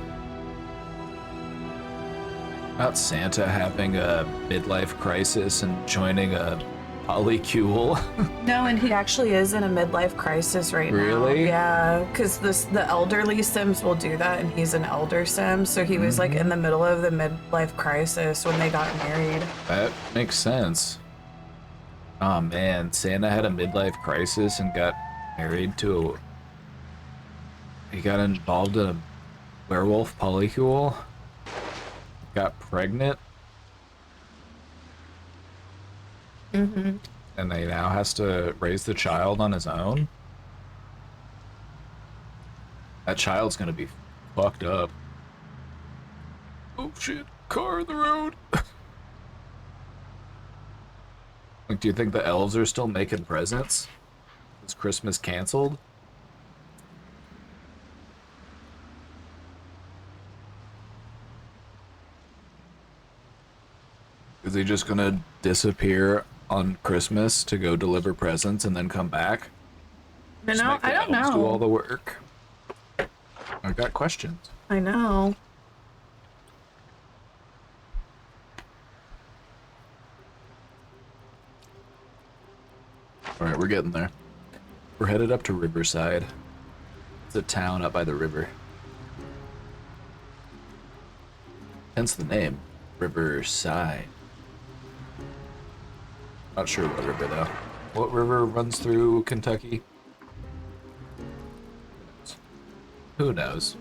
Not Santa having a midlife crisis and joining a polycule.
No, and he actually is in a midlife crisis right now.
Really?
Yeah, because the elderly Sims will do that, and he's an elder Sim, so he was like in the middle of the midlife crisis when they got married.
That makes sense. Oh man, Santa had a midlife crisis and got married to a... He got involved in a werewolf polycule. Got pregnant.
Mm-hmm.
And he now has to raise the child on his own. That child's gonna be fucked up. Oh shit, car in the road. Like, do you think the elves are still making presents? Is Christmas canceled? Is he just gonna disappear on Christmas to go deliver presents and then come back?
You know, I don't know.
Do all the work. I got questions.
I know.
All right, we're getting there. We're headed up to Riverside. It's a town up by the river. Hence the name, Riverside. Not sure what river though. What river runs through Kentucky? Who knows?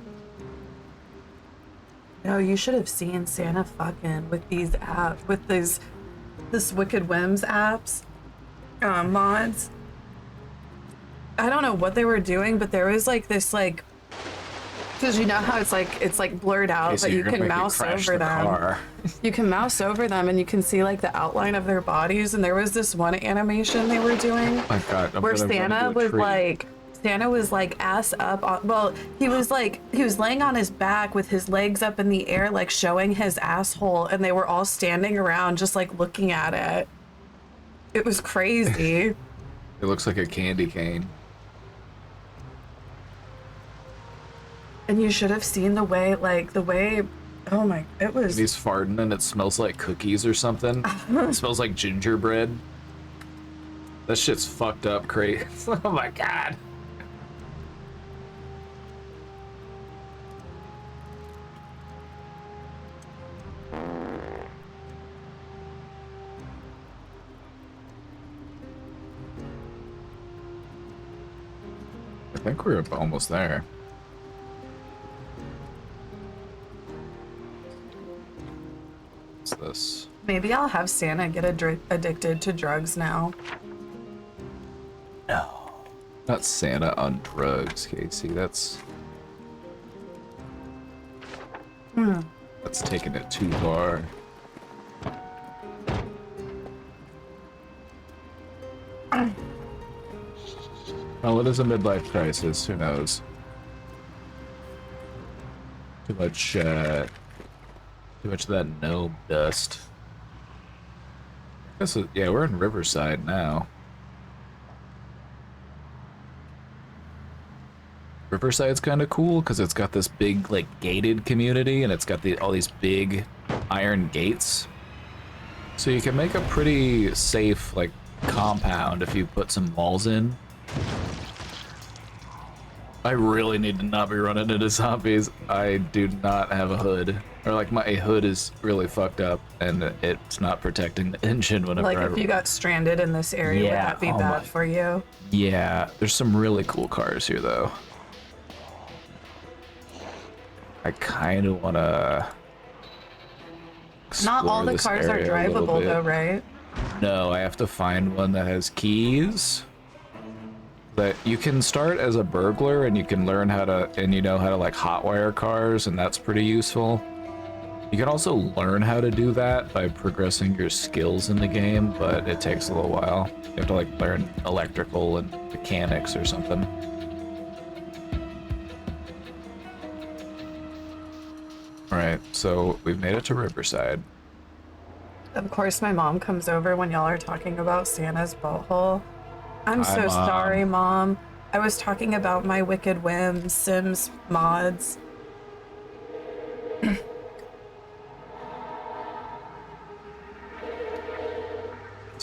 No, you should have seen Santa fucking with these apps, with this Wicked Whims apps, mods. I don't know what they were doing, but there was like this like, because you know how it's like blurred out,
Okay, so
but you
you're gonna
can
make me
mouse
crash
over
the
them.
car.
You can mouse over them and you can see like the outline of their bodies. And there was this one animation they were doing
Oh my God,
where Santa was like ass up on, well, he was laying on his back with his legs up in the air, like showing his asshole, and they were all standing around just like looking at it. It was crazy.
It looks like a candy cane.
And you should have seen the way, oh my, it was.
And he's farting and it smells like cookies or something. It smells like gingerbread. That shit's fucked up, crazy. Oh my God. think we're almost there. What's this?
Maybe I'll have Santa get addicted to drugs now.
No. Not Santa on drugs, Casey. That's taking it too far. Well, it is a midlife crisis. Who knows? Too much of that gnome dust. Yeah, we're in Riverside now. Riverside's kind of cool because it's got this big, like, gated community, and it's got all these big iron gates. So you can make a pretty safe, like, compound if you put some walls in. I really need to not be running into zombies. I do not have a hood. Or, like, my hood is really fucked up, and it's not protecting the engine whenever
Like, if you got stranded in this area, would that be bad for you?
Yeah, there's some really cool cars here, though. I kind of want to...
Not all the cars are drivable, though, right?
No, I have to find one that has keys. But you can start as a burglar, and you can learn how to, and you know how to, like, hotwire cars, and that's pretty useful. You can also learn how to do that by progressing your skills in the game, but it takes a little while. You have to, like, learn electrical and mechanics or something. Alright, so we've made it to Riverside.
Of course, my mom comes over when y'all are talking about Santa's butthole. I'm
Hi,
so
Mom.
sorry, Mom. I was talking about my Wicked Whim Sims mods.
This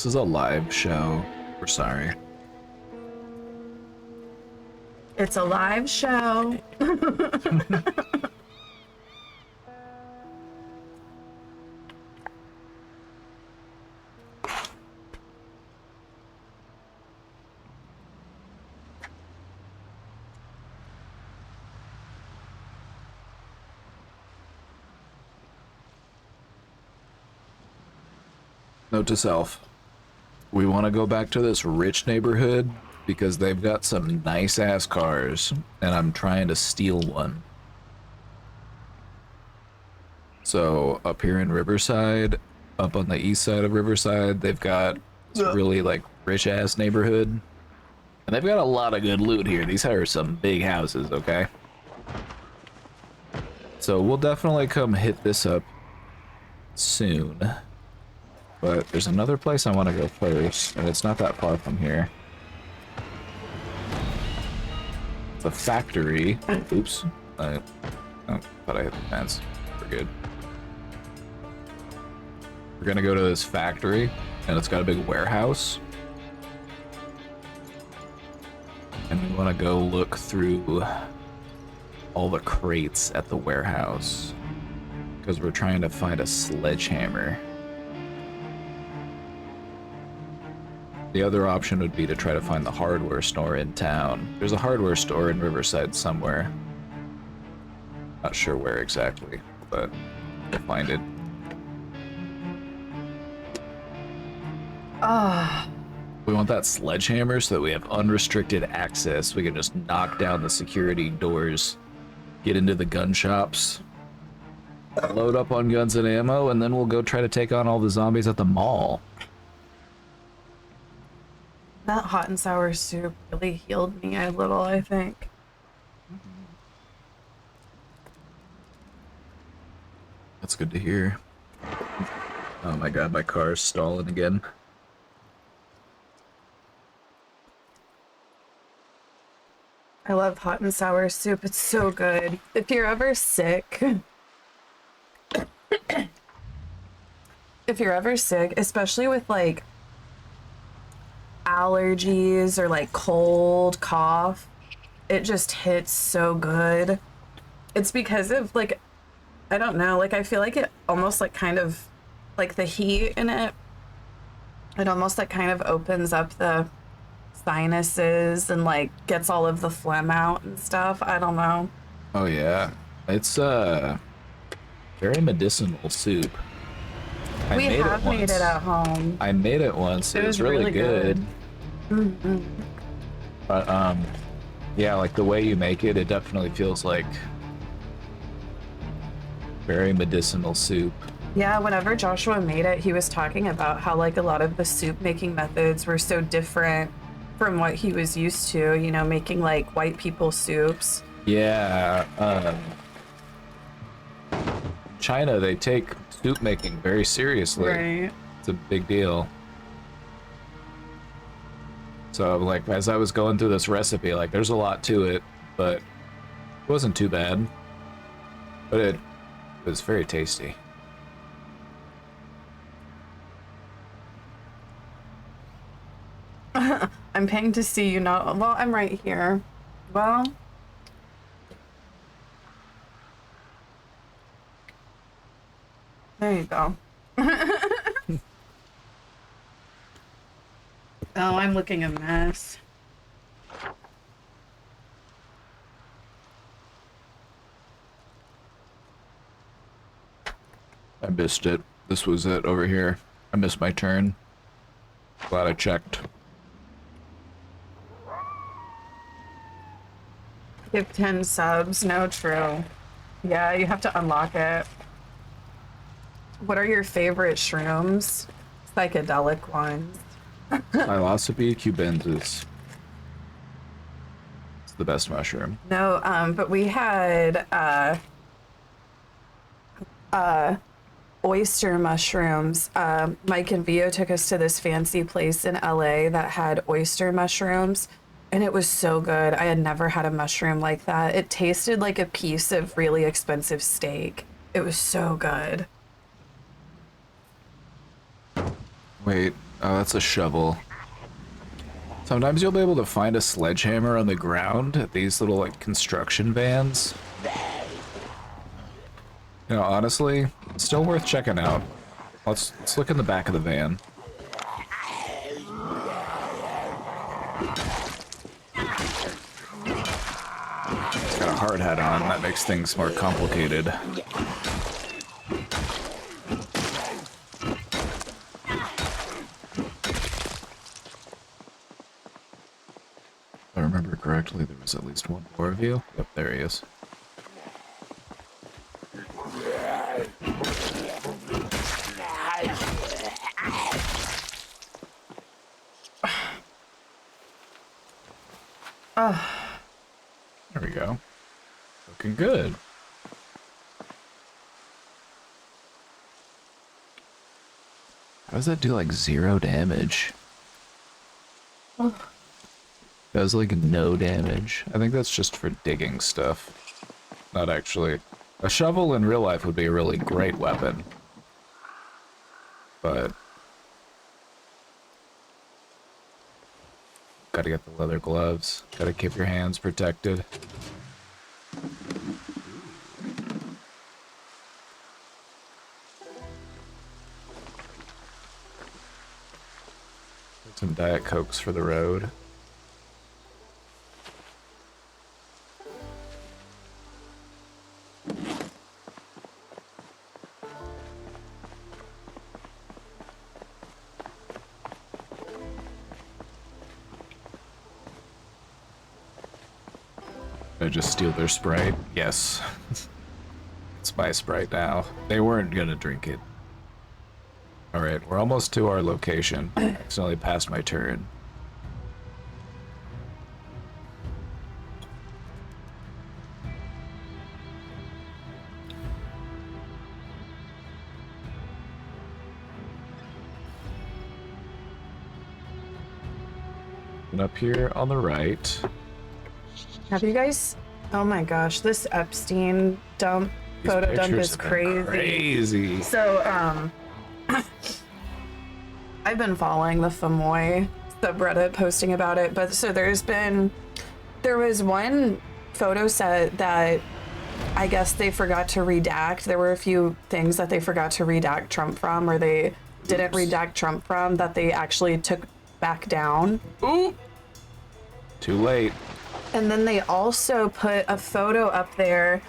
is a live show. We're sorry.
It's a live show.
Note to self. We want to go back to this rich neighborhood because they've got some nice ass cars and I'm trying to steal one. So up here in Riverside, up on the east side of Riverside, they've got this really like rich ass neighborhood. And they've got a lot of good loot here. These are some big houses, okay? So we'll definitely come hit this up soon. But there's another place I want to go first, and it's not that far from here. The factory. Oops. I thought I hit the fence. We're good. We're gonna go to this factory, and it's got a big warehouse. And we want to go look through all the crates at the warehouse. Because we're trying to find a sledgehammer. The other option would be to try to find the hardware store in town. There's a hardware store in Riverside somewhere. Not sure where exactly, but we'll find it. We want that sledgehammer so that we have unrestricted access. We can just knock down the security doors, get into the gun shops, load up on guns and ammo, and then we'll go try to take on all the zombies at the mall.
That hot and sour soup really healed me a little, I think.
That's good to hear. Oh my god, my car is stalling again.
I love hot and sour soup. It's so good. If you're ever sick, especially with like allergies or like cold, cough, it just hits so good. It's because of like, I don't know, like I feel like it almost like kind of like the heat in it, it almost like kind of opens up the sinuses and like gets all of the phlegm out and stuff. I don't know.
Oh yeah, it's very medicinal soup.
We have made it at home.
I made it once. It was really good. But yeah, like the way you make it, it definitely feels like very medicinal soup.
Yeah, whenever Joshua made it, he was talking about how like a lot of the soup making methods were so different from what he was used to, you know, making like white people soups.
Yeah, China, they take soup making very seriously.
Right.
It's a big deal. So like as I was going through this recipe, like there's a lot to it, but it wasn't too bad. But it was very tasty.
I'm paying to see you not. Well, I'm right here. Well. There you go. Oh, I'm looking a mess.
I missed it. This was it over here. I missed my turn. Glad I checked.
Give 10 subs. No, true. Yeah, you have to unlock it. What are your favorite shrooms? Psychedelic ones.
Psilocybe cubensis. It's the best mushroom.
No, but we had oyster mushrooms. Mike and Vio took us to this fancy place in LA that had oyster mushrooms, and it was so good. I had never had a mushroom like that. It tasted like a piece of really expensive steak. It was so good.
Wait, oh, that's a shovel. Sometimes you'll be able to find a sledgehammer on the ground at these little, like, construction vans. You know, honestly, it's still worth checking out. Let's look in the back of the van. It's got a hard hat on. That makes things more complicated. If I remember correctly, there was at least one more of you. Yep, there he is. There we go. Looking good. How does that do like 0 damage? Does like no damage. I think that's just for digging stuff. Not actually. A shovel in real life would be a really great weapon. But gotta get the leather gloves. Gotta keep your hands protected. Some Diet Cokes for the road. Did I just steal their Sprite? Yes. It's my Sprite now. They weren't gonna drink it. Alright, we're almost to our location. I accidentally passed my turn. And up here on the right.
Have you guys? Oh my gosh, this Epstein dump
These
photo dump
pictures
is
have been crazy.
So I've been following the Famoy subreddit posting about it, but so there was one photo set that I guess they forgot to redact. There were a few things that they forgot to redact Trump from, or they didn't redact Trump from, that they actually took back down.
Ooh! Too late.
And then they also put a photo up there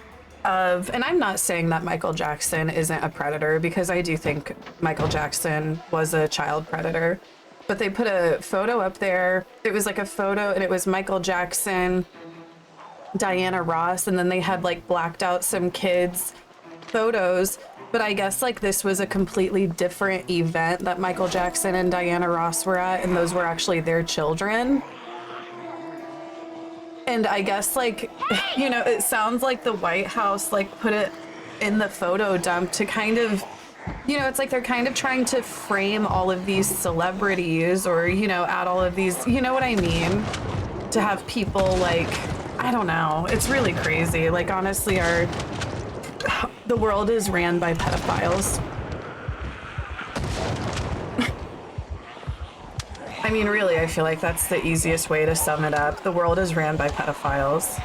of, and I'm not saying that Michael Jackson isn't a predator, because I do think Michael Jackson was a child predator. But they put a photo up there. It was like a photo, and it was Michael Jackson, Diana Ross, and then they had like blacked out some kids' photos. But I guess like this was a completely different event that Michael Jackson and Diana Ross were at, and those were actually their children. And I guess like, you know, it sounds like the White House like put it in the photo dump to kind of, you know, it's like they're kind of trying to frame all of these celebrities, or, you know, add all of these, you know what I mean? To have people like, I don't know. It's really crazy. Like, honestly, the world is ran by pedophiles. I mean, really, I feel like that's the easiest way to sum it up. The world is ran by pedophiles.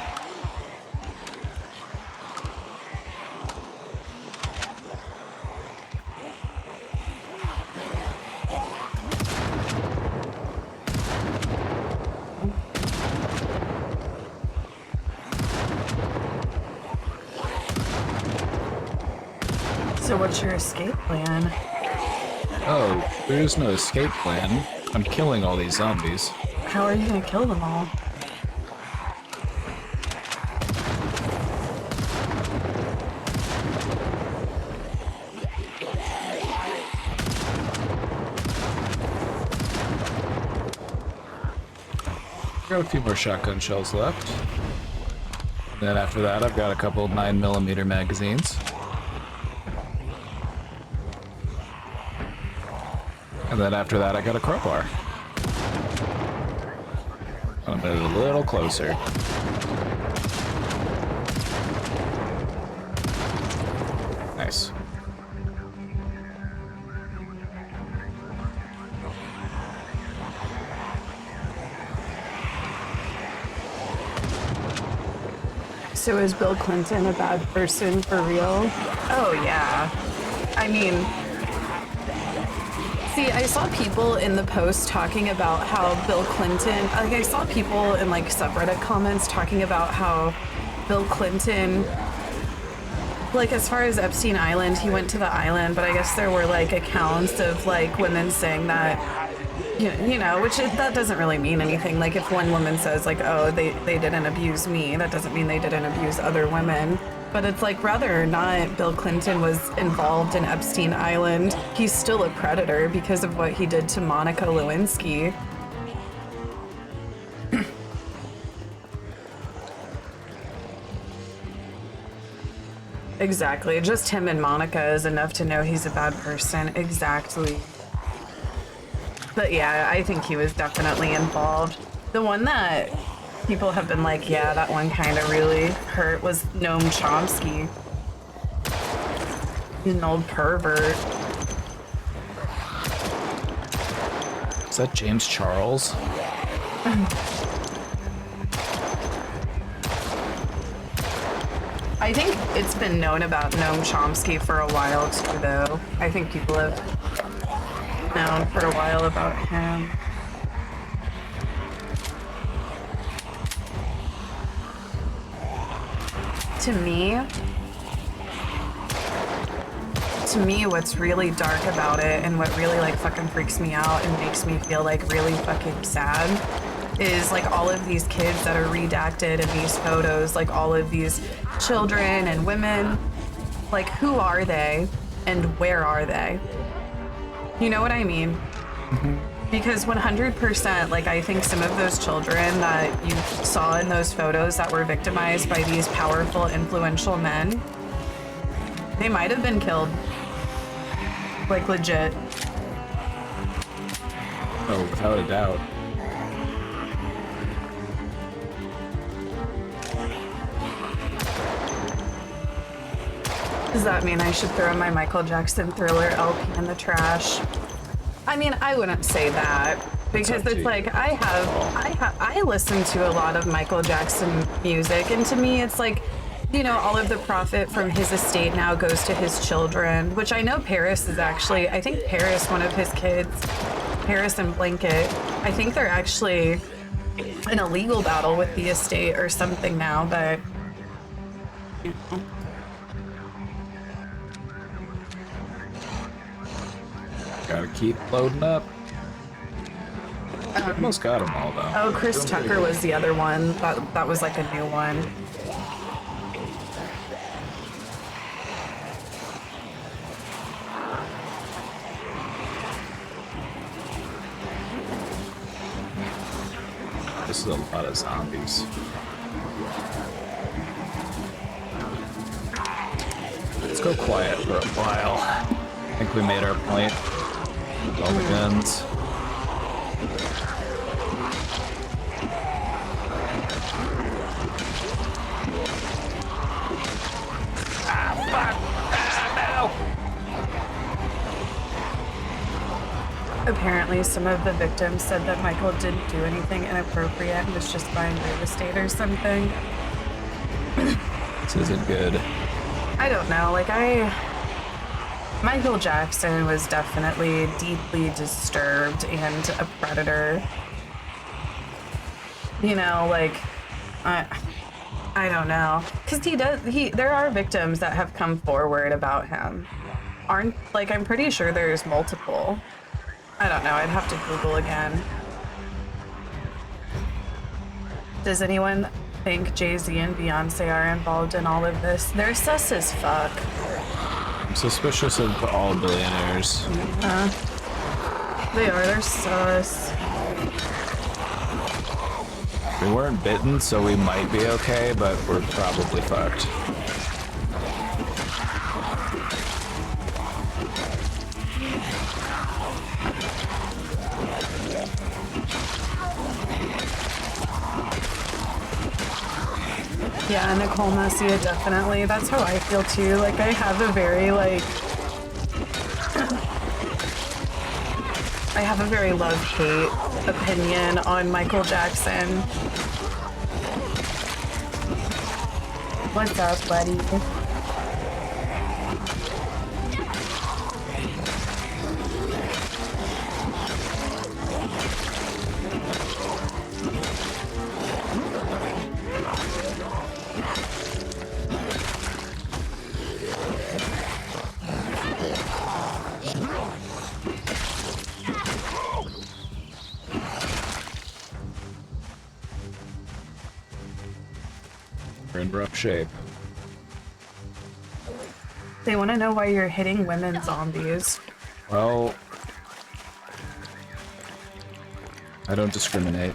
So what's your escape plan?
Oh, there is no escape plan. I'm killing all these zombies.
How are you gonna kill them all?
Got a few more shotgun shells left. And then after that, I've got a couple 9mm magazines. And then after that, I got a crowbar. I'm gonna move a little closer. Nice.
So is Bill Clinton a bad person for real? Oh yeah. I mean, see, I saw people in the post talking about how Bill Clinton, like I saw people in like subreddit comments talking about how Bill Clinton, like as far as Epstein Island, he went to the island, but I guess there were like accounts of like women saying that, you know, that doesn't really mean anything. Like if one woman says like, oh, they didn't abuse me, that doesn't mean they didn't abuse other women. But it's like, whether or not Bill Clinton was involved in Epstein Island, he's still a predator because of what he did to Monica Lewinsky. Exactly. Just him and Monica is enough to know he's a bad person. Exactly. But yeah, I think he was definitely involved. The one that people have been like, yeah, that one kind of really hurt was Noam Chomsky. He's an old pervert.
Is that James Charles?
I think it's been known about Noam Chomsky for a while too, though. I think people have known for a while about him. To me, what's really dark about it and what really like fucking freaks me out and makes me feel like really fucking sad is like all of these kids that are redacted in these photos, like all of these children and women. Like, who are they and where are they? You know what I mean? Because 100%, like, I think some of those children that you saw in those photos that were victimized by these powerful, influential men, they might have been killed. Like, legit.
Oh, without a doubt.
Does that mean I should throw my Michael Jackson Thriller LP in the trash? I mean, I wouldn't say that, because it's like I listen to a lot of Michael Jackson music, and to me it's like, you know, all of the profit from his estate now goes to his children, which I know Paris is actually, I think Paris, one of his kids, Paris and Blanket, I think they're actually in a legal battle with the estate or something now, but
Gotta keep loading up. Almost got them all though.
oh, Chris Tucker was the other one. That was like a new one.
This is a lot of zombies. Let's go quiet for a while. I think we made our point with all the guns.
Apparently, some of the victims said that Michael didn't do anything inappropriate and was just buying real estate or something.
This isn't good.
I don't know, like Michael Jackson was definitely deeply disturbed and a predator. You know, like, I don't know. Because there are victims that have come forward about him. I'm pretty sure there's multiple. I don't know, I'd have to Google again. Does anyone think Jay-Z and Beyonce are involved in all of this? They're sus as fuck.
I'm suspicious of all billionaires.
They're sus.
We weren't bitten, so we might be okay, but we're probably fucked.
Yeah, Nicole Messia, definitely. That's how I feel too. Like, I have a very, I have a very love-hate opinion on Michael Jackson. What's up, buddy?
We're in rough shape.
They want to know why you're hitting women zombies.
Well, I don't discriminate.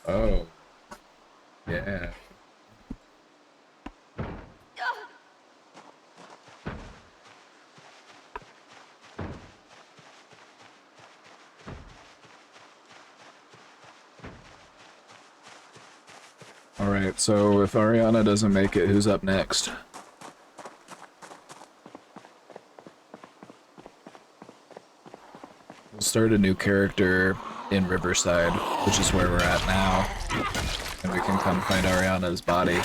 Oh. Yeah. Alright, so if Ariana doesn't make it, who's up next? We'll start a new character in Riverside, which is where we're at now. And we can come find Ariana's body.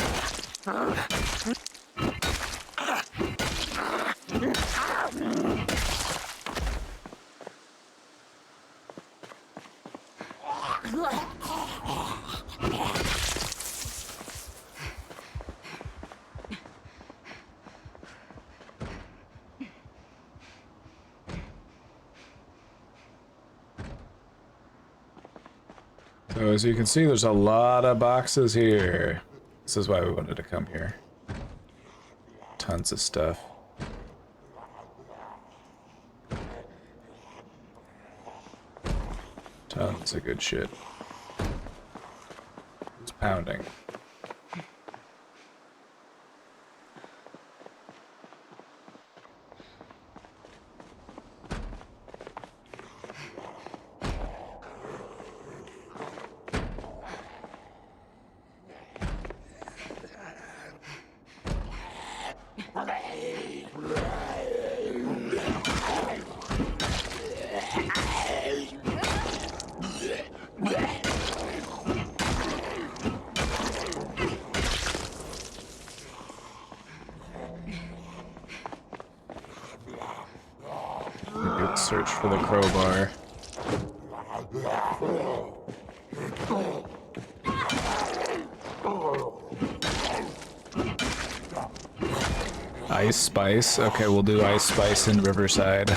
So as you can see, there's a lot of boxes here. This is why we wanted to come here. Tons of stuff. Tons of good shit. It's pounding. for the crowbar. Ice Spice? Okay, we'll do Ice Spice in Riverside.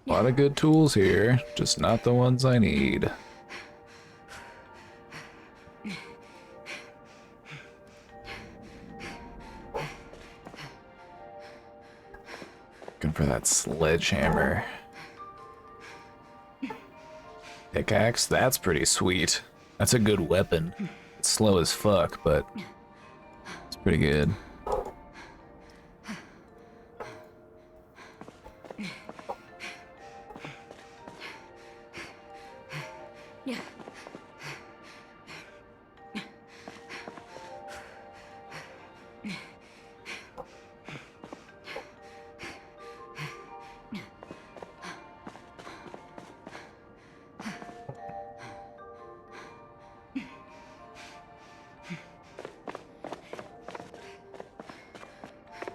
A lot of good tools here, just not the ones I need. Looking for that sledgehammer. Pickaxe? That's pretty sweet. That's a good weapon. It's slow as fuck, but it's pretty good.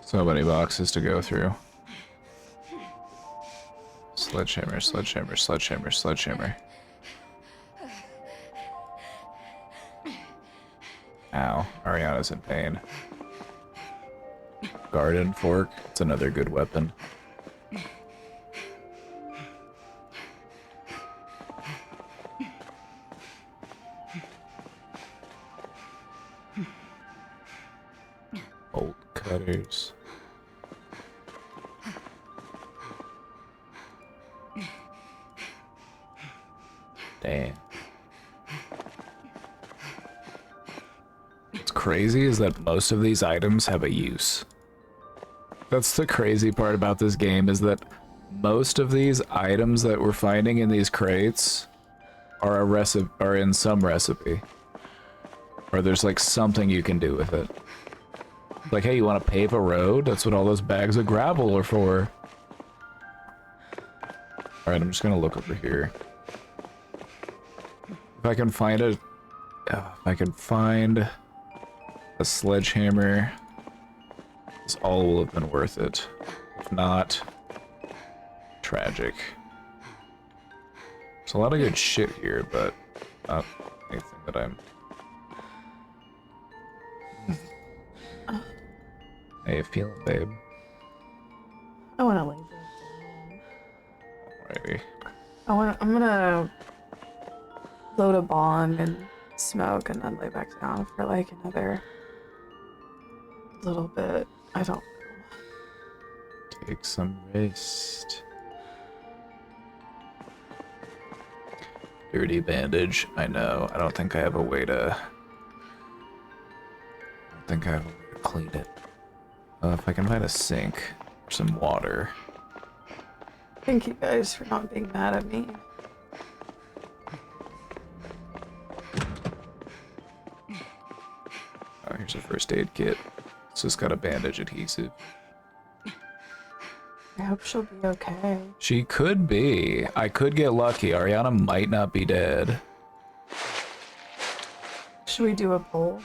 So many boxes to go through. Sledgehammer, sledgehammer, sledgehammer, sledgehammer. Ow, Ariana's in pain. Garden fork, it's another good weapon. Bolt cutters. Damn. What's crazy is that most of these items have a use. That's the crazy part about this game, is that most of these items that we're finding in these crates are are in some recipe. Or there's like something you can do with it. Like, hey, you want to pave a road? That's what all those bags of gravel are for. Alright, I'm just gonna look over here. If I can find a... if I can find a sledgehammer, this all will have been worth it. If not, tragic. There's a lot of good shit here, but not anything that I'm... How you feeling, babe?
I want to lay down.
Alrighty.
I'm gonna load a bong and smoke and then lay back down for like another little bit. I don't know.
Take some rest. Dirty bandage. I know. I don't think I have a way to... clean it. If I can find a sink or some water.
Thank you guys for not being mad at me.
Oh, here's a first aid kit. It's just got a bandage adhesive.
I hope she'll be okay.
She could be. I could get lucky. Ariana might not be dead.
Should we do a poll?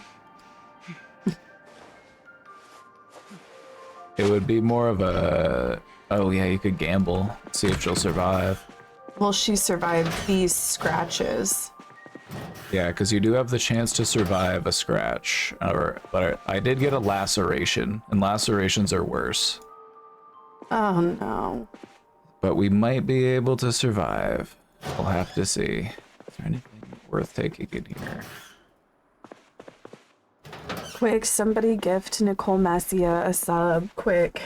It would be more of a... Oh yeah, you could gamble. See if she'll survive.
Will she survive these scratches?
Yeah, because you do have the chance to survive a scratch. But I did get a laceration, and lacerations are worse.
Oh no.
But we might be able to survive. We'll have to see. Is there anything worth taking in here?
Quick, somebody gift Nicole Massia a sub. Quick.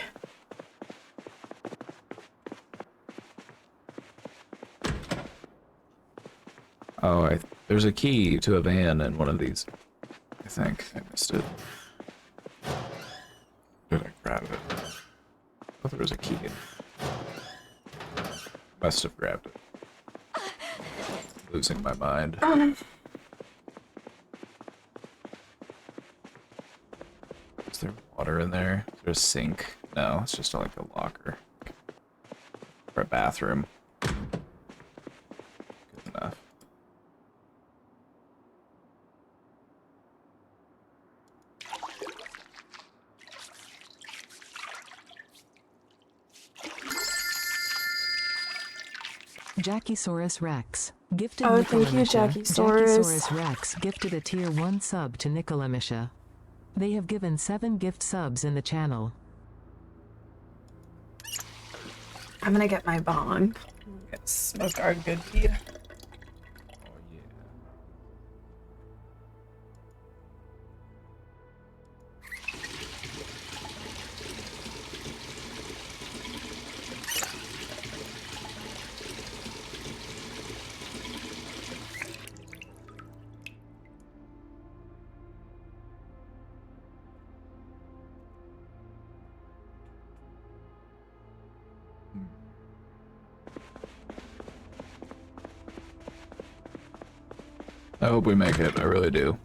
Oh, there's a key to a van in one of these. I think I missed it. Did I grab it? I thought there was a key in it. Must have grabbed it. Losing my mind. Is there water in there? Is there a sink? No, it's just like a locker. Or a bathroom. Good enough.
Jackiesaurus Rex. Gifted
Oh,
Nicola
thank you,
Misha.
Jackiesaurus.
Jackiesaurus Rex gifted a tier 1 sub to Nicola Misha. They have given 7 gift subs in the channel.
I'm gonna get my bong. Smoke our good weed.
I hope we make it. I really do.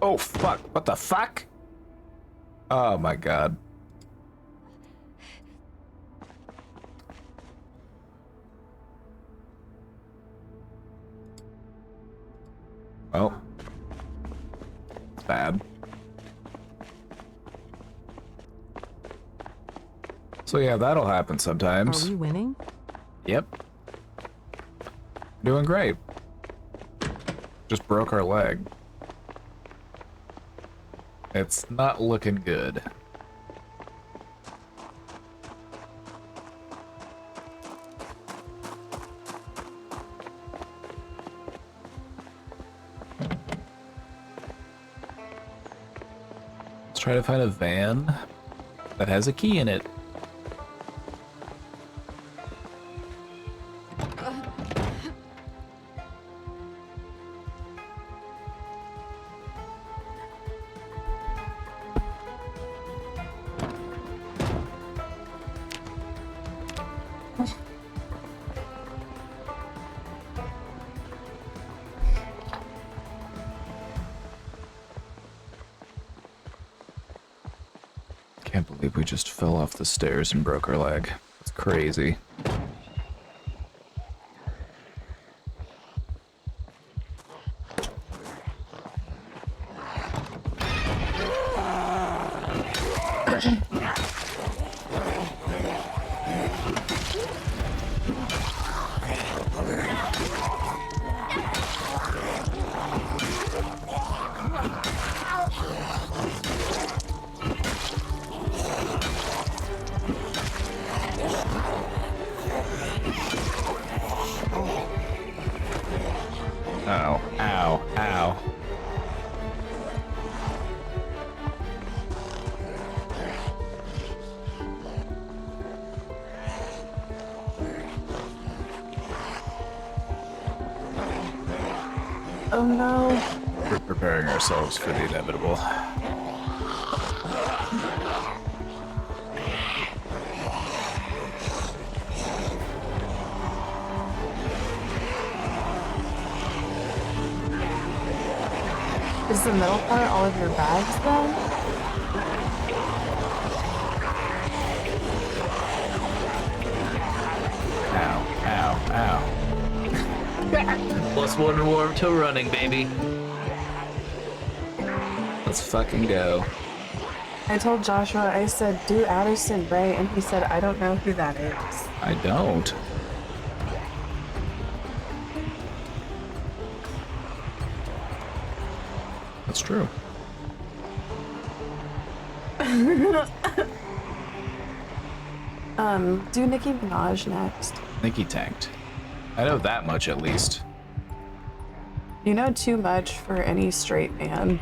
Oh, fuck. What the fuck? Oh, my God. Well. It's bad. So yeah, that'll happen sometimes.
Are we winning?
Yep. Doing great. Just broke our leg. It's not looking good. Let's try to find a van that has a key in it. Can't believe we just fell off the stairs and broke our leg. It's crazy. Ow, ow, ow.
Oh no.
We're preparing ourselves for the inevitable.
Is the middle part all of your bags then?
Ow, ow, ow.
+1 reward to running, baby.
Let's fucking go.
I told Joshua, I said, do Addison Ray, and he said, I don't know who that is.
I don't. That's true.
Do Nicki Minaj next.
Nikki tanked. I know that much at least.
You know too much for any straight man.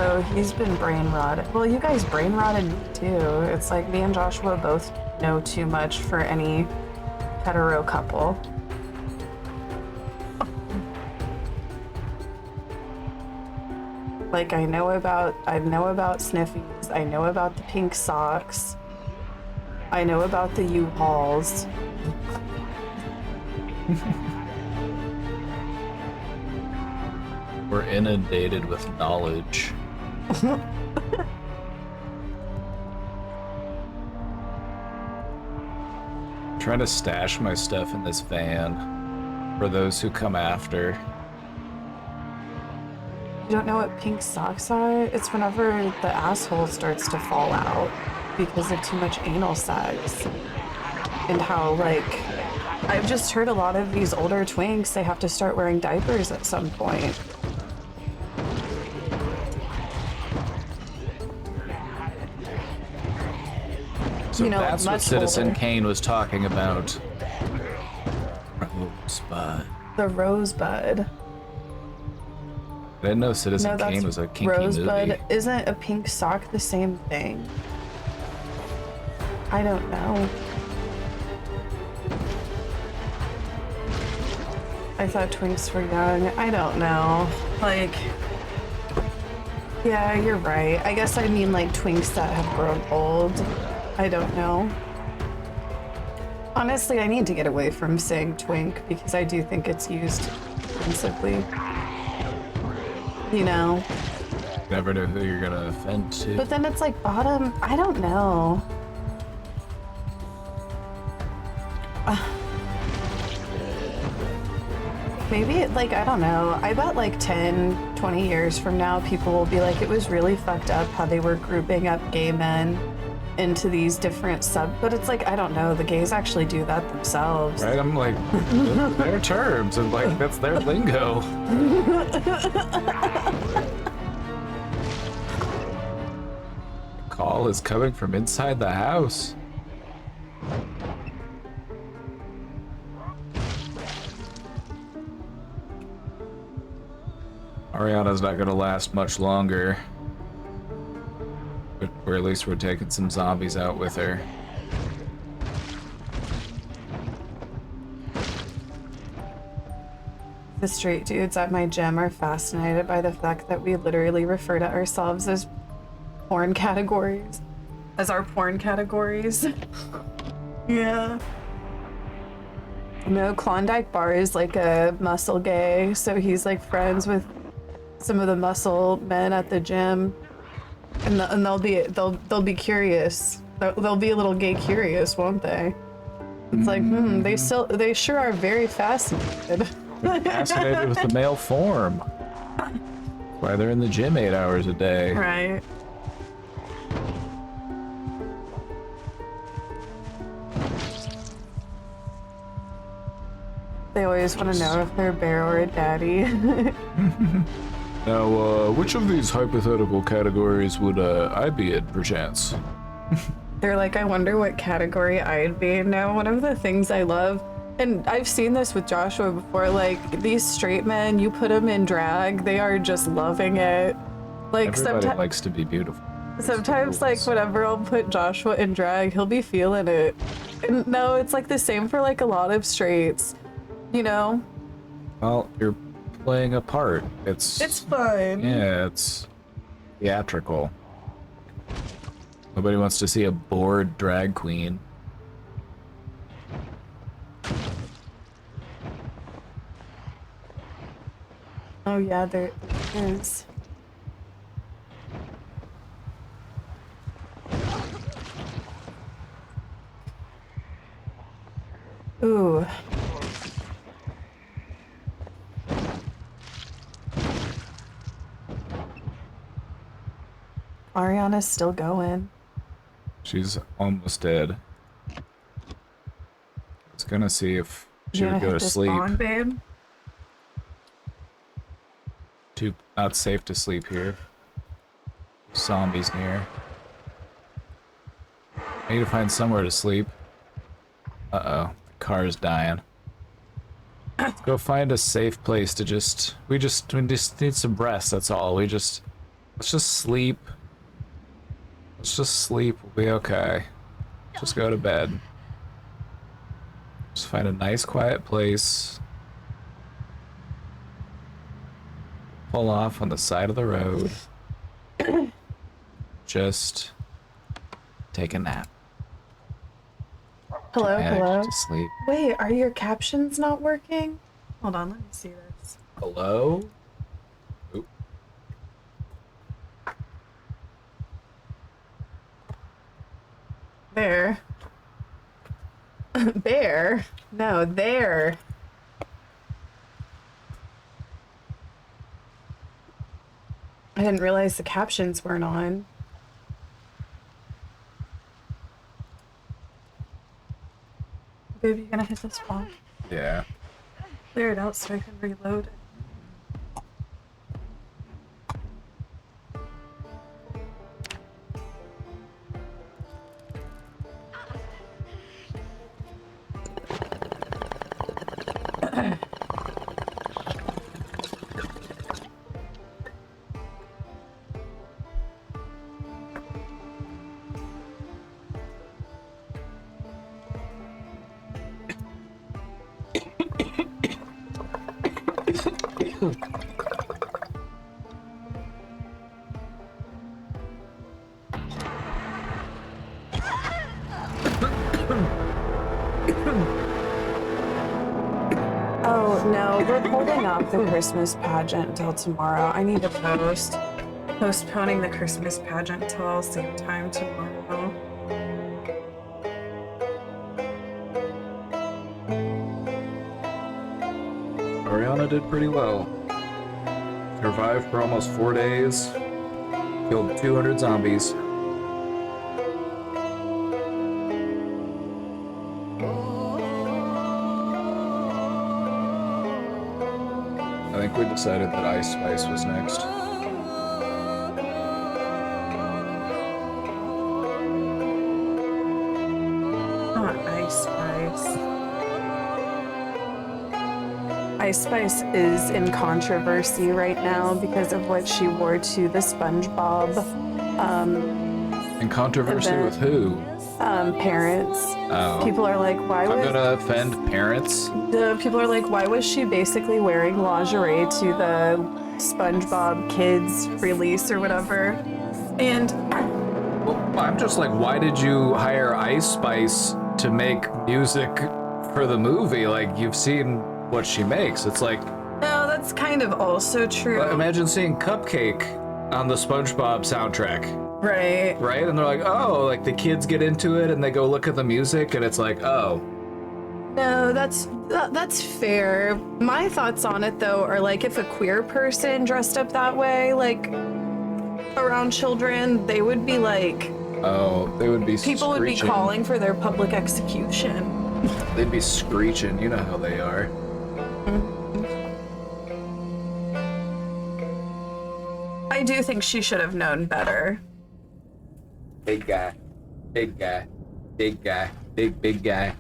Oh, he's been brain rotted. Well, you guys brain rotted me too. It's like me and Joshua both know too much for any hetero couple. Like I know about sniffies, I know about the pink socks, I know about the U-Hauls.
We're inundated with knowledge. Trying to stash my stuff in this van for those who come after.
You don't know what pink socks are? It's whenever the asshole starts to fall out because of too much anal sex. And how, like, I've just heard a lot of these older twinks, they have to start wearing diapers at some point.
So
You know,
that's what
much
Citizen
older.
Kane was talking about. Rosebud.
The Rosebud.
I didn't know Citizen
No, that's
Kane was a kinky
Rosebud.
movie.
Isn't a pink sock the same thing? I don't know. I thought twinks were young. I don't know. Like, yeah, you're right. I guess I mean like twinks that have grown old. I don't know. Honestly, I need to get away from saying twink because I do think it's used offensively. You know?
Never know who you're gonna offend to.
But then it's like bottom. I don't know. Maybe, like, I don't know. I bet like 10, 20 years from now, people will be like, it was really fucked up how they were grouping up gay men into these different but it's like, I don't know. The gays actually do that themselves.
Right? I'm like, their terms, and like, that's their lingo. Call is coming from inside the house. Ariana's not gonna last much longer. Or at least we're taking some zombies out with her.
The straight dudes at my gym are fascinated by the fact that we literally refer to ourselves as porn categories. As our porn categories. Yeah. No, Klondike Bar is like a muscle gay, so he's like friends with some of the muscle men at the gym, and they'll be curious. They'll be a little gay curious, won't they? It's like, they sure are very fascinated.
Fascinated with the male form. Why they're in the gym 8 hours a day.
Right. They always want to know if they're a bear or a daddy.
Now, which of these hypothetical categories would I be in, perchance?
They're like, I wonder what category I'd be. Now, one of the things I love, and I've seen this with Joshua before, like, these straight men, you put them in drag, they are just loving it. Like,
Everybody likes to be beautiful.
sometimes, like, whenever I'll put Joshua in drag, he'll be feeling it. And no, it's like the same for, like, a lot of straights, you know?
Well, you're playing a part.
It's fun.
Yeah, it's theatrical. Nobody wants to see a bored drag queen.
Oh yeah, there is. Ooh. Ariana's still going.
She's almost dead. I was gonna see if she would go to sleep.
Bong, babe?
Not safe to sleep here. Zombies near. I need to find somewhere to sleep. Uh-oh. The car's dying. Let's go find a safe place to we just need some rest, that's all. Let's just sleep. Let's just sleep, we'll be okay. Just go to bed. Just find a nice quiet place. Pull off on the side of the road. Just take a nap.
Hello, hello.
To sleep.
Wait, are your captions not working? Hold on, let me see this.
Hello?
There. There. No, there. I didn't realize the captions weren't on. Baby, you gonna hit this ball?
Yeah.
Clear it out so I can reload it. Oh no, we're holding off the Christmas pageant until tomorrow. I need to post. Postponing the Christmas pageant till same time tomorrow.
Ariana did pretty well. Survived for almost 4 days. Killed 200 zombies. I think we decided that Ice Spice was next.
Not Ice Spice. Ice Spice is in controversy right now because of what she wore to the SpongeBob
In controversy
event.
with who?
Parents.
Oh.
People are like, why
I'm
was
gonna offend parents.
people are like, why was she basically wearing lingerie to the SpongeBob Kids release or whatever? And
Well, I'm just like, why did you hire Ice Spice to make music for the movie? Like, you've seen what she makes. It's like,
no, that's kind of also true.
imagine seeing Cupcake on the SpongeBob soundtrack,
Right.
right? And they're like, oh, like the kids get into it and they go look at the music and it's like, oh.
No, that's fair. My thoughts on it though are like if a queer person dressed up that way, like around children, they would be like,
Oh, they would be
people would be
screeching.
calling for their public execution.
They'd be screeching. You know how they are.
I do think she should have known better.
Big guy. Big guy. Big guy. Big guy.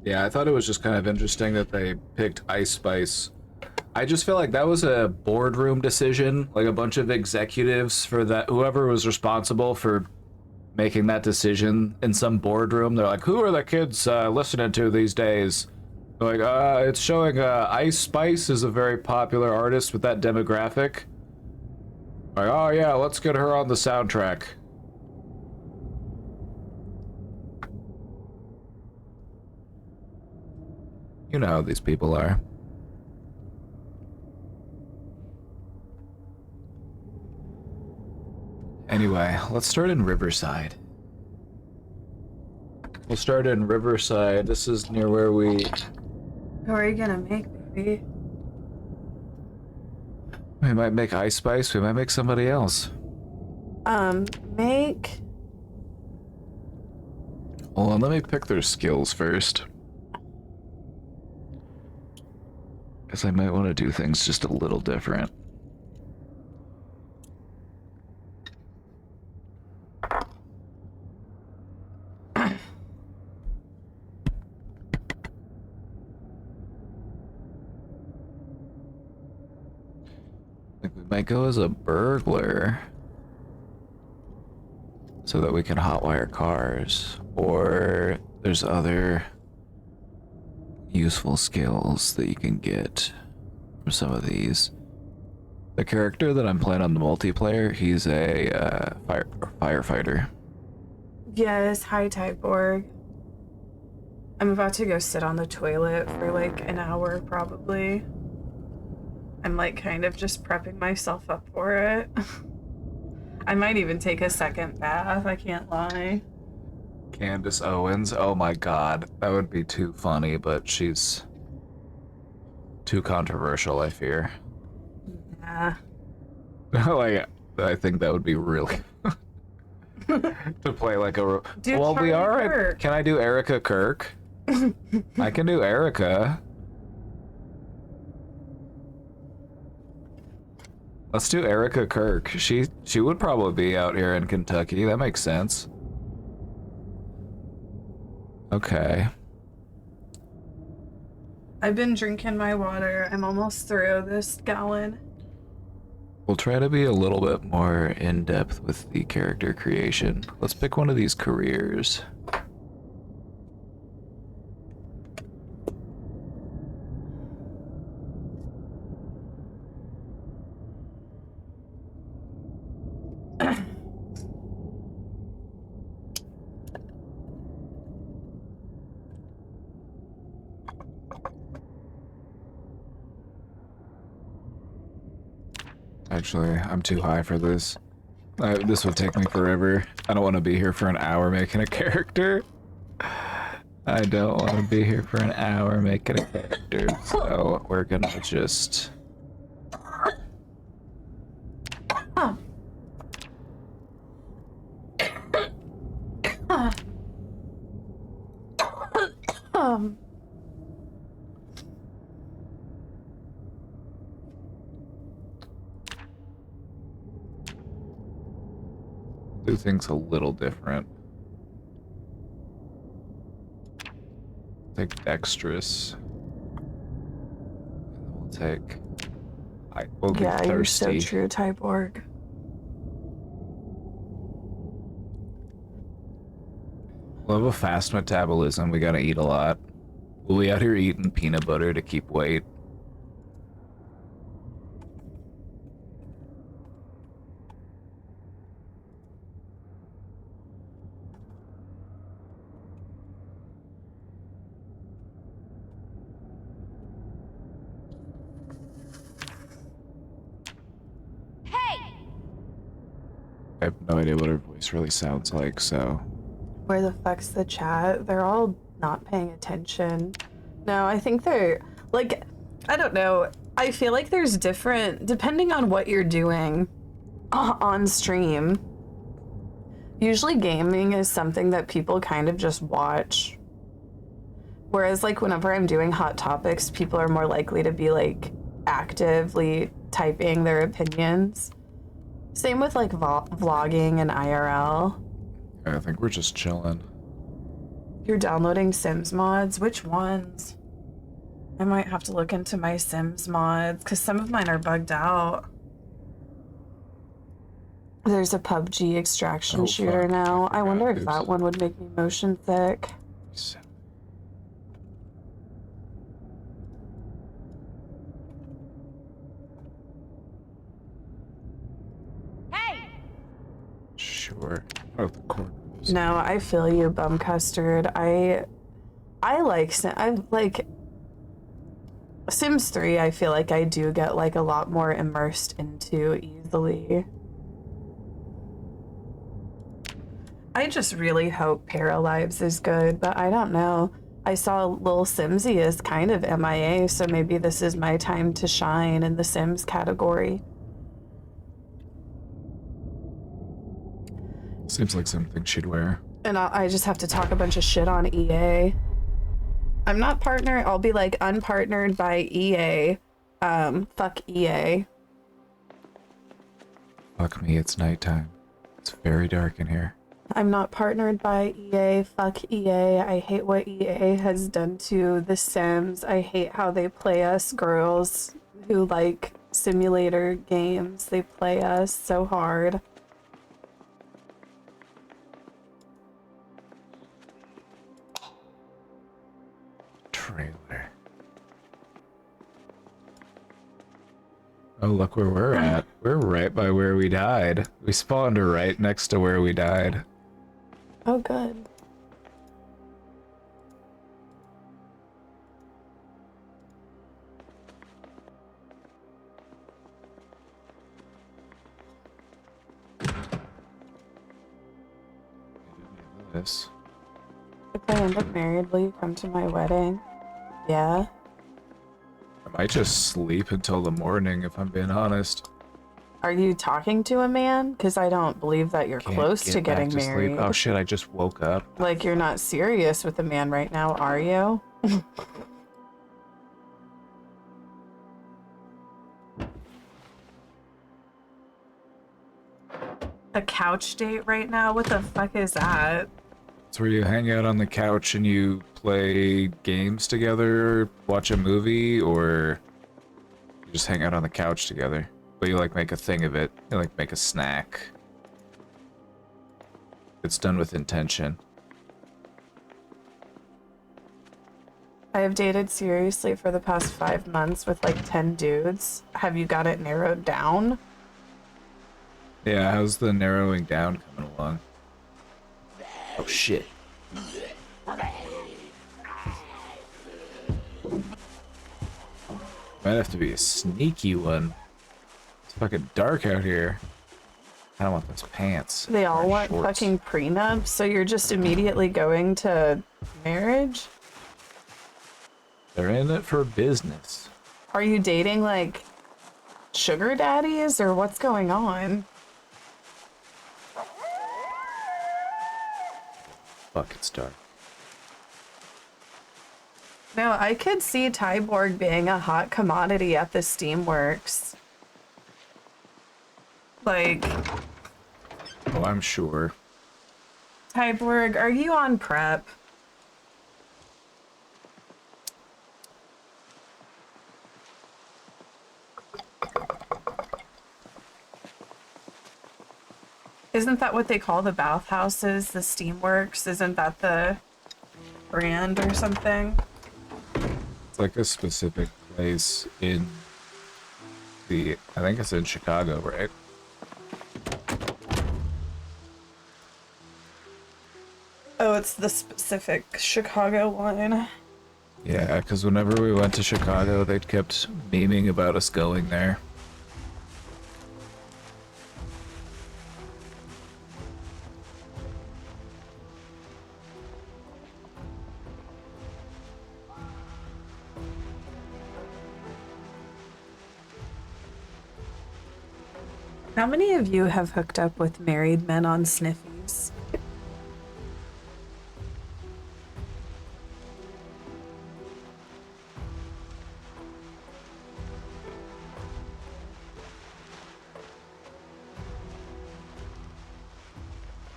Yeah, I thought it was just kind of interesting that they picked Ice Spice. I just feel like that was a boardroom decision, like a bunch of executives for that, whoever was responsible for making that decision in some boardroom. They're like, who are the kids listening to these days? They're like, it's showing Ice Spice is a very popular artist with that demographic. Like, oh yeah, let's get her on the soundtrack. You know how these people are. Anyway, let's start in Riverside. We'll start in Riverside. This is near where we...
Who are you gonna make, baby?
We might make Ice Spice. We might make somebody else.
Make...
Hold on, let me pick their skills first. Because I might want to do things just a little different. I think we might go as a burglar. So that we can hotwire cars. Or there's other useful skills that you can get from some of these. The character that I'm playing on the multiplayer, he's a firefighter.
Yes, hi Tyborg. I'm about to go sit on the toilet for like an hour probably. I'm like kind of just prepping myself up for it. I might even take a second bath, I can't lie.
Candace Owens, oh my god, that would be too funny, but she's too controversial, I fear.
Yeah.
Like, I think that would be really to play like a.
Do
well, we
Charlie
are.
Kirk.
Can I do Erica Kirk? I can do Erica. Let's do Erica Kirk. She would probably be out here in Kentucky. That makes sense. Okay.
I've been drinking my water. I'm almost through this gallon.
We'll try to be a little bit more in depth with the character creation. Let's pick one of these careers. Actually, I'm too high for this. This would take me forever. I don't want to be here for an hour making a character. I don't want to be here for an hour making a character. So we're gonna just... do things a little different. Take dexterous. And then we'll take... we'll be
Yeah,
thirsty.
you're so true, Tyborg.
We'll have a fast metabolism. We gotta eat a lot. We'll be out here eating peanut butter to keep weight. I have no idea what her voice really sounds like, so...
Where the fuck's the chat? They're all not paying attention. No, I think they're, like, I don't know. I feel like there's different, depending on what you're doing on stream. Usually gaming is something that people kind of just watch. Whereas, like, whenever I'm doing hot topics, people are more likely to be, like, actively typing their opinions. Same with, like, vlogging and IRL.
I think we're just chilling.
You're downloading Sims mods? Which ones? I might have to look into my Sims mods, because some of mine are bugged out. There's a PUBG extraction shooter now. I wonder if that one would make me motion sick.
Sure. Oh, the corners.
No, I feel you, Bum Custard. I like Sims 3. I feel like I do get like a lot more immersed into easily. I just really hope Paralives is good, but I don't know. I saw Lil Simsy is kind of MIA, so maybe this is my time to shine in the Sims category.
Seems like something she'd wear.
And I just have to talk a bunch of shit on EA. I'm not partnered. I'll be like unpartnered by EA. Fuck EA.
Fuck me, it's nighttime. It's very dark in here.
I'm not partnered by EA. Fuck EA. I hate what EA has done to The Sims. I hate how they play us girls who like simulator games. They play us so hard.
Trailer. Oh, look where we're at. We're right by where we died. We spawned right next to where we died.
Oh, good.
this.
If I end up married, will you come to my wedding? Yeah.
I might just sleep until the morning if I'm being honest.
Are you talking to a man? Because I don't believe that you're
Can't
close
get
to
back
getting
to sleep.
married.
Oh shit, I just woke up.
Like, you're not serious with a man right now, are you? A couch date right now? What the fuck is that?
It's where you hang out on the couch and you play games together, watch a movie, or you just hang out on the couch together. But you like make a thing of it. You like make a snack. It's done with intention.
I have dated seriously for the past 5 months with like 10 dudes. Have you got it narrowed down?
Yeah, how's the narrowing down coming along? Oh shit. Might have to be a sneaky one. It's fucking dark out here. I don't want those pants.
They all
or
want
shorts.
fucking prenups, so you're just immediately going to marriage?
They're in it for business.
Are you dating like sugar daddies or what's going on?
Fuck, it's dark.
No, I could see Tyborg being a hot commodity at the Steamworks. Like,
Oh, I'm sure.
Tyborg, are you on prep? Isn't that what they call the bathhouses, the Steamworks? Isn't that the brand or something?
It's like a specific place in I think it's in Chicago, right?
Oh, it's the specific Chicago one.
Yeah, because whenever we went to Chicago, they kept memeing about us going there.
How many of you have hooked up with married men on sniffies?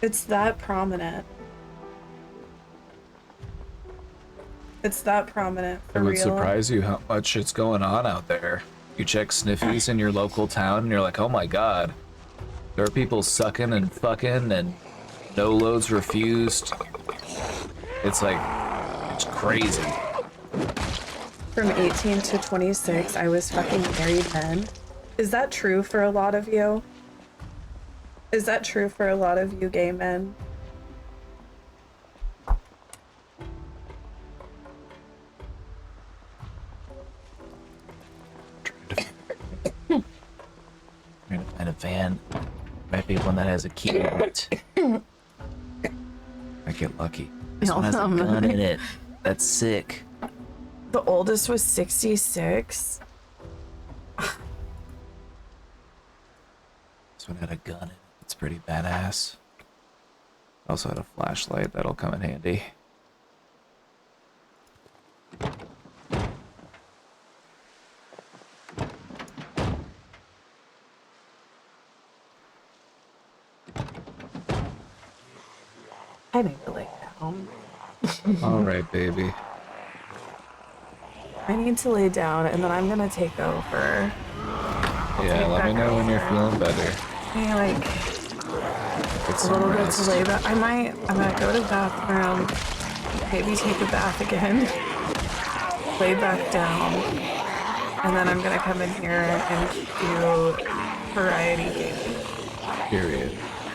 It's that prominent. It's that prominent for
It would
real.
surprise you how much it's going on out there. You check sniffies in your local town and you're like, oh my god. There are people sucking and fucking and no loads refused. It's like, it's crazy.
From 18 to 26, I was fucking married men. Is that true for a lot of you? Is that true for a lot of you gay men?
Trying to find a van. Might be one that has a key in it. I get lucky. This one has a gun in it. That's sick.
The oldest was 66.
This one had a gun in it. It's pretty badass. Also had a flashlight. That'll come in handy.
I need to lay down.
Alright, baby.
I need to lay down and then I'm gonna take over.
Yeah, let me know when you're feeling better.
I like
Get
a
some
little bit
rest.
to lay back. I'm gonna go to the bathroom, maybe take a bath again, lay back down, and then I'm gonna come in here and do variety gaming.
Period.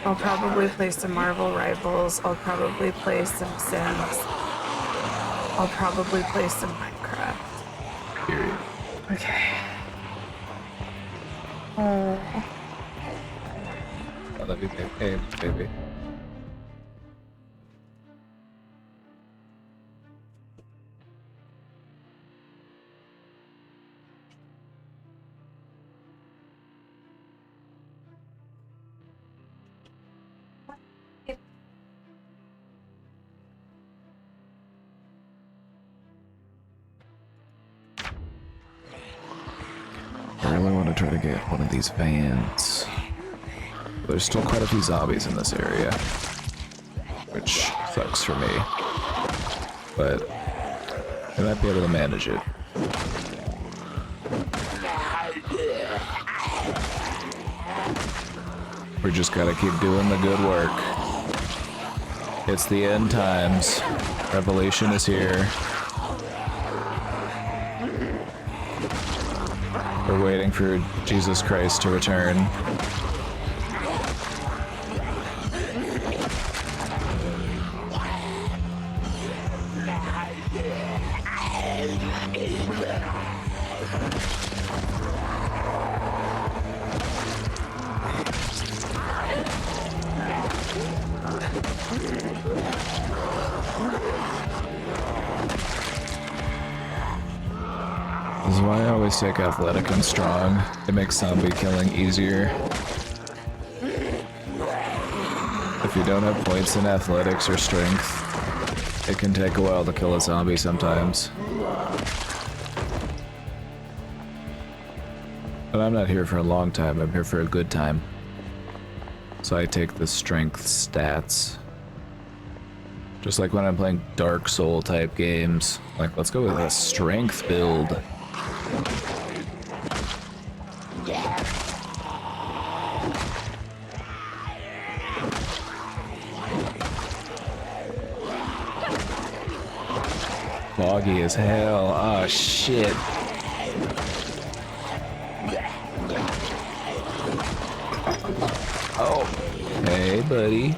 I'll probably play some Marvel Rivals. I'll probably play some Sims. I'll probably play some Minecraft.
Period.
Okay.
I love you, baby. Hey, baby. really want to try to get one of these vans. There's still quite a few zombies in this area, which sucks for me. But I might be able to manage it. We just gotta keep doing the good work. It's the end times. Revelation is here. We're waiting for Jesus Christ to return. This is why I always take athletic and strong. It makes zombie killing easier. If you don't have points in athletics or strength, it can take a while to kill a zombie sometimes. But I'm not here for a long time, I'm here for a good time. So I take the strength stats. Just like when I'm playing Dark Soul type games. Like, let's go with a strength build. Foggy as hell. Oh shit. Oh. Hey, buddy.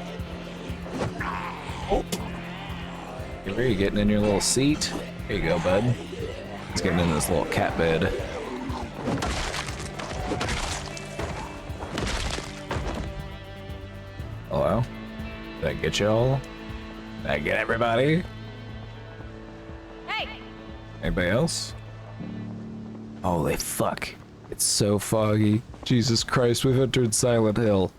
Oh. Where are you getting in your little seat? Here you go, bud. He's getting in this little cat bed. Hello? Did I get y'all? Did I get everybody?
Hey!
Anybody else? Holy fuck. It's so foggy. Jesus Christ, we've entered Silent Hill.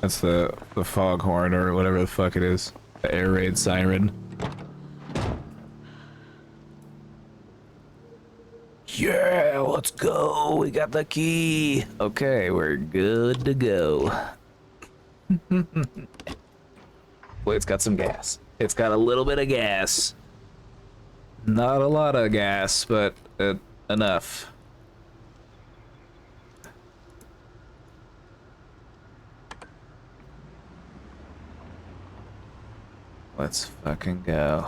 That's the foghorn or whatever the fuck it is. The air raid siren. Yeah, let's go. We got the key. Okay, we're good to go. Wait, it's got some gas. It's got a little bit of gas. Not a lot of gas, but enough. Let's fucking go.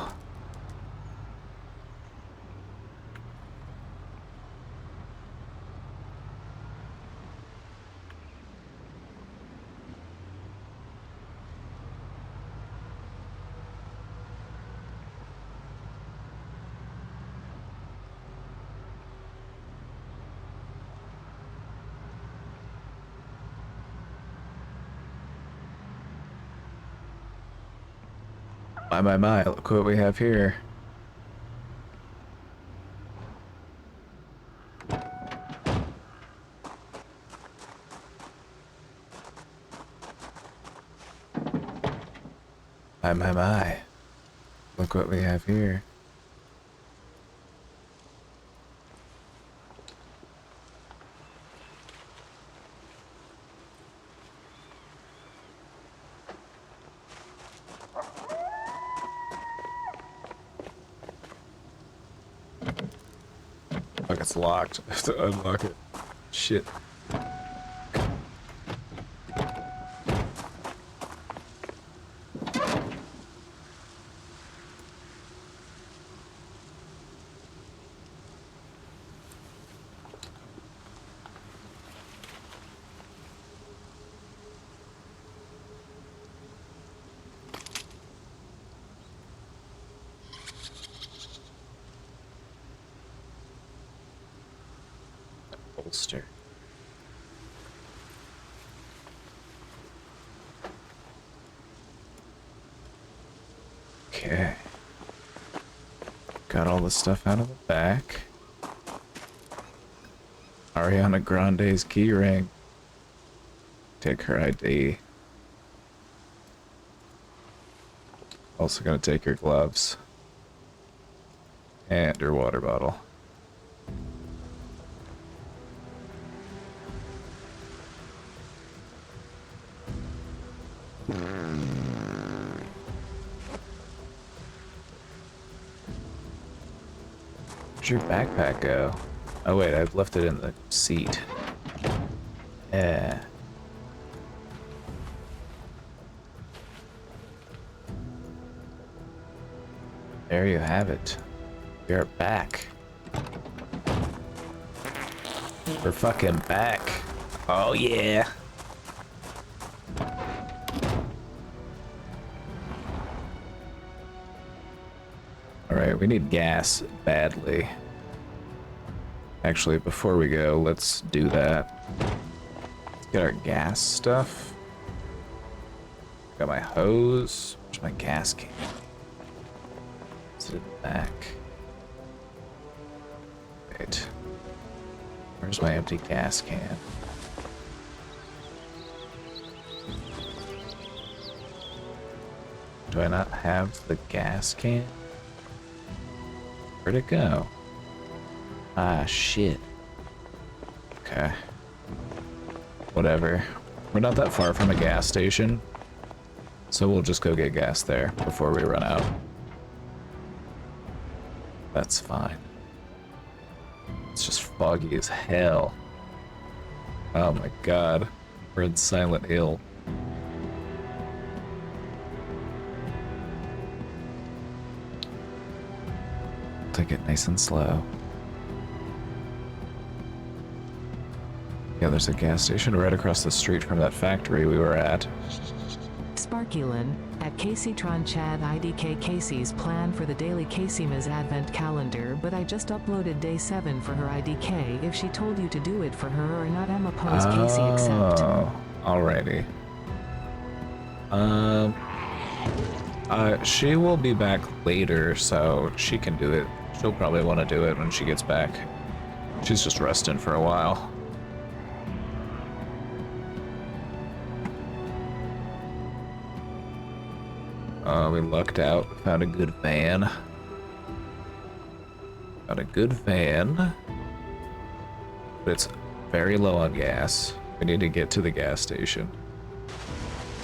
My, look what we have here. My. Look what we have here. Fuck, it's locked. I have to unlock it. Shit. Holster. Okay. Got all the stuff out of the back. Ariana Grande's key ring. Take her ID. Also gonna take your gloves. And your water bottle. Where'd your backpack go? Oh wait, I've left it in the seat. Yeah. There you have it. We're back. We're fucking back. Oh yeah. Alright, we need gas badly. Actually, before we go, let's do that. Let's get our gas stuff. Got my hose. Where's my gas can? It's in the back. Wait. Where's my empty gas can? Do I not have the gas can? Where'd it go? Ah, shit. Okay. Whatever. We're not that far from a gas station, so we'll just go get gas there before we run out. That's fine. It's just foggy as hell. Oh my god. We're in Silent Hill. Take it nice and slow. Yeah, there's a gas station right across the street from that factory we were at.
Sparkulin, at Caseytron Chad IDK Casey's plan for the daily Caseymas Advent calendar, but I just uploaded day 7 for her IDK. If she told you to do it for her or not, I'm opposed. Casey accept.
Alrighty. She will be back later, so she can do it. She'll probably want to do it when she gets back. She's just resting for a while. We lucked out, found a good van. Found a good van. But it's very low on gas. We need to get to the gas station.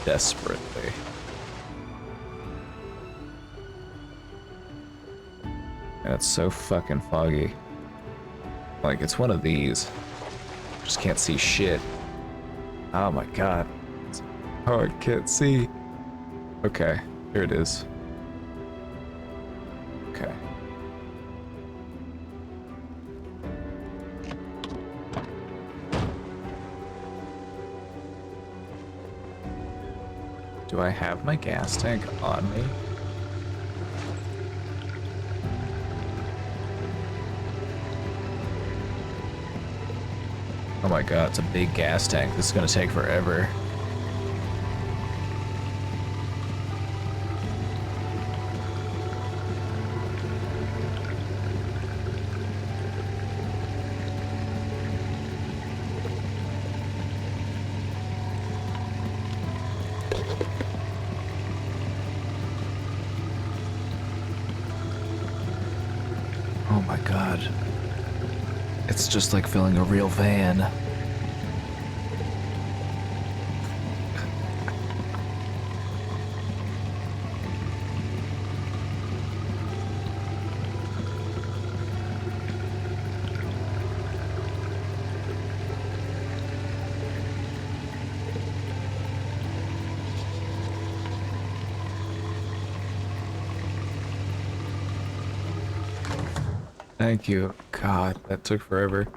Desperately. And it's so fucking foggy. Like, it's one of these. Just can't see shit. Oh my god. Oh, I can't see. Okay. Here it is. Okay. Do I have my gas tank on me? Oh my god, it's a big gas tank. This is gonna take forever. Oh my god. It's just like filling a real van. Thank you. God, that took forever.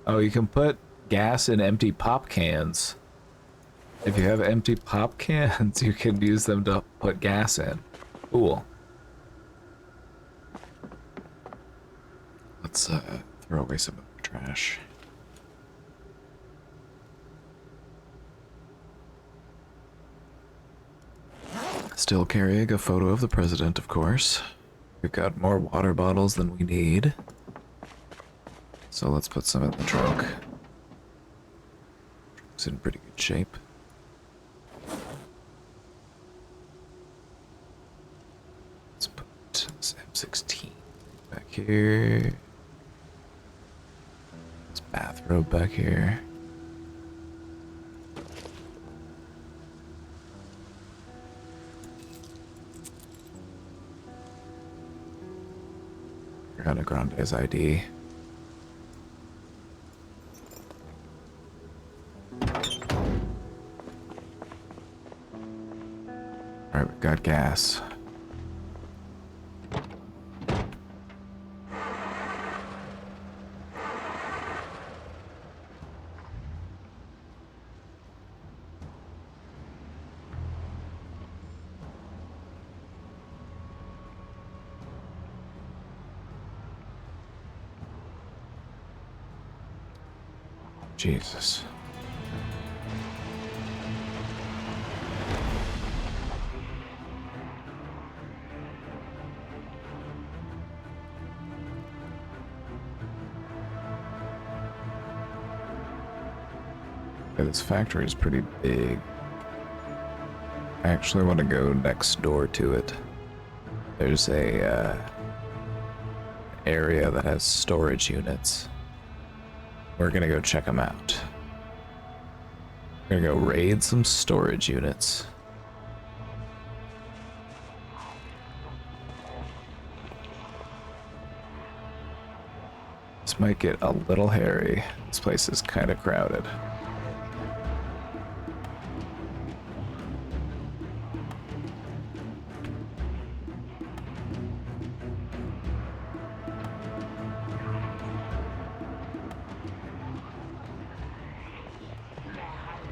Oh, you can put gas in empty pop cans. If you have empty pop cans, you can use them to put gas in. Cool. Let's throw away some of the trash. Still carrying a photo of the president, of course. We've got more water bottles than we need. So let's put some in the trunk. It's in pretty good shape. Let's put This M16 back here. This bathrobe back here. Ariana Grande's ID. Alright, we got gas. Jesus. Yeah, this factory is pretty big. I actually want to go next door to it. There's a area that has storage units. We're gonna go check them out. We're gonna go raid some storage units. This might get a little hairy. This place is kind of crowded.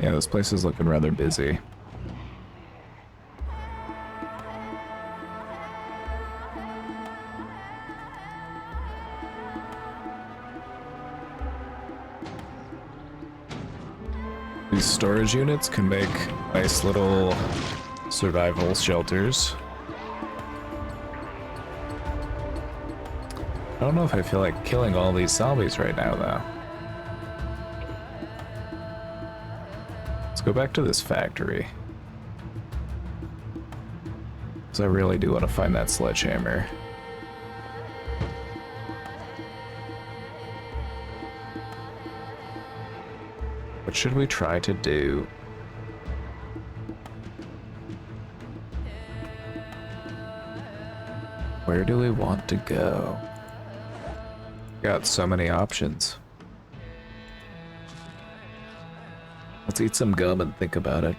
Yeah, this place is looking rather busy. These storage units can make nice little survival shelters. I don't know if I feel like killing all these zombies right now, though. Let's go back to this factory. Because I really do want to find that sledgehammer. What should we try to do? Where do we want to go? Got so many options. Let's eat some gum and think about it.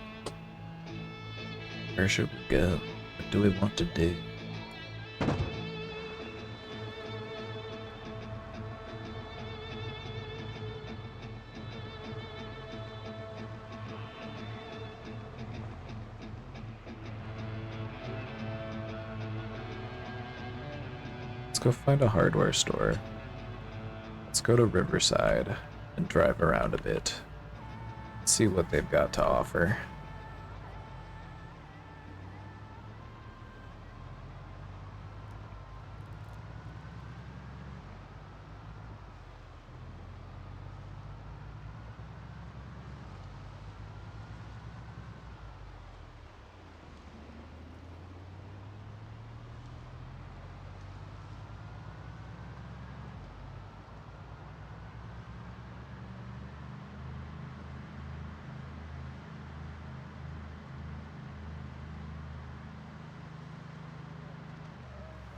Where should we go? What do we want to do? Let's go find a hardware store. Let's go to Riverside and drive around a bit. See what they've got to offer.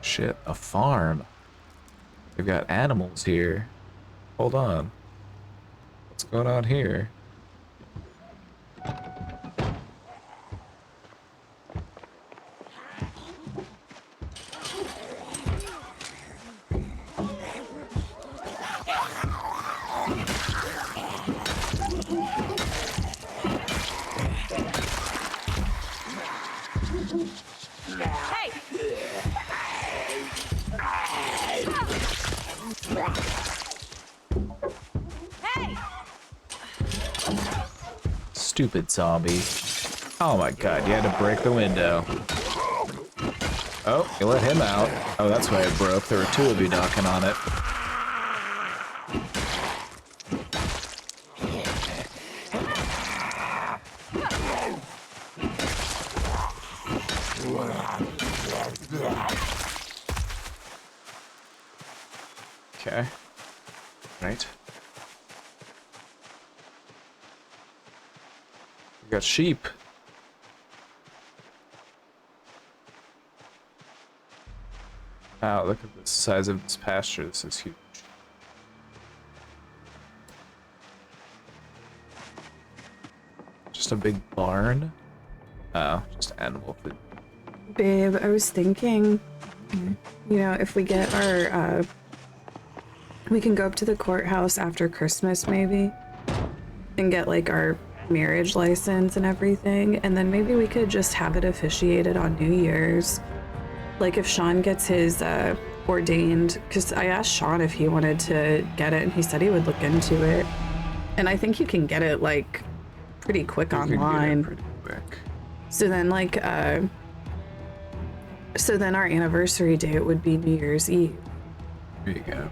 Shit, a farm. They've got animals here. Hold on. What's going on here? Stupid zombie. Oh my god, you had to break the window. Oh, you let him out. Oh, that's why it broke. There were two of you knocking on it. Okay. Right. We got sheep. Wow, look at the size of this pasture. This is huge. Just a big barn? Oh, just animal food.
Babe, I was thinking, you know, if we get our, we can go up to the courthouse after Christmas, maybe, and get, like, our marriage license and everything, and then maybe we could just have it officiated on New Year's. Like, if Sean gets his, ordained, because I asked Sean if he wanted to get it, and he said he would look into it. And I think you can get it, like, pretty quick online.
Pretty quick.
So then, like, so then our anniversary date would be New Year's Eve.
There you go.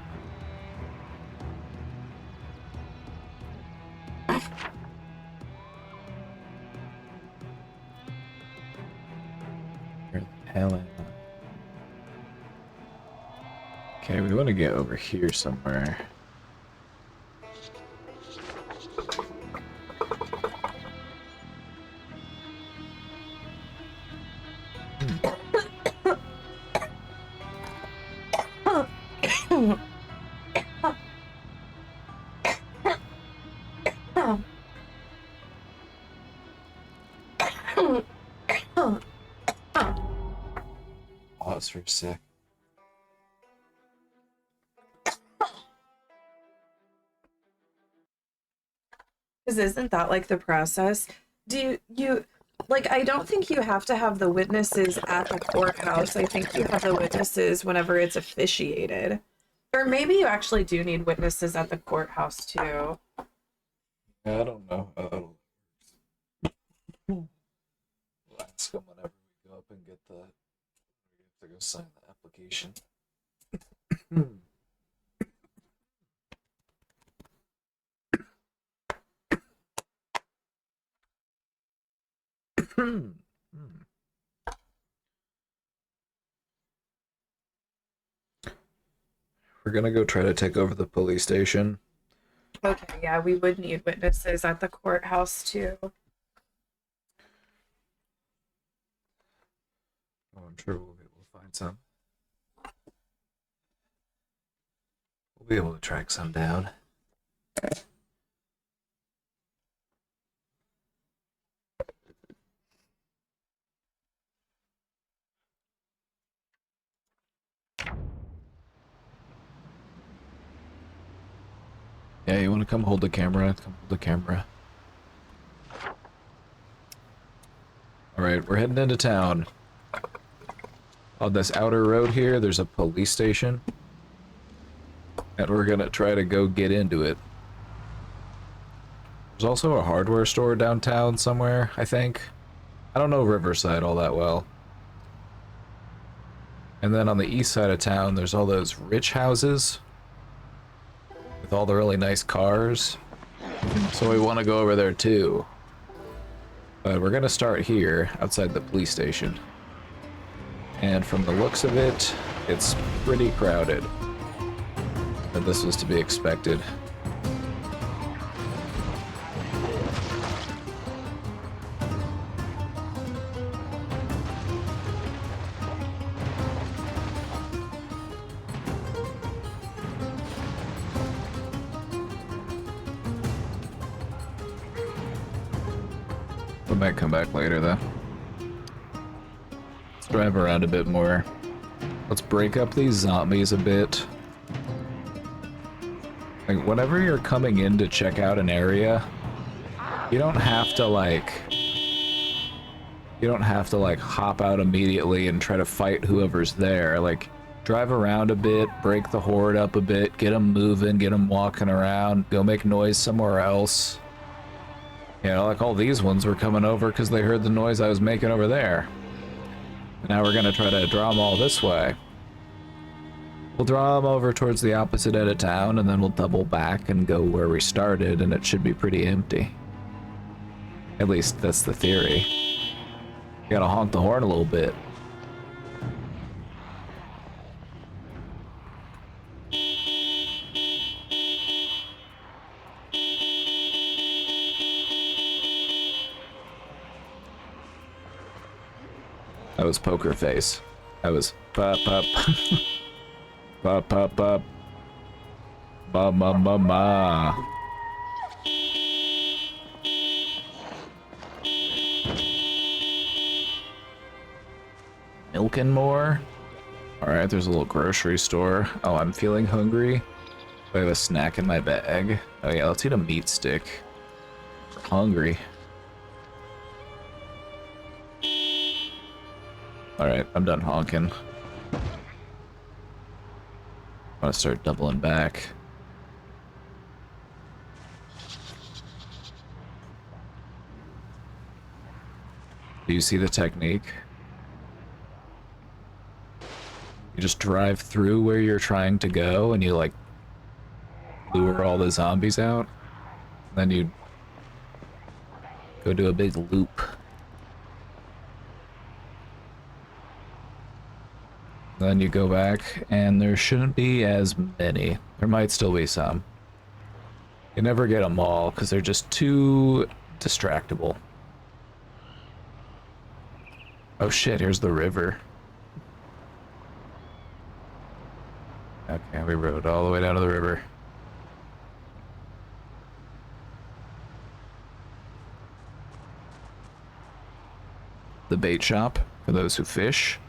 Where the hell am I? Okay, we want to get over here somewhere. Oh, it's very sick.
Because isn't that like the process? Do you like, I don't think you have to have the witnesses at the courthouse. I think you have the witnesses whenever it's officiated. Or maybe you actually do need witnesses at the courthouse too.
Yeah, I don't know. We'll ask them whenever we go up and get the. We have to go sign the application. We're gonna go try to take over the police station.
Okay, yeah, we would need witnesses at the courthouse too.
Oh, I'm sure we'll find some. We'll be able to track some down. Yeah, you want to come hold the camera? Come hold the camera. Alright, we're heading into town. On this outer road here, there's a police station. And we're gonna try to go get into it. There's also a hardware store downtown somewhere, I think. I don't know Riverside all that well. And then on the east side of town, there's all those rich houses. With all the really nice cars. So we want to go over there too. But we're gonna start here, outside the police station. And from the looks of it, it's pretty crowded. And this was to be expected. We might come back later though. Let's drive around a bit more. Let's break up these zombies a bit. Like, whenever you're coming in to check out an area, you don't have to like hop out immediately and try to fight whoever's there. Like, drive around a bit, break the horde up a bit, get them moving, get them walking around, go make noise somewhere else. You know, like all these ones were coming over because they heard the noise I was making over there. And now we're gonna try to draw them all this way. We'll draw them over towards the opposite end of town, and then we'll double back and go where we started, and it should be pretty empty. At least that's the theory. You gotta honk the horn a little bit. That was poker face. That was pop pop. Pop pop pop. Ma ma ma ma. Milk and more? Alright, there's a little grocery store. Oh, I'm feeling hungry. I have a snack in my bag. Oh yeah, let's eat a meat stick. We're hungry. Alright, I'm done honking. I'm gonna start doubling back. Do you see the technique? You just drive through where you're trying to go and you like lure all the zombies out. Then you go do a big loop. Then you go back and there shouldn't be as many. There might still be some. You never get them all because they're just too distractible. Oh shit, here's the river. Okay, we rode all the way down to the river. The bait shop for those who fish.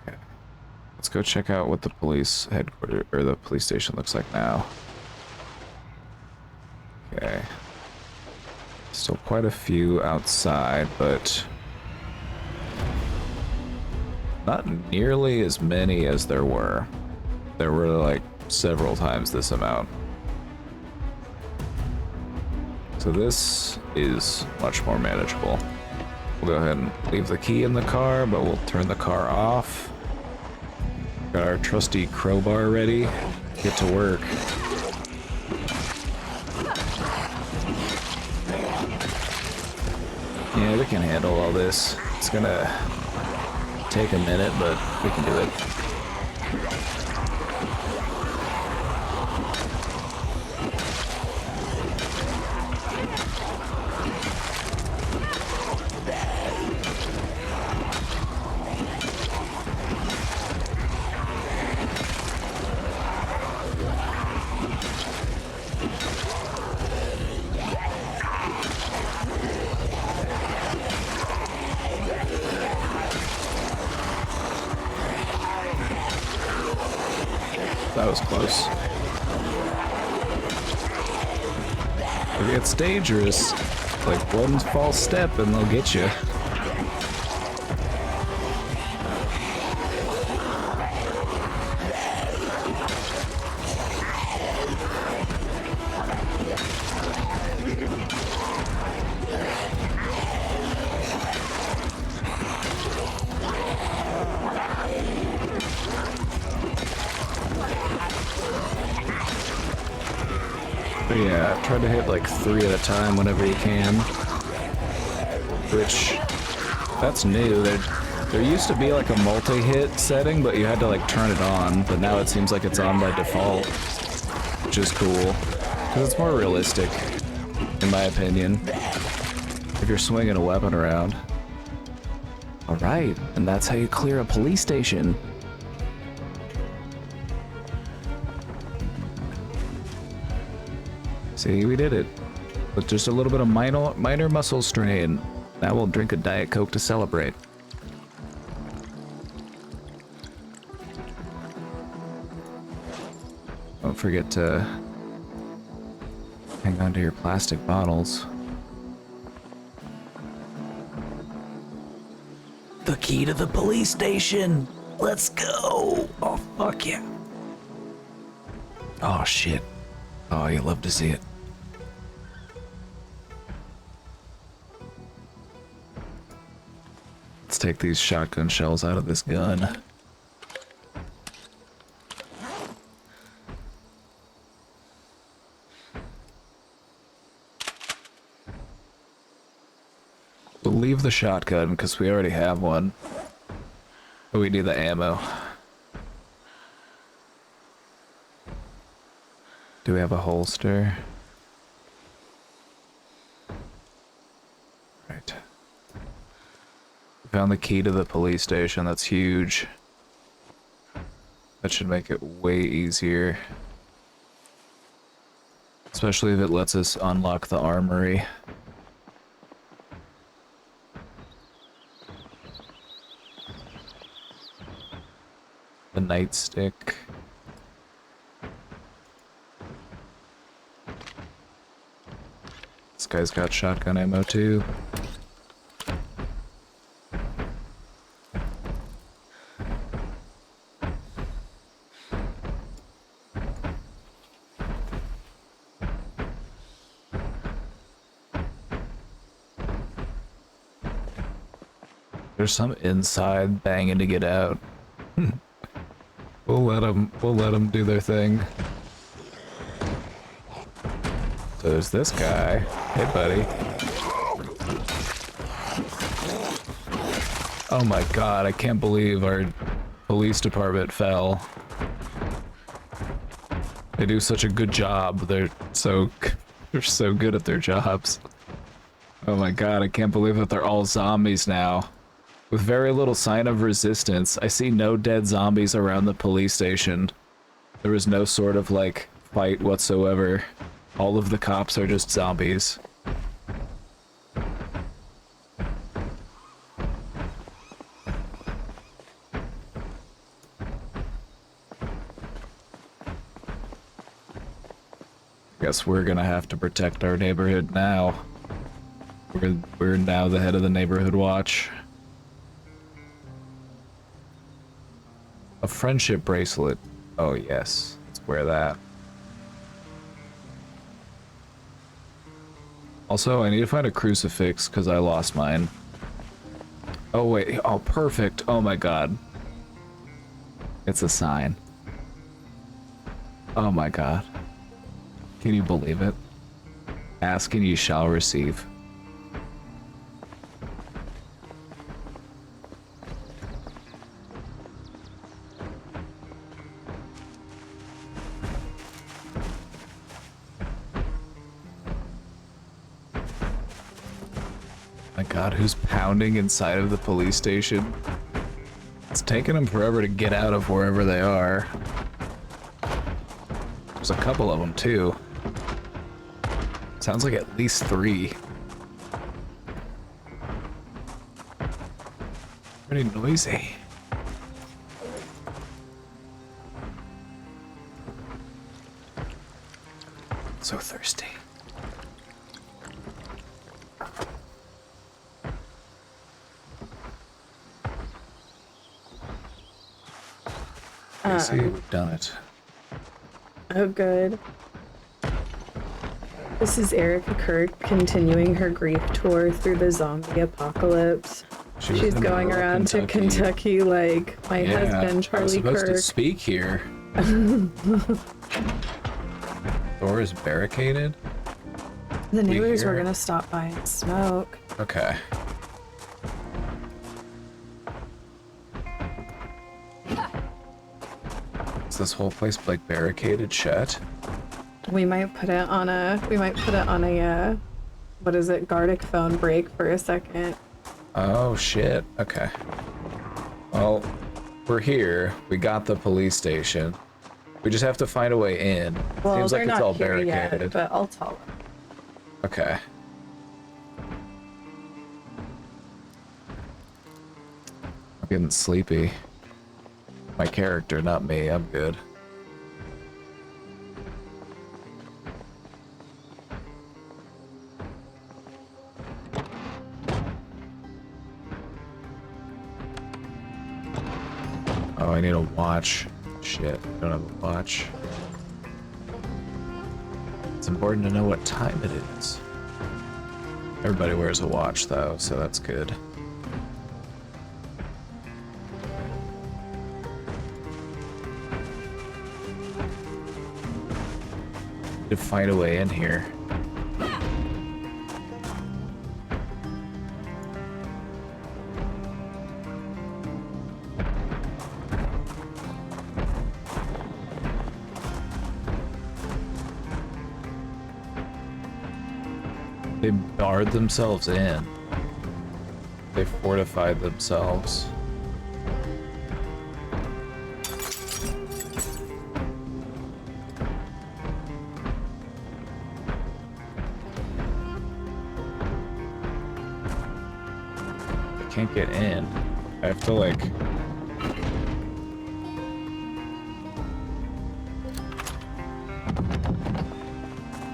Okay. Let's go check out what the police headquarters or the police station looks like now. Okay. Still quite a few outside, but not nearly as many as there were. There were like several times this amount. So this is much more manageable. We'll go ahead and leave the key in the car, but we'll turn the car off. Got our trusty crowbar ready. Get to work. Yeah, we can handle all this. It's gonna take a minute, but we can do it. That was close. It's dangerous. Like one false step and they'll get you. But yeah, try to hit like 3 at a time whenever you can. Which, that's new. There used to be like a multi-hit setting, but you had to like turn it on. But now it seems like it's on by default, which is cool. Because it's more realistic, in my opinion, if you're swinging a weapon around. Alright, and that's how you clear a police station. See, we did it. With just a little bit of minor muscle strain. Now we'll drink a Diet Coke to celebrate. Don't forget to hang on to your plastic bottles. The key to the police station! Let's go! Oh, fuck yeah. Oh, shit. Oh, you love to see it. Let's take these shotgun shells out of this gun. We'll leave the shotgun because we already have one. But we need the ammo. Do we have a holster? Right. Found the key to the police station. That's huge. That should make it way easier. Especially if it lets us unlock the armory. The nightstick. This guy's got shotgun ammo too. There's some inside banging to get out. We'll let them do their thing. So there's this guy. Hey, buddy. Oh my god, I can't believe our police department fell. They do such a good job. They're so good at their jobs. Oh my god, I can't believe that they're all zombies now. With very little sign of resistance. I see no dead zombies around the police station. There was no sort of, like, fight whatsoever. All of the cops are just zombies. Guess we're gonna have to protect our neighborhood now. We're now the head of the neighborhood watch. A friendship bracelet. Oh yes, let's wear that. Also, I need to find a crucifix because I lost mine. Oh wait, oh perfect. Oh my god. It's a sign. Oh my god. Can you believe it? Ask and you shall receive. My god, who's pounding inside of the police station? It's taking them forever to get out of wherever they are. There's a couple of them too. Sounds like at least 3. Pretty noisy. So thirsty. See, we've done it.
Oh, good. This is Erica Kirk continuing her grief tour through the zombie apocalypse. She's going around to Kentucky like my husband, Charlie
I was supposed
Kirk.
to speak here. Door is barricaded.
The neighbors were gonna stop by and smoke.
Okay. Is this whole place like barricaded shut?
We might put it on a what is it, Gardic phone break for a second.
Oh shit. Okay. Well, we're here. We got the police station. We just have to find a way in.
Well,
Seems like
they're
it's
not
all
here
barricaded.
yet, but I'll tell them.
Okay. I'm getting sleepy. My character, not me. I'm good. Oh, I need a watch. Shit, I don't have a watch. It's important to know what time it is. Everybody wears a watch though, so that's good. Need to find a way in here. They barred themselves in. They fortified themselves. I can't get in. I have to like...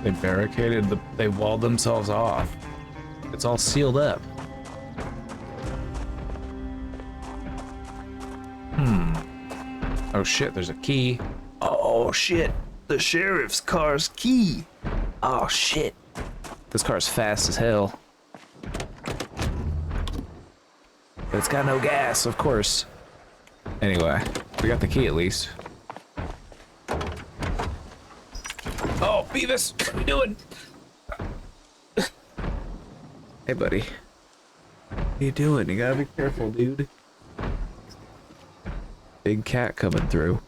They barricaded the... They walled themselves off. It's all sealed up. Oh shit, there's a key. Oh shit, the sheriff's car's key. Oh shit. This car's fast as hell. But it's got no gas, of course. Anyway, we got the key at least. Oh, Beavis, what are you doing? Hey, buddy. What are you doing? You gotta be careful, dude. Big cat coming through.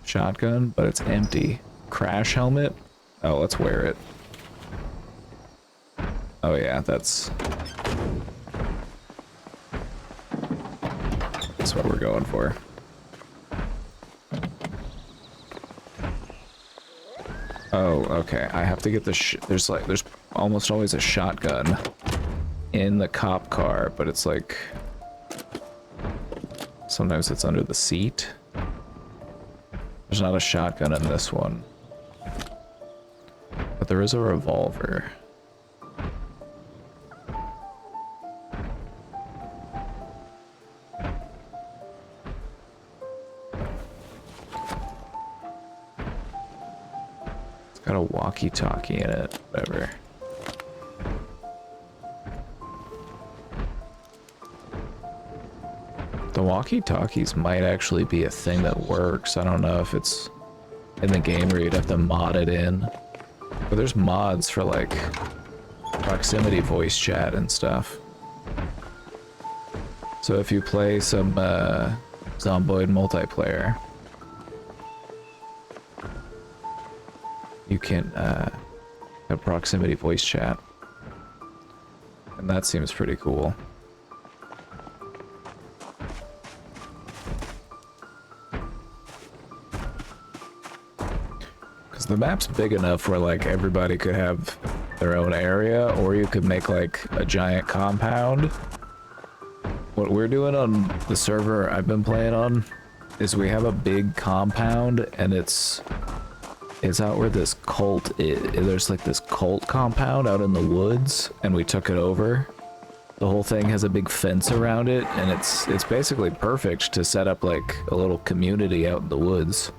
Shotgun, but it's empty. Crash helmet? Oh, let's wear it. Oh yeah, that's what we're going for. Oh, okay. I have to get the there's almost always a shotgun in the cop car, but it's like sometimes it's under the seat. There's not a shotgun in this one, but there is a revolver. It's got a walkie-talkie in it, whatever. The walkie-talkies might actually be a thing that works. I don't know if it's in the game where you'd have to mod it in. But there's mods for like proximity voice chat and stuff. So if you play some Zomboid multiplayer, you can have proximity voice chat. And that seems pretty cool. The map's big enough where like everybody could have their own area, or you could make like a giant compound. What we're doing on the server I've been playing on is we have a big compound, and it's out where this cult there's like this cult compound out in the woods, and we took it over. The whole thing has a big fence around it, and it's basically perfect to set up like a little community out in the woods.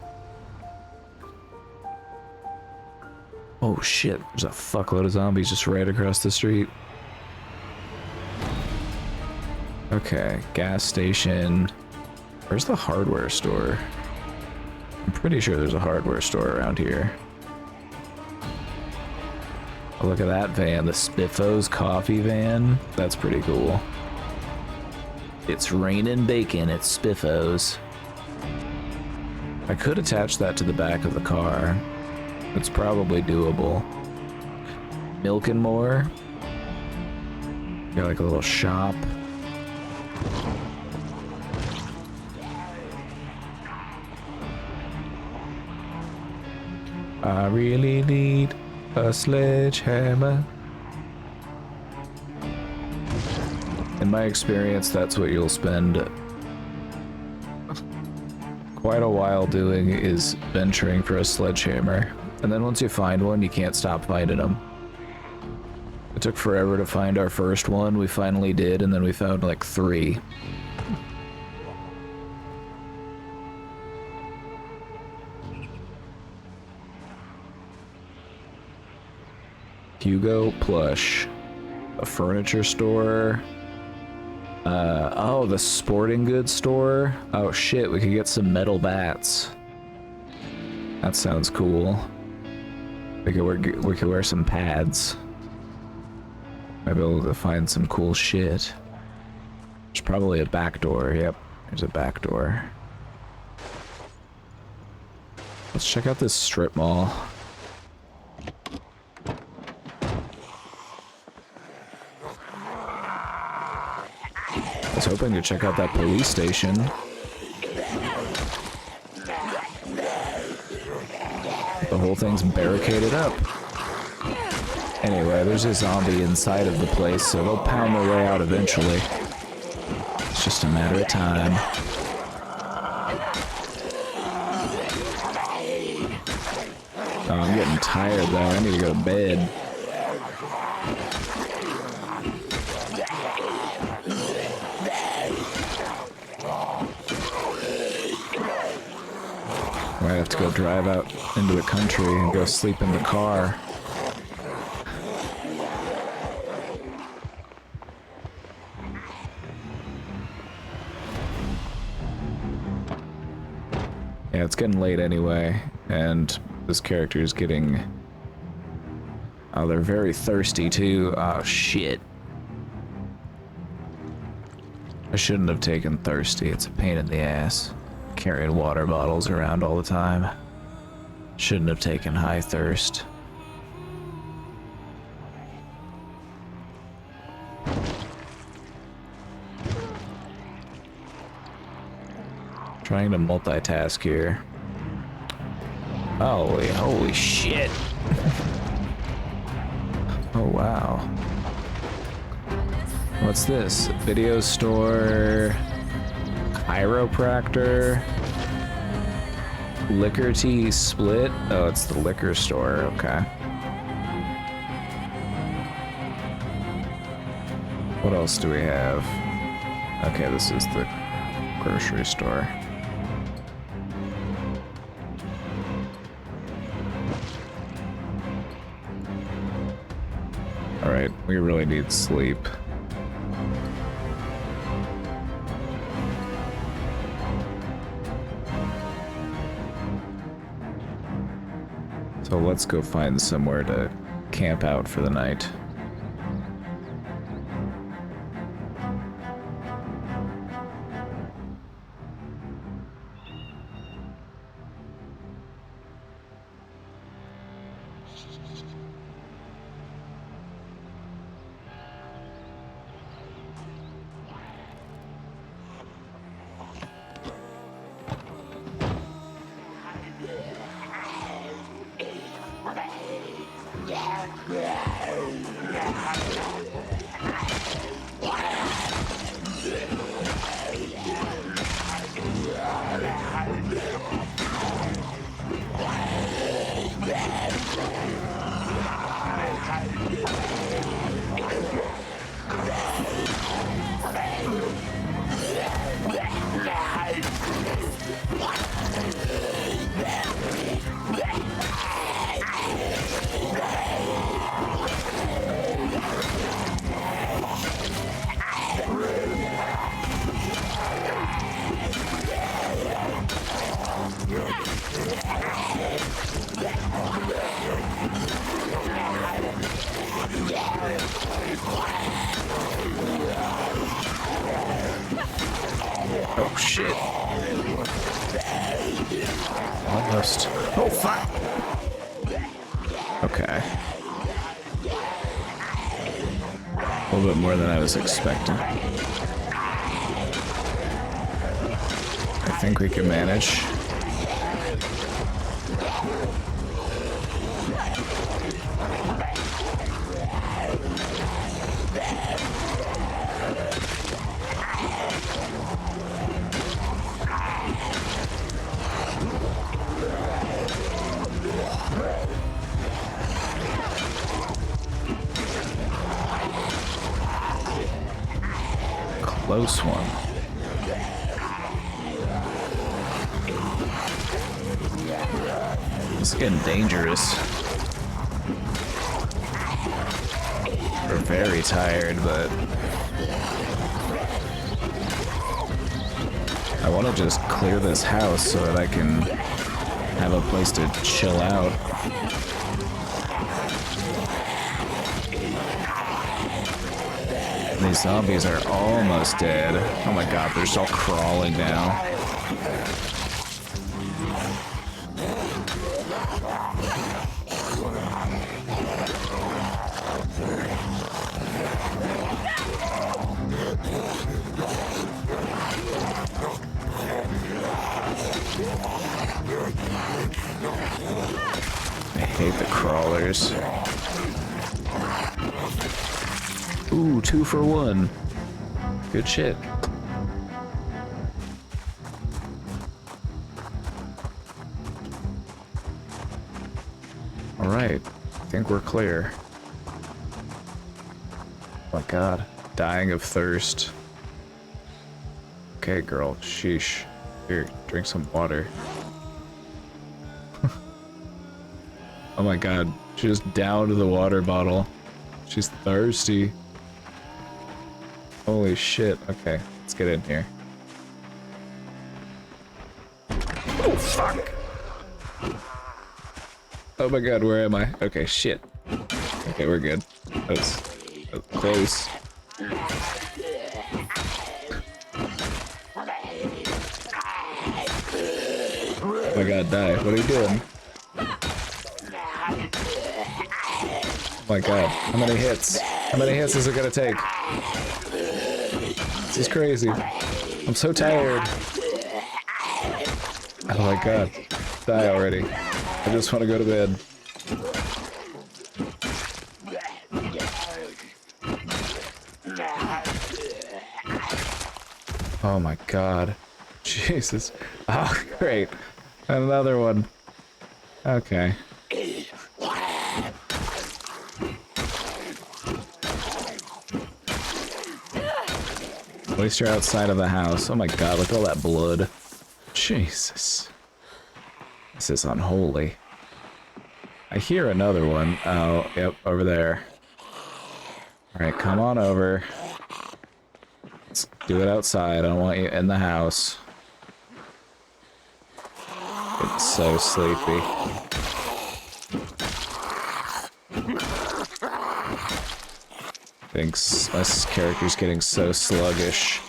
Oh shit, there's a fuckload of zombies just right across the street. Okay, gas station. Where's the hardware store? I'm pretty sure there's a hardware store around here. Oh, look at that van, the Spiffos coffee van. That's pretty cool. It's raining bacon at Spiffos. I could attach that to the back of the car. It's probably doable. Milk and More. Got like a little shop. I really need a sledgehammer. In my experience, that's what you'll spend quite a while doing, is venturing for a sledgehammer. And then once you find one, you can't stop finding them. It took forever to find our first one. We finally did, and then we found like 3. Hugo Plush. A furniture store. Oh, the sporting goods store. Oh shit, we could get some metal bats. That sounds cool. We could wear some pads. Maybe we'll find some cool shit. There's probably a back door. Yep, there's a back door. Let's check out this strip mall. hoping to check out that police station. The whole thing's barricaded up. Anyway, there's a zombie inside of the place, so they'll pound their way out eventually. It's just a matter of time. Oh, I'm getting tired though. I need to go to bed. I have to go drive out into the country and go sleep in the car. Yeah, it's getting late anyway, and this character is getting... Oh, they're very thirsty too. Oh, shit. I shouldn't have taken thirsty. It's a pain in the ass. Carrying water bottles around all the time. Shouldn't have taken high thirst. Trying to multitask here. Holy shit. Oh wow. What's this? Video store, chiropractor, liquor tea split. Oh, it's the liquor store. Okay. What else do we have? Okay, this is the grocery store. Alright, we really need sleep. So let's go find somewhere to camp out for the night. Oh shit. Almost. Oh fuck. Okay. A little bit more than I was expecting. I think we can manage. Close one. It's getting dangerous. We're very tired, but I want to just clear this house so that I can have a place to chill out. These zombies are almost dead. Oh my god, they're still crawling now. crawlers. Ooh, 2 for 1. Good shit. Alright, I think we're clear. Oh my god, dying of thirst. Okay, girl, sheesh. Here, drink some water. Oh my god, she just downed the water bottle. She's thirsty. Holy shit. Okay, let's get in here. Oh, fuck! Oh my god, where am I? Okay, shit. Okay, we're good. That was close. Oh my god, die. What are you doing? Oh my god, how many hits? How many hits is it gonna take? This is crazy. I'm so tired. Oh my god, die already. I just want to go to bed. Oh my god. Jesus. Oh, great. Another one. Okay. At least you're outside of the house. Oh my god, look at all that blood. Jesus. This is unholy. I hear another one. Oh, yep, over there. Alright, come on over. Let's do it outside. I don't want you in the house. It's so sleepy. Thinks my character's getting so sluggish.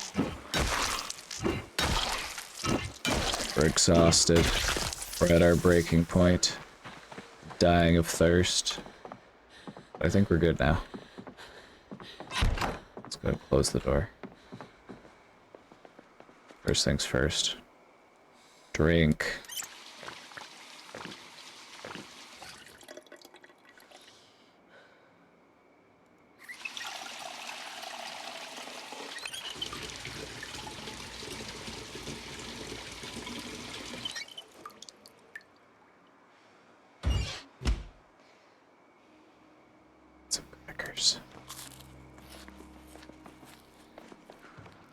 We're exhausted. We're at our breaking point. Dying of thirst. I think we're good now. Let's go close the door. First things first. Drink.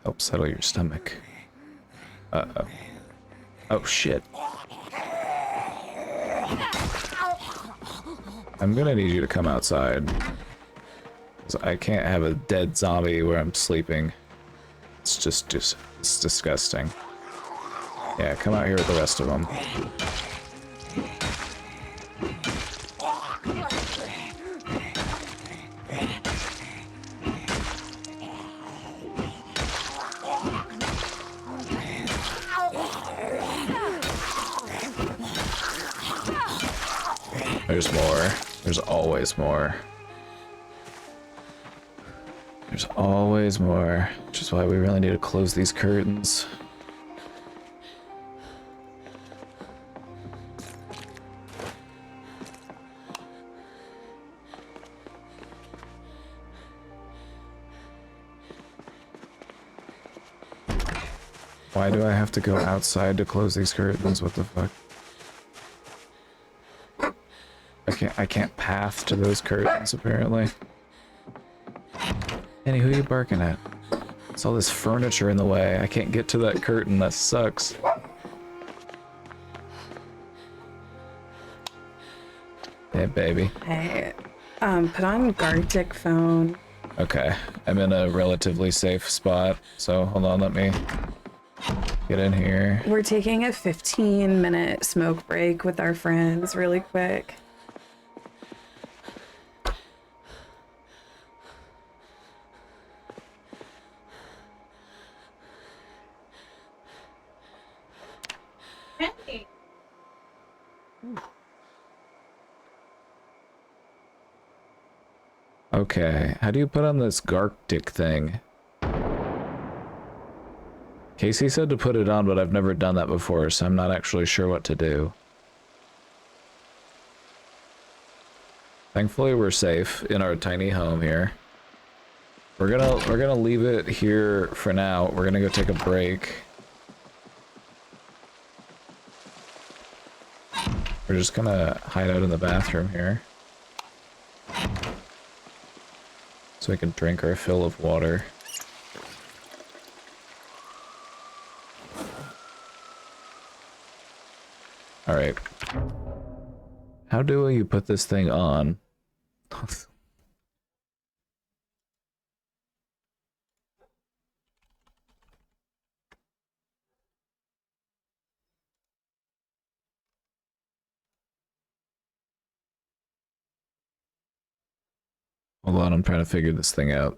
Help settle your stomach. Uh-oh. Oh, shit. I'm gonna need you to come outside. 'Cause I can't have a dead zombie where I'm sleeping. It's just it's disgusting. Yeah, come out here with the rest of them. There's more. There's always more. There's always more, which is why we really need to close these curtains. Why do I have to go outside to close these curtains? What the fuck? I can't path to those curtains, apparently. Annie, who are you barking at? There's all this furniture in the way. I can't get to that curtain. That sucks. Hey, baby.
Hey, put on Gartic phone.
Okay, I'm in a relatively safe spot, so hold on, let me get in here.
We're taking a 15-minute smoke break with our friends really quick.
Okay, how do you put on this Gartic thing? Casey said to put it on, but I've never done that before, so I'm not actually sure what to do. Thankfully, we're safe in our tiny home here. We're gonna leave it here for now. We're gonna go take a break. We're just gonna hide out in the bathroom here, so we can drink our fill of water. Alright. How do you put this thing on? Hold on, I'm trying to figure this thing out.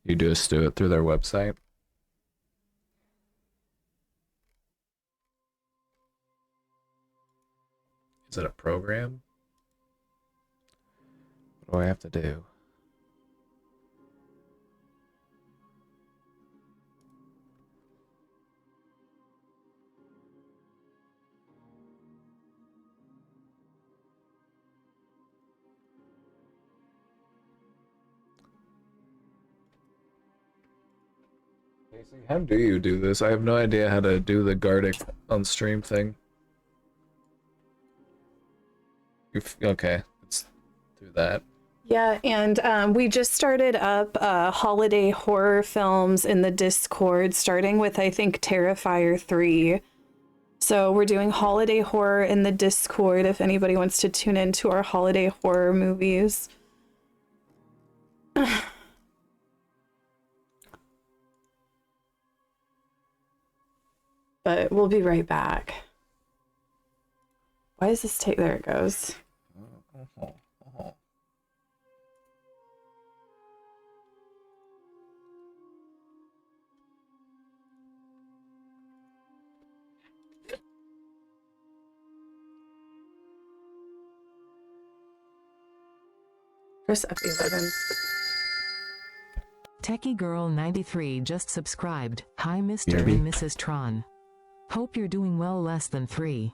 You just do it through their website? Is it a program? What do I have to do? How do you do this? I have no idea how to do the Gardic on stream thing. Okay, let's do that.
Yeah, and we just started up holiday horror films in the Discord, starting with, I think, Terrifier 3. So we're doing holiday horror in the Discord if anybody wants to tune into our holiday horror movies. But we'll be right back. Why does this take... There it goes. Press F11.
Techie Girl 93 just subscribed. Hi, Mr.
BRB.
and Mrs. Tron. Hope you're doing well, less than 3.